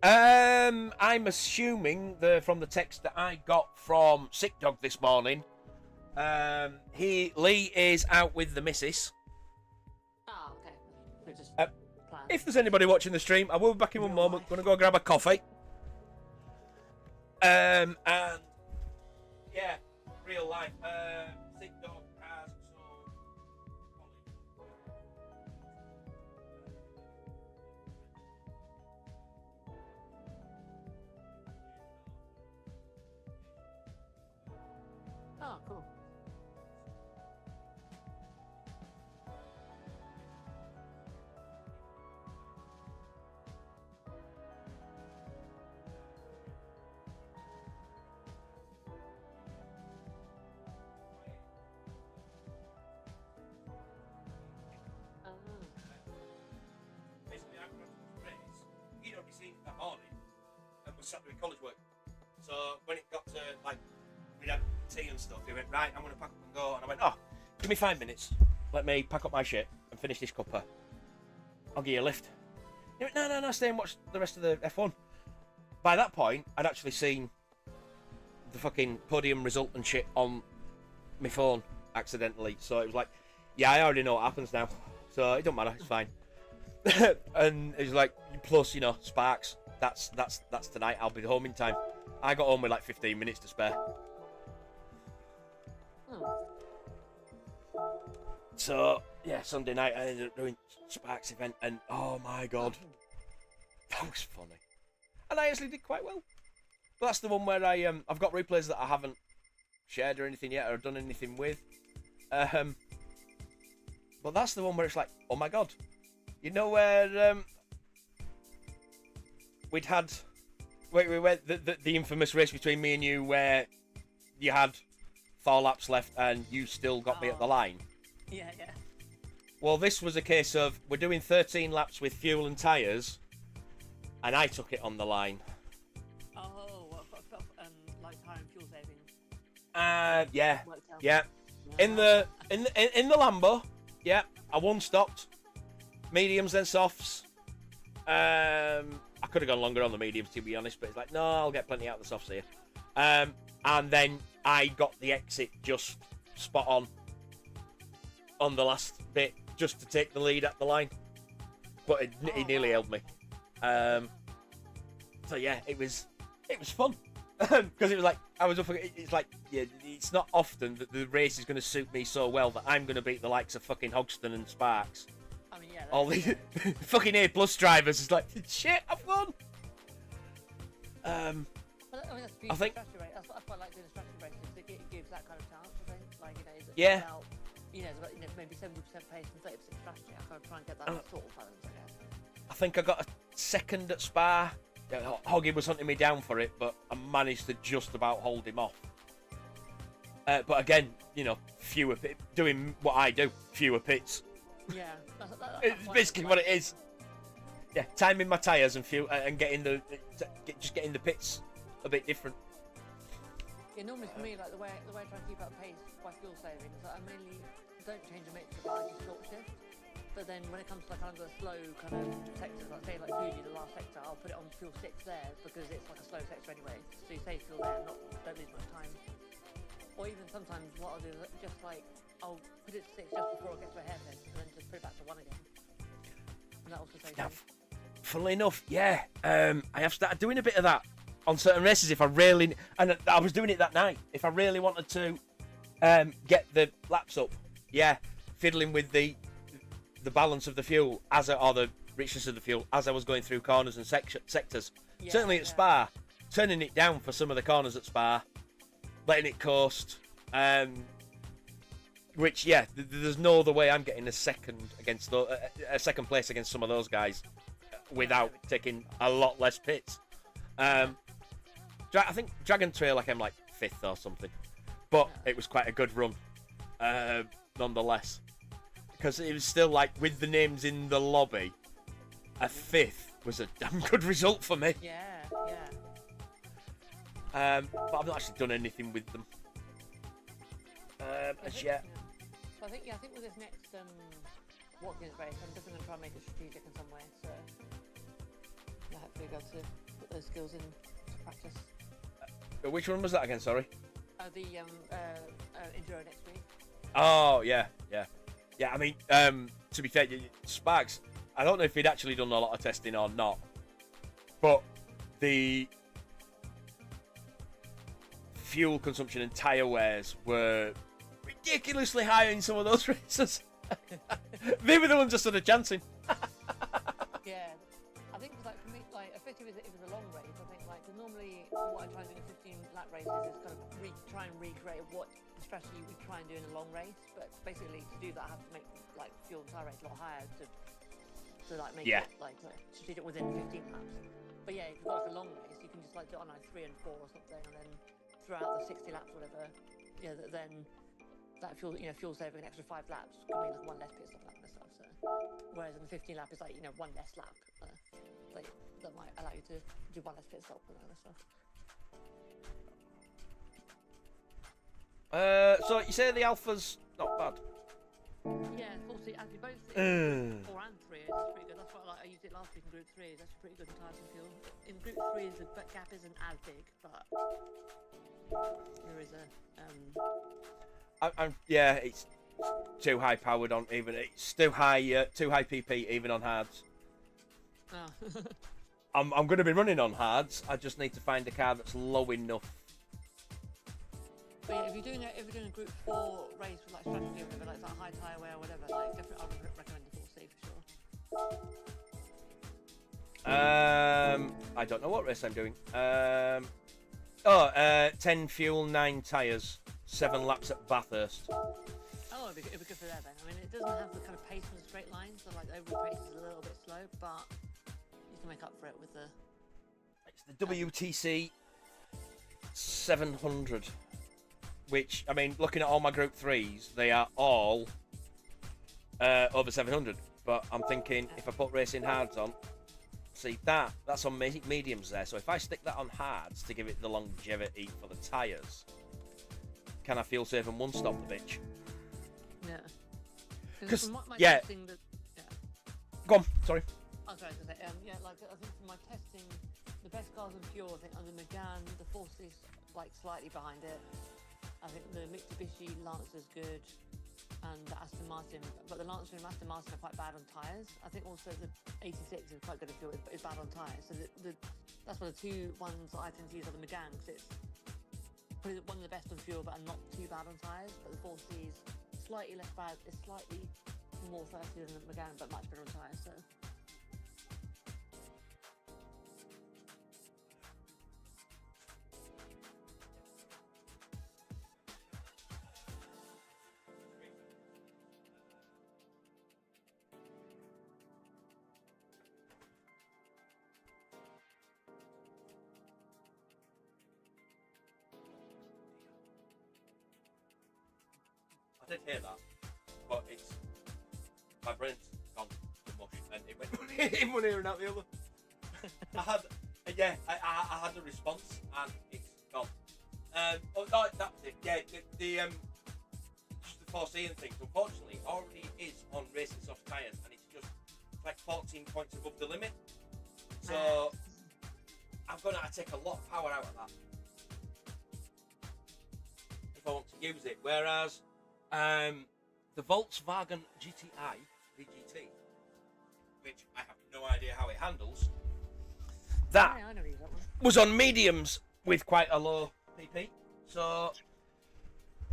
I'm assuming from the text that I got from Sick Dog this morning, Lee is out with the missus. Ah, okay. We're just If there's anybody watching the stream, I will be back in one moment. Gonna go grab a coffee. And yeah, real life. Sick Dog has some. Oh, cool. Basically, I went to the race. He'd already seen it that morning and was sat doing college work. So when it got to like we'd had tea and stuff, he went, right, I'm gonna pack up and go. And I went, oh, give me 5 minutes. Let me pack up my shit and finish this cuppa. I'll give you a lift. He went, no, stay and watch the rest of the F1. By that point, I'd actually seen the fucking podium result and shit on my phone accidentally. So it was like, yeah, I already know what happens now. So it don't matter, it's fine. And it was like, plus, you know, Sparks. That's tonight. I'll be home in time. I got home with like 15 minutes to spare. Oh. So yeah, Sunday night I ended up doing Sparks event, and oh my god, that was funny. And I actually did quite well. But that's the one where I've got replays that I haven't shared or anything yet, or done anything with. But that's the one where it's like, oh my god, you know where we went the infamous race between me and you where you had 4 laps left and you still got me at the line. Yeah. Well, this was a case of we're doing 13 laps with fuel and tyres, and I took it on the line. Oh, like time and fuel savings. Yeah. Worked out. Yeah. In the Lambo, yeah, I stopped. Mediums then softs. I could have gone longer on the mediums, to be honest, but it's like, no, I'll get plenty out of the softs here. And then I got the exit just spot on. on the last bit just to take the lead at the line, but he nearly held me. So yeah, it was fun because it was like I was up. It's like yeah, it's not often that the race is going to suit me so well that I'm going to beat the likes of fucking Hogston and Sparks. I mean, yeah. All these fucking A+ drivers is like shit. I've won. But, I mean, that's the beauty I think- of strategy race. That's what I like doing a strategy race. Is it gives that kind of chance. I think, like it's Yeah. about, it's about maybe 70% pace and 30% strategy. I kind of try and get that sort of balance, I guess. I think I got a second at Spa. Yeah, Hoggy was hunting me down for it, but I managed to just about hold him off. But again, fewer doing what I do, fewer pits. Yeah, It's basically what it is. Yeah, timing my tyres and getting the pits a bit different. Yeah, normally for me, like the way I try and keep up pace by fuel saving is that I mainly don't change the mixture, but I just short shift. But then when it comes to kind of the slow kind of sectors, like say like Fuji, the last sector, I'll put it on fuel 6 there because it's like a slow sector anyway. So you save fuel there, don't lose much time. Or even sometimes what I'll do is just like I'll put it to 6 just before I get to a hairpin, and then just put it back to 1 again. And that also saves Now, fuel. funnily enough, yeah, I have started doing a bit of that on certain races. If I really, and I was doing it that night, if I really wanted to get the laps up, yeah, fiddling with the balance of the fuel or the richness of the fuel as I was going through corners and sectors. Yeah, Certainly at Spa, turning it down for some of the corners at Spa, letting it coast. Which there's no other way I'm getting a second place against some of those guys without taking a lot less pits. I think Dragon Trail I came like 5th or something, but it was quite a good run nonetheless. Because it was still like, with the names in the lobby, a 5th was a damn good result for me. Yeah. But I've not actually done anything with them as yet. So I think with this next Watkins race, I'm definitely going to try and make it strategic in some way. So hopefully be able to put those skills into practice. Which one was that again? Sorry. The enduro next week. Oh yeah. I mean, to be fair, Sparks, I don't know if he'd actually done a lot of testing or not, but the fuel consumption and tyre wears were ridiculously high in some of those races. They were the ones just sort of chancing. Yeah, I think like for me, like especially if it was a long race, I think like 'cause normally what I try and do in a 15-lap race is kind of try and recreate what the strategy we try and do in a long race. But basically to do that, I have to make like fuel and tyre rates a lot higher to like make it like strategic within 15 laps. But yeah, if you've got like a long race, you can just like do it on like 3 and 4 or something, and then throughout the 60 laps or whatever, then that fuel saving an extra 5 laps can mean like 1 less pit stop lap and stuff. So whereas in the 15 lap it's like 1 less lap, like that might allow you to do 1 less pit stop and that kind of stuff. So you say the Alpha's not bad? Yeah, also actually both in 4 and 3 is pretty good. That's why I used it last week in Group 3. It's actually pretty good in tyres and fuel. In Group 3 the gap isn't as big, but there is a it's too high powered on even. It's too high PP even on hards. Oh. I'm going to be running on hards. I just need to find a car that's low enough. But yeah, if you're doing a Group 4 race with like strategy or whatever, like that high tyre wear or whatever, like definitely I would recommend the 4C for sure. I don't know what race I'm doing. 10 fuel, 9 tyres, 7 laps at Bathurst. Oh, it'd be good for that then. I mean, it doesn't have the kind of pace in a straight line, so like the overall pace is a little bit slow, but you can make up for it with the... It's the WTC 700, which, I mean, looking at all my Group 3s, they are all over 700, but I'm thinking if I put racing hards on, see that's on mediums there, so if I stick that on hards to give it the longevity for the tyres, can I fuel save and 1-stop the bitch? Yeah. Because, my yeah. testing Go on, sorry. Oh, sorry, I was gonna say, like I think for my testing, the best cars in fuel, I think under Megane, the Force is like slightly behind it. I think the Mitsubishi Lancer's good. and the Aston Martin, but the Lancer and Aston Martin are quite bad on tyres. I think also the 86 is quite good if it's bad on tyres. So that's one of the two ones that I tend to use are the Megane, because it's probably one of the best on fuel, but are not too bad on tyres. But the 4C is slightly less bad. It's slightly more thirsty than the Megane, but much better on tyres. So. I did hear that, but it's my brain's gone to mush, and it went in one ear and out the other. I had a response, and it's gone. Oh no, that's it. Yeah, just the 4C and things. Unfortunately, it already is on racing soft tyres, and it's just like 14 points above the limit. So I'm gonna have to take a lot of power out of that if I want to use it. Whereas the Volkswagen GTI VGT, which I have no idea how it handles, that I know that one. was on mediums with quite a low PP. So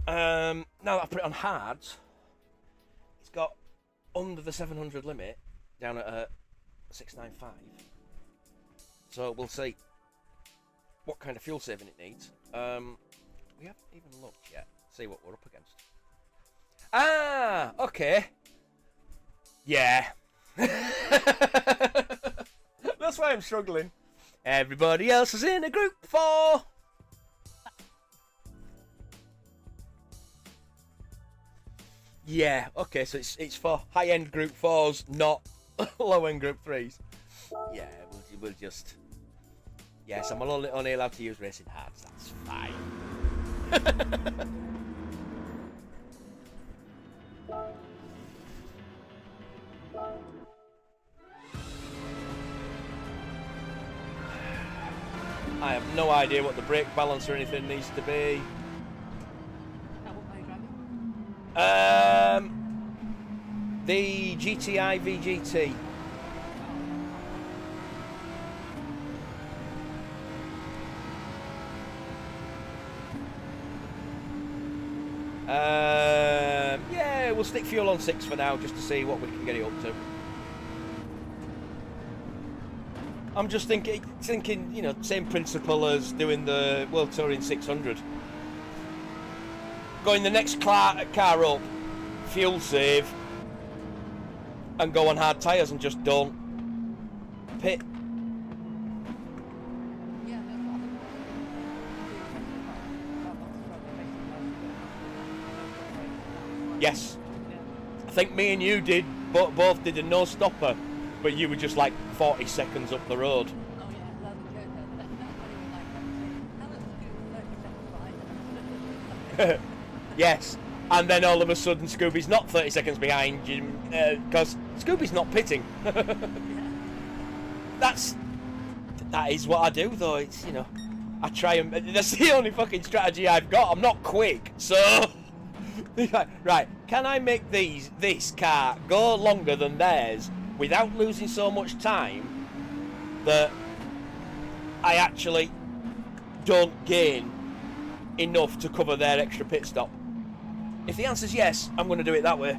now that I put it on hards, it's got under the 700 limit down at 695. So we'll see what kind of fuel saving it needs. We haven't even looked yet. See what we're up against. Ah, okay. Yeah. That's why I'm struggling. Everybody else is in a group 4. Yeah, okay, so it's for high-end group 4s, not low-end group 3s. Yeah, we'll just... Yes, I'm only allowed to use racing hards, that's fine. I have no idea what the brake balance or anything needs to be. What are you driving? The GTI VGT. Yeah, we'll stick fuel on 6 for now, just to see what we can get it up to. I'm just thinking, you know, same principle as doing the World Touring 600. Going the next car up, fuel save, and go on hard tyres and just don't pit. Yeah, Yes. I think me and you did, both did a no stopper, but you were just like 40 seconds up the road. Oh yeah, that was good. That was good. How much Yes. And then all of a sudden Scooby's not 30 seconds behind you, because Scooby's not pitting. That is what I do though, it's, you know, I try and, that's the only fucking strategy I've got. I'm not quick, so... Right, can I make this car go longer than theirs without losing so much time that I actually don't gain enough to cover their extra pit stop? If the answer's yes, I'm going to do it that way.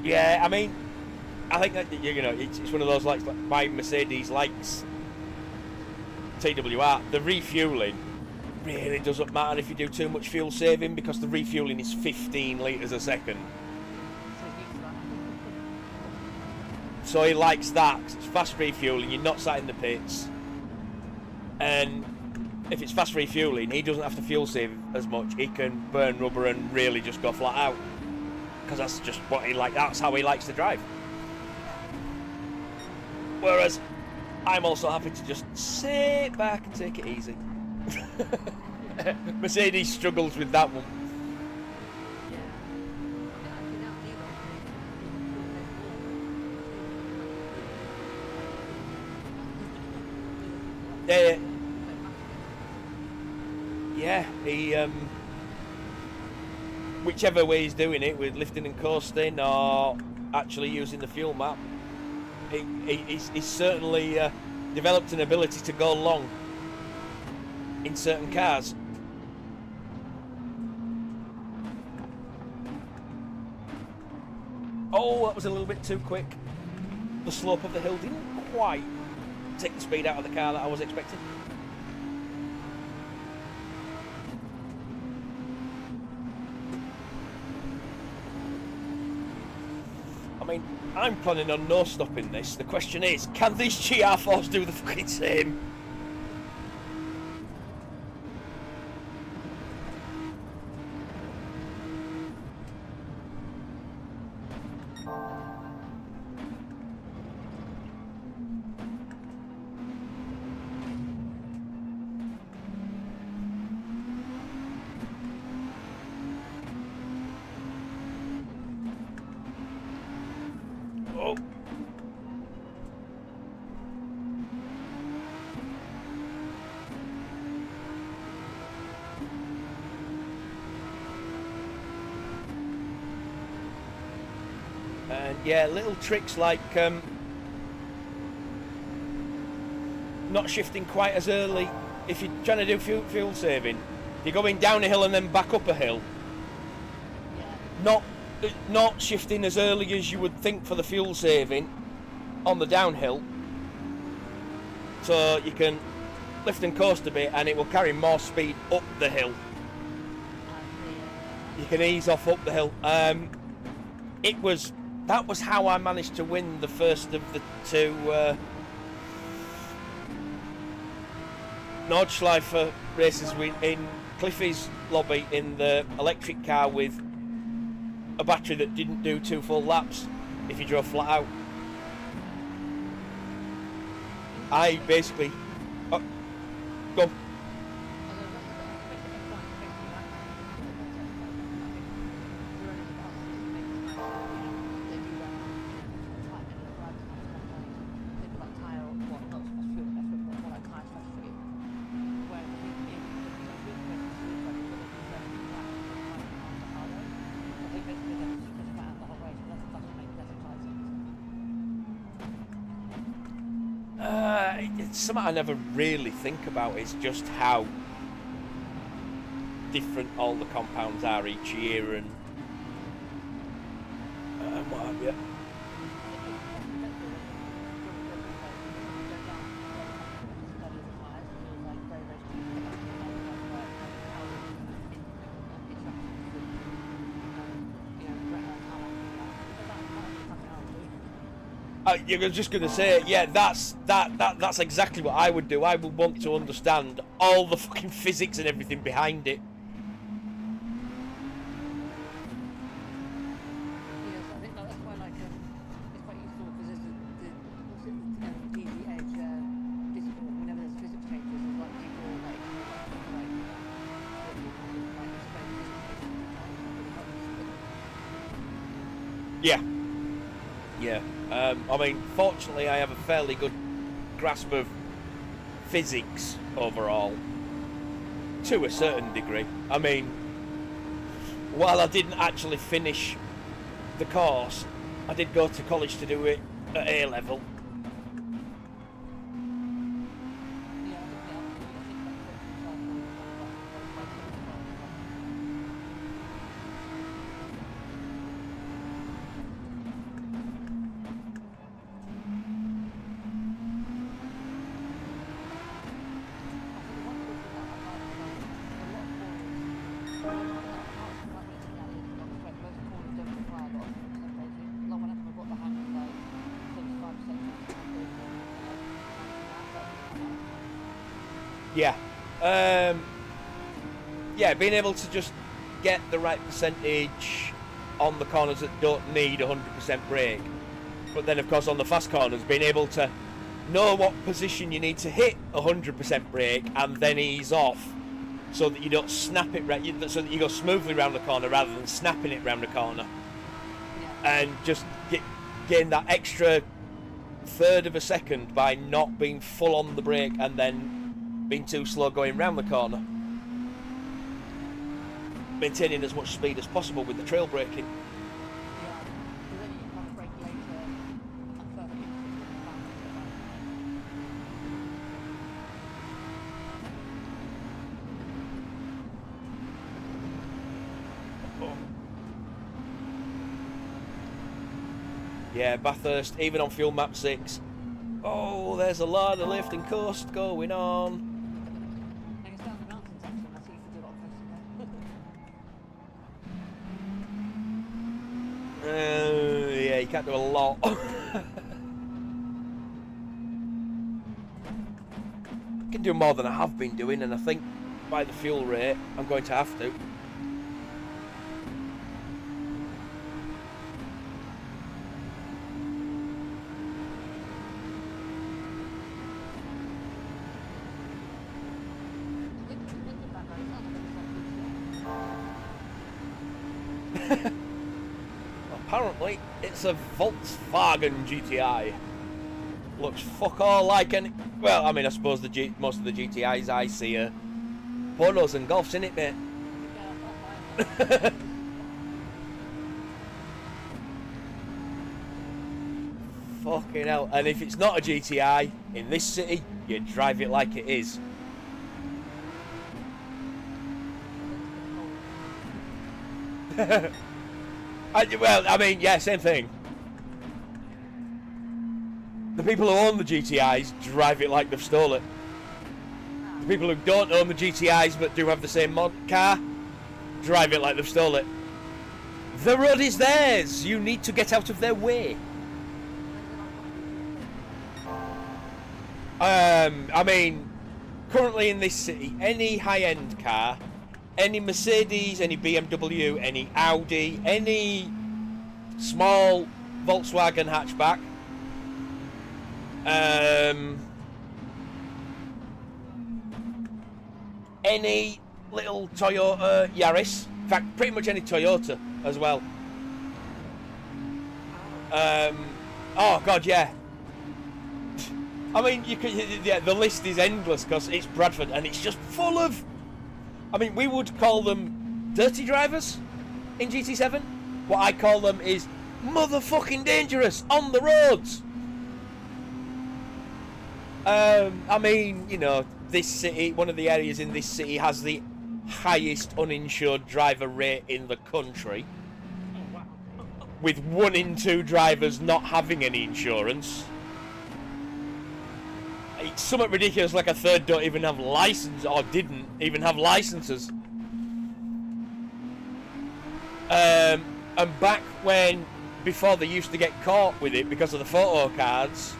Yeah, I mean, I think that, you know, it's one of those, like my Mercedes likes TWR. The refueling really doesn't matter if you do too much fuel saving, because the refueling is 15 litres a second. So he likes that, 'cause it's fast refueling, you're not sat in the pits. And if it's fast refueling, he doesn't have to fuel save as much. He can burn rubber and really just go flat out. Because that's just what he likes, that's how he likes to drive. Whereas I'm also happy to just sit back and take it easy. Mercedes struggles with that one. Yeah, he whichever way he's doing it, with lifting and coasting or actually using the fuel map, he's certainly developed an ability to go long in certain cars. Oh, that was a little bit too quick. The slope of the hill didn't quite take the speed out of the car that I was expecting. I mean, I'm planning on no stopping this. The question is, can these GR4s do the fucking same? Oh. And yeah, little tricks like not shifting quite as early if you're trying to do fuel saving. You're going down a hill and then back up a hill. Not shifting as early as you would think for the fuel saving on the downhill, so you can lift and coast a bit and it will carry more speed up the hill. You can ease off up the hill. That was how I managed to win the first of the two Nordschleifer races in Cliffy's lobby in the electric car with a battery that didn't do 2 full laps if you drove flat out. I basically... Oh, go on. It's something I never really think about, is just how different all the compounds are each year and what have you. You're just going to say, yeah, that's exactly what I would do. I would want to understand all the fucking physics and everything behind it. Yes, I think that's why, like, it's quite useful because there's the DG Edge Discord. Whenever there's physics changes, there's like people like Yeah. Yeah. I mean, fortunately, I have a fairly good grasp of physics overall, to a certain degree. I mean, while I didn't actually finish the course, I did go to college to do it at A level. Yeah. Yeah, being able to just get the right percentage on the corners that don't need 100% brake. But then, of course, on the fast corners, being able to know what position you need to hit 100% brake and then ease off so that you don't snap it, so that you go smoothly around the corner rather than snapping it around the corner. And just getting that extra third of a second by not being full on the brake and then being too slow going round the corner. Maintaining as much speed as possible with the trail braking. Yeah, because then you kind of brake later and further into Yeah, Bathurst, even on fuel map 6. Oh, there's a lot of lift and coast going on. I guess down the mountain section, I see you can do a lot of coasting there. Yeah, you can't do a lot. I can do more than I have been doing, and I think by the fuel rate, I'm going to have to. Apparently, it's a Volkswagen GTI. Looks fuck all like any. Well, I mean, I suppose most of the GTIs I see are Polos and Golfs, in it, mate. Fucking hell! And if it's not a GTI in this city, you drive it like it is. Well, I mean, yeah, same thing. The people who own the GTIs drive it like they've stole it. The people who don't own the GTIs but do have the same car drive it like they've stole it. The road is theirs. You need to get out of their way. I mean, currently in this city, any high-end car, any Mercedes, any BMW, any Audi, any small Volkswagen hatchback, any little Toyota Yaris, in fact, pretty much any Toyota as well. Oh God, yeah. I mean, you could, yeah, the list is endless because it's Bradford and it's just full of. I mean, we would call them dirty drivers in GT7. What I call them is motherfucking dangerous on the roads. I mean, you know, this city, one of the areas in this city has the highest uninsured driver rate in the country. Oh, wow. With 1 in 2 drivers not having any insurance. It's somewhat ridiculous, like a third don't even have license, or didn't even have licenses. And back when, before they used to get caught with it because of the photo cards,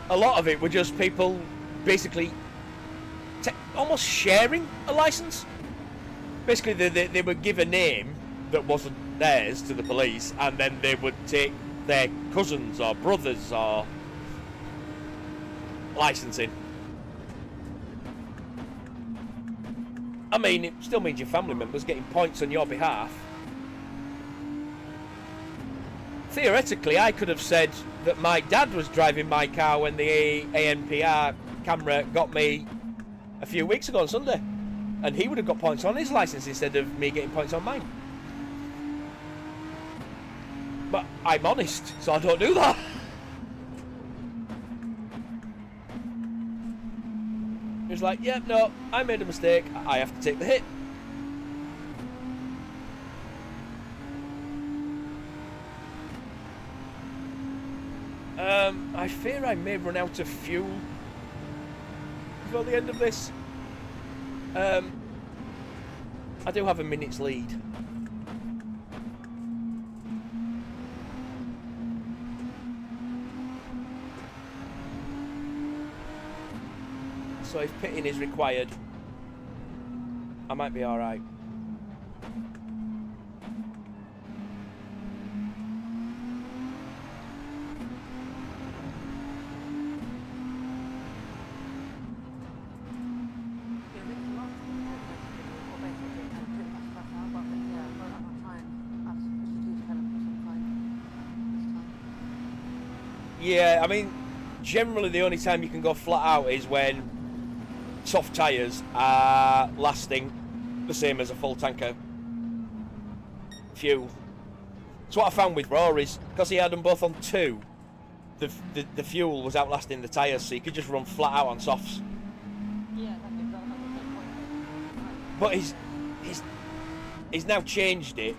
a lot of it were just people basically almost sharing a license. Basically, they would give a name that wasn't theirs to the police, and then they would take their cousins or brothers or licensing. I mean, it still means your family members getting points on your behalf. Theoretically, I could have said that my dad was driving my car when the ANPR camera got me a few weeks ago on Sunday, and he would have got points on his license instead of me getting points on mine. But I'm honest, so I don't do that. He's like, yep, no, I made a mistake, I have to take the hit. I fear I may run out of fuel before the end of this. I do have a minute's lead. So if pitting is required, I might be alright. Yeah, I mean, generally the only time you can go flat out is when soft tyres are lasting the same as a full tank of fuel. So what I found with Rory's, because he had them both on 2, the fuel was outlasting the tyres, so you could just run flat out on softs. Yeah, that's exactly the point. But he's now changed it,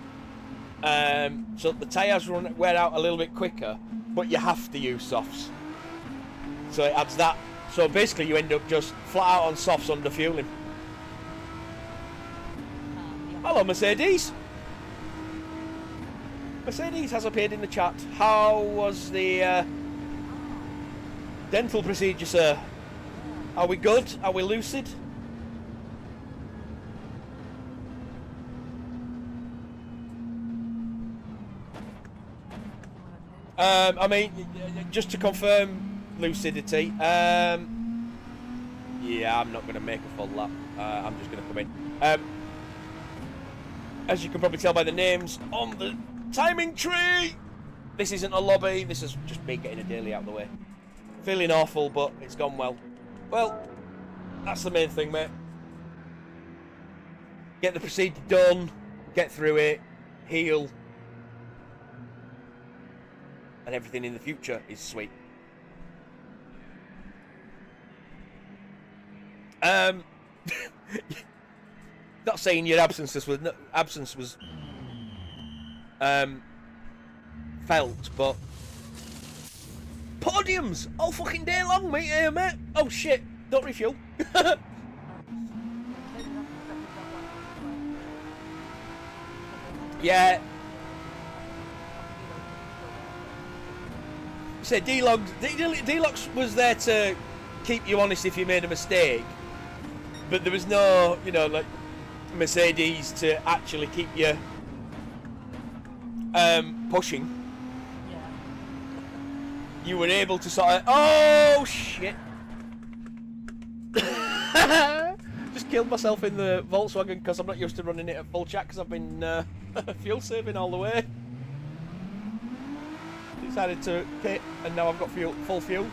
so the tyres wear out a little bit quicker, but you have to use softs. So it adds that. So basically you end up just flat out on softs under fueling. Hello Mercedes. Mercedes has appeared in the chat. How was the dental procedure, sir? Are we good? Are we lucid? I mean, just to confirm lucidity, yeah, I'm not going to make a full lap. I'm just going to come in. As you can probably tell by the names on the timing tree, this isn't a lobby, this is just me getting a daily out of the way. Feeling awful, but it's gone well. Well, that's the main thing, mate. Get the procedure done, get through it, heal, and everything in the future is sweet. Not saying your absence was felt, but podiums all fucking day long, mate. Here, mate. Oh shit! Don't refuel. Yeah. So D-Logs was there to keep you honest if you made a mistake, but there was no, you know, like Mercedes to actually keep you pushing. Yeah. You were able to sort of, oh shit. Just killed myself in the Volkswagen because I'm not used to running it at full chat because I've been fuel saving all the way. Decided to pit and now I've got full fuel.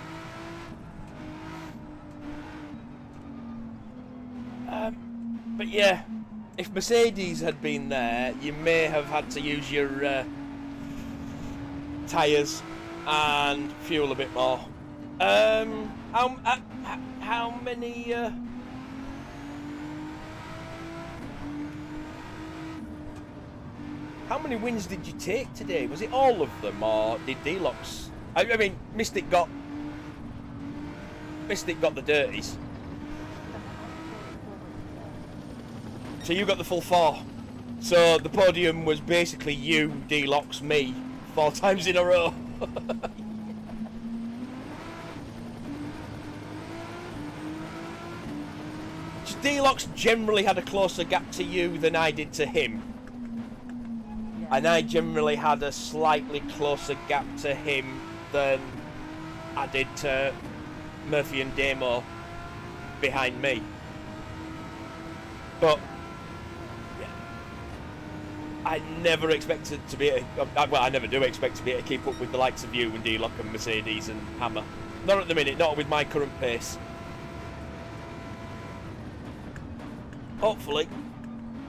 But yeah, if Mercedes had been there, you may have had to use your tyres and fuel a bit more. How many? How many wins did you take today? Was it all of them, or did D-Logs? I mean, Mystic got the dirties. So you got the full 4. So the podium was basically you, D-Logs, me, 4 times in a row. D-Logs generally had a closer gap to you than I did to him. And I generally had a slightly closer gap to him than I did to Murphy and Damo behind me. But yeah, I never expected to be well, I never do expect to be able to keep up with the likes of you and D-Lock and Mercedes and Hammer. Not at the minute, not with my current pace. Hopefully,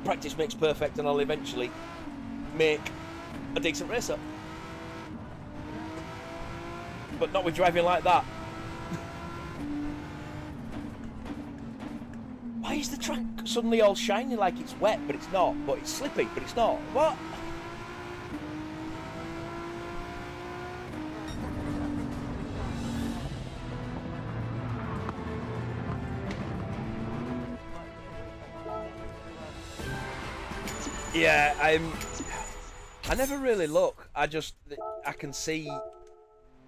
practice makes perfect and I'll eventually make a decent racer. But not with driving like that. Why is the track suddenly all shiny like it's wet, but it's not? But it's slippy, but it's not. What? Yeah, I never really look. I can see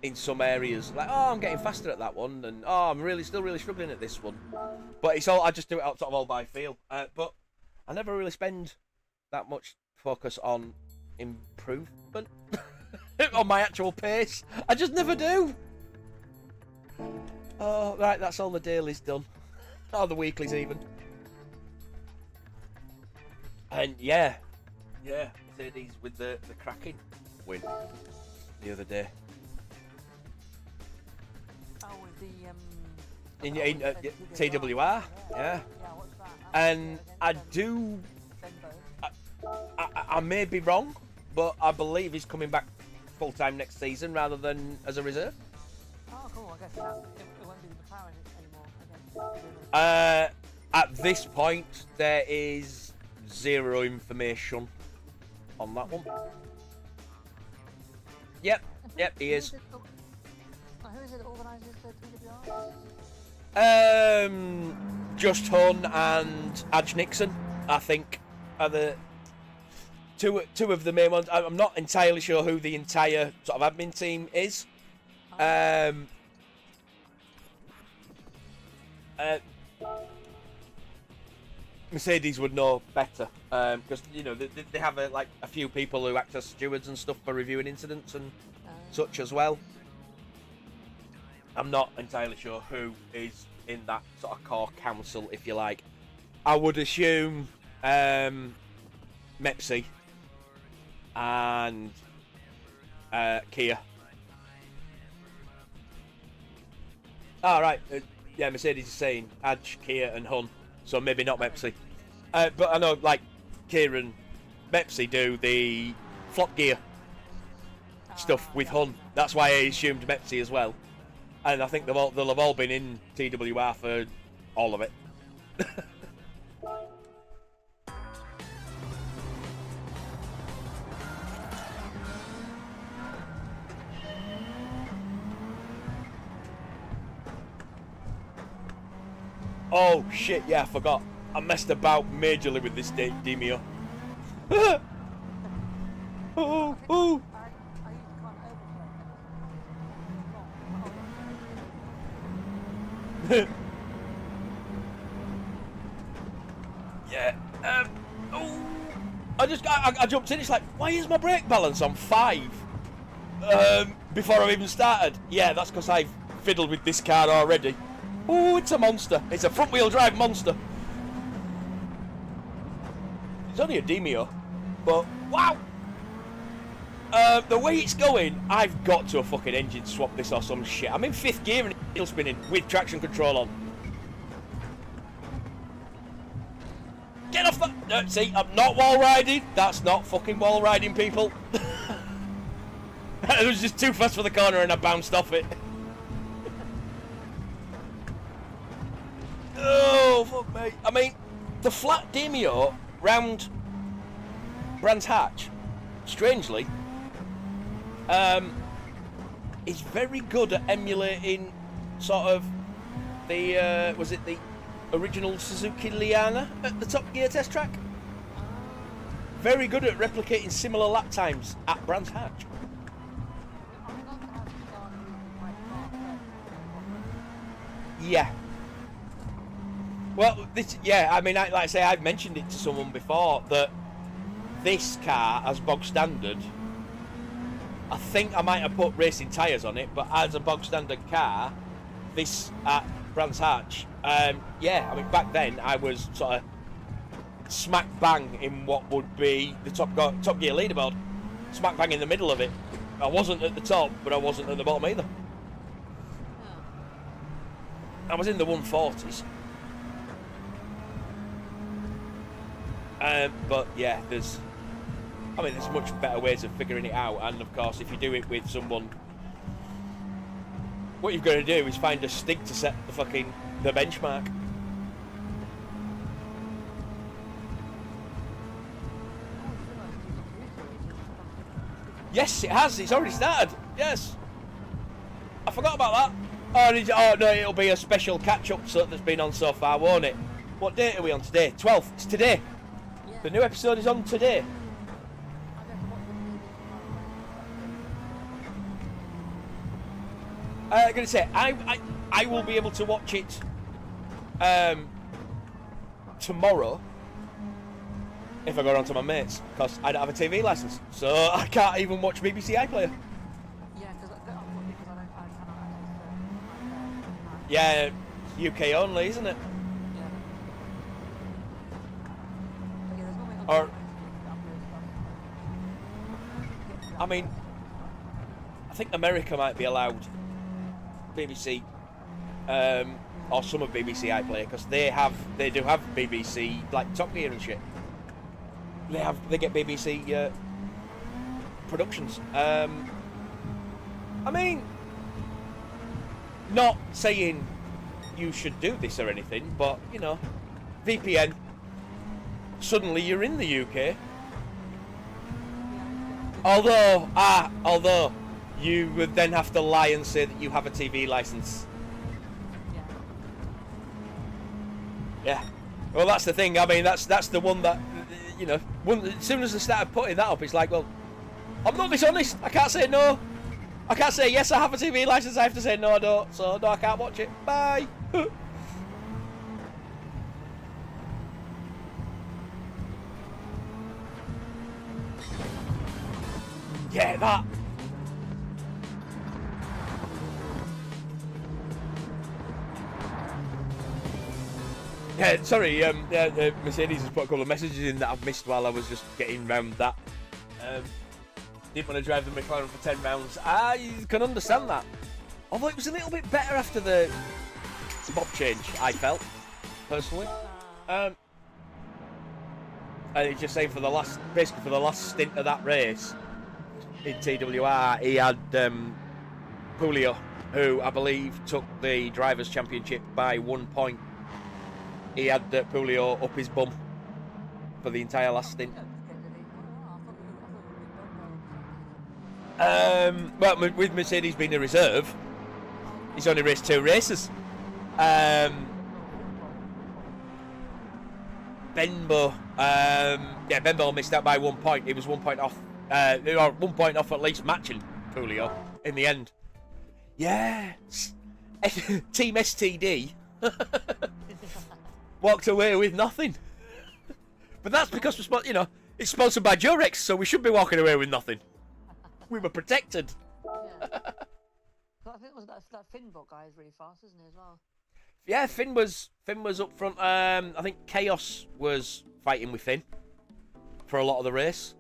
in some areas like, oh, I'm getting faster at that one, and oh, I'm still really struggling at this one. But it's all, I just do it out sort of all by feel. But I never really spend that much focus on improvement on my actual pace. I just never do. Oh, right, that's all the dailies done, or the weeklies even. And yeah, Mercedes with the cracking win the other day. Oh, the in TWR, yeah. what's that? And I do, I may be wrong, but I believe he's coming back full time next season rather than as a reserve. Oh, cool. I guess it won't be the McLaren anymore. At this point, there is zero information on that one. Yep, he is. Who is it that organises the TWR? Just Hun and Adge Nixon, I think, are the two of the main ones. I'm not entirely sure who the entire sort of admin team is. Mercedes would know better, because you know they have like a few people who act as stewards and stuff for reviewing incidents and such as well. I'm not entirely sure who is in that sort of core council, if you like. I would assume Mepsi and Kia. Oh, right. Yeah, Mercedes is saying Adge, Kia and Hun. So maybe not Mepsi. But I know, like, Kia and Mepsi do the flop gear stuff with Hun. That's why I assumed Mepsi as well. And I think they'll have all been in TWR for all of it. Oh shit, yeah, I forgot. I messed about majorly with this Demio. Oh. Yeah. I jumped in. It's like, why is my brake balance on 5? Before I've even started. Yeah, that's because I've fiddled with this car already. Oh, it's a monster. It's a front-wheel drive monster. It's only a Demio, but wow. The way it's going, I've got to a fucking engine swap this or some shit. I'm in 5th gear and it's still spinning with traction control on. Get off that! No, see, I'm not wall riding. That's not fucking wall riding, people. It was just too fast for the corner and I bounced off it. Oh, fuck me. I mean, the flat Demio round Brands Hatch, strangely, is very good at emulating sort of the, was it the original Suzuki Liana at the Top Gear test track? Very good at replicating similar lap times at Brands Hatch. Yeah. Well, I mean, like I say, I've mentioned it to someone before, that this car, as bog standard, I think I might have put racing tyres on it, but as a bog standard car, this at Brands Hatch, yeah, I mean, back then I was sort of smack bang in what would be the Top Gear leaderboard, smack bang in the middle of it. I wasn't at the top, but I wasn't at the bottom either. I was in the 140s. But yeah, there's much better ways of figuring it out, and of course, if you do it with someone, what you've got to do is find a stick to set the benchmark. Yes, it has. It's already started. Yes, I forgot about that. Oh no, it'll be a special catch-up that's been on so far, won't it? What date are we on today? 12th. It's today. The new episode is on today. I'm gonna say I will be able to watch it tomorrow if I go around to my mates, because I don't have a TV license, so I can't even watch BBC iPlayer. Yeah, because I cannot access Yeah, UK only, isn't it? Or, I mean, I think America might be allowed BBC or some of BBC iPlayer, because they do have BBC like Top Gear and shit. They get BBC productions. I mean, not saying you should do this or anything, but you know, VPN. Suddenly you're in the UK. Although you would then have to lie and say that you have a TV license. Yeah. Well, that's the thing. I mean, that's the one that, you know, as soon as they started putting that up, it's like, well, I'm not dishonest. I can't say no. I can't say yes, I have a TV license. I have to say no, I don't. So no, I can't watch it. Bye. Yeah, that. Yeah, sorry, Mercedes has put a couple of messages in that I've missed while I was just getting round that. Didn't want to drive the McLaren for 10 rounds. I can understand that. Although it was a little bit better after the bob change, I felt, personally. And it's just saying basically for the last stint of that race in TWR, he had Julio, who I believe took the Drivers' Championship by 1 point. He had Julio up his bum for the entire last stint. Well, with Mercedes being a reserve, he's only raced 2 races. Benbow, Benbow missed out by 1 point. He was 1 point off, or 1 point off at least matching Julio in the end. Yeah, Team STD walked away with nothing. But that's because you know, it's sponsored by Durex, so we should be walking away with nothing. We were protected. Yeah. I think it was that Finbot guy is really fast, isn't he, as well? Yeah, Finn was up front. I think Chaos was fighting with Finn for a lot of the race.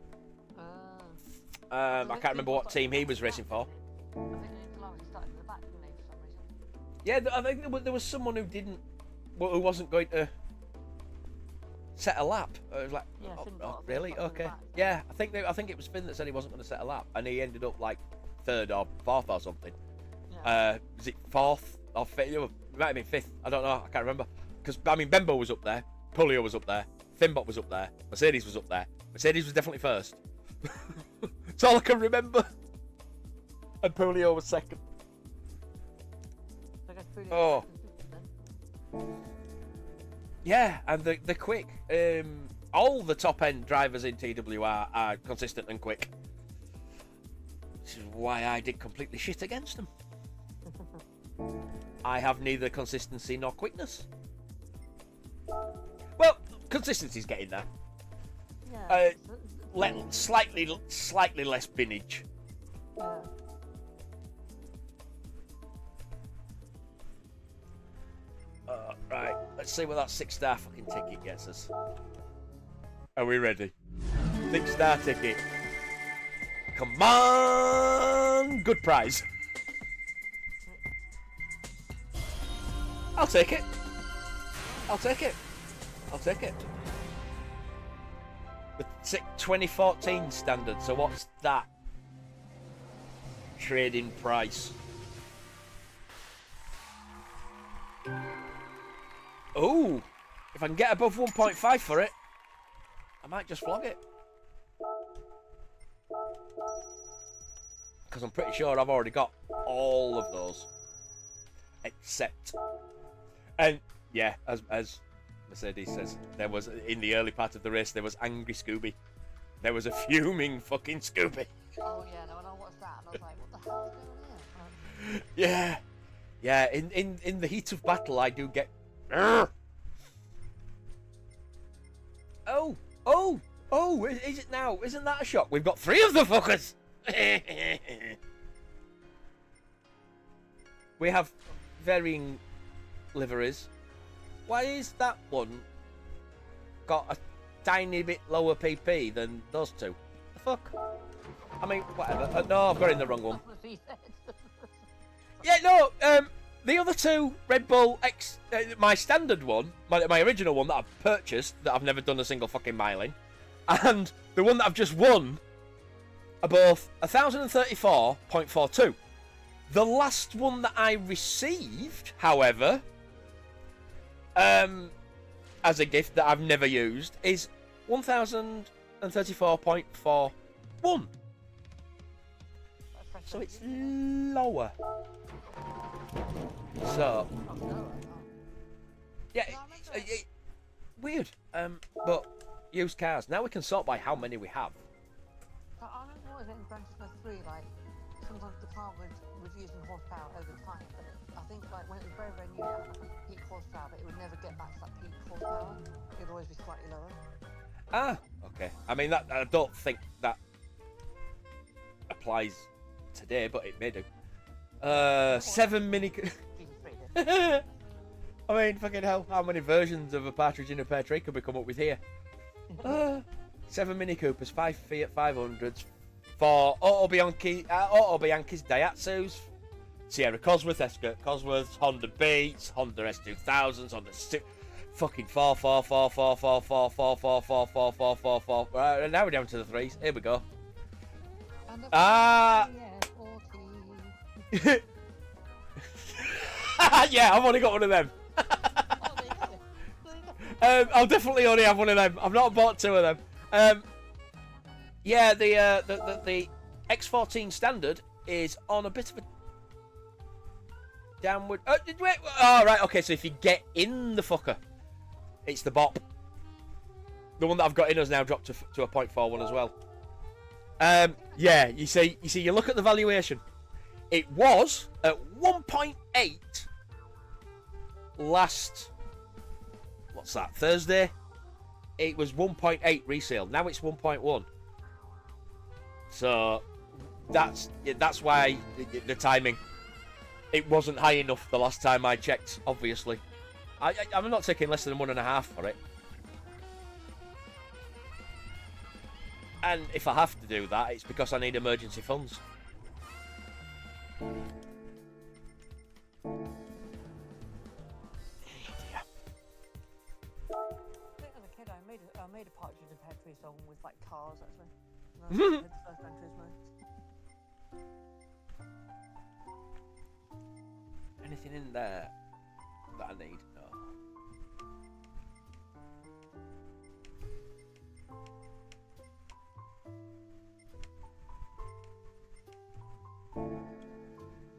I can't remember what team he was racing for. I think he started at the back, didn't he, for some reason? Yeah, I think there was someone who wasn't going to set a lap. I was like, Yeah, oh really? Okay. Yeah, I think it was Finn that said he wasn't going to set a lap, and he ended up like 3rd or 4th or something. Yeah. Was it 4th or 5th? It might have been 5th. I don't know. I can't remember. Because I mean, Benbow was up there, Pulio was up there, Finbot was up there, Mercedes was up there. Mercedes was definitely 1st. That's all I can remember. And Pulio was 2nd. Oh. Yeah, and they're quick. All the top end drivers in TWR are consistent and quick. This is why I did completely shit against them. I have neither consistency nor quickness. Well, consistency's getting there. Yeah. Slightly less binage. Yeah. Right, let's see what that 6-star fucking ticket gets us. Are we ready? 6-star ticket. Come on! Good prize. I'll take it. I'll take it. I'll take it. The 2014 standard, so what's that? Trading price. Oh, if I can get above 1.5 for it, I might just flog it. Because I'm pretty sure I've already got all of those. Except... And, yeah, as Mercedes says, there was, in the early part of the race, there was angry Scooby. There was a fuming fucking Scooby. Oh, yeah, no, when I watched that, and I was like, what the hell is going on here? Yeah. Yeah, in the heat of battle, I do get... Oh, is it now? Isn't that a shock? We've got 3 of the fuckers! We have varying liveries. Why is that one got a tiny bit lower PP than those 2? The fuck? I mean, whatever. No, I've got it in the wrong one. Yeah, no, the other two Red Bull X, my standard one, my original one that I've purchased, that I've never done a single fucking mile in, and the one that I've just won are both 1,034.42. The last one that I received, however, as a gift that I've never used, is 1,034.41. So it's lower. So yeah, weird. But used cars. Now we can sort by how many we have. But I remember what was it in Gran Turismo 3, like sometimes the car would reduce in horsepower over time, but I think like when it was very, very new, it had like peak horsepower, but it would never get back to that peak horsepower. It would always be slightly lower. Ah, okay. I mean, that I don't think that applies today, but it may do. 7 mini. I mean, fucking hell, how many versions of a partridge in a pear tree could we come up with here? 7 Mini Coopers, 5 Fiat 500s, 4 Auto Bianchi's, Daihatsus, Sierra Cosworth, Escort Cosworths, Honda Beats, Honda S2000s, Honda fucking 4. Right, now we're down to the 3s. Here we go. Yeah, I've only got one of them. I'll definitely only have one of them. I've not bought 2 of them. Yeah, the X14 standard is on a bit of a downward. Wait. Oh, right. Okay, so if you get in the fucker, it's the bop. The one that I've got in has now dropped to a 0.41 as well. Yeah, you see, you look at the valuation. It was at 1.8 last, what's that, Thursday? It was 1.8 resale. Now it's 1.1. So that's why the timing. It wasn't high enough the last time I checked. Obviously, I'm not taking less than 1.5 for it. And if I have to do that, it's because I need emergency funds. As a kid, I made a Partridge in a Pear Tree song with like cars actually. And I made the first Gran Turismo. Anything in there that I need? No.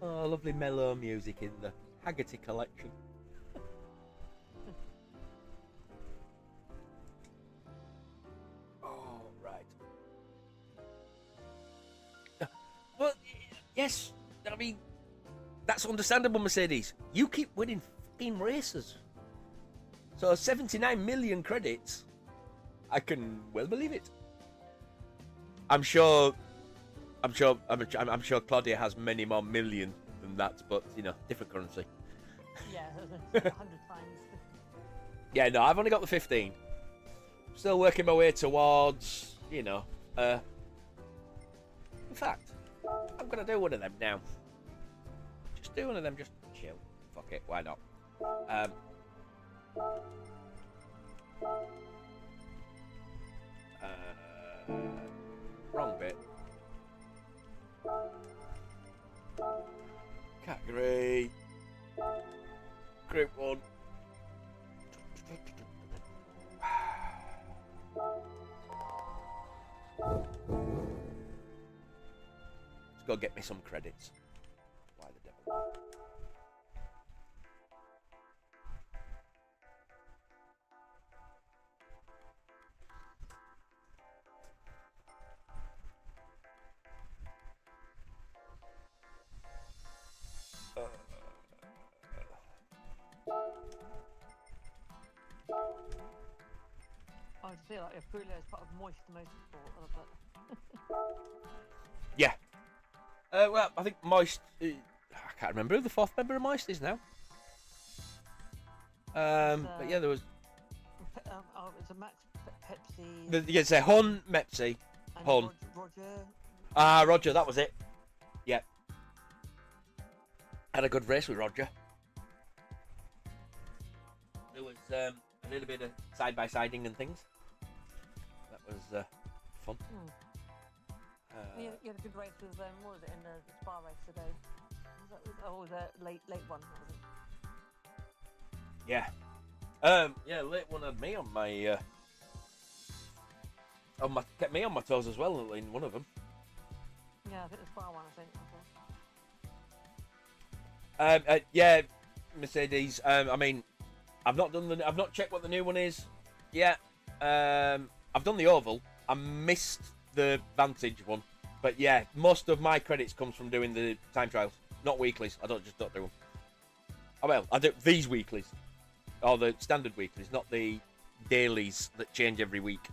Oh, lovely mellow music in the Haggerty collection. Oh, right. Well, yes, I mean, that's understandable, Mercedes. You keep winning fucking races. So 79 million credits, I can well believe it. I'm sure Claudia has many more million than that, but you know, different currency. Yeah, 100 times. Yeah, no, I've only got the 15. Still working my way towards, you know, in fact, I'm gonna do one of them now. Just do one of them, just chill. Fuck it, why not? Wrong bit. Category. Group 1. Let's go get me some credits. Why the devil? I just feel like Aprilia is part of Moist Motorsport. I love that. Yeah. Well, I think Moist. I can't remember who the 4th member of Moist is now. But yeah, there was. It's a Max Pepsi. You can say Hun, Mepsi, Hun. Roger. Roger, that was it. Yep. Had a good race with Roger. There was a little bit of side-by-siding and things. That was fun. You had a good race with, what was it, in the spa race today? Was that a late one? Wasn't it? Yeah. Yeah, late one had me on my kept me on my toes as well in one of them. Yeah, I think the spa one, I think. Yeah, Mercedes. I mean, I've not checked what the new one is yet. I've done the oval. I missed the Vantage one, but yeah, most of my credits comes from doing the time trials, not weeklies. I don't do them. Oh well, I do these weeklies, or the standard weeklies, not the dailies that change every week.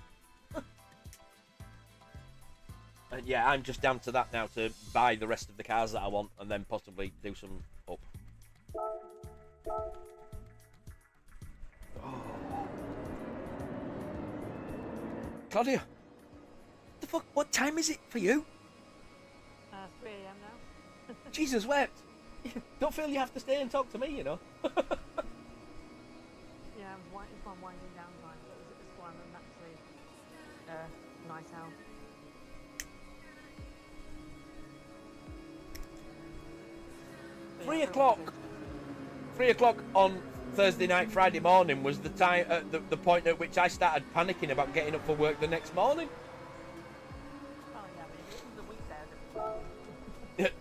And yeah, I'm just down to that now to buy the rest of the cars that I want, and then possibly do some up. Oh. Claudia, the fuck? What time is it for you? 3 a.m. now. Jesus wept. Don't feel you have to stay and talk to me, you know. Yeah, it's my winding down time. It's why I'm naturally night owl. But 3 yeah, o'clock. 3 o'clock on Thursday night, Friday morning was the time, the point at which I started panicking about getting up for work the next morning. Oh yeah, but it was a weekday.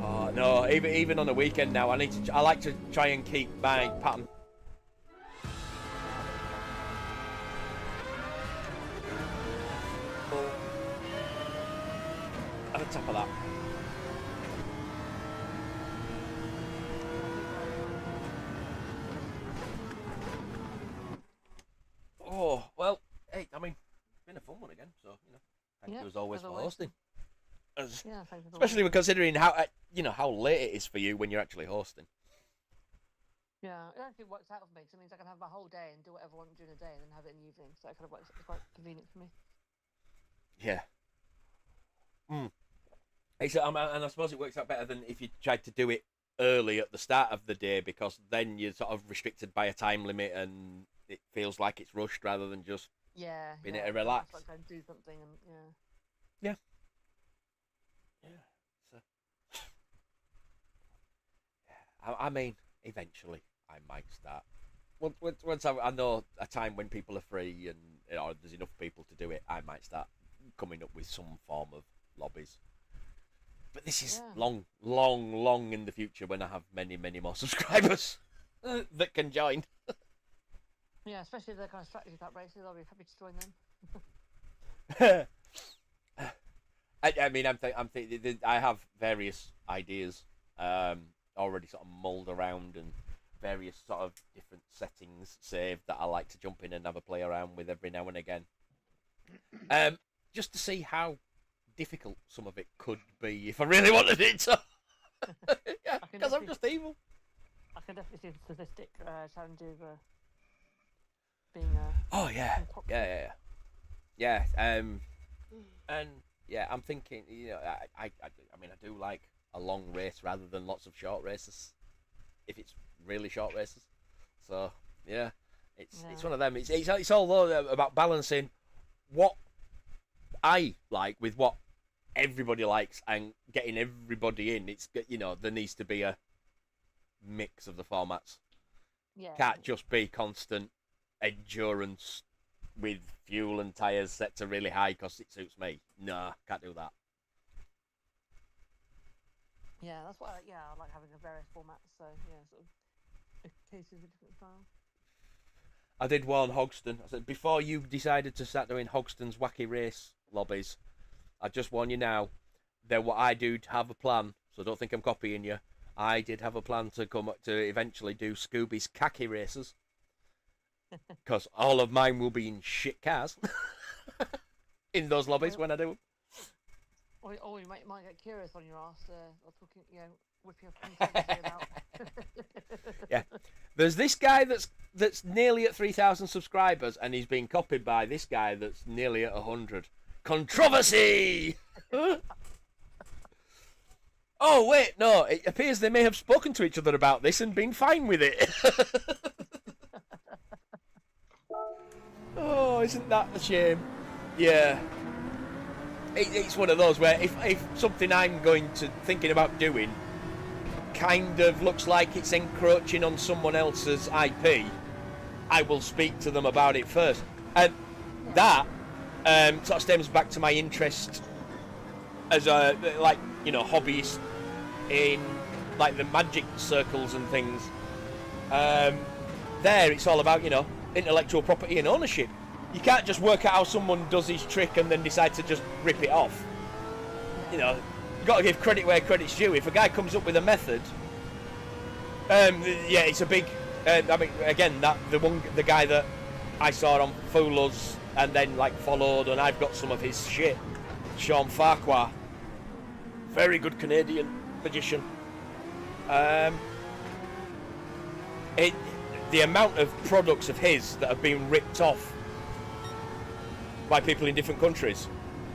Oh no! Even on a weekend now, I like to try and keep my pattern. At the top of that. Oh well, hey, I mean, it's been a fun one again. So you know, thank you as always for hosting. Yeah, thank you. Especially considering how how late it is for you when you're actually hosting. Yeah, it actually works out for me because it means I can have my whole day and do whatever I want during the day and then have it in the evening. So it kind of works. It's quite convenient for me. Yeah. And I suppose it works out better than if you tried to do it early at the start of the day, because then you're sort of restricted by a time limit and it feels like it's rushed rather than just being able to relax. Like I do something and Yeah. So, I mean, eventually I might start. Once I know a time when people are free and there's enough people to do it, I might start coming up with some form of lobbies. But this is long in the future when I have many more subscribers that can join. Yeah, especially the kind of strategy type races. I'll be happy to join them. I mean, I'm thinking I have various ideas already sort of mulled around, and various sort of different settings saved that I like to jump in and have a play around with every now and again. Just to see how difficult some of it could be if I really wanted it to. Yeah, because I'm just evil. I can definitely see the sadistic challenge of being. Oh yeah, yeah. And yeah, I'm thinking. I mean, I do like a long race rather than lots of short races. If it's really short races, so yeah, it's one of them. It's all about balancing what I like with what everybody likes and getting everybody in. It's there needs to be a mix of the formats. Yeah. Can't just be constant endurance with fuel and tyres set to really high because it suits me. Nah, can't do that. Yeah, that's why. I like having a various formats. So yeah, sort of cases of different styles. I did warn Hogston. I said, before you decided to start doing Hogston's wacky race lobbies, I just warn you now, I do have a plan, so don't think I'm copying you. I did have a plan to come to eventually do Scooby's khaki races. Because all of mine will be in shit cars. In those lobbies when I do them. Or you might get curious on your ass, or talking, whipping up content about. Yeah, there's this guy that's nearly at 3,000 subscribers, and he's being copied by this guy that's nearly at 100. Controversy. Oh, Oh, wait, no. It appears they may have spoken to each other about this and been fine with it. Oh, isn't that a shame? Yeah. It's one of those where if something I'm thinking about doing kind of looks like it's encroaching on someone else's IP, I will speak to them about it first. And that sort of stems back to my interest as a, like, you know, hobbyist in, like, the magic circles and things. There, it's all about, you know, intellectual property and ownership. You can't just work out how someone does his trick and then decide to just rip it off. You know, you've got to give credit where credit's due. If a guy comes up with a method, yeah, it's a big. I mean, again, the guy that I saw on Fool Us and then like followed, and I've got some of his shit. Sean Farquhar, very good Canadian magician. The amount of products of his that have been ripped off by people in different countries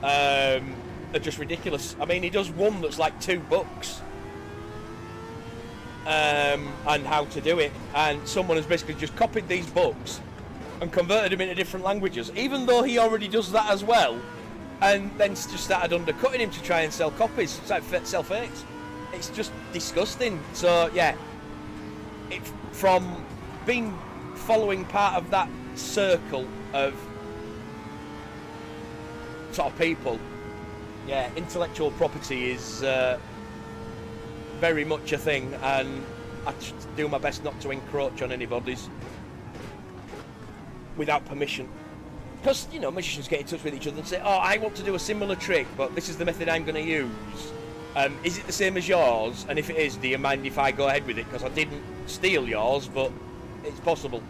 are just ridiculous. I mean, he does one that's like $2 and how to do it, and someone has basically just copied these books and converted them into different languages, even though he already does that as well, and then just started undercutting him to try and sell copies, sell fakes. It's just disgusting. So yeah, from being following part of that circle of sort of people, yeah, intellectual property is very much a thing, and I do my best not to encroach on anybody's without permission. Because, you know, magicians get in touch with each other and say, oh, I want to do a similar trick, but this is the method I'm going to use. Is it the same as yours? And if it is, do you mind if I go ahead with it? Because I didn't steal yours, but it's possible.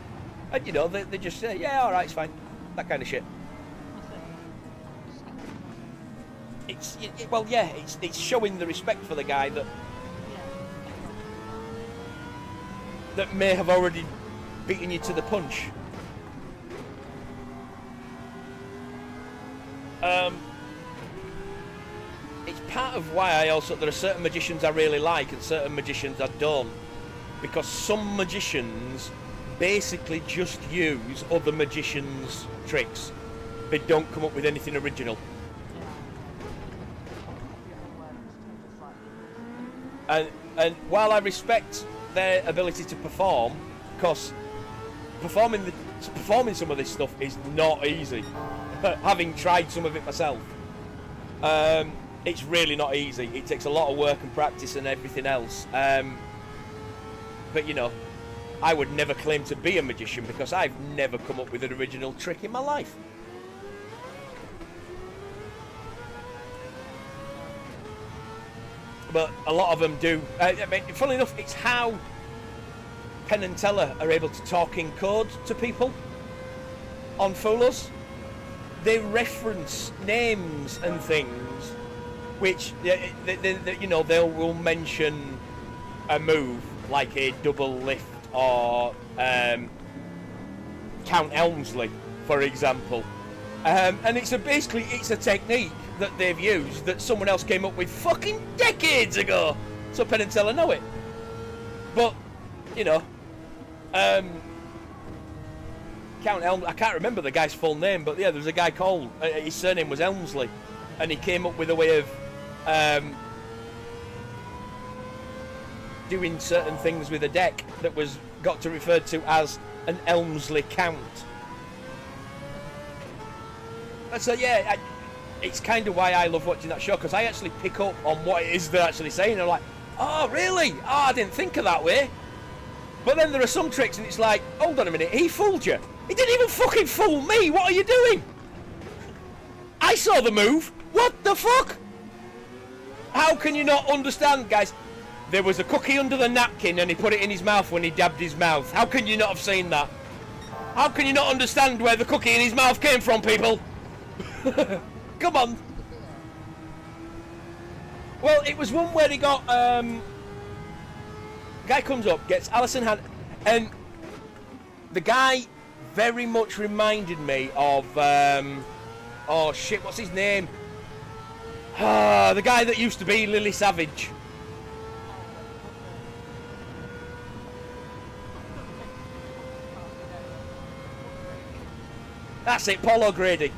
And, you know, they just say, yeah, all right, it's fine. That kind of shit. Well, yeah, it's showing the respect for the guy that may have already beaten you to the punch. It's part of why there are certain magicians I really like and certain magicians I don't, because some magicians basically just use other magicians' tricks. They don't come up with anything original. And while I respect their ability to perform, because performing some of this stuff is not easy. Having tried some of it myself, it's really not easy. It takes a lot of work and practice and everything else. But you know, I would never claim to be a magician because I've never come up with an original trick in my life. But a lot of them do. I mean, funnily enough, it's how Penn and Teller are able to talk in code to people on Fool Us. They reference names and things, which you know, they will mention a move like a double lift or Count Elmsley, for example, and it's basically a technique that they've used that someone else came up with fucking decades ago. So Penn and Teller know it, but you know, Count Elm. I can't remember the guy's full name, but yeah, there was a guy called. His surname was Elmsley, and he came up with a way of doing certain things with a deck that got to referred to as an Elmsley count. And so yeah, it's kind of why I love watching that show, because I actually pick up on what it is they're actually saying. I'm like, oh really? Oh, I didn't think of that way. But then there are some tricks and it's like, hold on a minute, he fooled you. He didn't even fucking fool me. What are you doing? I saw the move. What the fuck? How can you not understand, guys? There was a cookie under the napkin and he put it in his mouth when he dabbed his mouth. How can you not have seen that? How can you not understand where the cookie in his mouth came from, people? Come on. Well, it was one where he got, guy comes up, gets Alison hand, and the guy very much reminded me of, oh shit, what's his name? The guy that used to be Lily Savage. That's it, Paul O'Grady.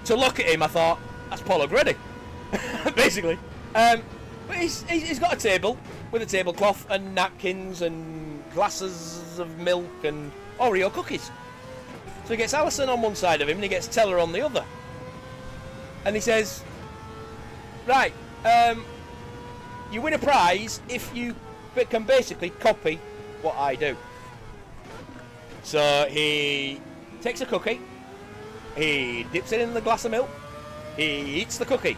To look at him, I thought, that's Paul O'Grady. Basically. But he's got a table with a tablecloth and napkins and glasses of milk and Oreo cookies. So he gets Alison on one side of him and he gets Teller on the other. And he says, right, you win a prize if you can basically copy what I do. So he takes a cookie, he dips it in the glass of milk, he eats the cookie,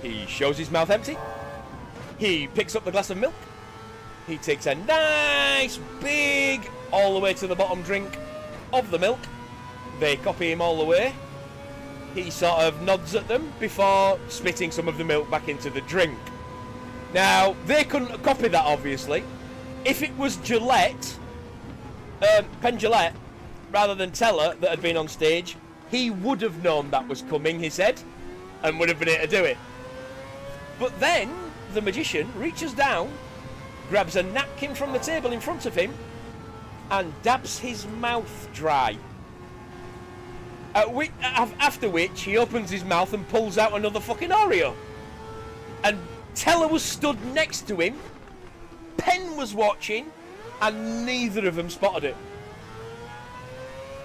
he shows his mouth empty, he picks up the glass of milk, he takes a nice big all the way to the bottom drink of the milk, they copy him all the way, he sort of nods at them before spitting some of the milk back into the drink. Now, they couldn't copy that obviously. If it was Gillette, Penn Gillette, rather than Teller that had been on stage, he would have known that was coming, he said, and would have been able to do it. But then, the magician reaches down, grabs a napkin from the table in front of him, and dabs his mouth dry. After which, he opens his mouth and pulls out another fucking Oreo. And Teller was stood next to him, Penn was watching, and neither of them spotted it.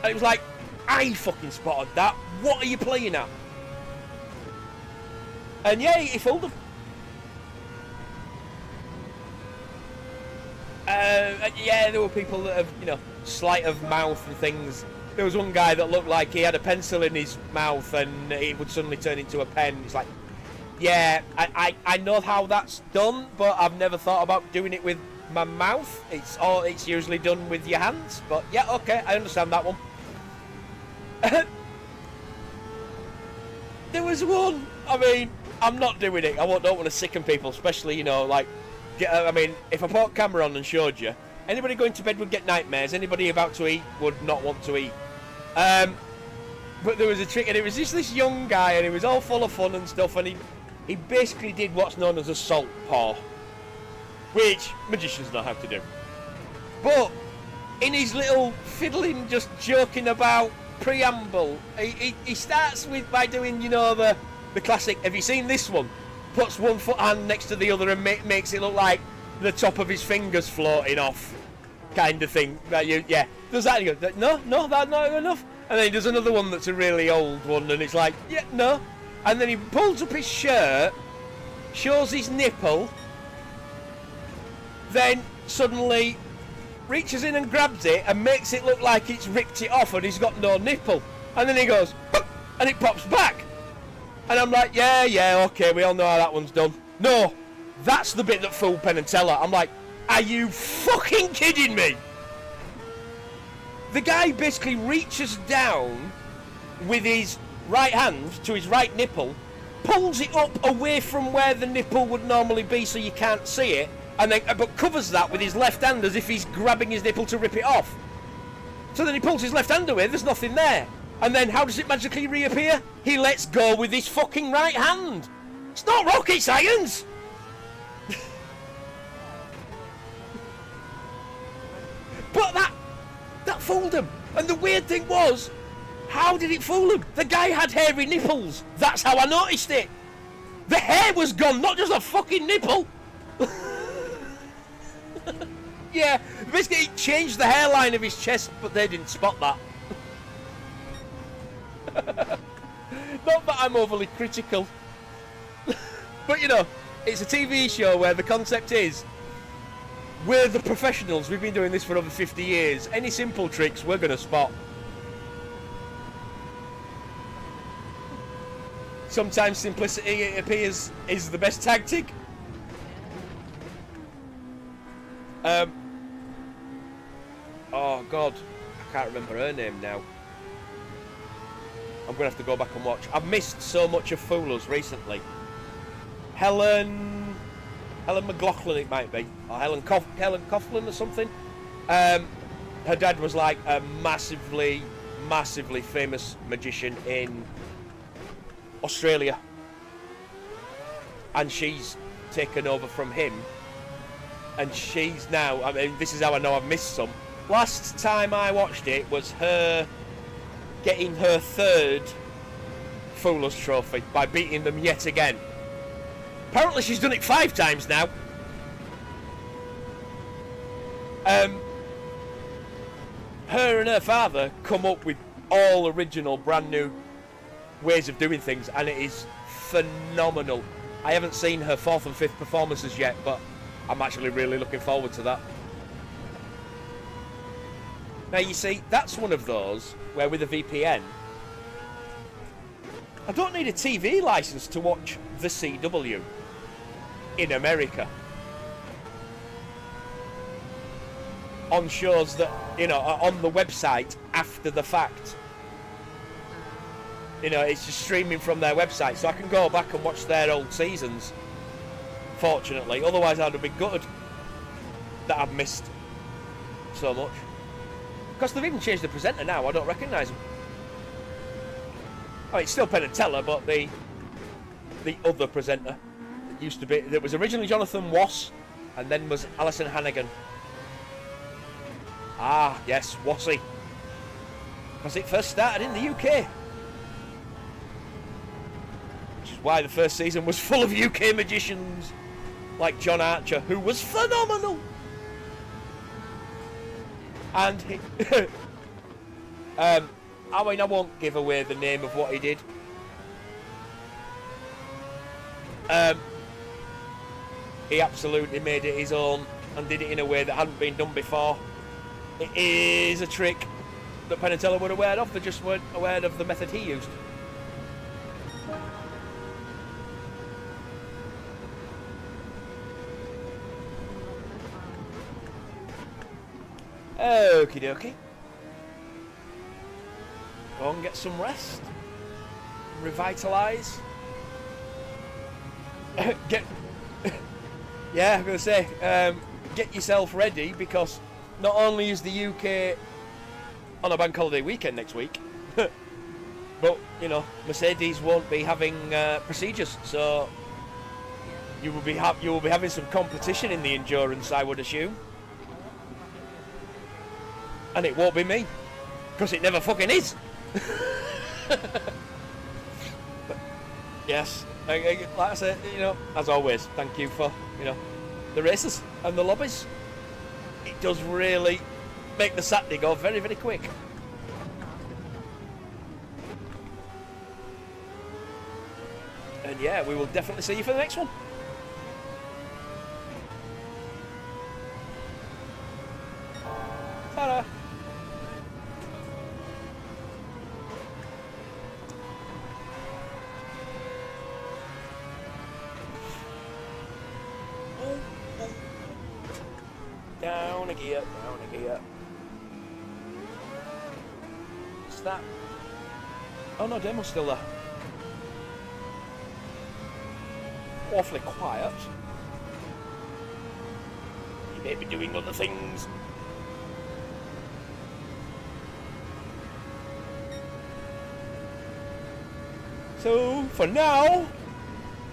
And it was like, I fucking spotted that. What are you playing at? And yeah, he fooled them. Yeah, there were people that have, you know, sleight of mouth and things. There was one guy that looked like he had a pencil in his mouth and it would suddenly turn into a pen. It's like, yeah, I know how that's done, but I've never thought about doing it with my mouth. It's usually done with your hands, but yeah, okay, I understand that one. There was one, I mean, I'm not doing it. I don't want to sicken people, especially, you know, like, I mean, if I put a camera on and showed you, anybody going to bed would get nightmares. Anybody about to eat would not want to eat. But there was a trick, and it was just this young guy, and he was all full of fun and stuff, and he basically did what's known as a salt paw, which magicians know how to do. But in his little fiddling, just joking about preamble, he starts by doing, you know, the classic, have you seen this one? Puts one foot hand next to the other and makes it look like the top of his fingers floating off, kind of thing. Yeah, does that? And he goes, no, that's not enough. And then he does another one that's a really old one, and it's like, yeah, no. And then he pulls up his shirt, shows his nipple, then suddenly reaches in and grabs it and makes it look like it's ripped it off and he's got no nipple. And then he goes, "Pop," and it pops back. And I'm like, yeah, okay, we all know how that one's done. No, that's the bit that fooled Penn and Teller. I'm like, are you fucking kidding me? The guy basically reaches down with his right hand to his right nipple, pulls it up away from where the nipple would normally be so you can't see it, and then but covers that with his left hand as if he's grabbing his nipple to rip it off. So then he pulls his left hand away, there's nothing there. And then how does it magically reappear? He lets go with his fucking right hand. It's not rocket science! But that fooled him. And the weird thing was, how did it fool him? The guy had hairy nipples. That's how I noticed it. The hair was gone, not just a fucking nipple. Yeah, basically he changed the hairline of his chest, but they didn't spot that. Not that I'm overly critical. But you know, it's a TV show where the concept is, we're the professionals, we've been doing this for over 50 years. Any simple tricks, we're going to spot. Sometimes simplicity, it appears, is the best tactic. Oh God, I can't remember her name now. I'm going to have to go back and watch. I've missed so much of Fool Us recently. Helen McLaughlin it might be, or Helen Coughlin or something. Her dad was like a massively famous magician in Australia, and she's taken over from him, and she's now, I mean, this is how I know I've missed some. Last time I watched it was her getting her third Foolers Trophy by beating them yet again. Apparently she's done it 5 times now. Her and her father come up with all original, brand new ways of doing things, and it is phenomenal. I haven't seen her 4th and 5th performances yet, but I'm actually really looking forward to that. Now you see, that's one of those where with a VPN, I don't need a TV license to watch the CW in America. On shows that, you know, are on the website after the fact. You know, it's just streaming from their website, so I can go back and watch their old seasons. Fortunately, otherwise I'd have been gutted that I've missed so much. Because they've even changed the presenter now, I don't recognise him. Oh, it's still Penn and Teller, but the other presenter that used to be, that was originally Jonathan Wass, and then was Alison Hannigan. Ah, yes, Wassy. Because it first started in the UK. Which is why the first season was full of UK magicians, like John Archer, who was phenomenal. And he, I mean, I won't give away the name of what he did. He absolutely made it his own and did it in a way that hadn't been done before. It is a trick that Penn and Teller were aware of, they just weren't aware of the method he used. Okie dokie. Go and get some rest. Revitalise. Yeah, I'm going to say, get yourself ready, because not only is the UK on a bank holiday weekend next week, but, you know, Mercedes won't be having procedures, so you will be having some competition in the endurance, I would assume. And it won't be me, because it never fucking is. But, yes, like I said, you know, as always, thank you for, you know, the races and the lobbies. It does really make the Saturday go very, very quick. And yeah, we will definitely see you for the next one. Ta-da! Down a gear, down a gear. What's that? Oh no, demo's still there. Awfully quiet. You may be doing other things. So, for now,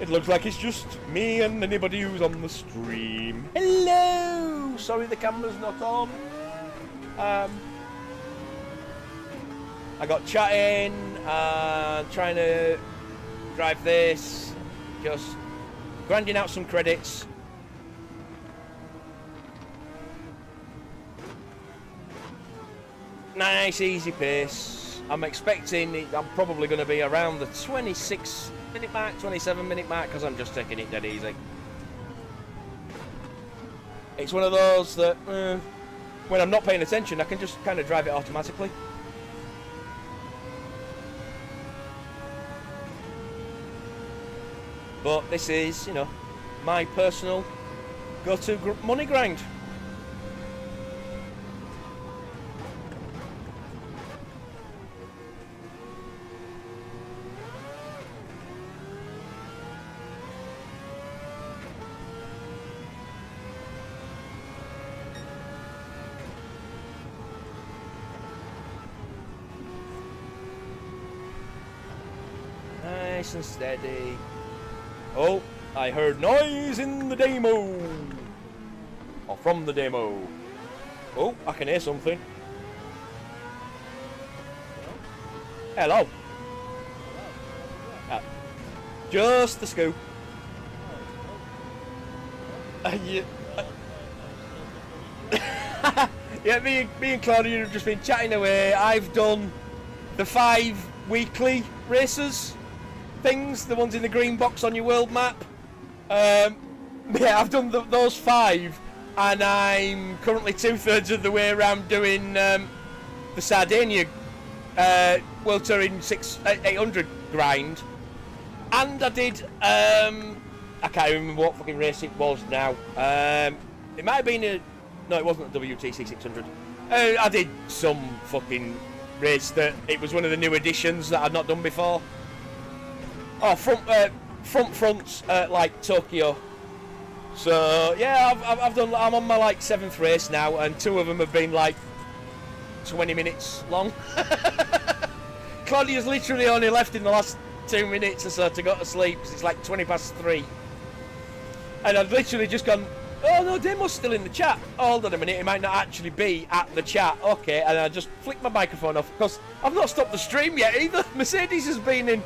it looks like it's just me and anybody who's on the stream. Hello! Sorry the camera's not on. I got chatting, trying to drive this, just grinding out some credits. Nice, easy pace. I'm expecting I'm probably going to be around the 26-minute mark, 27-minute mark, because I'm just taking it dead easy. It's one of those that, when I'm not paying attention, I can just kind of drive it automatically. But this is, you know, my personal go-to money grind. Nice and steady. Oh, I heard noise in the demo. Or from the demo. Oh, I can hear something. Hello. Just the scoop. Yeah. Yeah, me and Claudia have just been chatting away. I've done the 5 weekly races things, the ones in the green box on your world map. Yeah, I've done those 5, and I'm currently 2/3 of the way around doing the Sardinia World Touring 800 grind. And I did, I can't remember what fucking race it was now. It might have been no, it wasn't a WTC 600. I did some fucking race that it was one of the new editions that I'd not done before. Oh, fronts like Tokyo. So yeah, I've done. I'm on my like 7th race now, and 2 of them have been like 20 minutes long. Claudia's literally only left in the last 2 minutes or so to go to sleep because it's like 3:20, and I've literally just gone, oh no, Demo's still in the chat. Oh, hold on a minute, he might not actually be at the chat. Okay, and I just flicked my microphone off because I've not stopped the stream yet either. Mercedes has been in.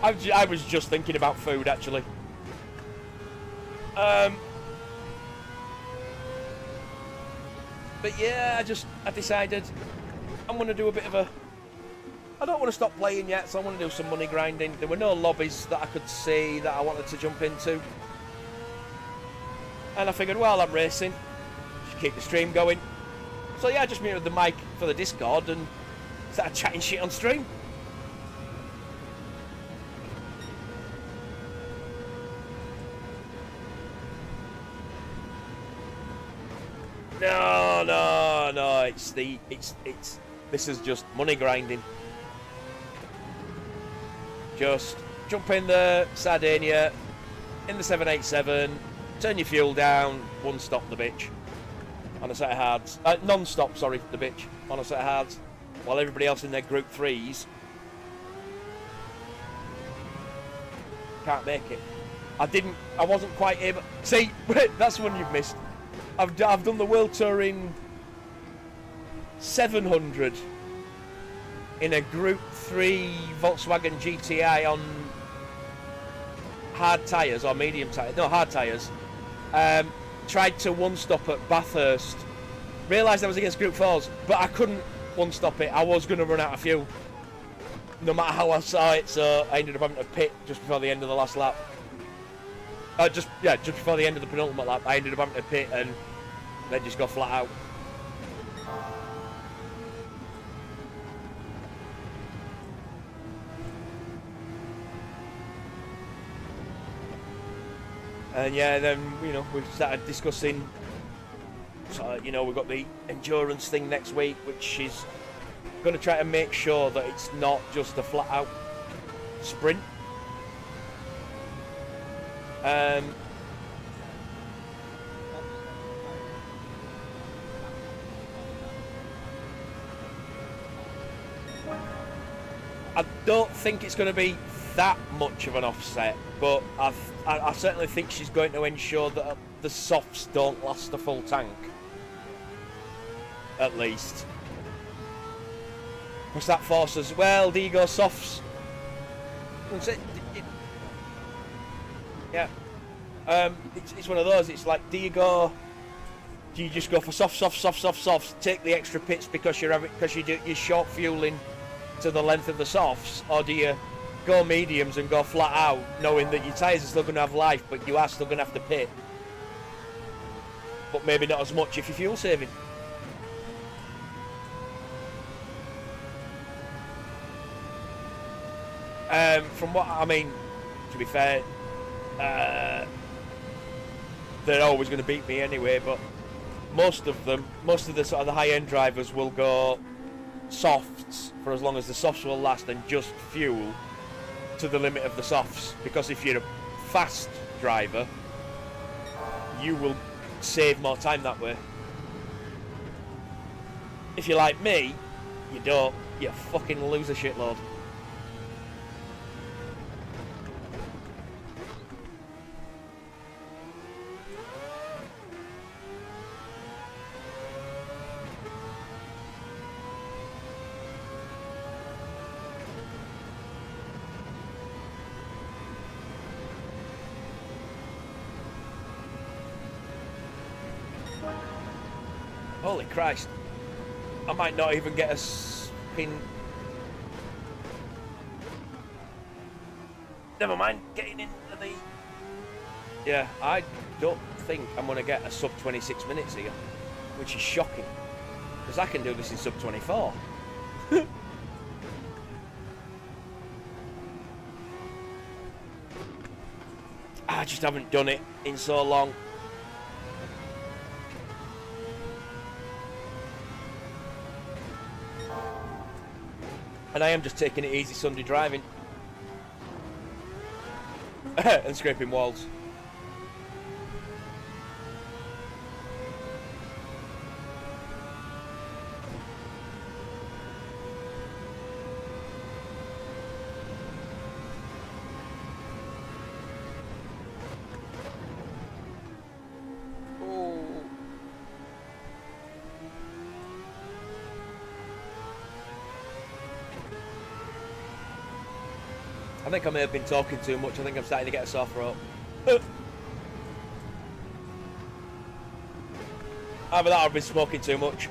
I was just thinking about food actually. But yeah, I decided I'm going to do a bit of a... I don't want to stop playing yet, so I want to do some money grinding. There were no lobbies that I could see that I wanted to jump into. And I figured, well, I'm racing, just keep the stream going. So yeah, I just muted the mic for the Discord and started chatting shit on stream. No, it's this is just money grinding. Just jump in the Sardinia, in the 787, turn your fuel down, one stop the bitch, on a set of hards. Non-stop, sorry, the bitch, on a set of hards, while everybody else in their group 3s can't make it. I wasn't quite able... See, that's one you've missed. I've done the World Touring 700 in a Group 3 Volkswagen GTI on hard tyres, or medium tyres, no, hard tyres. Tried to one-stop at Bathurst. Realised I was against Group 4s, but I couldn't one-stop it. I was going to run out of fuel, no matter how I saw it, so I ended up having to pit just before the end of the last lap. Just before the end of the penultimate lap, I ended up having to pit and then just go flat out. And yeah, then we started discussing. So we've got the endurance thing next week, which is going to try to make sure that it's not just a flat out sprint. I don't think it's going to be that much of an offset, but I certainly think she's going to ensure that the softs don't last a full tank, at least. Because that forces, well, do you go softs? Yeah. It's one of those, it's like, do you just go for softs, take the extra pits because you're short fueling to the length of the softs, or do you go mediums and go flat out, knowing that your tyres are still going to have life, but you are still going to have to pit, but maybe not as much if you're fuel saving. From what I mean, to be fair, they're always going to beat me anyway, but most of the sort of the high-end drivers will go softs for as long as the softs will last, and just fuel to the limit of the softs, because if you're a fast driver you will save more time that way. If you're like me, you don't, you fucking lose a shitload. Holy Christ. I might not even get a spin. Never mind getting into the... Yeah, I don't think I'm going to get a sub 26 minutes here, which is shocking, because I can do this in sub 24. I just haven't done it in so long. And I am just taking it easy Sunday driving. And scraping walls. I think I may have been talking too much. I think I'm starting to get a sore throat. Either that or I've been smoking too much.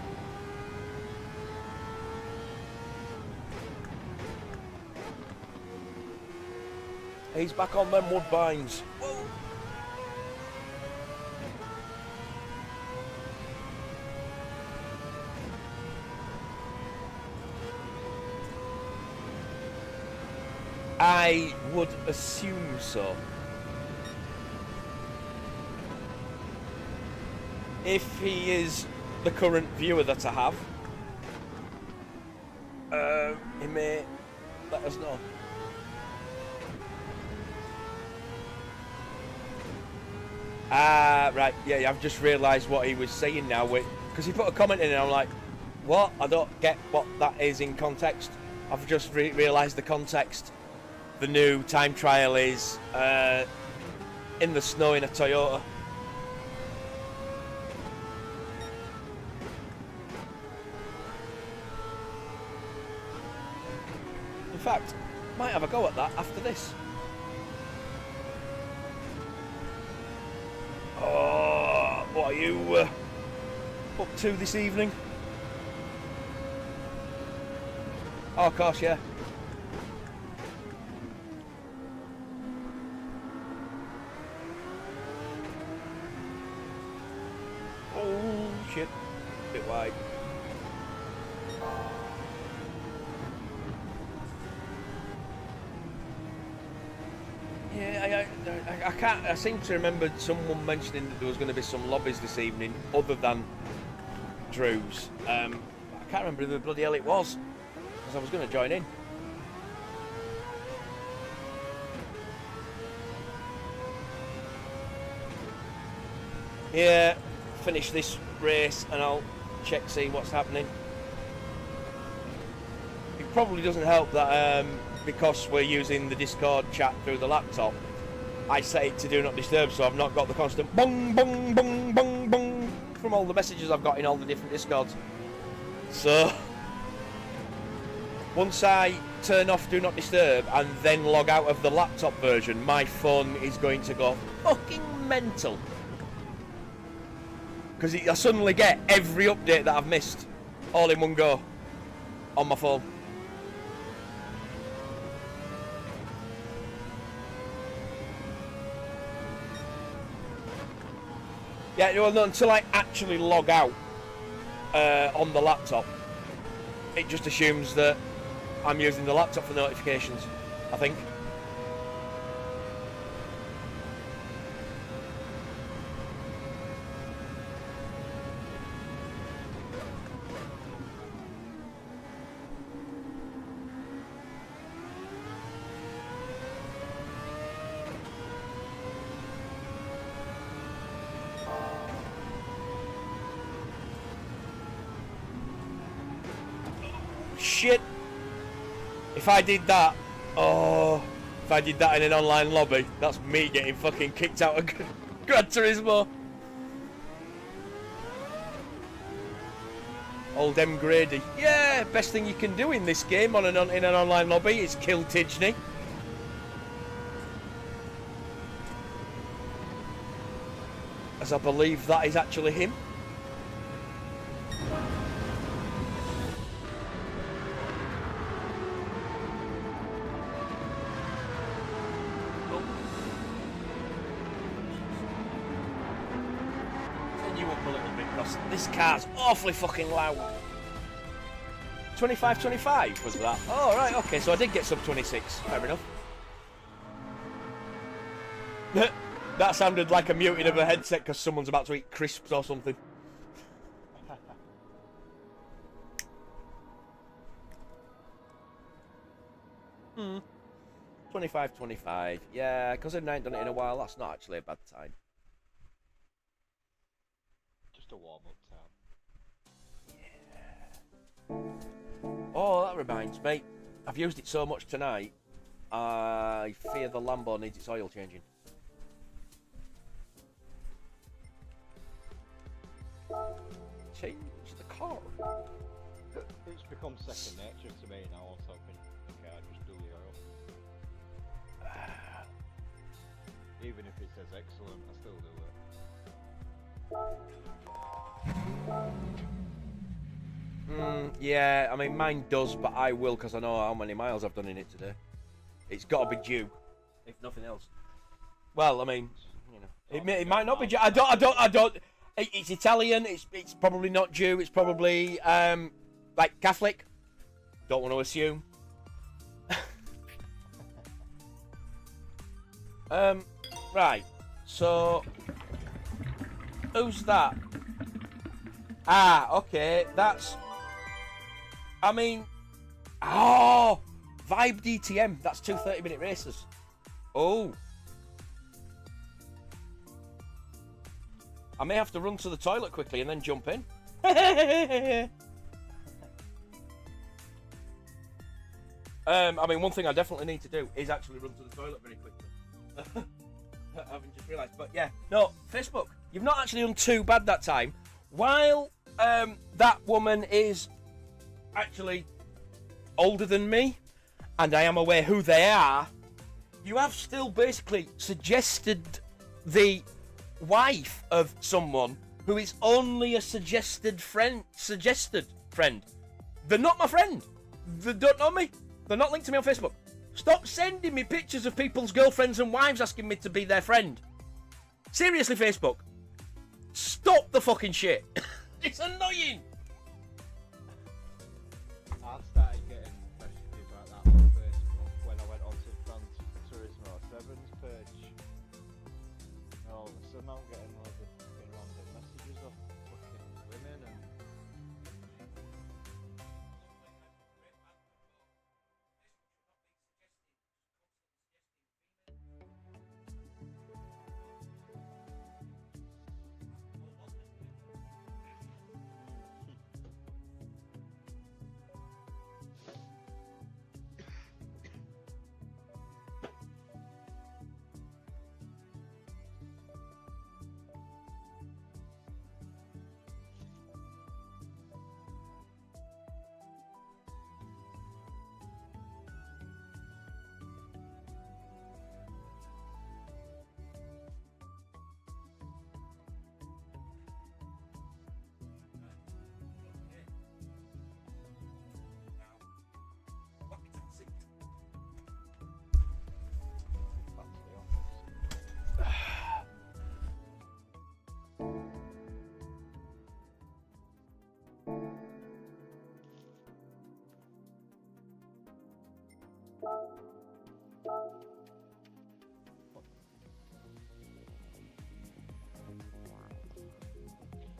He's back on them woodbines. Whoa. I would assume so. If he is the current viewer that I have, he may let us know. Right, yeah, I've just realised what he was saying now, because he put a comment in and I'm like, what? I don't get what that is in context. I've just realised the context. The new time trial is in the snow in a Toyota. In fact, might have a go at that after this. Oh, what are you up to this evening? Oh, of course, yeah. Oh, shit. Bit wide. Yeah, I can't. I seem to remember someone mentioning that there was going to be some lobbies this evening, other than Drew's. I can't remember who the bloody hell it was, because I was going to join in. Yeah, finish this race and I'll check see what's happening. It probably doesn't help that because we're using the Discord chat through the laptop, I set it to do not disturb, so I've not got the constant bong bong bong bong bong from all the messages I've got in all the different Discords. So once I turn off do not disturb and then log out of the laptop version, my phone is going to go fucking mental. Because I suddenly get every update that I've missed all in one go on my phone. Yeah, well, no, until I actually log out on the laptop, it just assumes that I'm using the laptop for notifications, I think. Shit. If I did that, if I did that in an online lobby, that's me getting fucking kicked out of Gran Turismo. Old M. Grady. Yeah, best thing you can do in this game in an online lobby is kill Tidgney. As I believe that is actually him. a little bit because this car's awfully fucking loud. 25 was that? Oh, right, okay, so I did get sub 26. Fair enough. That sounded like a muting of a headset because someone's about to eat crisps or something. 25. Yeah, because I ain't done it in a while, that's not actually a bad time. Just a warm-up time. Oh, that reminds me. I've used it so much tonight, I fear the Lambo needs its oil changing. Change the car. It's become second nature to me now. I'm talking, okay, I just do the oil. Even if it says excellent, I still do it. Yeah, I mean, mine does, but I will because I know how many miles I've done in it today. It's got to be due, if nothing else. Well, I mean, you know, it might not be due. I don't. It's Italian. It's probably not due. It's probably like Catholic. Don't want to assume. Right. So, who's that? Ah, okay. That's. I mean, oh, Vibe DTM. That's 2 30-minute races. Oh. I may have to run to the toilet quickly and then jump in. I mean, one thing I definitely need to do is actually run to the toilet very quickly. I haven't just realised. But yeah, no, Facebook, you've not actually done too bad that time. While that woman is actually older than me, and I am aware who they are, you have still basically suggested the wife of someone who is only a suggested friend. They're not my friend. They don't know me. They're not linked to me on Facebook. Stop sending me pictures of people's girlfriends and wives asking me to be their friend. Seriously, Facebook. Stop the fucking shit. It's annoying. I started getting messages like that on Facebook when I went onto Gran Turismo 7's page. And all of a sudden I'm getting loads of fucking random messages of fucking women and...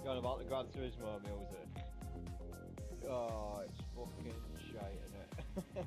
Going about the Gran Turismo music. Oh, it's fucking shite, innit?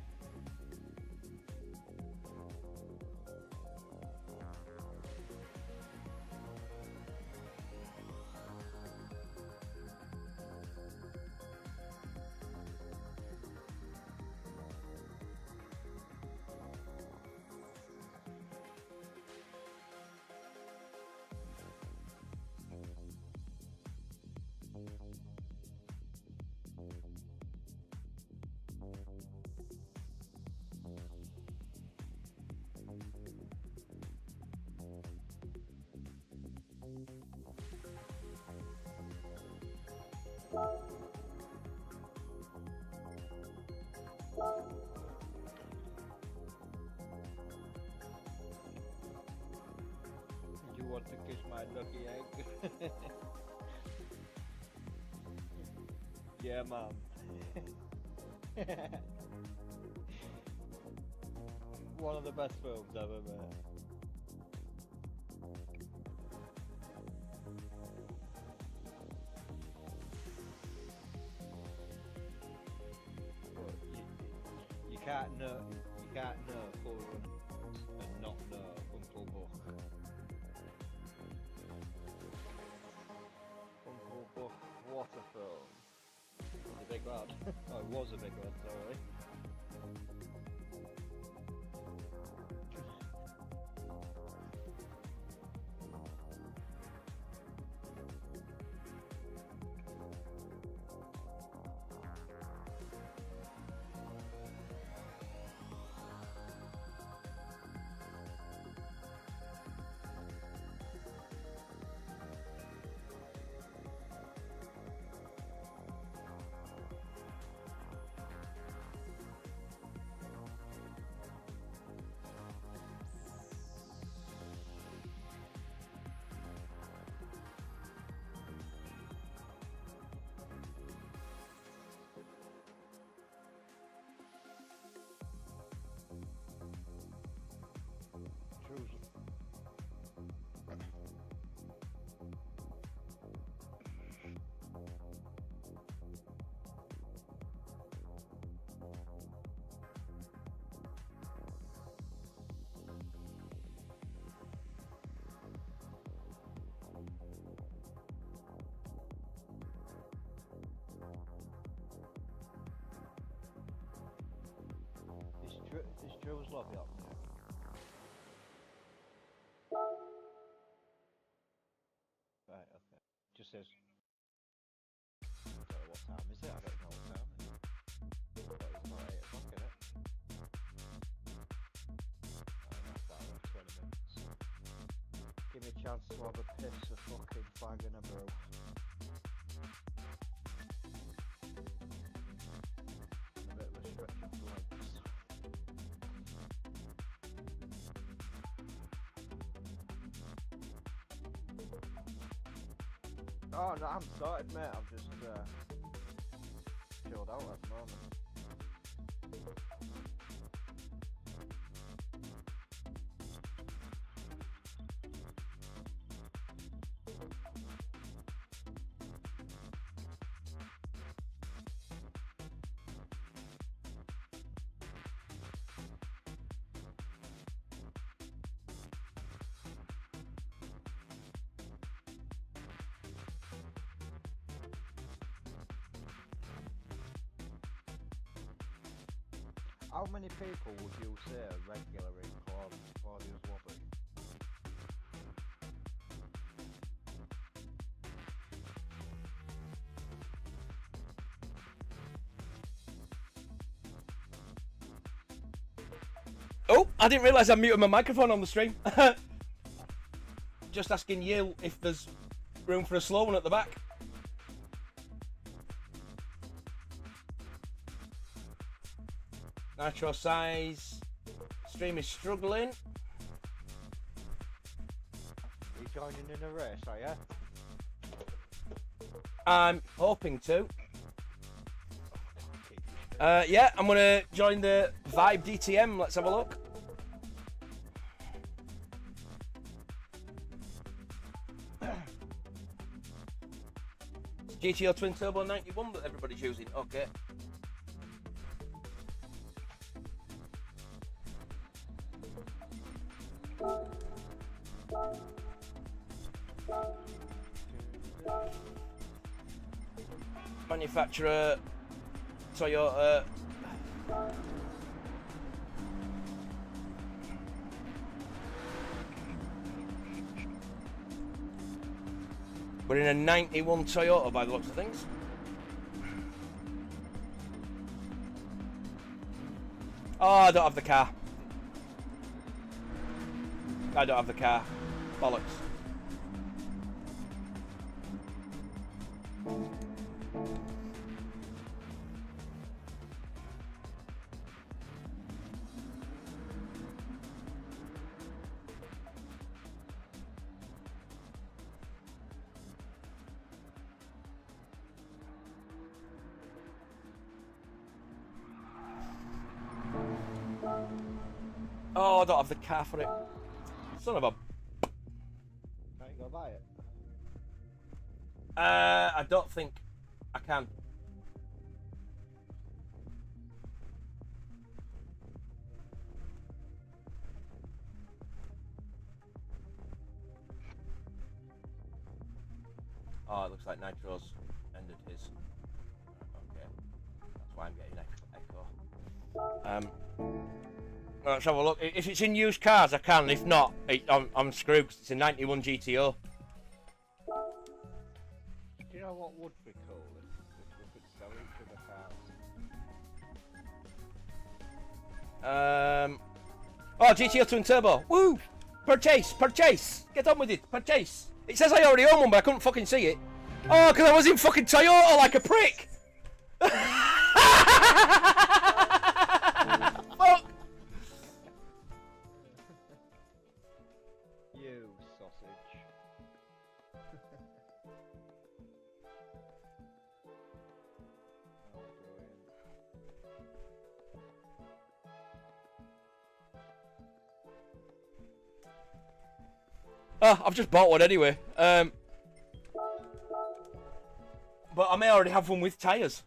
You want to kiss my lucky egg? Yeah, man. One of the best films ever made. But you can't know Full Run and not know Uncle Buck. Uncle Buck, what a film. He's a big lad. Oh, he was a big lad, sorry. Is Drill's lobby up now? Right, okay. Just says. I don't know what time is it? I don't know what time it is. But it's not 8 o'clock, is it? Not far off, 20 minutes. Give me a chance to have a piss, a fucking fag and a brew. A bit of a stretch of the legs. Oh no, I'm started, mate. I'm just chilled out at the moment. How many people would you say are regular in Claudia's lobby? Oh, I didn't realise I muted my microphone on the stream. Just asking you if there's room for a slow one at the back. Nitro size. Stream is struggling. Are you joining in a race, are you? I'm hoping to. Yeah, I'm gonna join the Vibe DTM. Let's have a look. GTO Twin Turbo 91 that everybody's using. Okay. Manufacturer Toyota. We're in a 91 Toyota by the looks of things. Oh, I don't have the car. I don't have the car. Bollocks. Oh, I don't have the car for it. Son of a... Can't go buy it. I don't think I can. Oh, it looks like Nitro's ended his. Okay. That's why I'm getting echo. Let's have a look. If it's in used cars, I can. If not, I'm screwed 'cause it's a 91 GTO. Do you know what would be cool if we could sell each other cars? Oh, GTO Twin Turbo. Woo! Purchase! Purchase! Get on with it. Purchase! It says I already own one, but I couldn't fucking see it. Oh, because I was in fucking Toyota like a prick! Fuck! You sausage. Oh, brilliant. Oh, I've just bought one anyway. But I may already have one with tyres.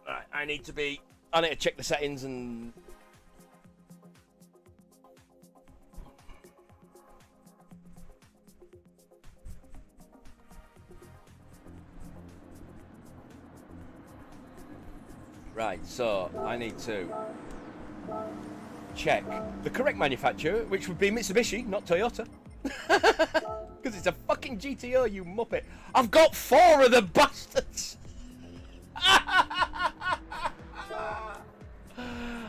Right, I need to check the settings and... Right, so I need to check the correct manufacturer, which would be Mitsubishi, not Toyota. Because it's a fucking GTO, you muppet. I've got 4 of the bastards!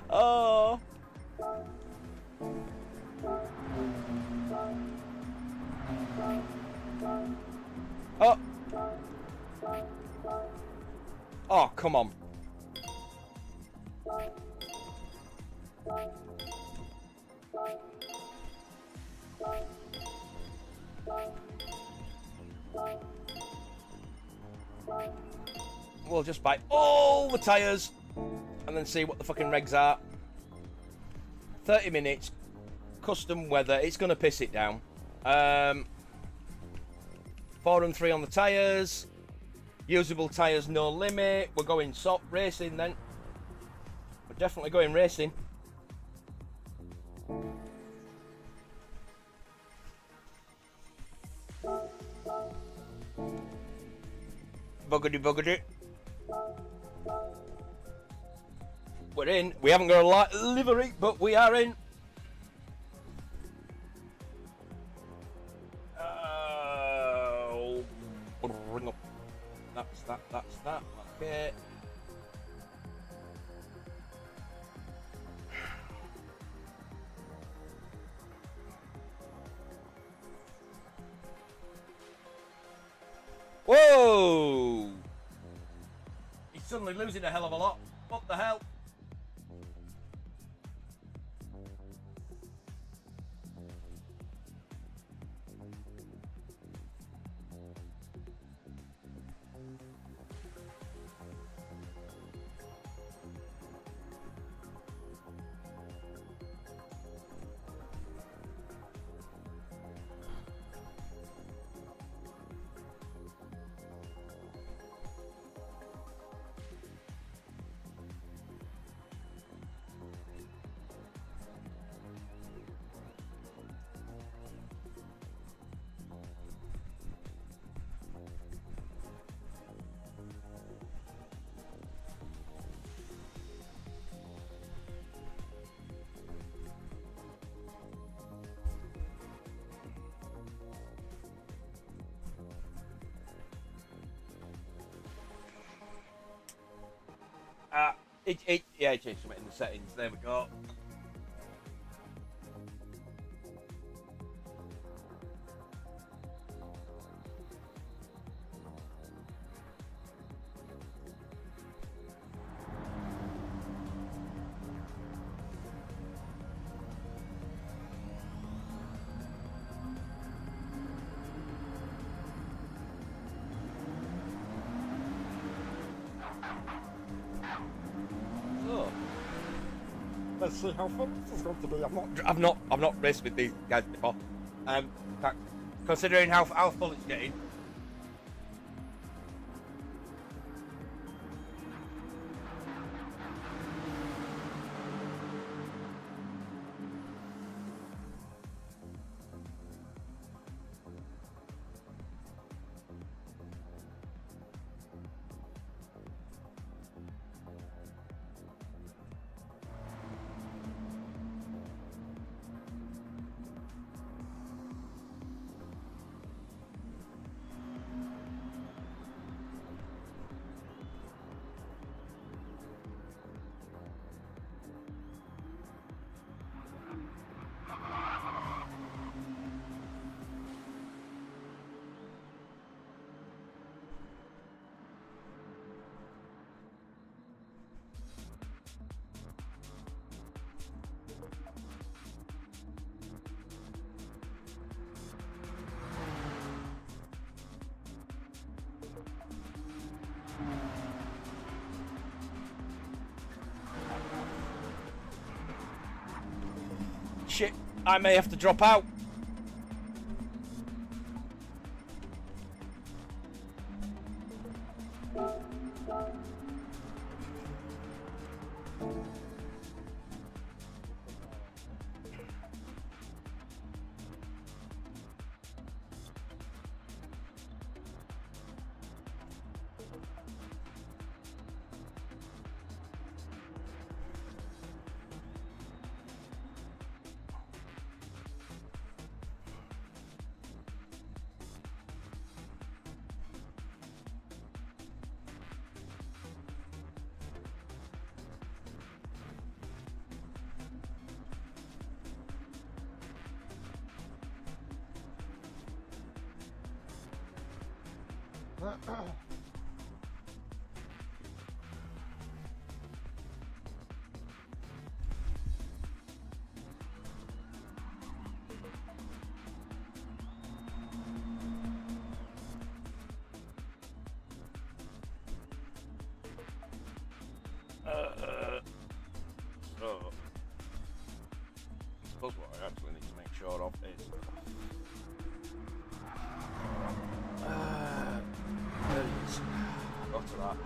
Oh. Oh. Oh, come on. We'll just buy all the tyres and then see what the fucking regs are. 30 minutes, custom weather, it's going to piss it down. 4 and 3 on the tyres. Usable tyres, no limit. We're going soft racing then. We're definitely going racing. Buggity buggity. We're in. We haven't got a livery, but we are in. Bring up. That's that. Okay. Whoa! He's suddenly losing a hell of a lot. What the hell? Yeah, I changed something in the settings. There we go. Let's see how fun this is going to be. I've not raced with these guys before. But considering how full it's getting. Shit, I may have to drop out. So, I suppose what I actually need to make sure of is there it is. Go to that.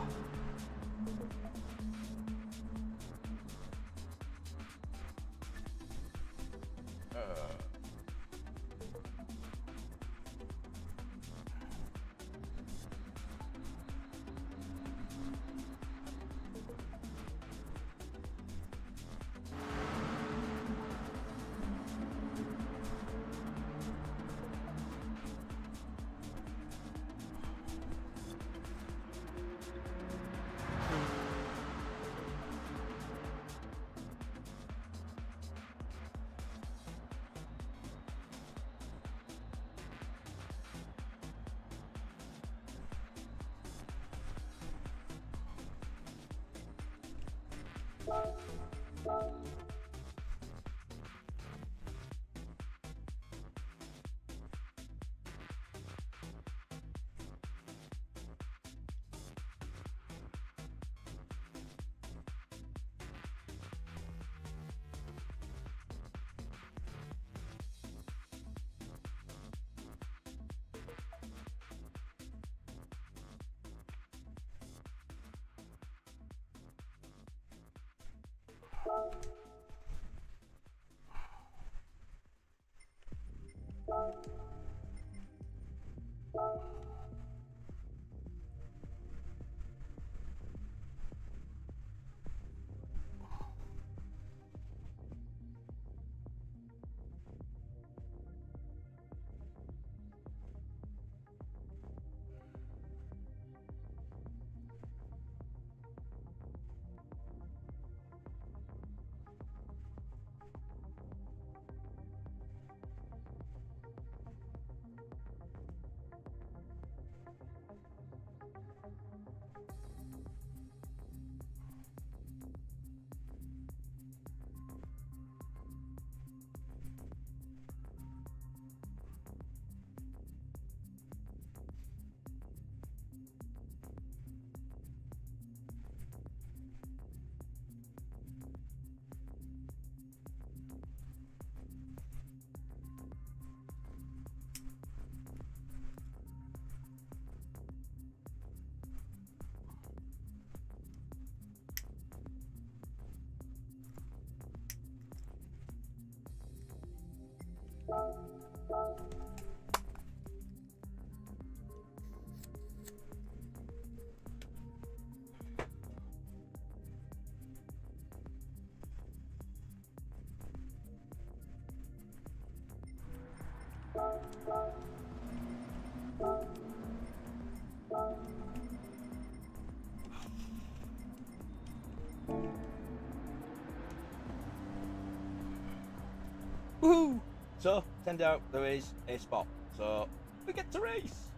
Woohoo! So, turned out there is a spot. So, we get to race.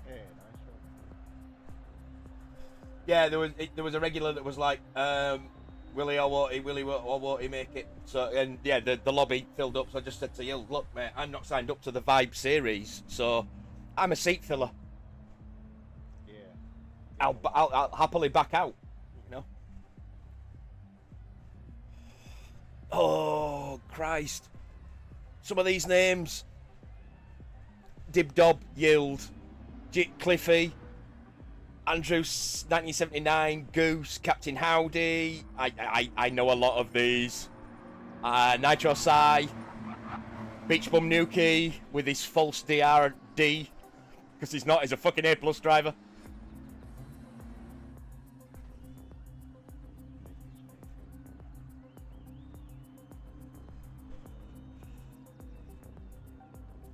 Yeah, nice one. Yeah, there was a regular that was like, will he or won't he? Will he or won't he make it? So, and yeah, the lobby filled up. So I just said to you, look, mate, I'm not signed up to the Vibe series, so I'm a seat filler. Yeah. I'll happily back out. You know. Oh Christ! Some of these names: Dib Dob, Yield, Cliffy, Andrew 1979, Goose, Captain Howdy. I know a lot of these. Nitro Sai, Beach Bum Nuki with his false DRD, because he's not. He's a fucking A+ driver.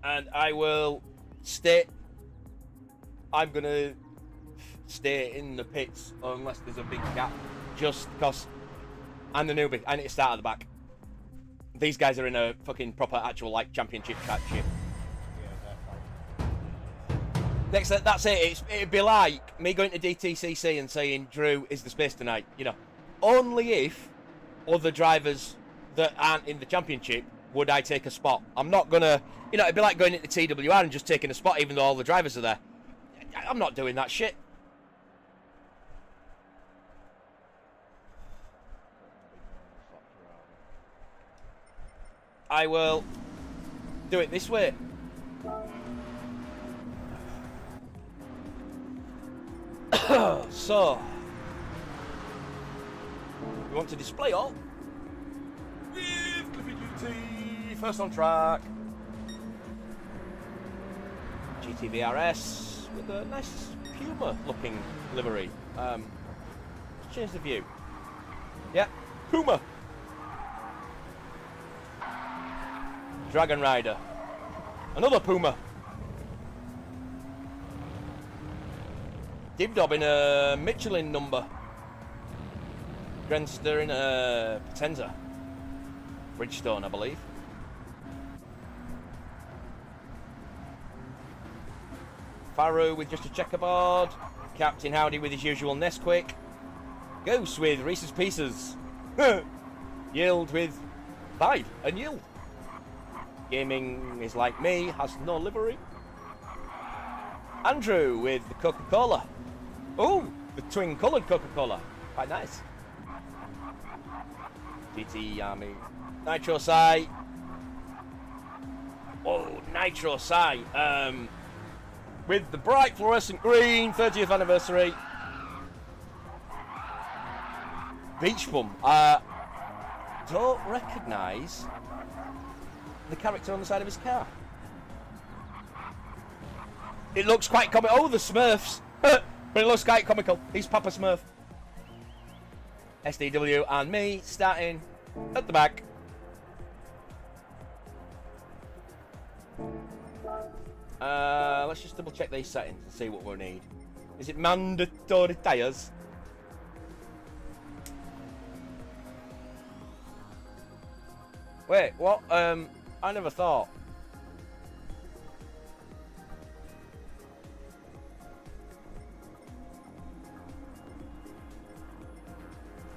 And I will stay. I'm gonna stay in the pits unless there's a big gap, just because I'm the newbie. I need to start at the back. These guys are in a fucking proper actual like championship type shit. Yeah, Next, that's it. It'd be like me going to DTCC and saying Drew is the space tonight. You know, only if other drivers that aren't in the championship would I take a spot. I'm not gonna, you know, it'd be like going into TWR and just taking a spot even though all the drivers are there. I'm not doing that shit. I will do it this way. So, you want to display all? With Cliffy GT, first on track. GTVRS with a nice Puma looking livery. Let's change the view. Yeah, Puma. Dragon Rider. Another Puma. Dibdob in a Michelin number. Grenster in a Potenza. Bridgestone, I believe. Faru with just a checkerboard. Captain Howdy with his usual Nesquik. Goose with Reese's Pieces. Yield with Vibe and Yield. Gaming is like me, has no livery. Andrew with the Coca-Cola. Oh, the twin-coloured Coca-Cola. Quite nice. GT Army. Nitro Sai. Oh, Nitro Sai. With the bright fluorescent green 30th anniversary. Beach Bum. Don't recognise the character on the side of his car. It looks quite comical. Oh, the Smurfs. But it looks quite comical. He's Papa Smurf. SDW and me starting at the back. Let's just double check these settings and see what we'll need. Is it mandatory tyres? Wait, what? I never thought.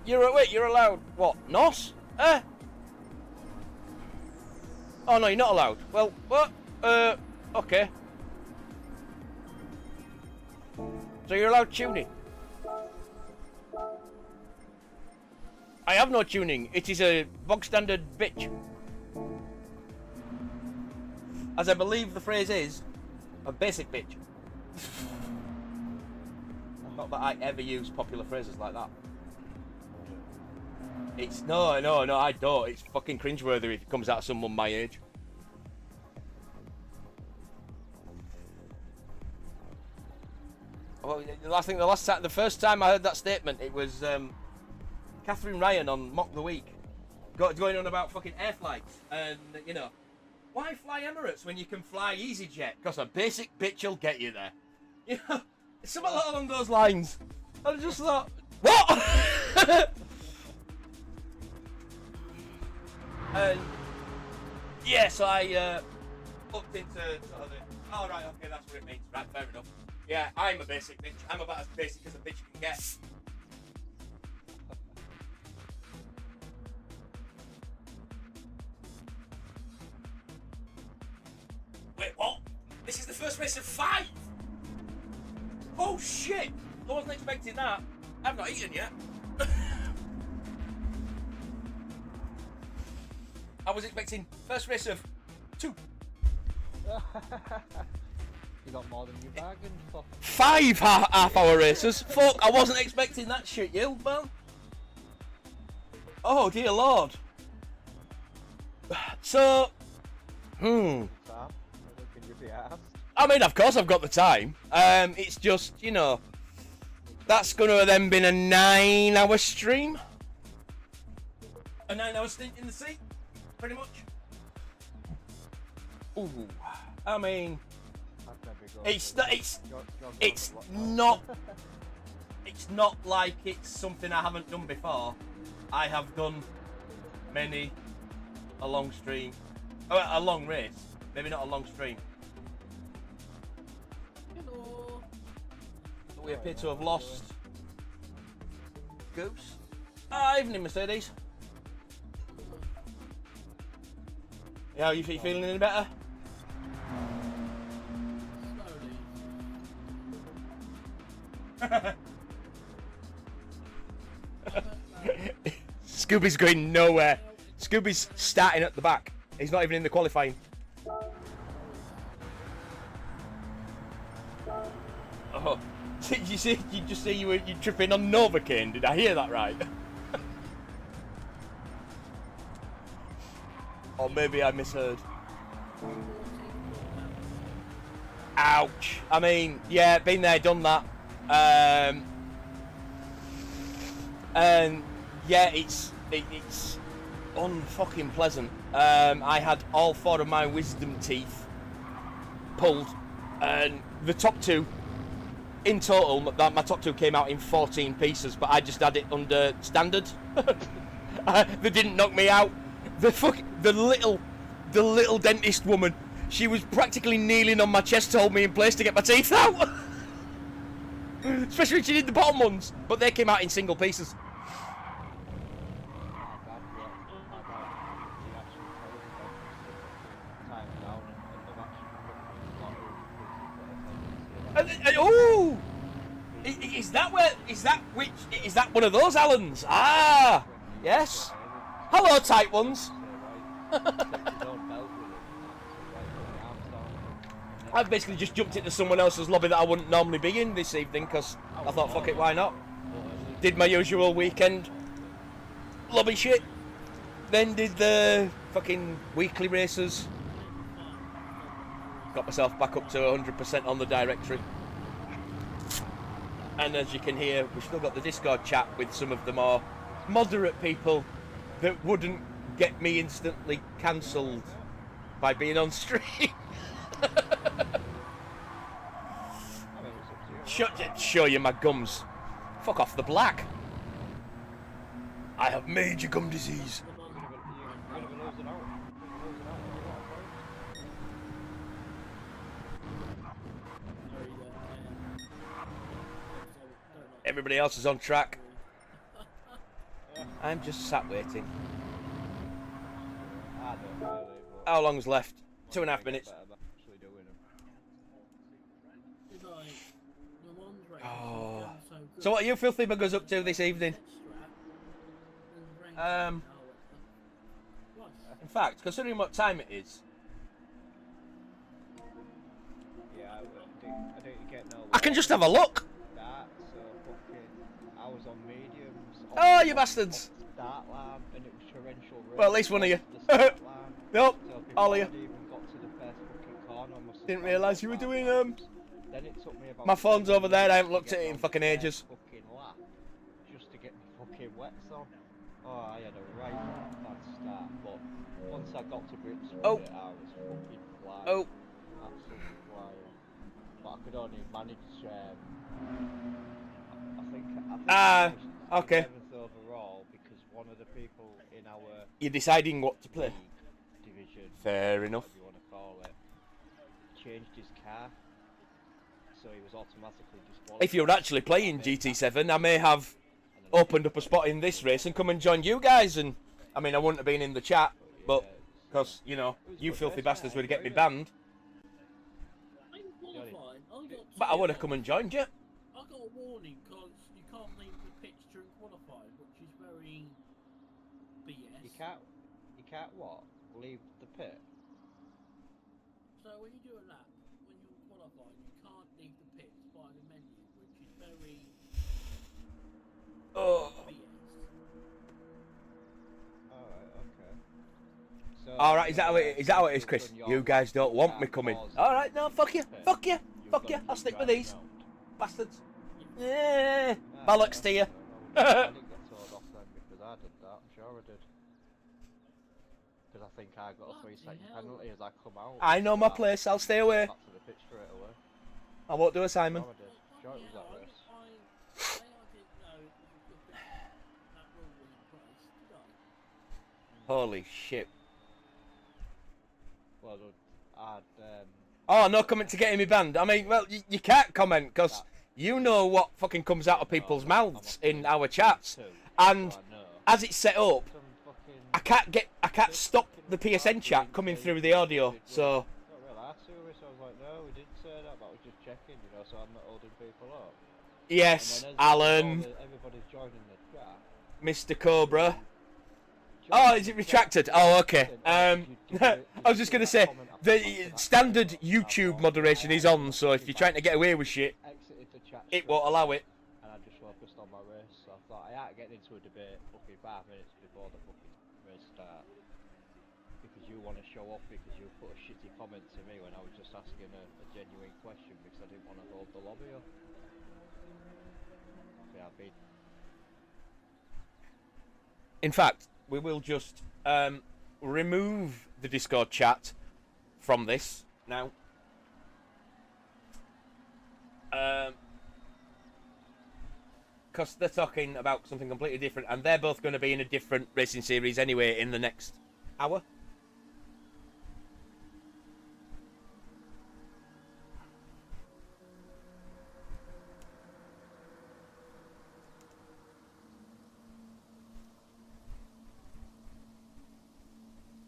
You're allowed what? NOS? Oh no, you're not allowed. Well, what? Okay. So you're allowed tuning? I have no tuning. It is a bog standard bitch. As I believe the phrase is, a basic bitch. Not that I ever use popular phrases like that. It's no, I don't. It's fucking cringeworthy if it comes out of someone my age. Well, the first time I heard that statement, it was Catherine Ryan on Mock the Week, going on about fucking air flights, and you know, why fly Emirates when you can fly EasyJet? Because a basic bitch will get you there. You know, something along those lines. I just thought, what? And Yeah, so I looked into sort of the. Oh right, okay, that's what it means. Right, fair enough. Yeah, I'm a basic bitch. I'm about as basic as a bitch can get. Wait, what? This is the first race of 5? Oh shit! I wasn't expecting that. I've not eaten yet. I was expecting first race of 2. You got more than you bargained for. 5 half-hour races. Fuck! I wasn't expecting that shit, you man. Oh dear lord. So, Sam, can you be asked? I mean, of course I've got the time. It's just, you know, that's gonna then been a 9-hour stream. A 9-hour stint in the sea, pretty much. Ooh, I mean, it's not like it's something I haven't done before. I have done many a long stream, a long race, maybe not a long stream. Hello. We appear to have lost Goose. Evening, Mercedes. Yeah, are you feeling any better? Scooby's going nowhere. Scooby's starting at the back. He's not even in the qualifying. Oh, did you see? You just say you tripping on Novocaine? Did I hear that right? Or maybe I misheard. Ouch. I mean, yeah, been there, done that. And yeah, it's unfucking pleasant. I had all 4 of my wisdom teeth pulled, and the top 2 in total, my top 2 came out in 14 pieces, but I just had it under standard. They didn't knock me out. The little dentist woman, she was practically kneeling on my chest to hold me in place to get my teeth out. Especially when she did the bottom ones, but they came out in single pieces. Oh, is that one of those Allens? Ah, yes. Hello, tight ones. I've basically just jumped into someone else's lobby that I wouldn't normally be in this evening because I thought, fuck it, why not? Did my usual weekend lobby shit, then did the fucking weekly races. Got myself back up to 100% on the directory. And as you can hear, we've still got the Discord chat with some of the more moderate people that wouldn't get me instantly cancelled by being on stream. Show you my gums. Fuck off the black. I have major gum disease. Everybody else is on track. I'm just sat waiting. How long's left? 2.5 minutes. Oh. So what are you filthy buggers up to this evening? In fact, considering what time it is, I can just have a look. I was on mediums. Oh, you bastards! Start lamp, and it was torrential rain. Well, at least one of you. Nope, all of you. Didn't realise you were doing Then it took me about my phone's over there. I haven't looked at it in fucking ages. Fucking lap, just to get my fucking wets on. Oh, I had a right bad start, but once I got to grips with it, I was fucking flying. Oh. Absolutely flying. But I could only manage. I think okay. 7th overall because one of the people in our You're deciding what to play. division Fair enough. whatever you want to call it, changed his car, so he was automatically disqualified. If you're actually playing GT7, I may have And then opened up a spot in this race and come and join you guys. And I mean, I wouldn't have been in the chat, but because you know, you filthy bastards would get me banned. I'm qualified. But I would have come and joined you. I got a warning because you can't leave the pitch during qualifying, which is very BS. You can't what? Leave the pit? So when you do a lap, when you're qualifying, you can't leave the pits by the menu, which is very Oh. BS. Alright, okay. So, All right, is that how it is, Chris? You guys don't want me coming. All right, no, fuck you, fuck you, fuck you. I'll stick with these bastards. Yeah, bollocks to you. I didn't get told off then because I did that. I'm sure I did. Because I think I got a 3-second penalty as I come out. I know my place. I'll stay away. Back to the pitch straight away. I won't do a Simon. Sure I did. Sure it was that race. I didn't know that rule was in place, did I? Holy shit. Well, I'd Oh, no comment to getting me banned. I mean, well, you can't comment because you know what fucking comes out of people's mouths in our chats, and as it's set up, I can't stop the PSN chat coming through the audio. So. Not really asked you, so I was like, no, we didn't say that, but I was just checking, you know, so I'm not holding people up. Yes, And then Alan, everybody's joining the chat. Mr. Cobra. Oh, is it retracted? Oh, okay. I was just gonna say the standard YouTube moderation is on, so if you're trying to get away with shit, Exited the chat it straight won't allow away, it. And I just focused on my race, so I thought I ain't getting into a debate fucking 5 minutes before the fucking race start. Because you want to show off because you put a shitty comment to me when I was just asking a genuine question because I didn't want to hold the lobby up. See, I've been... In fact, we will just remove the Discord chat from this now. Because they're talking about something completely different, and they're both going to be in a different racing series anyway in the next hour.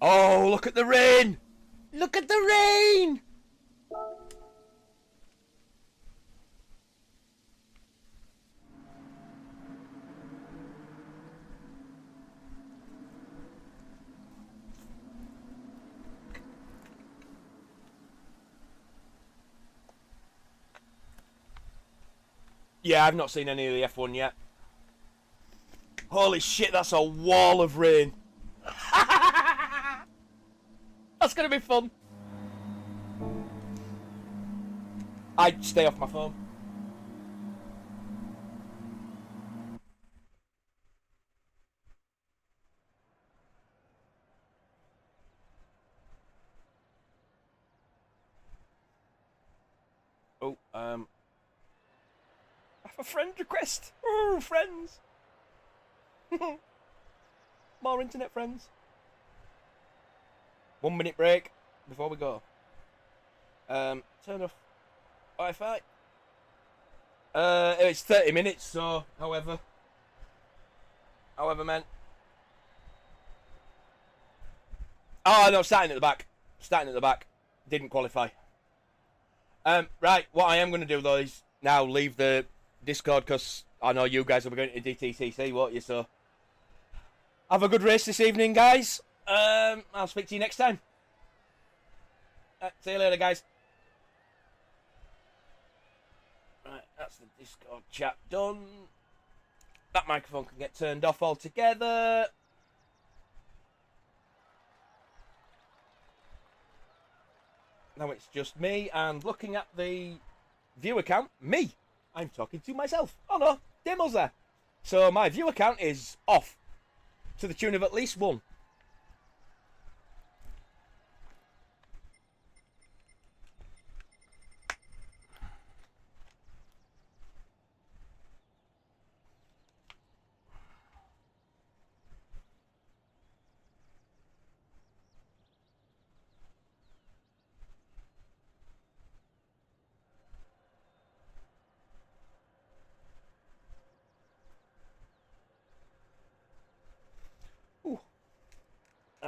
Oh, look at the rain! Look at the rain! Yeah, I've not seen any of the F1 yet. Holy shit, that's a wall of rain. That's gonna be fun. I'd stay off my phone. Oh, I have a friend request. Oh, friends. More internet friends. 1 minute break before we go. Turn off Wi-Fi. It's 30 minutes, so however, man. Oh no, starting at the back. Starting at the back. Didn't qualify. Right. What I am going to do though is now leave the Discord because I know you guys will be going to DTCC, won't you? So have a good race this evening, guys. I'll speak to you next time. See you later, guys. Right, that's the Discord chat done. That microphone can get turned off altogether. Now it's just me, and looking at the viewer count, me. I'm talking to myself. Oh no, Demo's there. So my viewer count is off to the tune of at least 1.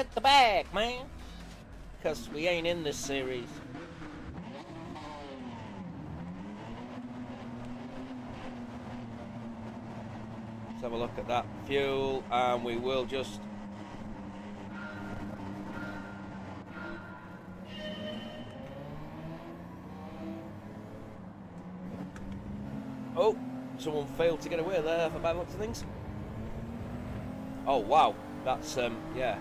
at the back, man. Because we ain't in this series. Let's have a look at that fuel, and we will just... Oh, someone failed to get away there, by the looks of things. Oh, wow. That's, yeah.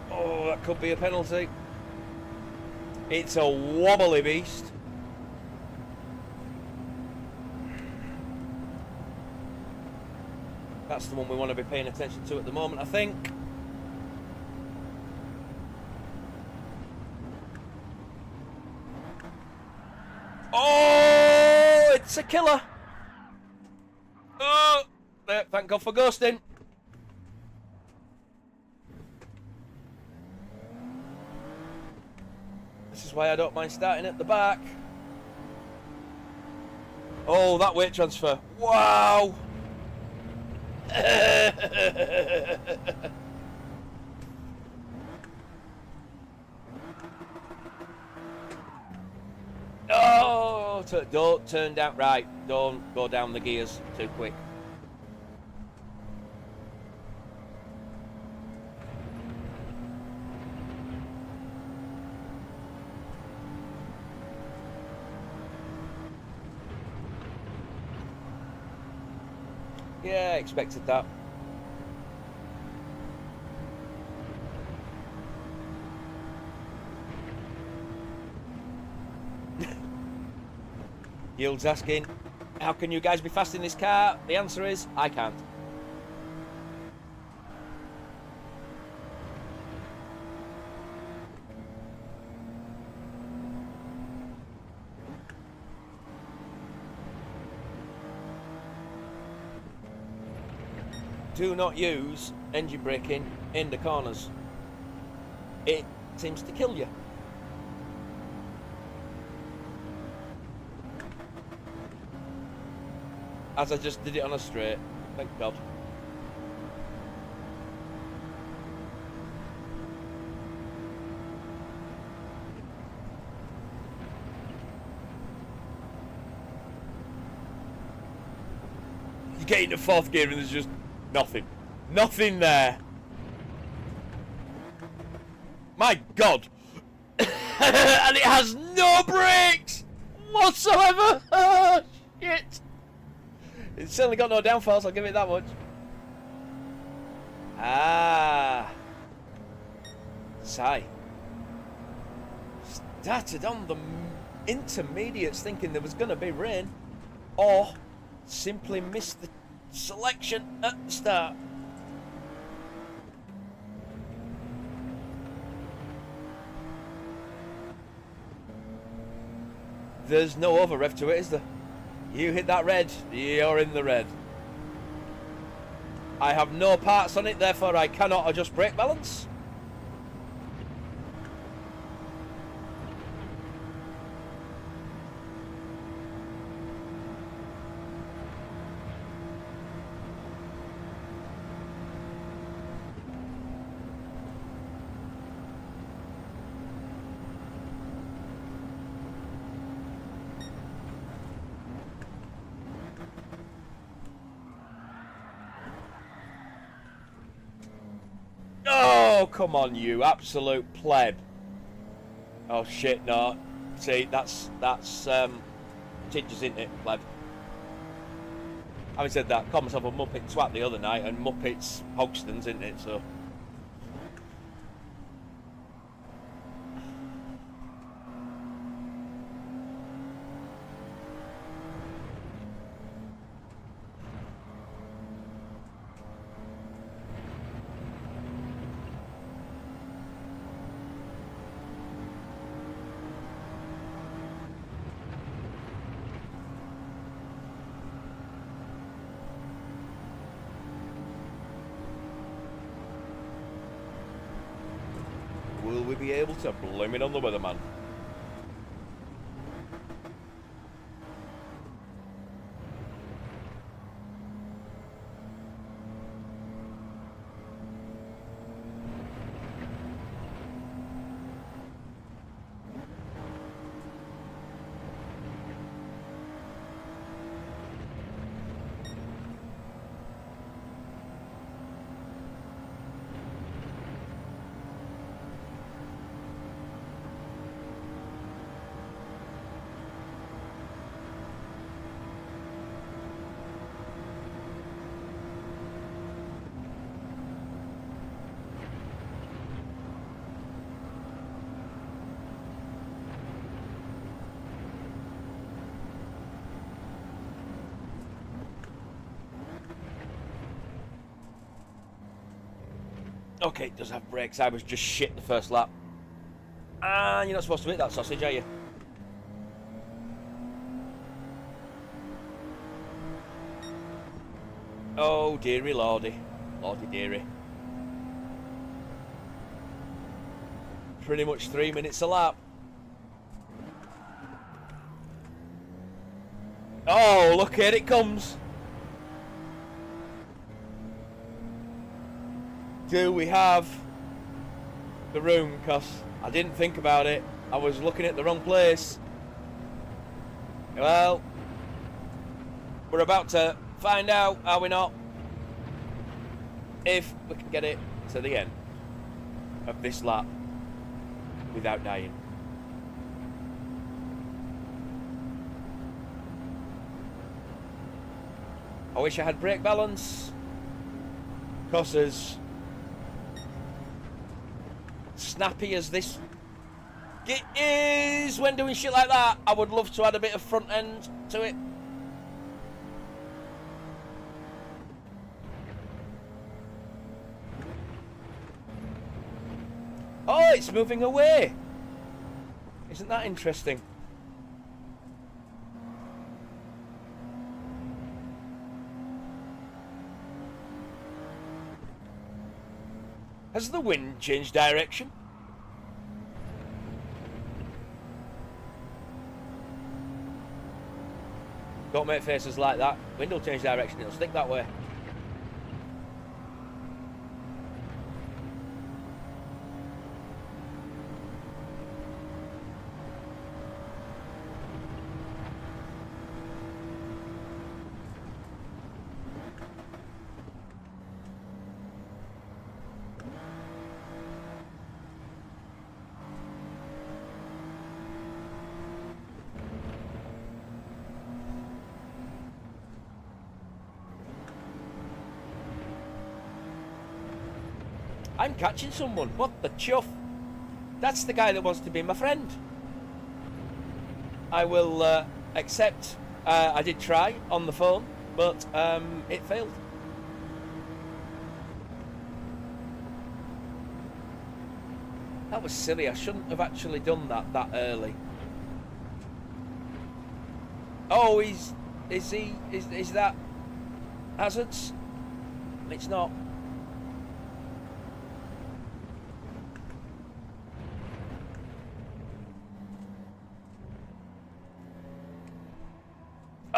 Oh, that could be a penalty. It's a wobbly beast. That's the one we want to be paying attention to at the moment, I think. Oh, it's a killer. Oh, there, thank God for ghosting. This is why I don't mind starting at the back. Oh, that weight transfer. Wow. Oh, don't turn down. Right, don't go down the gears too quick. Yeah, I expected that. Yield's asking, how can you guys be fast in this car? The answer is, I can't. Do not use engine braking in the corners. It seems to kill you. As I just did it on a straight. Thank God. You get into fourth gear and there's just nothing. Nothing there. My God. And it has no brakes whatsoever. Oh, shit. It's certainly got no downfalls, I'll give it that much. Ah. Sigh. Started on the intermediates thinking there was going to be rain. Or simply missed the selection at the start. There's no over rev to it, is there? You hit that red, you're in the red. I have no parts on it, therefore I cannot adjust brake balance. Oh, come on, you absolute pleb. Oh shit, no. See, that's Tidges, isn't it, pleb? Having said that, called myself a Muppet twat the other night, and Muppets Hogstons, isn't it, so... will we be able to blame it on the weatherman? Okay, it does have brakes. I was just shit the first lap. And you're not supposed to eat that sausage, are you? Oh, dearie lordy. Lordy dearie. Pretty much 3 minutes a lap. Oh, look, here it comes. Do we have the room? Because I didn't think about it. I was looking at the wrong place. Well, we're about to find out, are we not? If we can get it to the end of this lap without dying. I wish I had brake balance. Because as snappy as this it is when doing shit like that, I would love to add a bit of front end to it. Oh, it's moving away. Isn't that interesting? Has the wind changed direction? Don't make faces like that. Wind will change direction, it'll stick that way. I'm catching someone. What the chuff? That's the guy that wants to be my friend. I will accept. I did try on the phone, but it failed. That was silly. I shouldn't have actually done that early. Oh, is that hazards? It's not.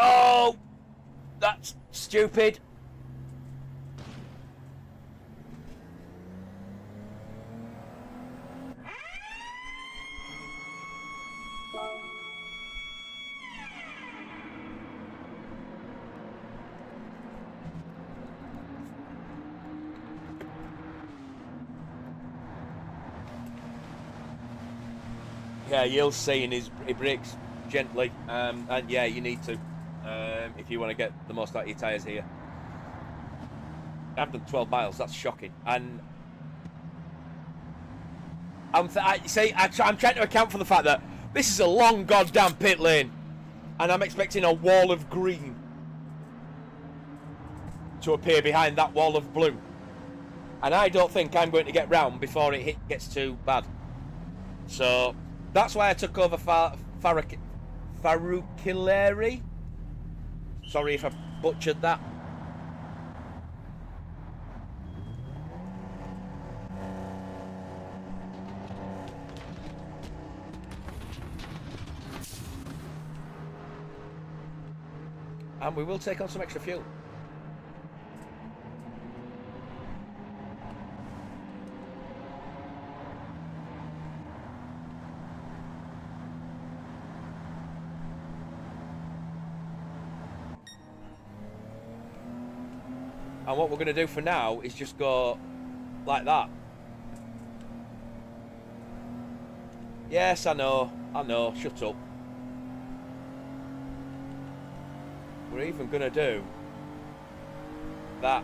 Oh, that's stupid. Yeah, you'll see in he brakes gently, and yeah, you need to if you want to get the most out of your tyres here. I've done 12 miles, that's shocking. And I'm trying to account for the fact that this is a long goddamn pit lane, and I'm expecting a wall of green to appear behind that wall of blue. And I don't think I'm going to get round before it gets too bad. So that's why I took over Farukileri. Sorry if I butchered that. And we will take on some extra fuel. And what we're going to do for now is just go like that. Yes, I know, shut up. We're even going to do that.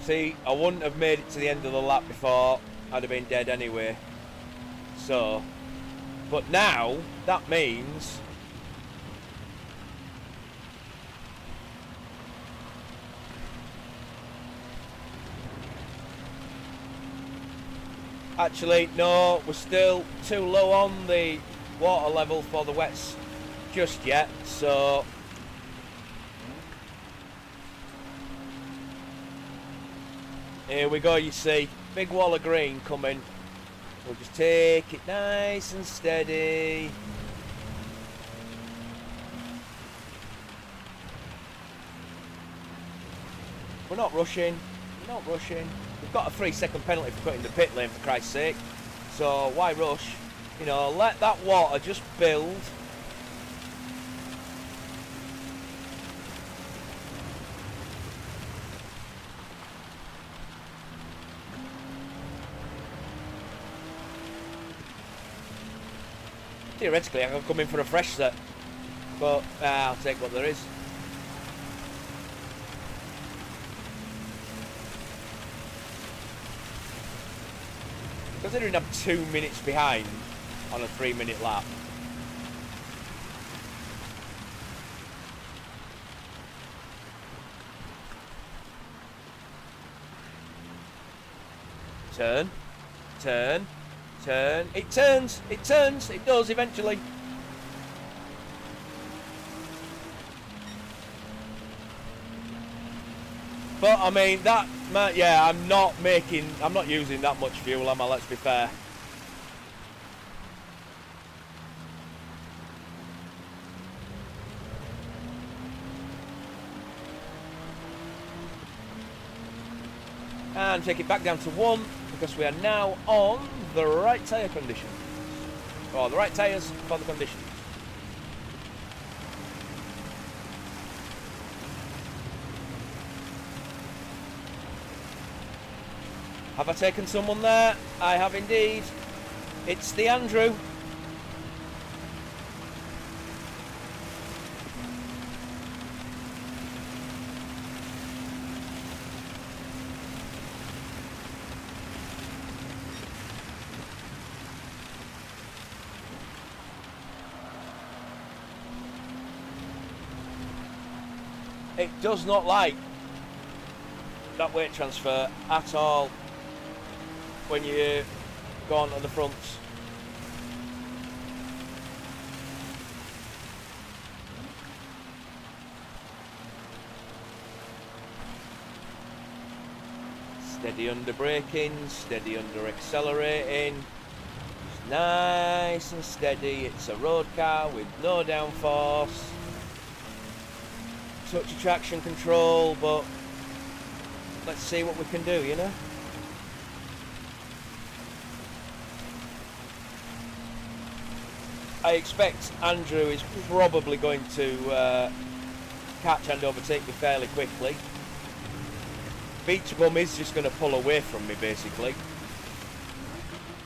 See, I wouldn't have made it to the end of the lap before. I'd have been dead anyway. So, but now, that means... Actually, no, we're still too low on the water level for the wets just yet, so... Here we go, you see. Big wall of green coming. We'll just take it nice and steady. We're not rushing. We're not rushing. We've got a 3-second penalty for cutting the pit lane, for Christ's sake. So why rush? You know, let that water just build. Theoretically, I could come in for a fresh set, but I'll take what there is. Considering I'm 2 minutes behind on a 3-minute lap. Turn, turn. Turn. It turns. It turns. It does eventually. But I mean that. Yeah, I'm not using that much fuel, am I? Let's be fair. And take it back down to 1 because we are now on the right tyre conditions, or the right tyres for the conditions. Have I taken someone there? I have indeed. It's the Andrew. It does not like that weight transfer at all when you go on to the fronts. Steady under braking, steady under accelerating. Just nice and steady. It's a road car with no downforce. Touch of traction control, but let's see what we can do, you know? I expect Andrew is probably going to catch and overtake me fairly quickly. each of them is just going to pull away from me, basically,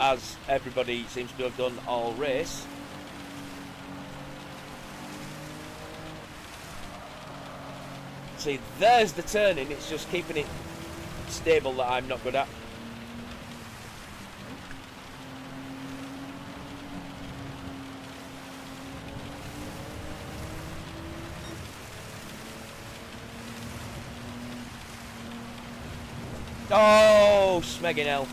as everybody seems to have done all race. See, there's the turning, it's just keeping it stable that I'm not good at. Oh, smegging hell.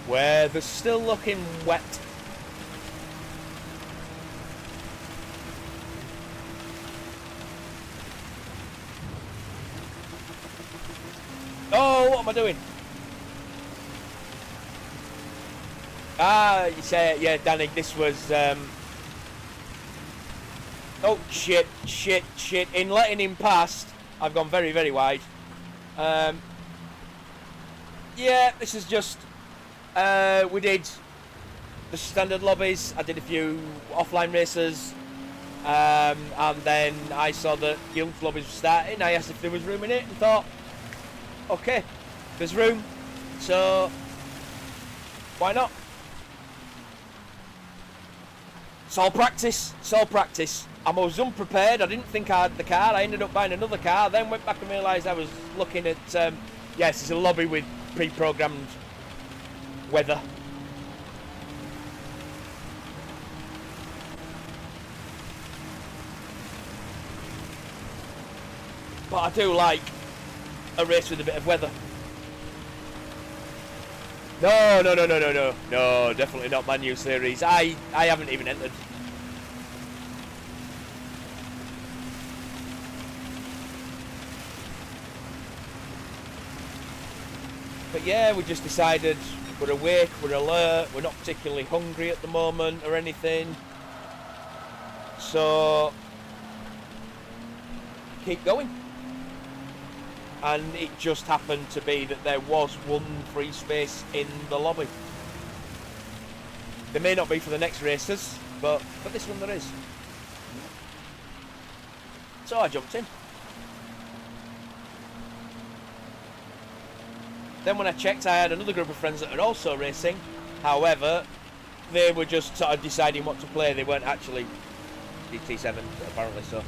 Weather's still looking wet. Oh, what am I doing? Ah, you say, yeah, Danny, this was, oh, shit. In letting him past, I've gone very, very wide. Yeah, this is just, we did the standard lobbies. I did a few offline races. And then I saw that guild lobbies were starting. I asked if there was room in it and thought, okay, there's room, so why not? It's all practice, I was unprepared, I didn't think I had the car, I ended up buying another car, then went back and realised I was looking at, yes, it's a lobby with pre-programmed weather. But I do like a race with a bit of weather. No, definitely not my new series. I haven't even entered. But yeah, we just decided we're awake, we're alert, we're not particularly hungry at the moment or anything. So, keep going. And it just happened to be that there was one free space in the lobby. There may not be for the next races, but for this one there is. So I jumped in. Then when I checked, I had another group of friends that are also racing. However, they were just sort of deciding what to play. They weren't actually GT7, apparently, so.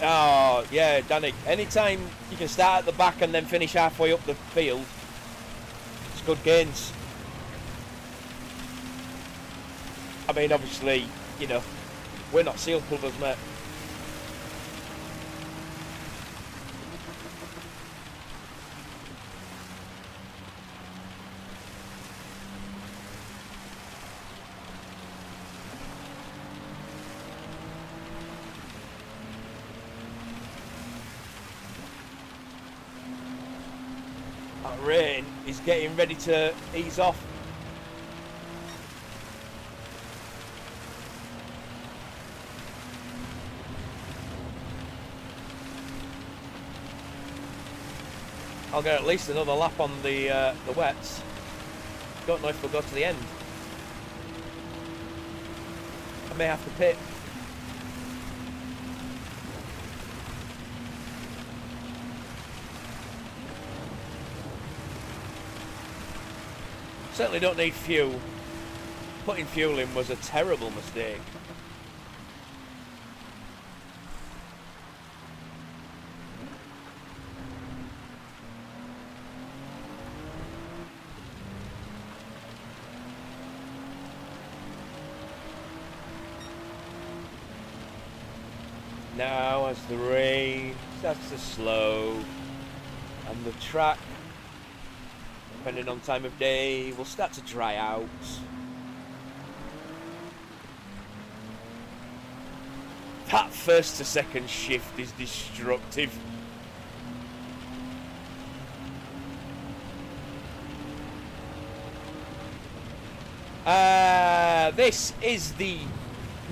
Oh, yeah, Danny, anytime you can start at the back and then finish halfway up the field, it's good gains. I mean, obviously, you know, we're not seal pullers, mate. Rain is getting ready to ease off. I'll get at least another lap on the wets. Don't know if we'll go to the end. I may have to pit. Certainly don't need fuel. Putting fuel in was a terrible mistake. Now as the rain starts to slow and the track, depending on time of day, will start to dry out. That first to second shift is destructive. This is the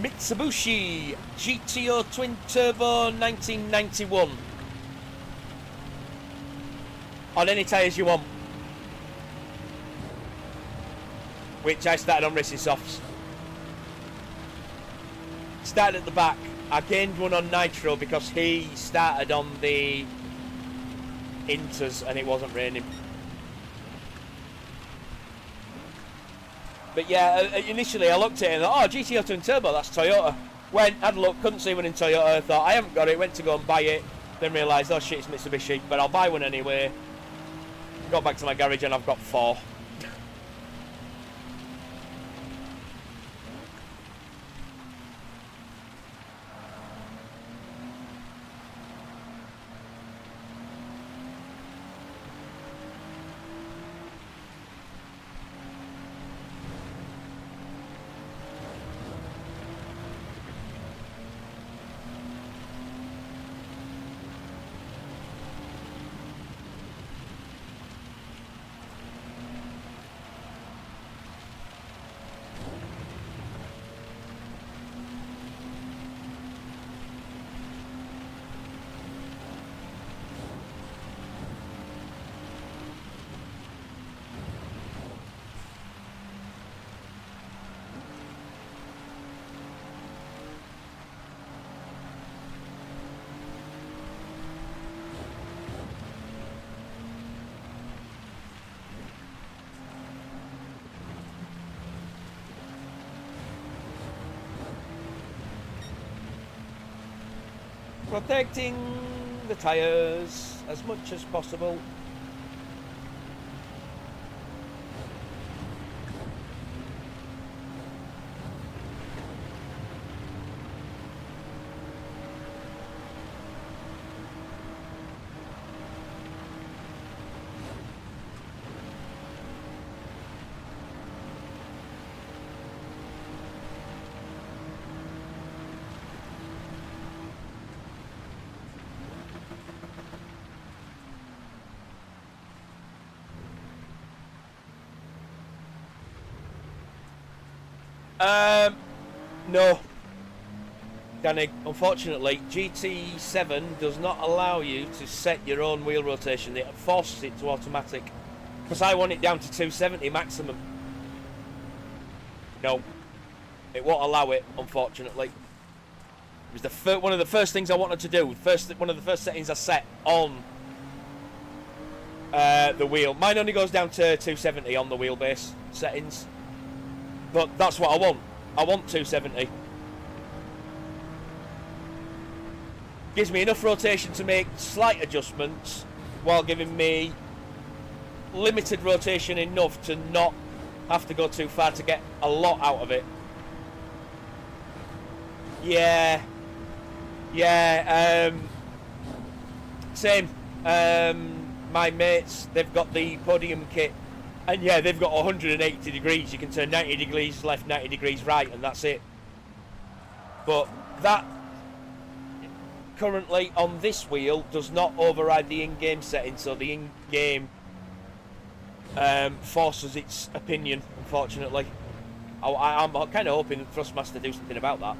Mitsubishi GTO Twin Turbo 1991. On any tyres you want. which I started on racing softs. Started at the back. I gained one on nitro because he started on the inters and it wasn't raining. But yeah, initially I looked at it and thought, oh, GTO Twin Turbo, that's Toyota. Went, had a look, couldn't see one in Toyota, thought I haven't got it, went to go and buy it, then realised, oh shit, it's Mitsubishi, but I'll buy one anyway. Got back to my garage and I've got 4. Protecting the tyres as much as possible. No, Danny, unfortunately, GT7 does not allow you to set your own wheel rotation. It forces it to automatic. Because I want it down to 270 maximum. No, it won't allow it, unfortunately. It was one of the first things I wanted to do. One of the first settings I set on the wheel. Mine only goes down to 270 on the wheelbase settings. But that's what I want. I want 270. Gives me enough rotation to make slight adjustments while giving me limited rotation enough to not have to go too far to get a lot out of it. Yeah. Same. My mates, they've got the podium kit. And yeah, they've got 180 degrees. You can turn 90 degrees left, 90 degrees right, and that's it. But that currently on this wheel does not override the in-game setting, so the in-game forces its opinion, unfortunately. I'm kind of hoping Thrustmaster do something about that.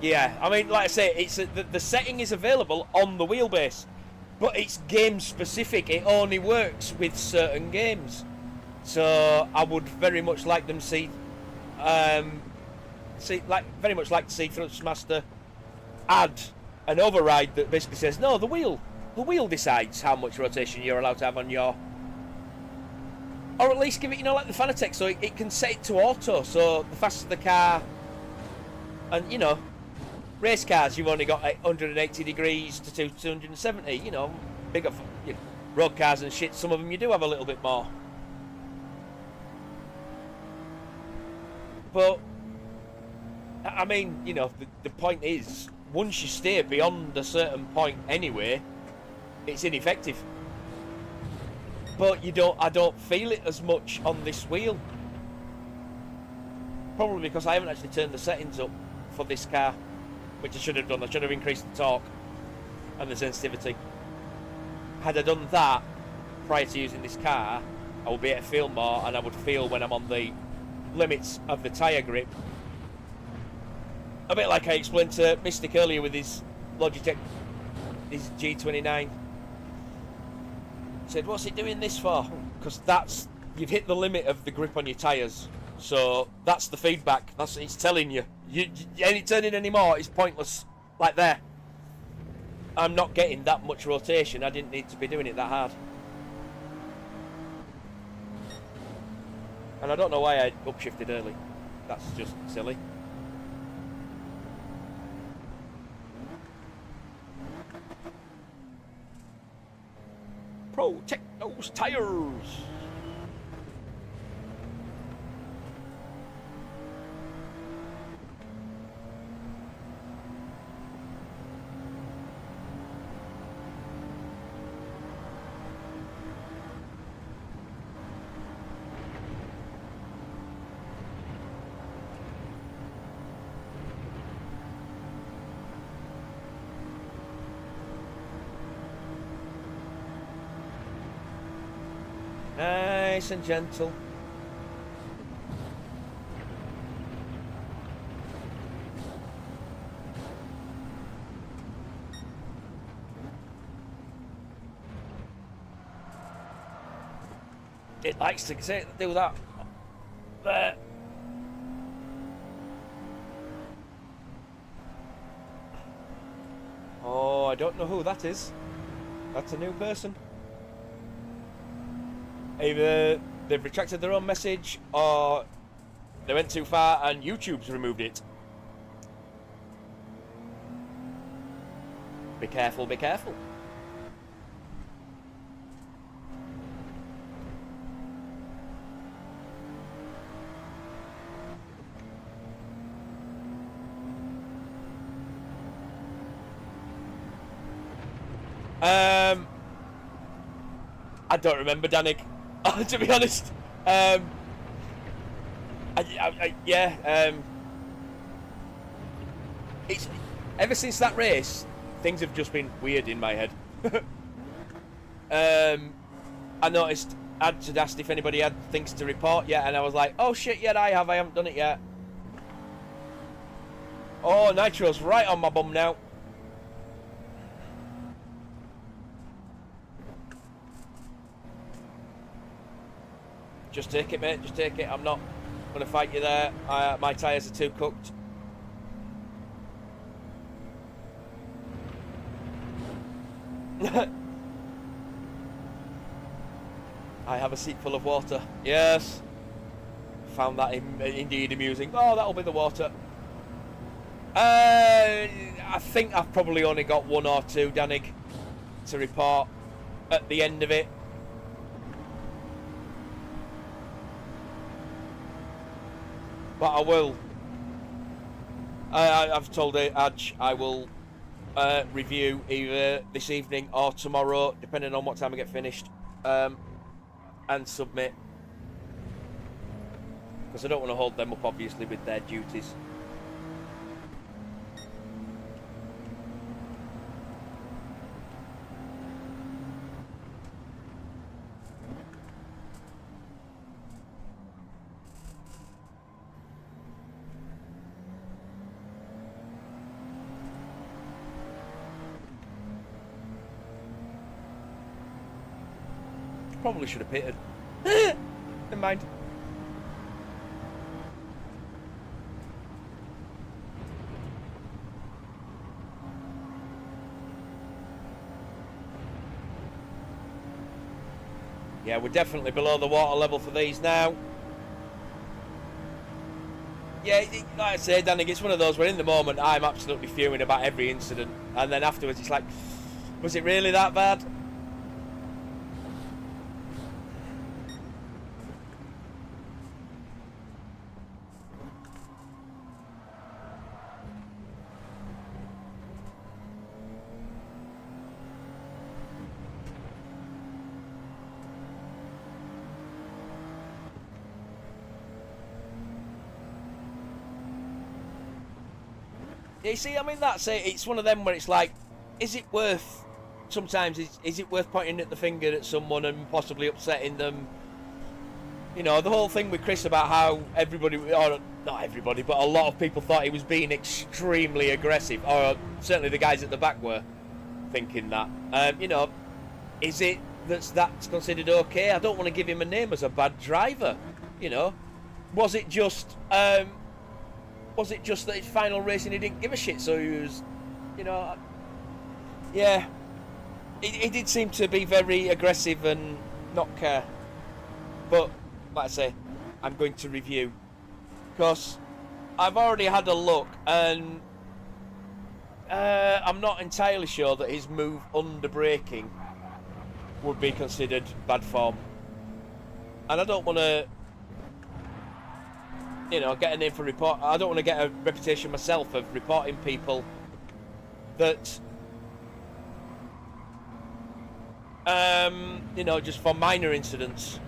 Yeah, I mean, like I say, it's the setting is available on the wheelbase, but it's game specific. It only works with certain games. So I would very much like them very much like to see Thrustmaster add an override that basically says, no, the wheel decides how much rotation you're allowed to have on your, or at least give it, like the Fanatec, so it can set it to auto. So the faster the car, and race cars, you've only got 180 degrees to 270, bigger road cars and shit, some of them you do have a little bit more. But, I mean, the point is, once you steer beyond a certain point anyway, it's ineffective. But I don't feel it as much on this wheel. Probably because I haven't actually turned the settings up for this car, which I should have done. I should have increased the torque and the sensitivity. Had I done that prior to using this car, I would be able to feel more, and I would feel when I'm on the limits of the tyre grip A bit like I explained to Mystic earlier with his Logitech, his G29. Said, what's it doing this for? Because you've hit the limit of the grip on your tyres. So that's the feedback. That's what it's telling you. Any turning anymore is pointless. Like there. I'm not getting that much rotation. I didn't need to be doing it that hard. And I don't know why I upshifted early. That's just silly. Protect those tires. Nice and gentle. It likes to do that. There. Oh, I don't know who that is. That's a new person. Either they've retracted their own message or they went too far and YouTube's removed it. Be careful, be careful. I don't remember, Danik. To be honest, it's ever since that race, things have just been weird in my head. I noticed I'd asked if anybody had things to report yet, and I was like, oh shit, yeah, I haven't done it yet. Oh, Nitro's right on my bum now. Just take it, mate. Just take it. I'm not going to fight you there. My tyres are too cooked. I have a seat full of water. Yes. Found that indeed amusing. Oh, that'll be the water. I think I've probably only got one or two, Danig, to report at the end of it. But I will. I've told Adj I will review either this evening or tomorrow, depending on what time I get finished, and submit. Because I don't want to hold them up, obviously, with their duties. Probably should have pitted. Never mind. Yeah, we're definitely below the water level for these now. Yeah, like I say, Danny, it's one of those where in the moment I'm absolutely fuming about every incident, and then afterwards it's like, was it really that bad? You see, I mean, that's it. It's one of them where it's like, is it worth, sometimes, is it worth pointing at the finger at someone and possibly upsetting them? You know, the whole thing with Chris about how everybody, or not everybody, but a lot of people thought he was being extremely aggressive, or certainly the guys at the back were thinking that. You know, is it that's considered okay? I don't want to give him a name as a bad driver. You know, was it just that his final racing he didn't give a shit, so he was, you know, yeah, he did seem to be very aggressive and not care. But like I say, I'm going to review, because I've already had a look, and I'm not entirely sure that his move under braking would be considered bad form, and I don't want to, you know, get a name for report. I don't want to get a reputation myself of reporting people that, you know, just for minor incidents.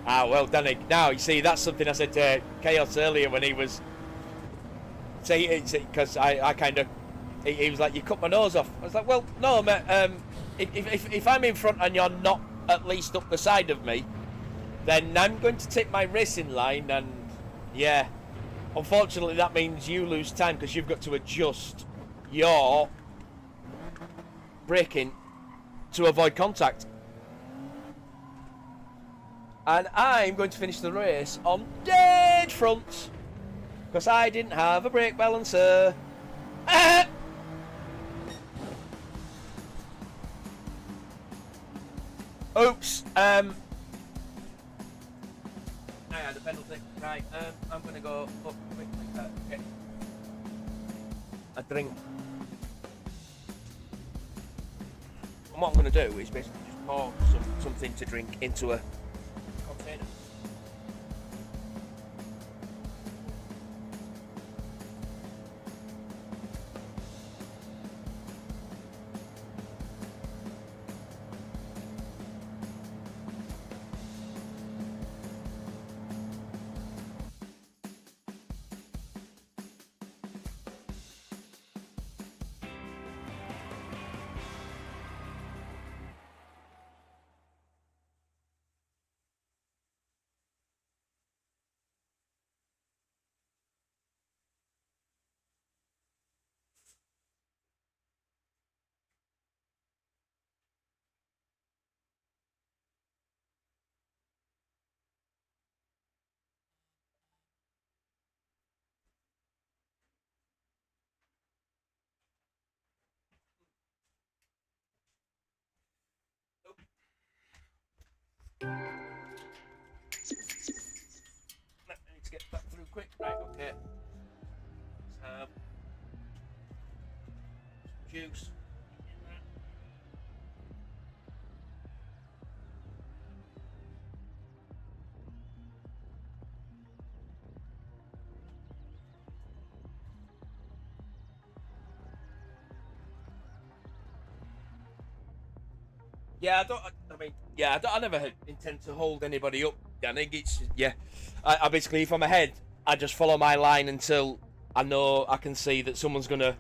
Ah, well done. Now, you see, that's something I said to Chaos earlier when he was... Because I kind of... He was like, you cut my nose off. I was like, well, no, mate. If I'm in front and you're not at least up the side of me, then I'm going to take my racing line, and, yeah. Unfortunately, that means you lose time, because you've got to adjust your braking to avoid contact. And I'm going to finish the race on dead front, because I didn't have a brake balancer. Ah! Oops. I had a penalty. Right. I'm going to go up quickly. Okay. A drink. And what I'm going to do is basically just pour something to drink into a container. I need to get back through quick. Right, okay. Let's have some juice. Yeah, I never intend to hold anybody up. I think it's, yeah. I basically, if I'm ahead, I just follow my line until I know I can see that someone's gonna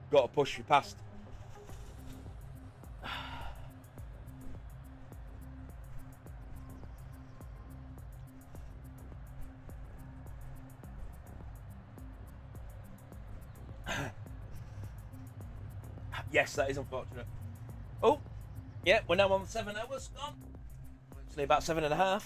got to push you past. Yes, that is unfortunate. Oh, yeah, we're now on 7 hours gone. Actually, about 7.5.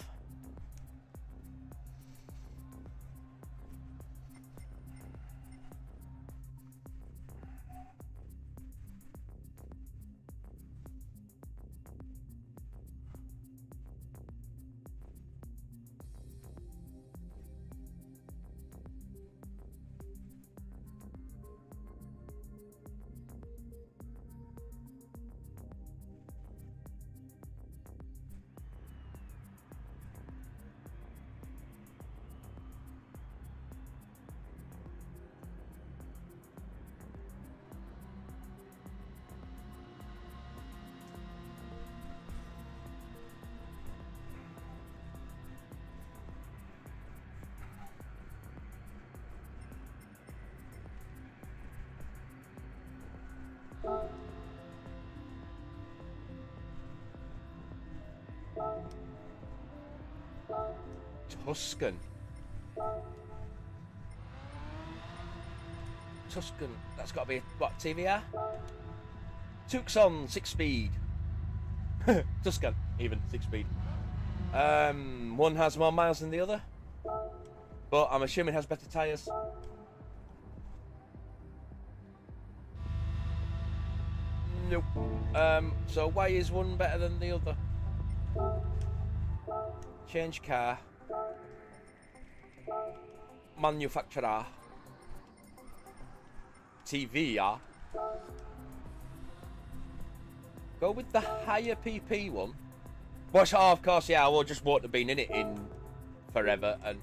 Tuscan. Tuscan. That's got to be what, TVR? Tucson 6-speed. Tuscan, even 6-speed. One has more miles than the other, but I'm assuming it has better tyres. Nope. So why is one better than the other? Change car. Manufacturer. TVR. Go with the higher PP one. Which, oh, of course, yeah, I will just won't have been in it in forever and.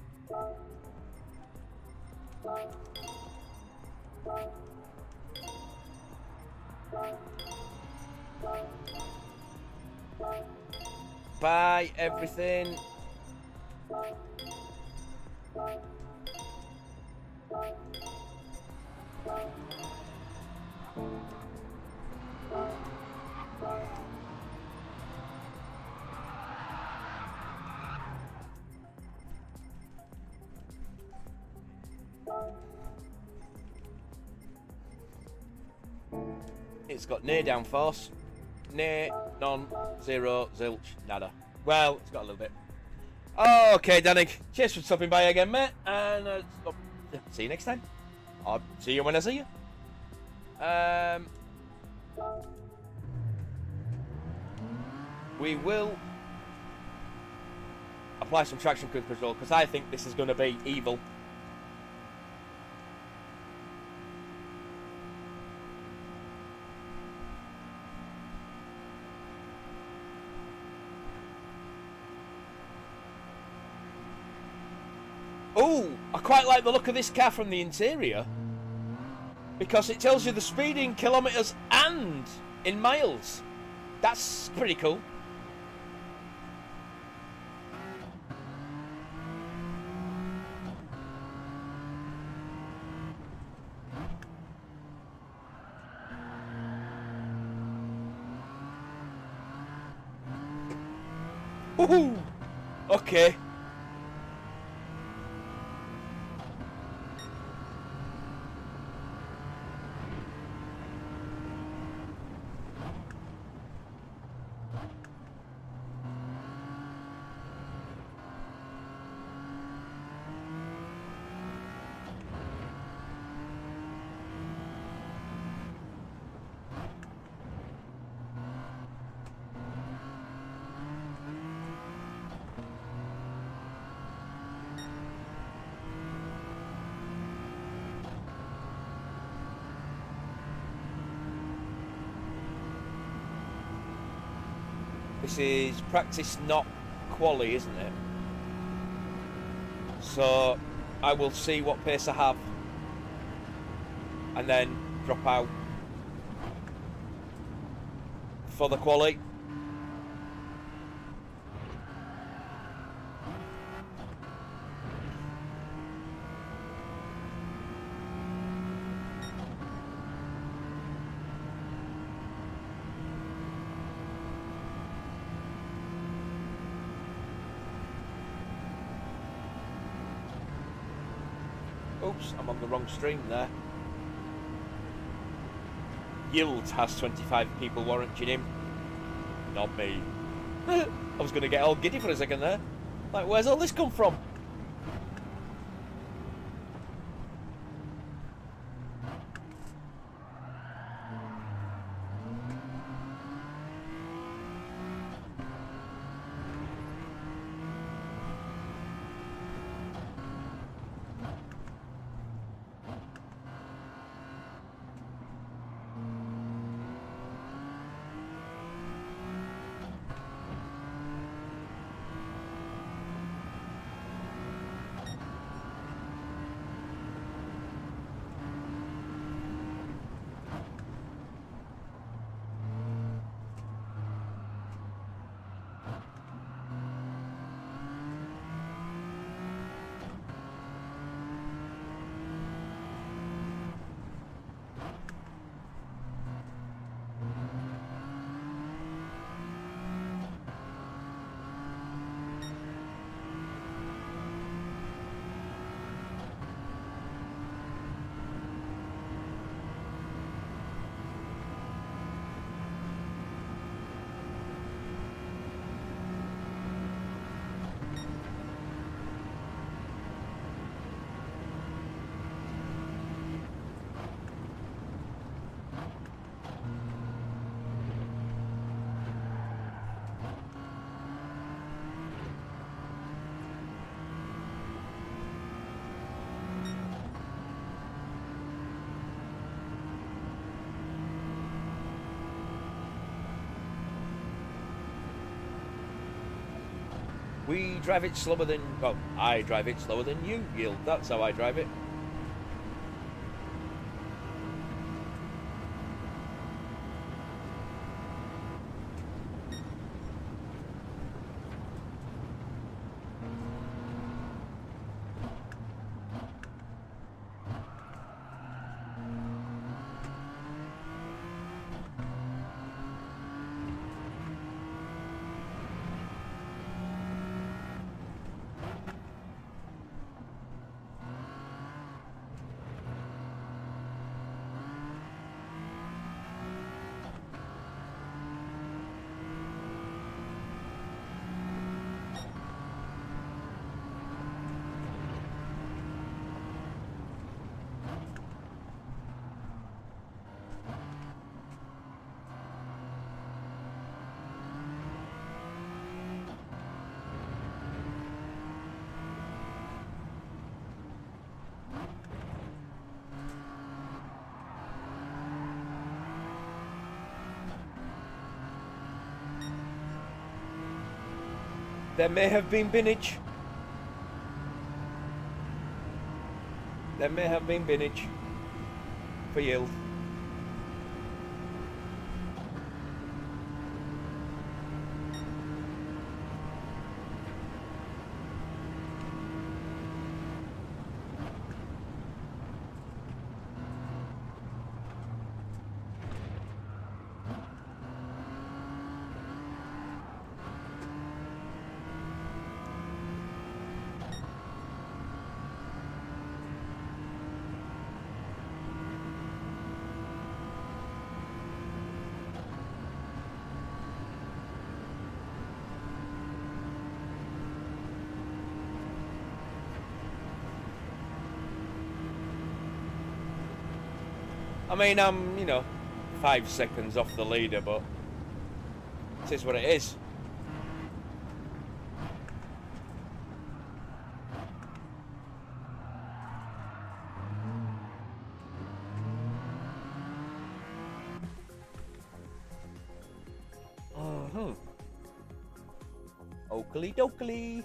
Buy everything. It's got near downforce, near, none, zero, zilch, nada. Well, it's got a little bit. Okay, Danik, cheers for stopping by again, mate, and see you next time. I'll see you when I see you. We will apply some traction control because I think this is going to be evil. Oh, I quite like the look of this car from the interior because it tells you the speed in kilometres and in miles. That's pretty cool. Woohoo! Okay. This is practice, not quali, isn't it? So I will see what pace I have and then drop out for the quali. Oops, I'm on the wrong stream there. Yield has 25 people warranting him. Not me. I was going to get all giddy for a second there. Like, where's all this come from? We drive it slower than... Well, I drive it slower than you yield. That's how I drive it. There may have been binage. There may have been binage for yield. I mean, I'm, 5 seconds off the leader, but it is what it is. Oakley dokley.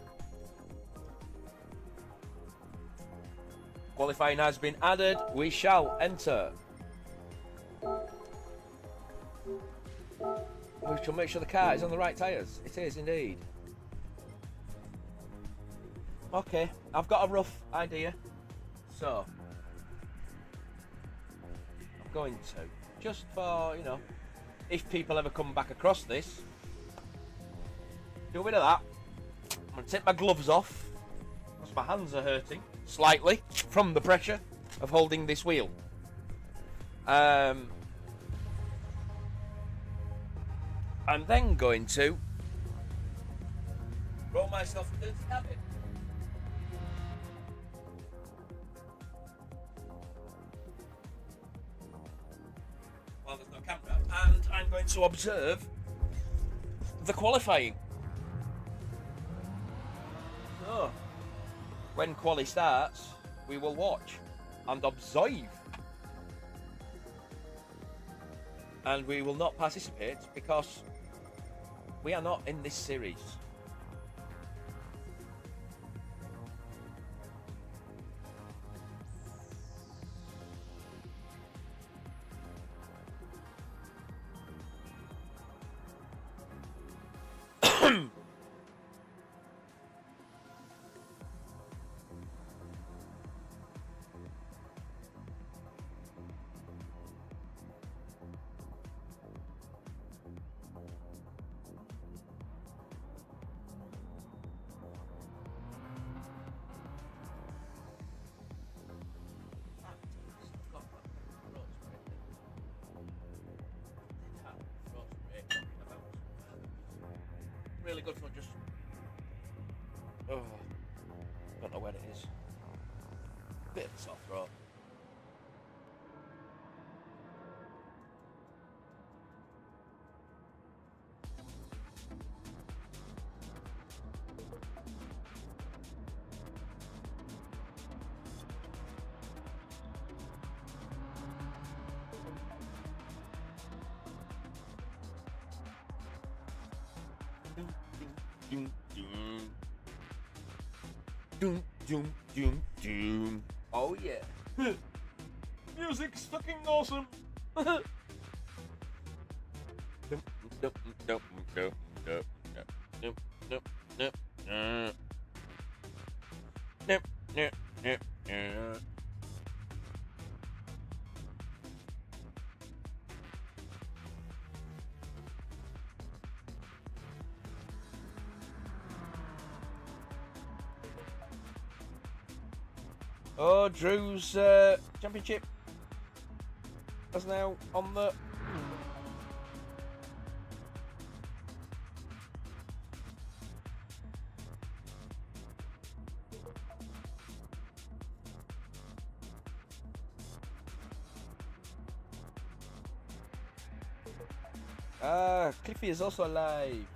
Qualifying has been added. We shall enter. We shall make sure the car is on the right tyres. It is indeed. Okay, I've got a rough idea. So, I'm going to, just for, if people ever come back across this, do a bit of that. I'm going to take my gloves off, because my hands are hurting slightly from the pressure of holding this wheel. I'm then going to roll myself into the cabin. While there's no camera. And I'm going to observe the qualifying. So, when quali starts, we will watch and observe. And we will not participate because we are not in this series. Really good for just... Oh, don't know where it is. Bit of a sore throat. Doom, doom, doom, doom. Oh yeah. Music's fucking awesome. Dum, dum, dum, dum, dum, dum, dum, dum, dum, dum. Dum, dum, dum, dum. Oh, Drew's championship is now on the. Cliffy is also alive.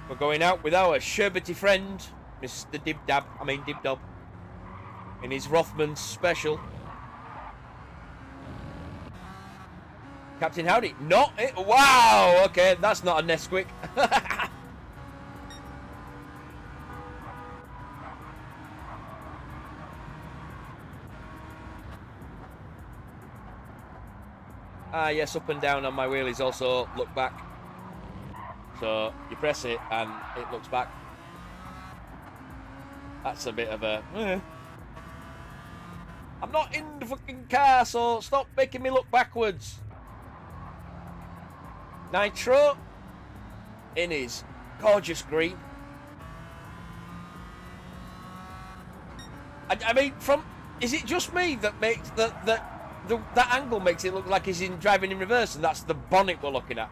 We're going out with our sherbety friend, Mr. Dibdab, in his Rothmans special. Captain Howdy, not it. Wow, okay, that's not a Nesquik. Ah, yes, up and down on my wheelies also look back. So you press it and it looks back. That's a bit of a. I'm not in the fucking car, so stop making me look backwards. Nitro in his gorgeous green. I mean, is it just me that makes that angle makes it look like he's driving in reverse, and that's the bonnet we're looking at?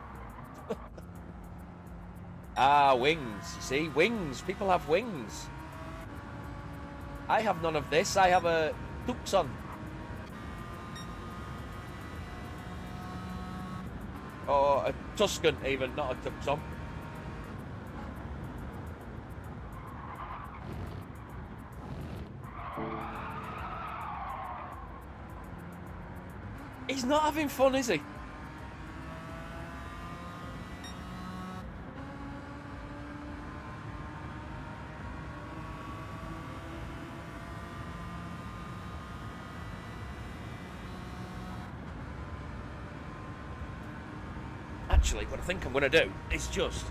Ah, wings. You see, wings. People have wings. I have none of this. I have a Tucson. Or a Tuscan, even, not a Tucson. He's not having fun, is he? Actually, what I think I'm going to do is just...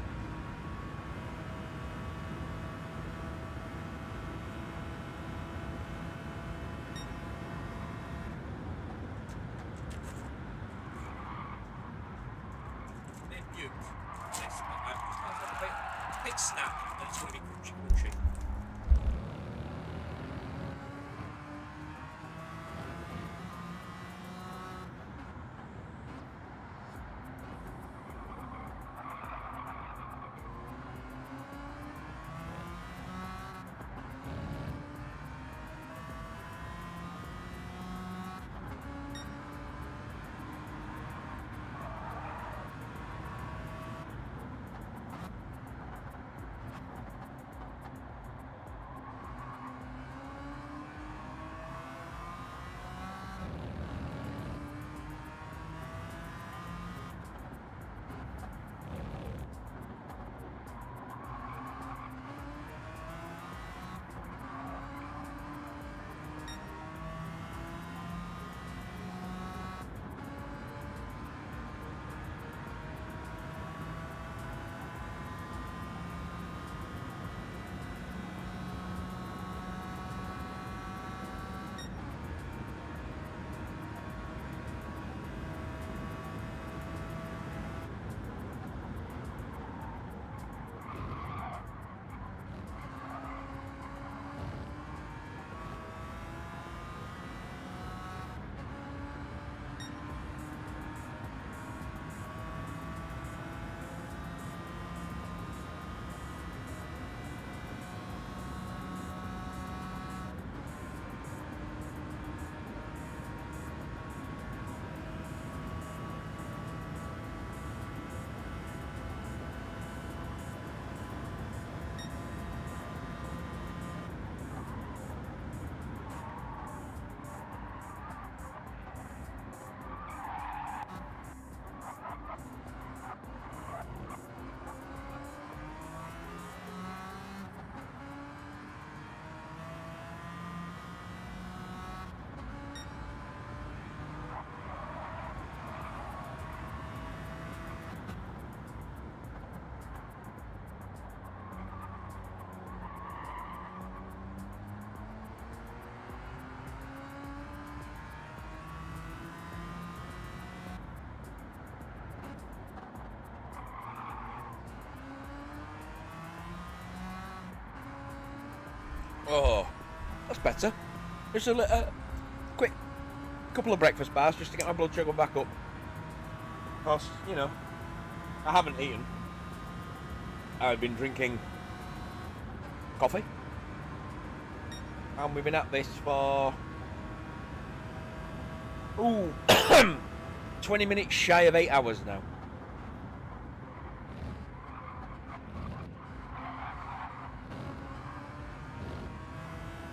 Big snap, and it's going to be crunchy. Oh, that's better. Just a quick couple of breakfast bars just to get my blood sugar back up. Because, you know, I haven't eaten. I've been drinking coffee. And we've been at this for... Ooh, 20 minutes shy of 8 hours now.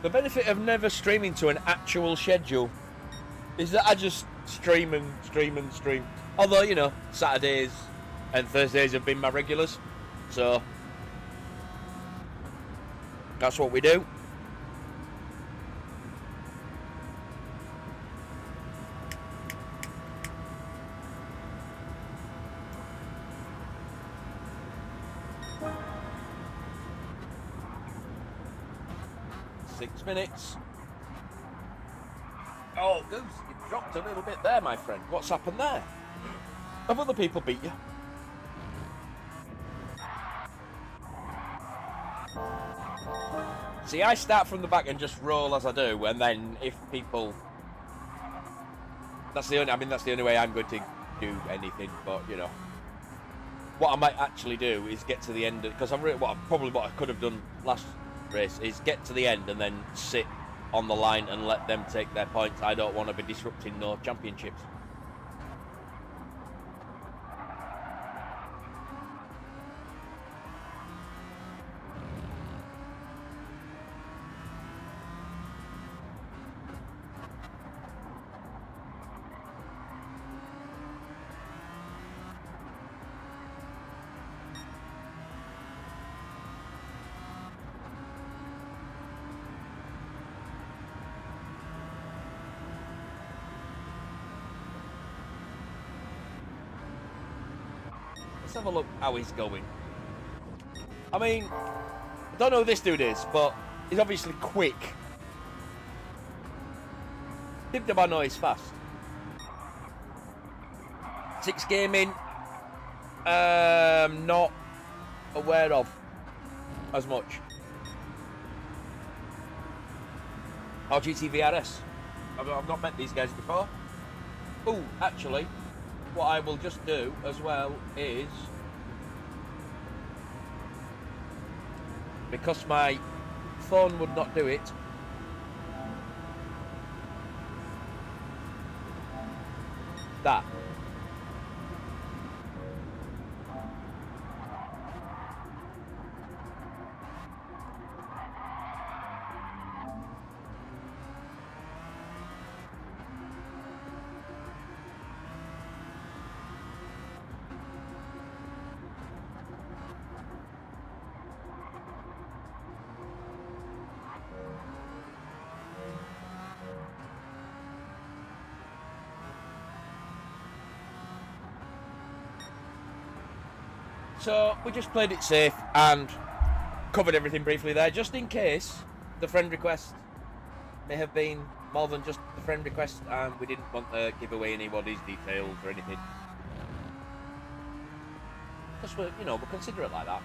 The benefit of never streaming to an actual schedule is that I just stream and stream and stream. Although, you know, Saturdays and Thursdays have been my regulars. So, that's what we do. Minutes. Oh, Goose, you dropped a little bit there, my friend. What's happened there? Have other people beat you? See, I start from the back and just roll as I do, and then if people... That's the only way I'm going to do anything, but, you know. What I might actually do is get to the end, because what I could have done last race is get to the end and then sit on the line and let them take their points. I don't want to be disrupting no championships. Let's have a look how he's going. I mean, I don't know who this dude is, but he's obviously quick. Dibdib I know he's fast. 6 gaming, not aware of as much. Or GTVRS. I've not met these guys before. Oh, actually, what I will just do as well is, because my phone would not do it, that. So we just played it safe and covered everything briefly there, just in case the friend request may have been more than just the friend request and we didn't want to give away anybody's details or anything. Just, we'll consider it like that.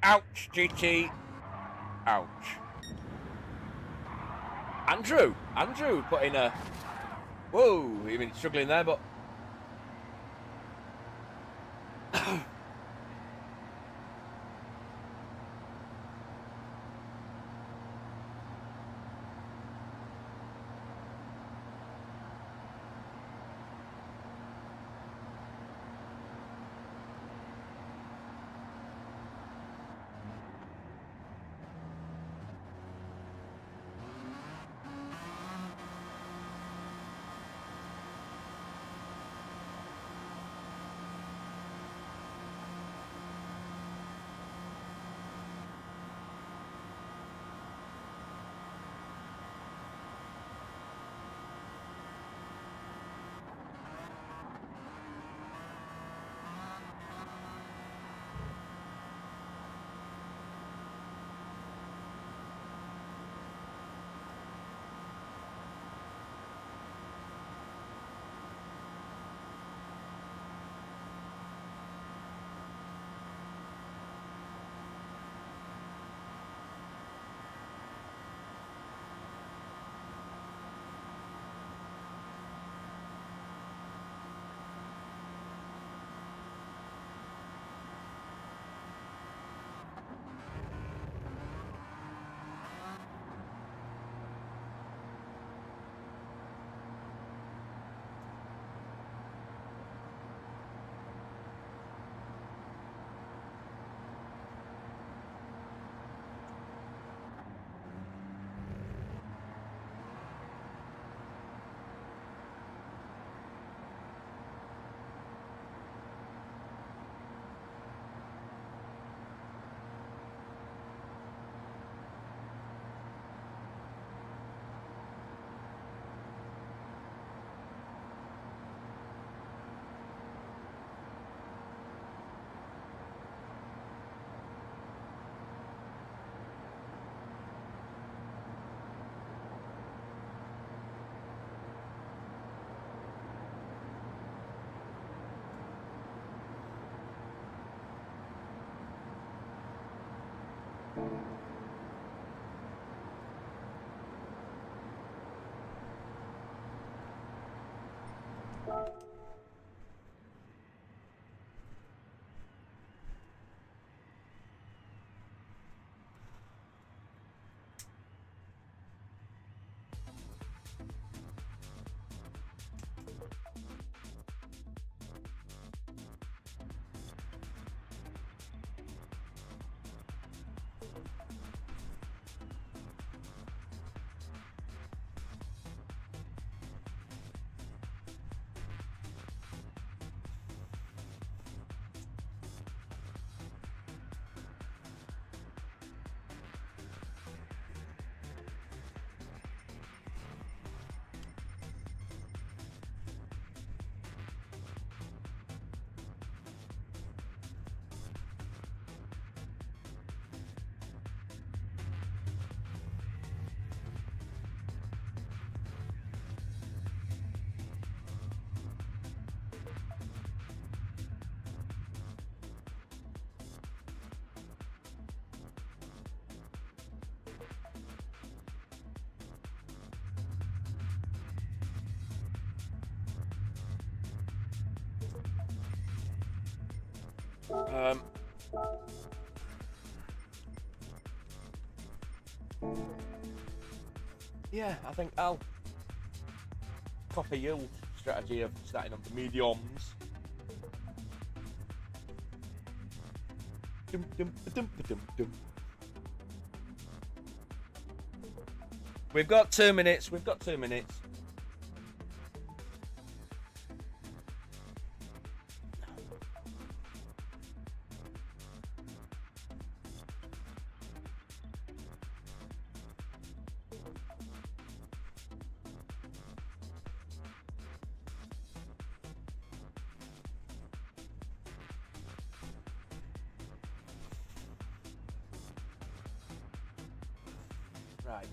Ouch, GT. Ouch. Andrew put in a... Whoa, you've been struggling there, but... Yeah, I think I'll copy your strategy of starting on the mediums. Dum, dum, dum, dum, dum. We've got 2 minutes. We've got 2 minutes. Right.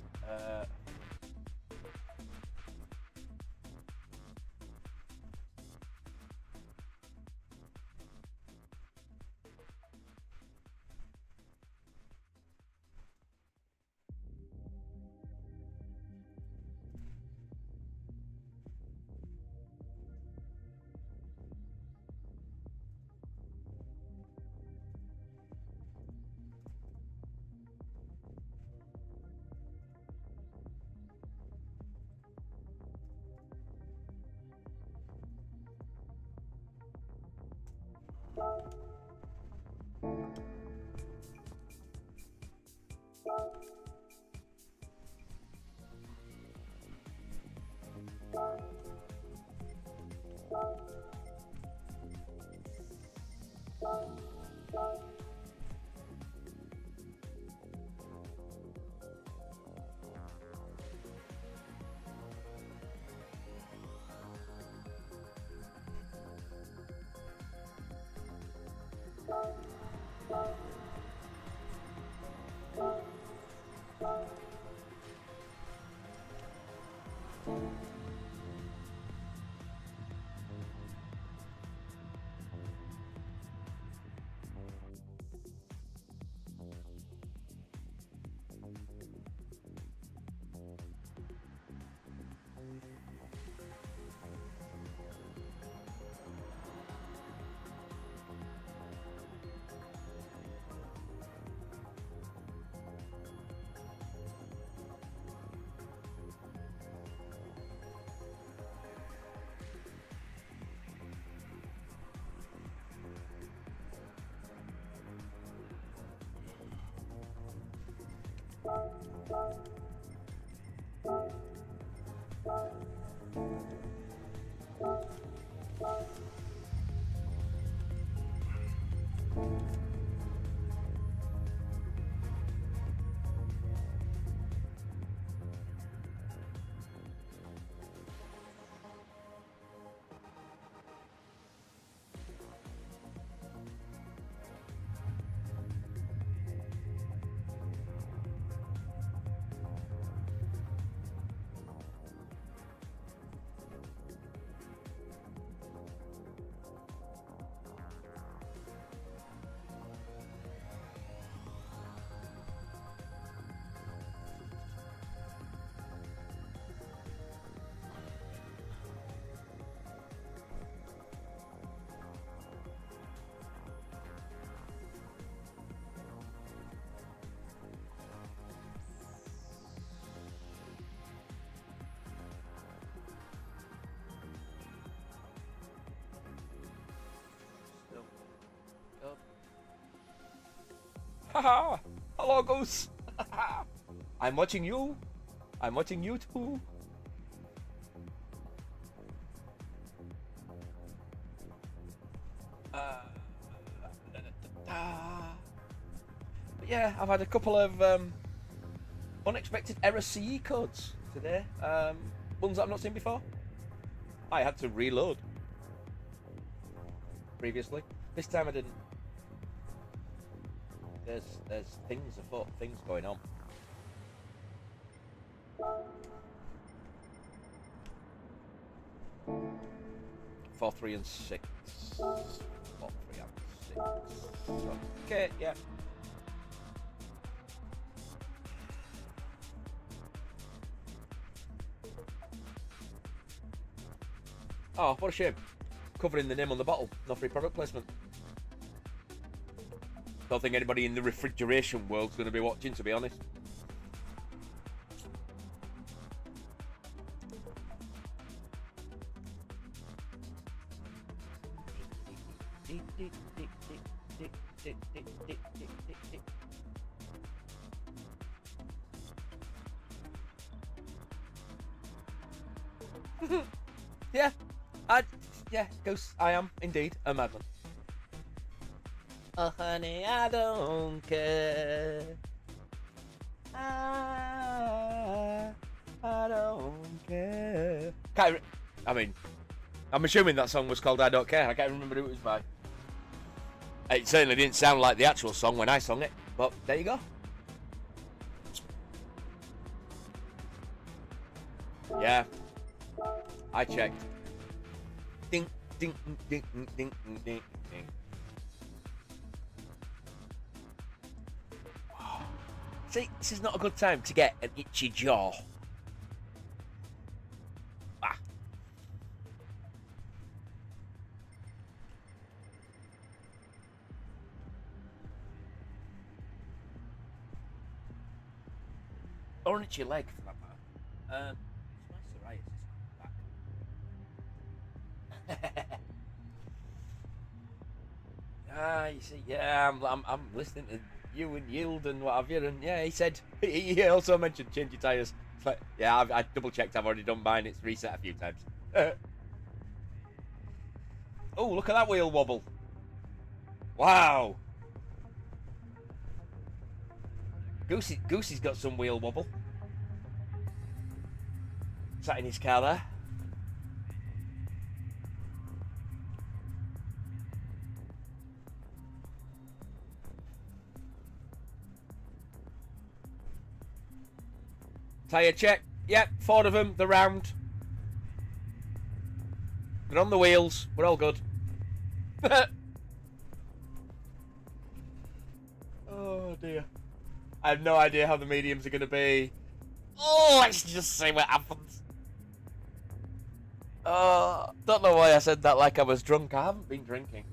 Haha! Hello, Goose! I'm watching you. I'm watching you too. But yeah, I've had a couple of unexpected error CE codes today. Ones that I've not seen before. I had to reload previously. This time I didn't. There's things afoot, things going on. Four, 3, and 6. 4, 3, and 6. Okay, yeah. Oh, what a shame. Covering the name on the bottle, no free product placement. Don't think anybody in the refrigeration world's going to be watching, to be honest. Yeah, Ghost, I am indeed a madman. Oh, honey, I don't care. I don't care. I mean, I'm assuming that song was called I Don't Care. I can't remember who it was by. It certainly didn't sound like the actual song when I sung it, but there you go. Yeah, I checked. Ding, ding, ding, ding, ding, ding, ding. See, this is not a good time to get an itchy jaw. Ah. Or an itchy leg, for that matter. It's my psoriasis back. You see, yeah, I'm listening to you and Yield and what have you, and yeah, he said, he also mentioned change your tyres. It's like, yeah, I double checked, I've already done mine, it's reset a few times. Oh, look at that wheel wobble. Wow. Goosey's got some wheel wobble. Sat in his car there. Tyre check. Yep, 4 of them. They're round. They're on the wheels. We're all good. Oh dear. I have no idea how the mediums are going to be. Oh, let's just see what happens. Don't know why I said that like I was drunk. I haven't been drinking.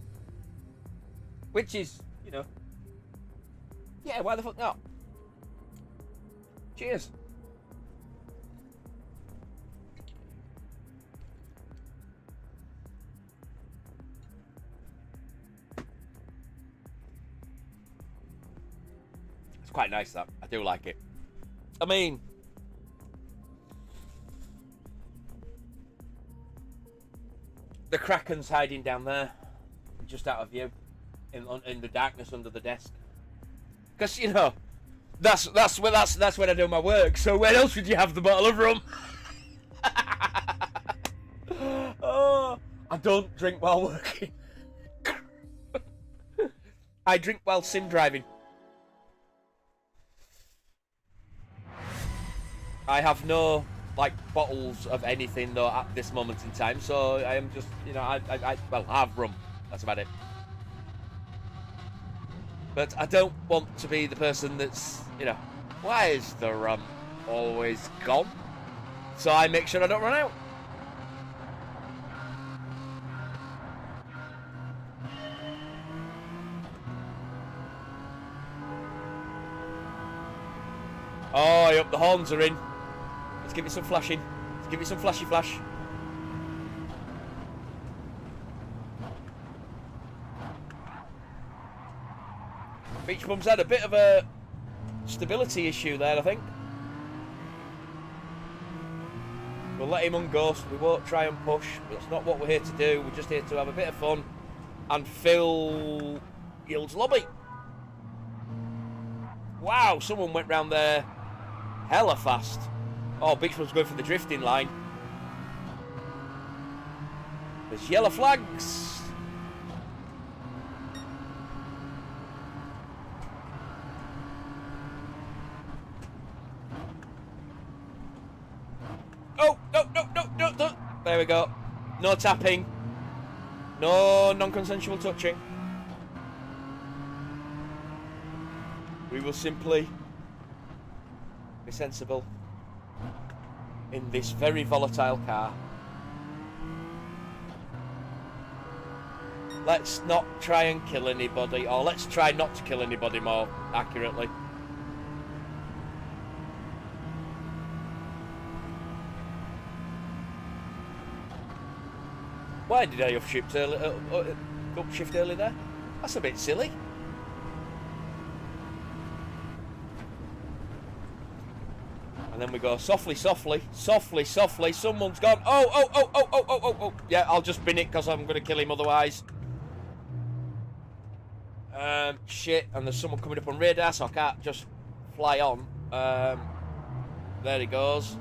Which is, you know. Yeah, why the fuck not? Cheers. It's quite nice, that. I do like it. I mean, the Kraken's hiding down there, just out of view. in the darkness under the desk. Because you know, that's when I do my work. So where else would you have the bottle of rum? Oh, I don't drink while working. I drink while sim driving. I have no like bottles of anything though at this moment in time, so I am just, you know, I have rum. That's about it. But I don't want to be the person that's, you know, why is the rum always gone? So I make sure I don't run out. Oh, I hope the horns are in. Let's give it some flashing. Let's give it some flashy flash. Beach Bum's had a bit of a stability issue there, I think. We'll let him unghost. We won't try and push. That's not what we're here to do. We're just here to have a bit of fun and fill Yield's lobby. Wow, someone went round there hella fast. Oh, Beach Bum's going for the drifting line. There's yellow flags. Oh, no. There we go. No tapping. No non-consensual touching. We will simply be sensible in this very volatile car. Let's not try and kill anybody, or let's try not to kill anybody more accurately. Why did I upshift early there? That's a bit silly. And then we go softly. Someone's gone. Oh. Yeah, I'll just bin it because I'm going to kill him otherwise. Shit. And there's someone coming up on radar, so I can't just fly on. There he goes.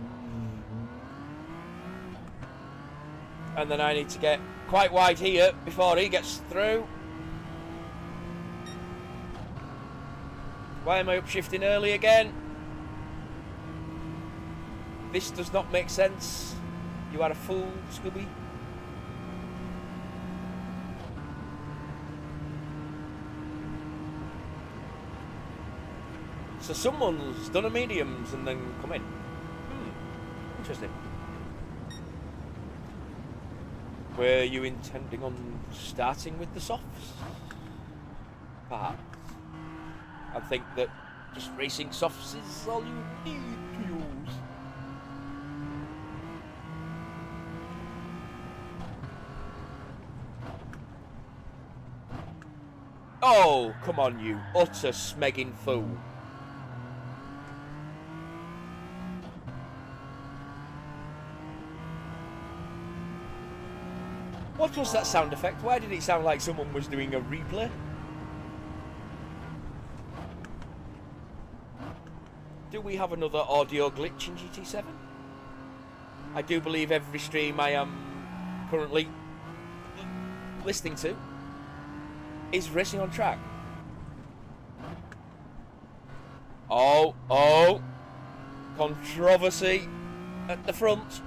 And then I need to get quite wide here before he gets through. Why am I upshifting early again? This does not make sense. You are a fool, Scooby. So someone's done a mediums and then come in. Interesting. Were you intending on starting with the softs? Perhaps. I think that just racing softs is all you need to use. Oh, come on, you utter smegging fool. What was that sound effect? Why did it sound like someone was doing a replay? Do we have another audio glitch in GT7? I do believe every stream I am currently listening to is racing on track. Oh. Controversy at the front.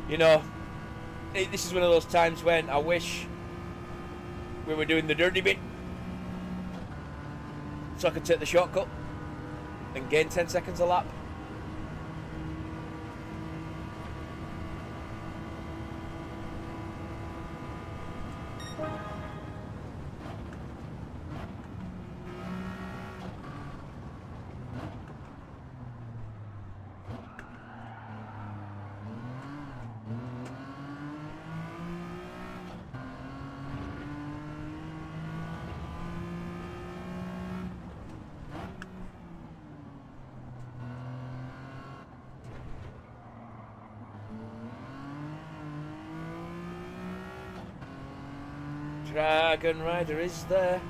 You know, this is one of those times when I wish we were doing the dirty bit so I could take the shortcut and gain 10 seconds a lap. Dragon Rider is there.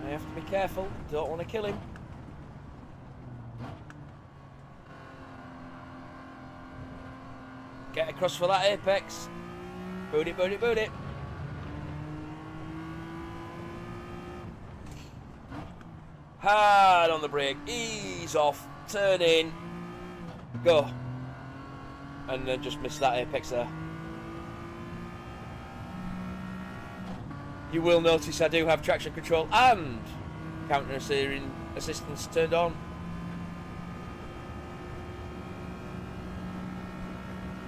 I have to be careful. Don't want to kill him. Get across for that apex. Boot it, boot it, boot it. Hard on the brake. Ease off. Turn in. Go. And then just miss that apex there. You will notice I do have traction control and counter steering assistance turned on.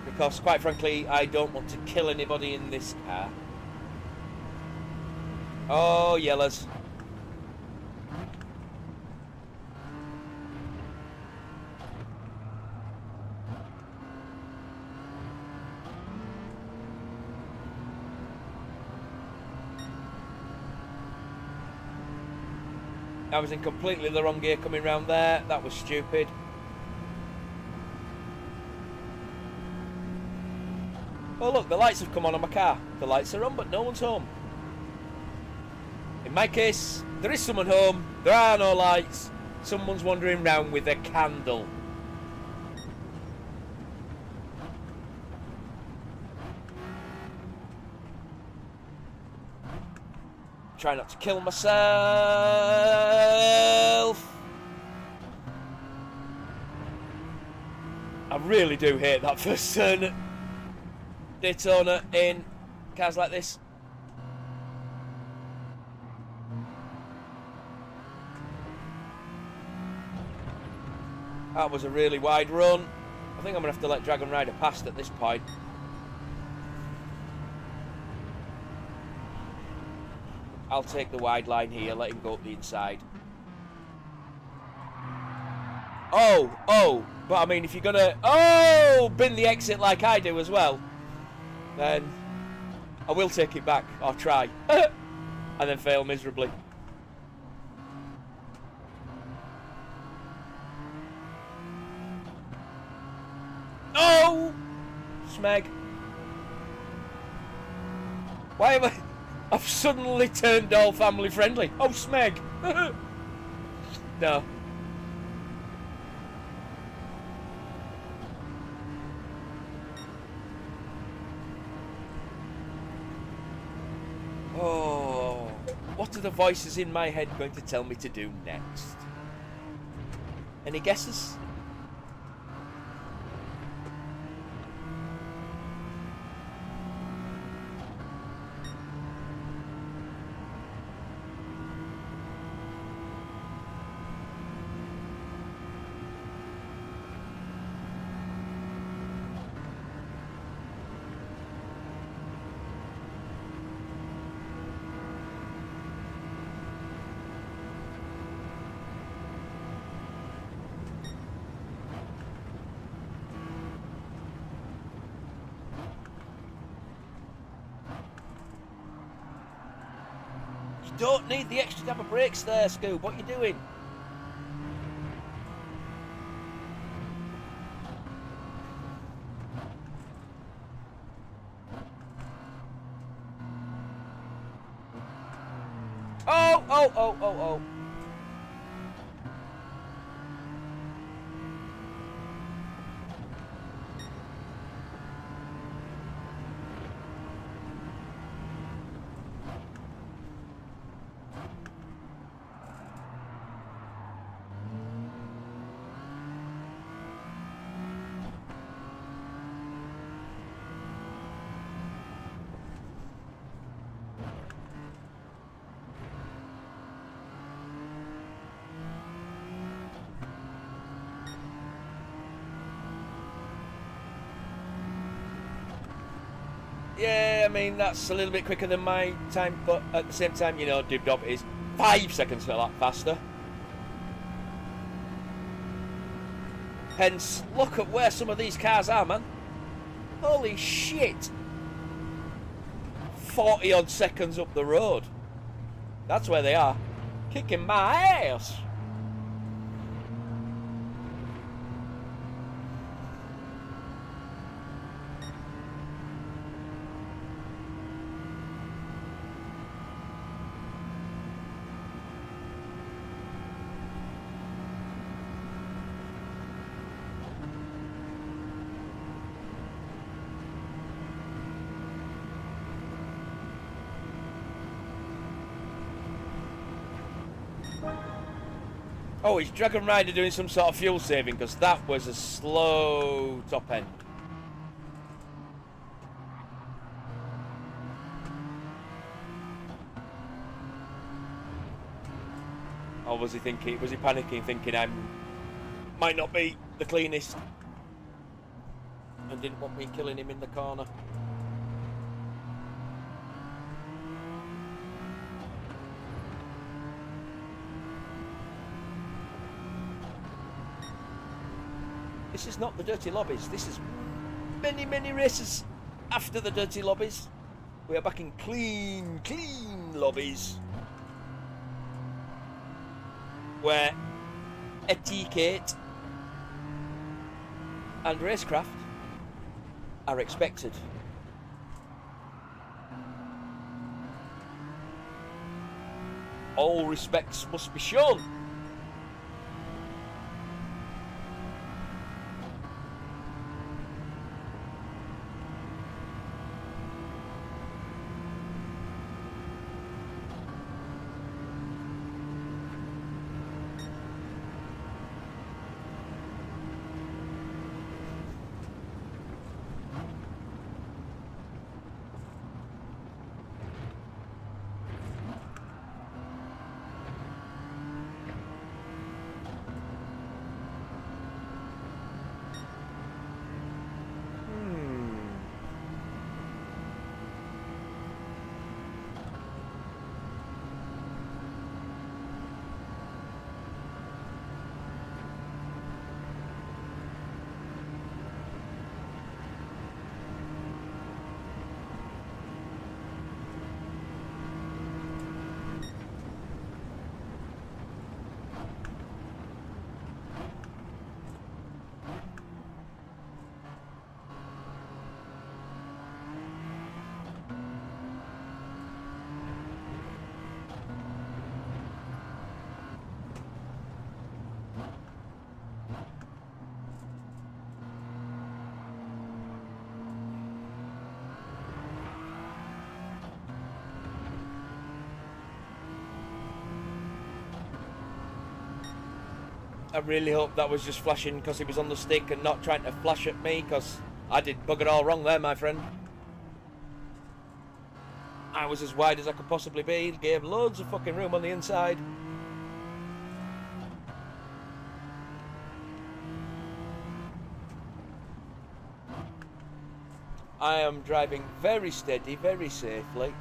Because quite frankly, I don't want to kill anybody in this car. Oh, yellows. I was in completely the wrong gear coming round there. That was stupid. Oh look, the lights have come on my car. The lights are on, but no one's home. In my case, there is someone home. There are no lights. Someone's wandering round with a candle. Try not to kill myself. I really do hate that first turn. Daytona in cars like this. That was a really wide run. I think I'm going to have to let Dragon Rider past at this point. I'll take the wide line here, let him go up the inside. Oh, but I mean, if you're gonna, bin the exit like I do as well, then I will take it back, or try, and then fail miserably. Oh! Smeg. Why am I... I've suddenly turned all family friendly. Oh, Smeg. No. Oh, what are the voices in my head going to tell me to do next? Any guesses? Don't need the extra dab of brakes there, Scoob. What are you doing? Oh. Yeah, I mean, that's a little bit quicker than my time, but at the same time, you know, Dibdob is 5 seconds a lot faster. Hence, look at where some of these cars are, man. Holy shit. 40 odd seconds up the road. That's where they are. Kicking my ass. Oh, is Dragon Rider doing some sort of fuel saving? Because that was a slow top end. Or was he thinking? Was he panicking, thinking I might not be the cleanest, and didn't want me killing him in the corner? This is not the dirty lobbies. This is many, many races after the dirty lobbies. We are back in clean, clean lobbies, where etiquette and racecraft are expected. All respects must be shown. I really hope that was just flashing because he was on the stick and not trying to flash at me, because I did bugger all wrong there, my friend. I was as wide as I could possibly be, gave loads of fucking room on the inside. I am driving very steady, very safely.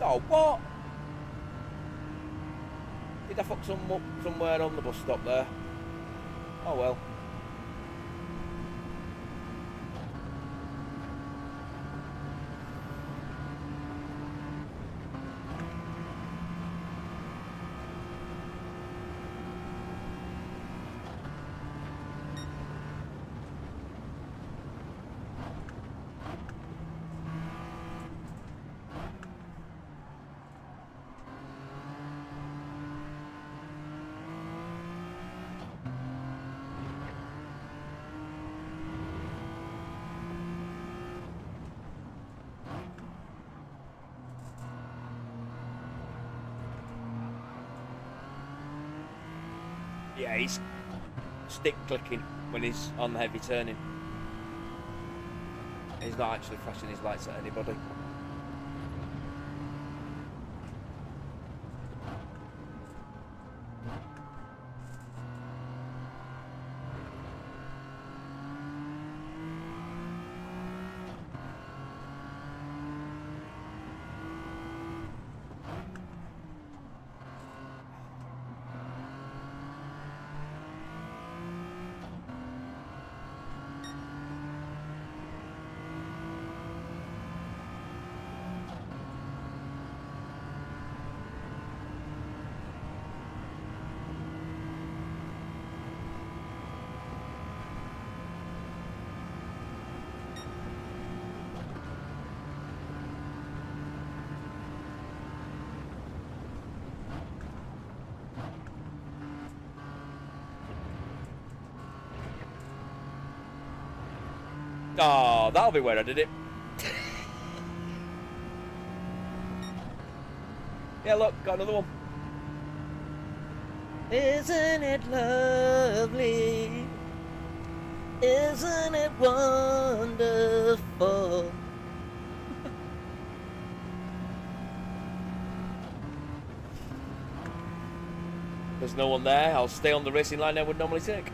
Oh, what? Did I fuck up somewhere on the bus stop there? Oh well. Yeah, he's stick clicking when he's on the heavy turning. He's not actually flashing his lights at anybody. Oh, that'll be where I did it. Yeah, look, got another one. Isn't it lovely? Isn't it wonderful? There's no one there. I'll stay on the racing line I would normally take.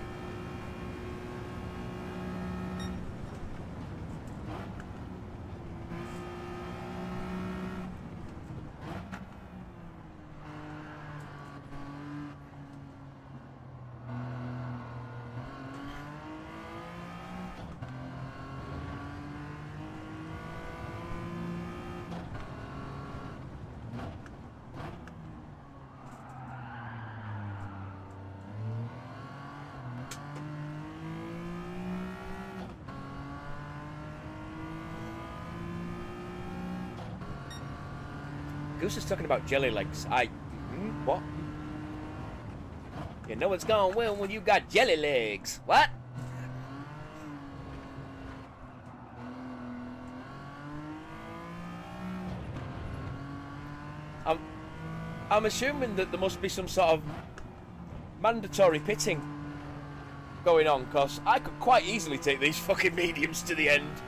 Goose is talking about jelly legs. What? You know what's going well when you got jelly legs. What? I'm assuming that there must be some sort of mandatory pitting going on, because I could quite easily take these fucking mediums to the end.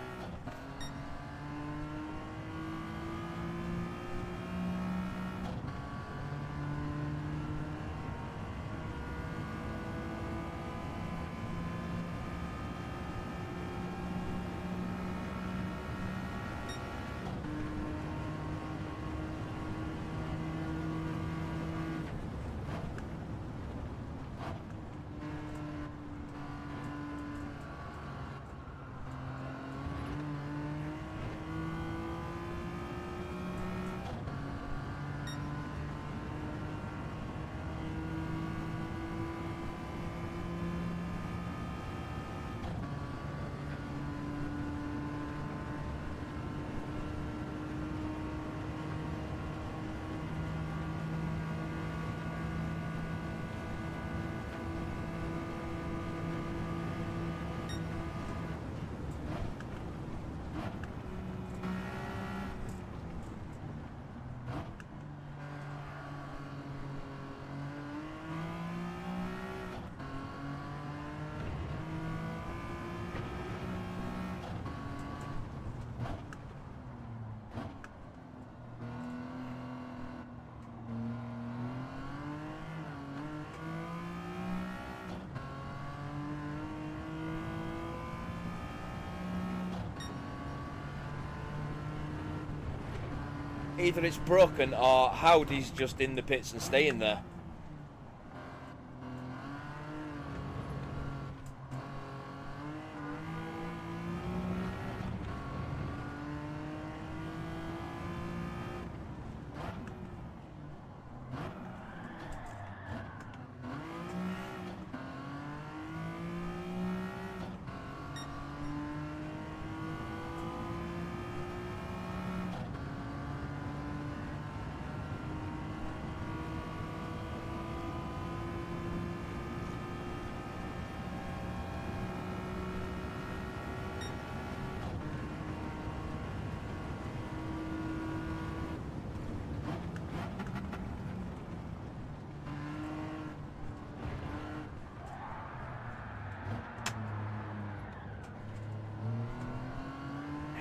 either it's broken or Howdy's just in the pits and staying there.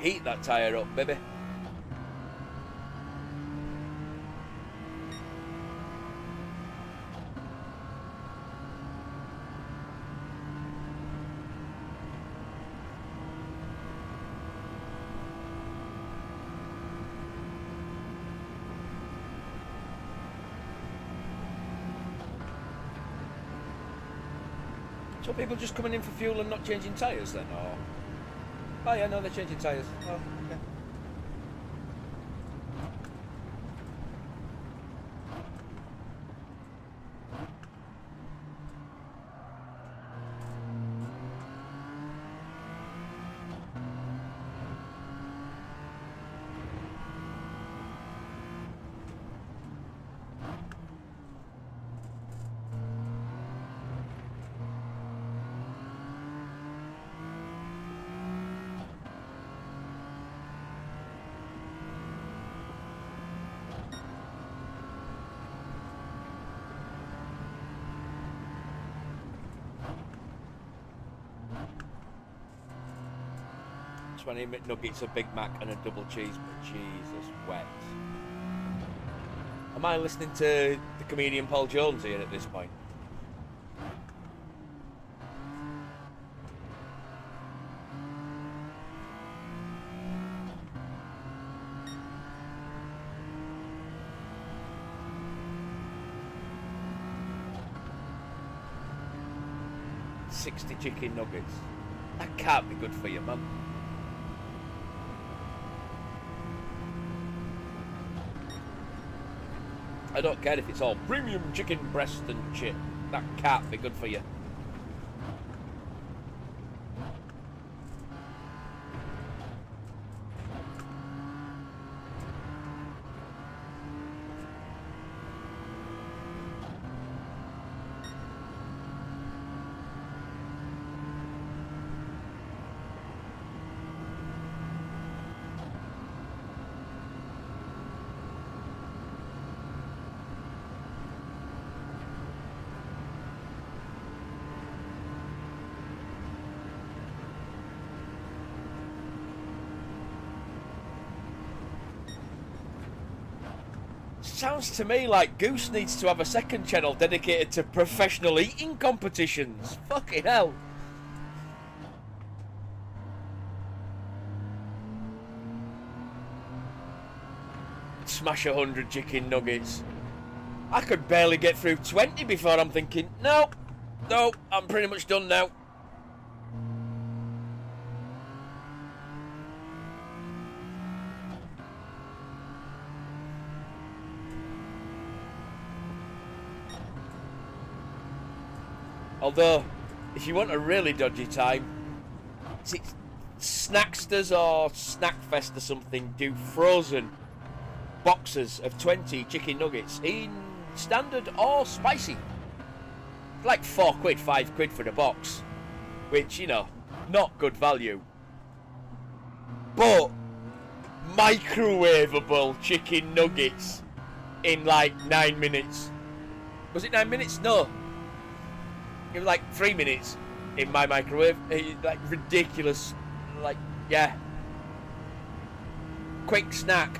Heat that tyre up, baby. So people just coming in for fuel and not changing tyres then, or? Oh yeah, no, they're changing tyres. Oh, okay. $20 McNuggets, a Big Mac and a double cheese, but Jesus wet. Am I listening to the comedian Paul Jones here at this point? $60 chicken nuggets. That can't be good for you, man. I don't care if it's all premium chicken breast and shit. That can't be good for you. Sounds to me like Goose needs to have a second channel dedicated to professional eating competitions. Fucking hell. Smash 100 chicken nuggets. I could barely get through 20 before I'm thinking, no, I'm pretty much done now. Although, if you want a really dodgy time, is it Snacksters or Snackfest or something do frozen boxes of 20 chicken nuggets in standard or spicy. Like £4, £5 for the box, which, you know, not good value. But microwavable chicken nuggets in like 9 minutes. Was it 9 minutes? No. It was like 3 minutes in my microwave. Like ridiculous. Like, yeah. Quick snack.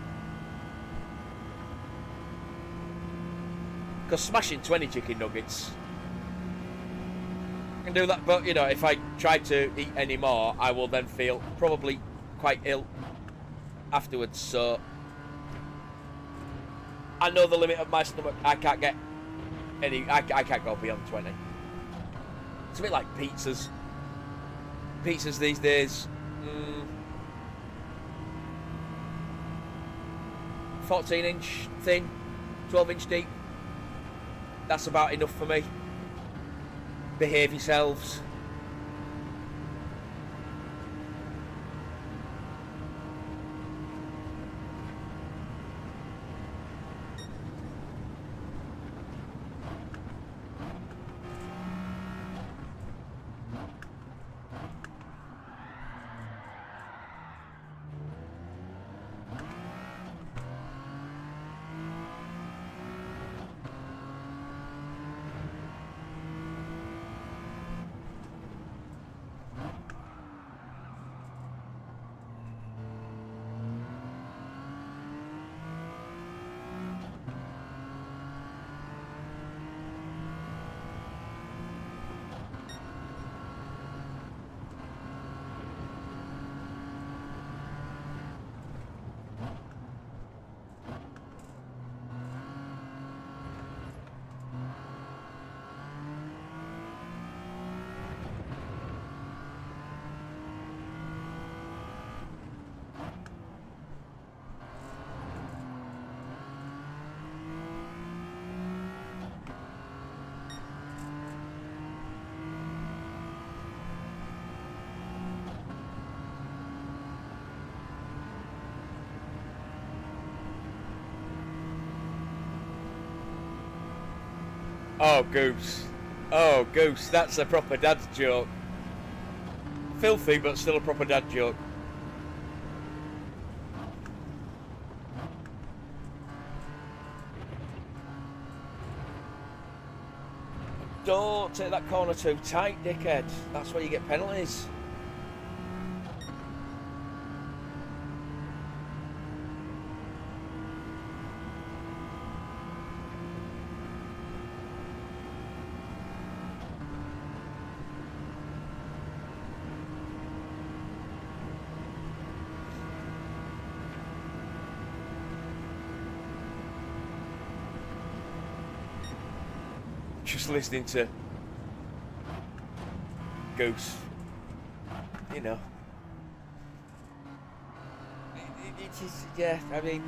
Because smashing 20 chicken nuggets, I can do that, but you know, if I try to eat any more, I will then feel probably quite ill afterwards, so I know the limit of my stomach. I can't get any. I can't go beyond 20. It's a bit like pizzas. Pizzas these days. 14-inch thin, 12-inch deep. That's about enough for me. Behave yourselves. Oh, Goose. Oh, Goose. That's a proper dad's joke. Filthy, but still a proper dad joke. Don't take that corner too tight, dickhead. That's where you get penalties. Just listening to Goose, you know. It is, yeah, I mean,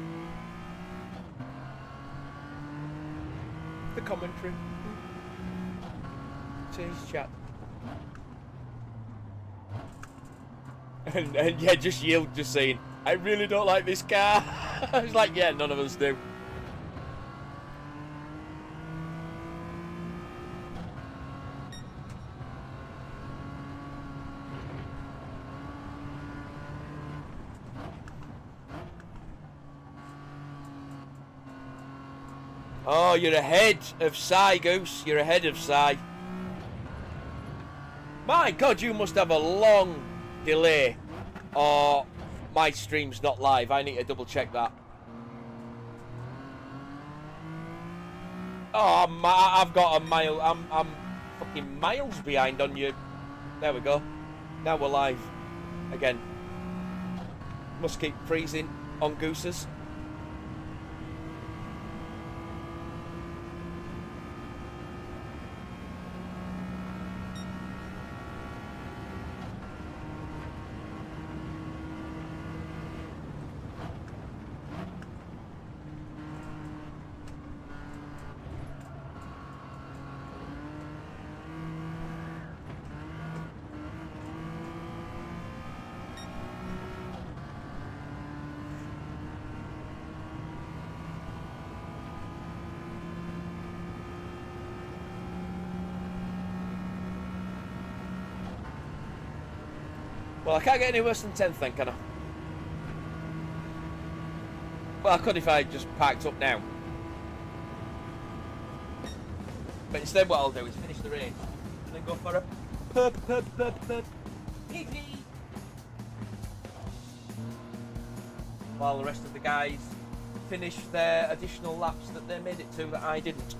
the commentary to his chat. And yeah, just yield, just saying, I really don't like this car. I was like, yeah, none of us do. Oh, you're ahead of Sai, Goose. You're ahead of Sai. My God, you must have a long delay. Or my stream's not live. I need to double check that. Oh, I've got a mile. I'm fucking miles behind on you. There we go. Now we're live again. Must keep freezing on Gooses. Well, I can't get any worse than 10th then, can I? Well, I could if I just parked up now. But instead what I'll do is finish the race and then go for a pee-pee. While the rest of the guys finish their additional laps that they made it to that I didn't.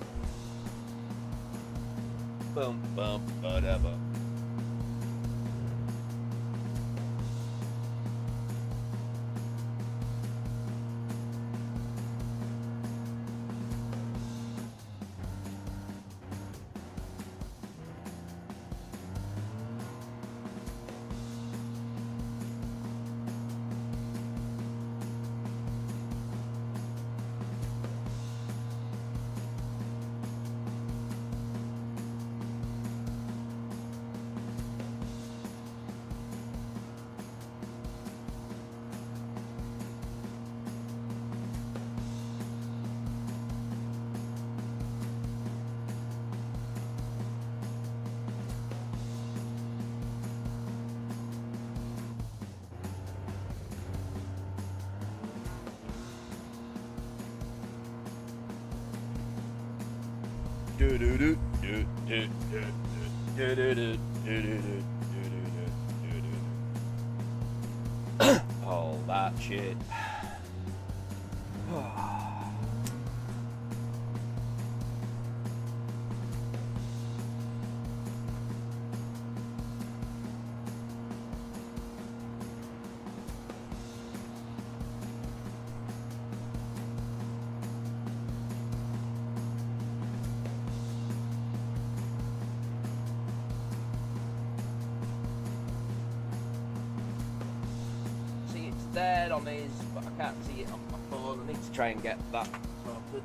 Boom, boom, whatever. All that shit. See, it's there on his, but I can't see it on my phone. I need to try and get that sorted.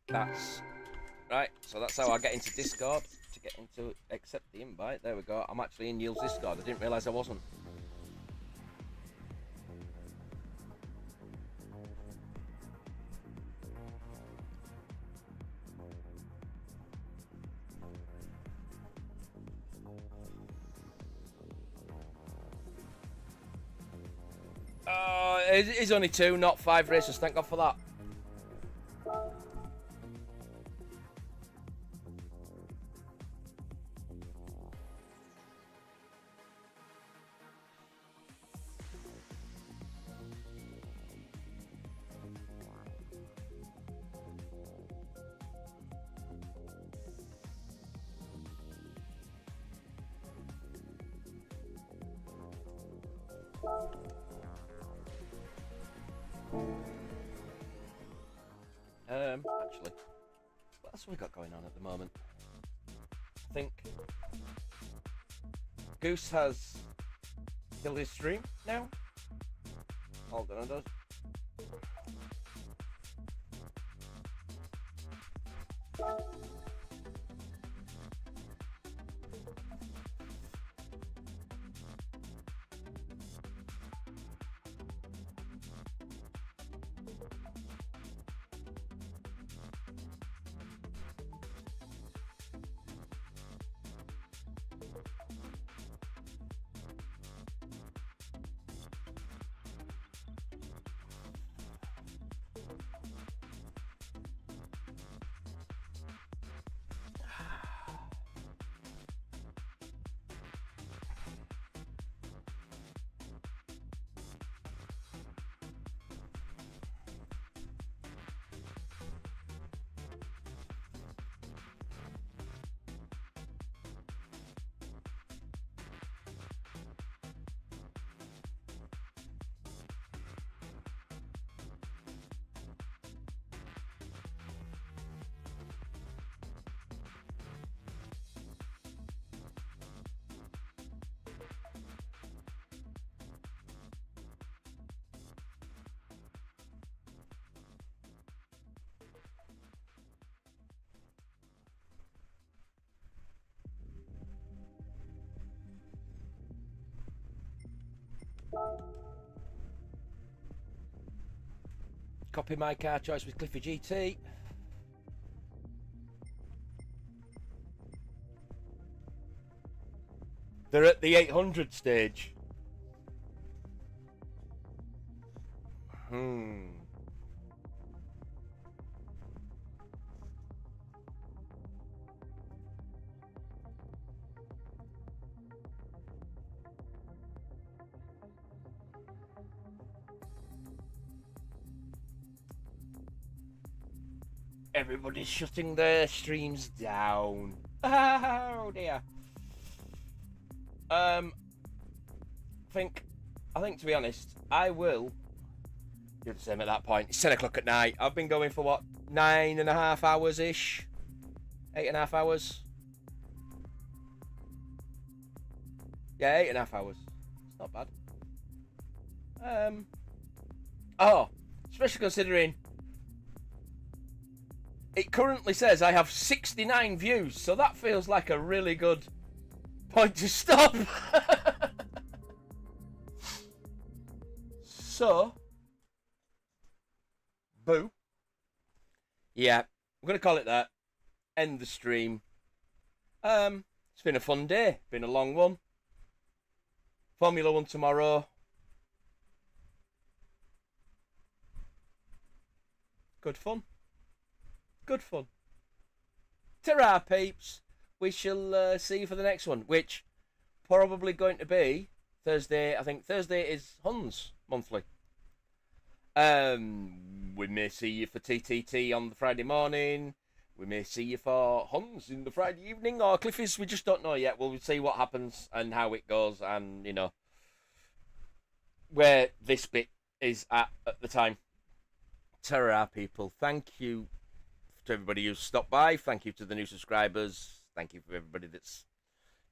That's right, so that's how I get into Discord, to get into accept the invite. There we go. I'm actually in Neil's Discord. I didn't realise I wasn't. It is only 2, not 5 races. Thank God for that. Actually, what else have we got going on at the moment? I think Goose has killed his stream now. Hold on, it does. Copy my car choice with Cliffy GT. They're at the 800 stage. Everybody's shutting their streams down. Oh dear. I think to be honest, I will do the same at that point. It's 10 o'clock at night. I've been going for what, 9.5 hours ish? 8.5 hours? Yeah, 8.5 hours. It's not bad. Oh, especially considering it currently says I have 69 views, so that feels like a really good point to stop. So, boo. Yeah, I'm gonna call it that. End the stream. It's been a fun day. Been a long one. Formula 1 tomorrow. Good fun. Good fun. Ta-ra, peeps. We shall see you for the next one, which probably going to be Thursday. I think Thursday is Hun's monthly. We may see you for TTT on the Friday morning. We may see you for Hun's in the Friday evening, or Cliffy's. We just don't know yet. We'll see what happens and how it goes, and you know where this bit is at the time. Ta-ra, people. Thank you to everybody who's stopped by. Thank you to the new subscribers. Thank you for everybody that's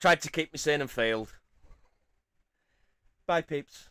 tried to keep me sane and failed. Bye, peeps.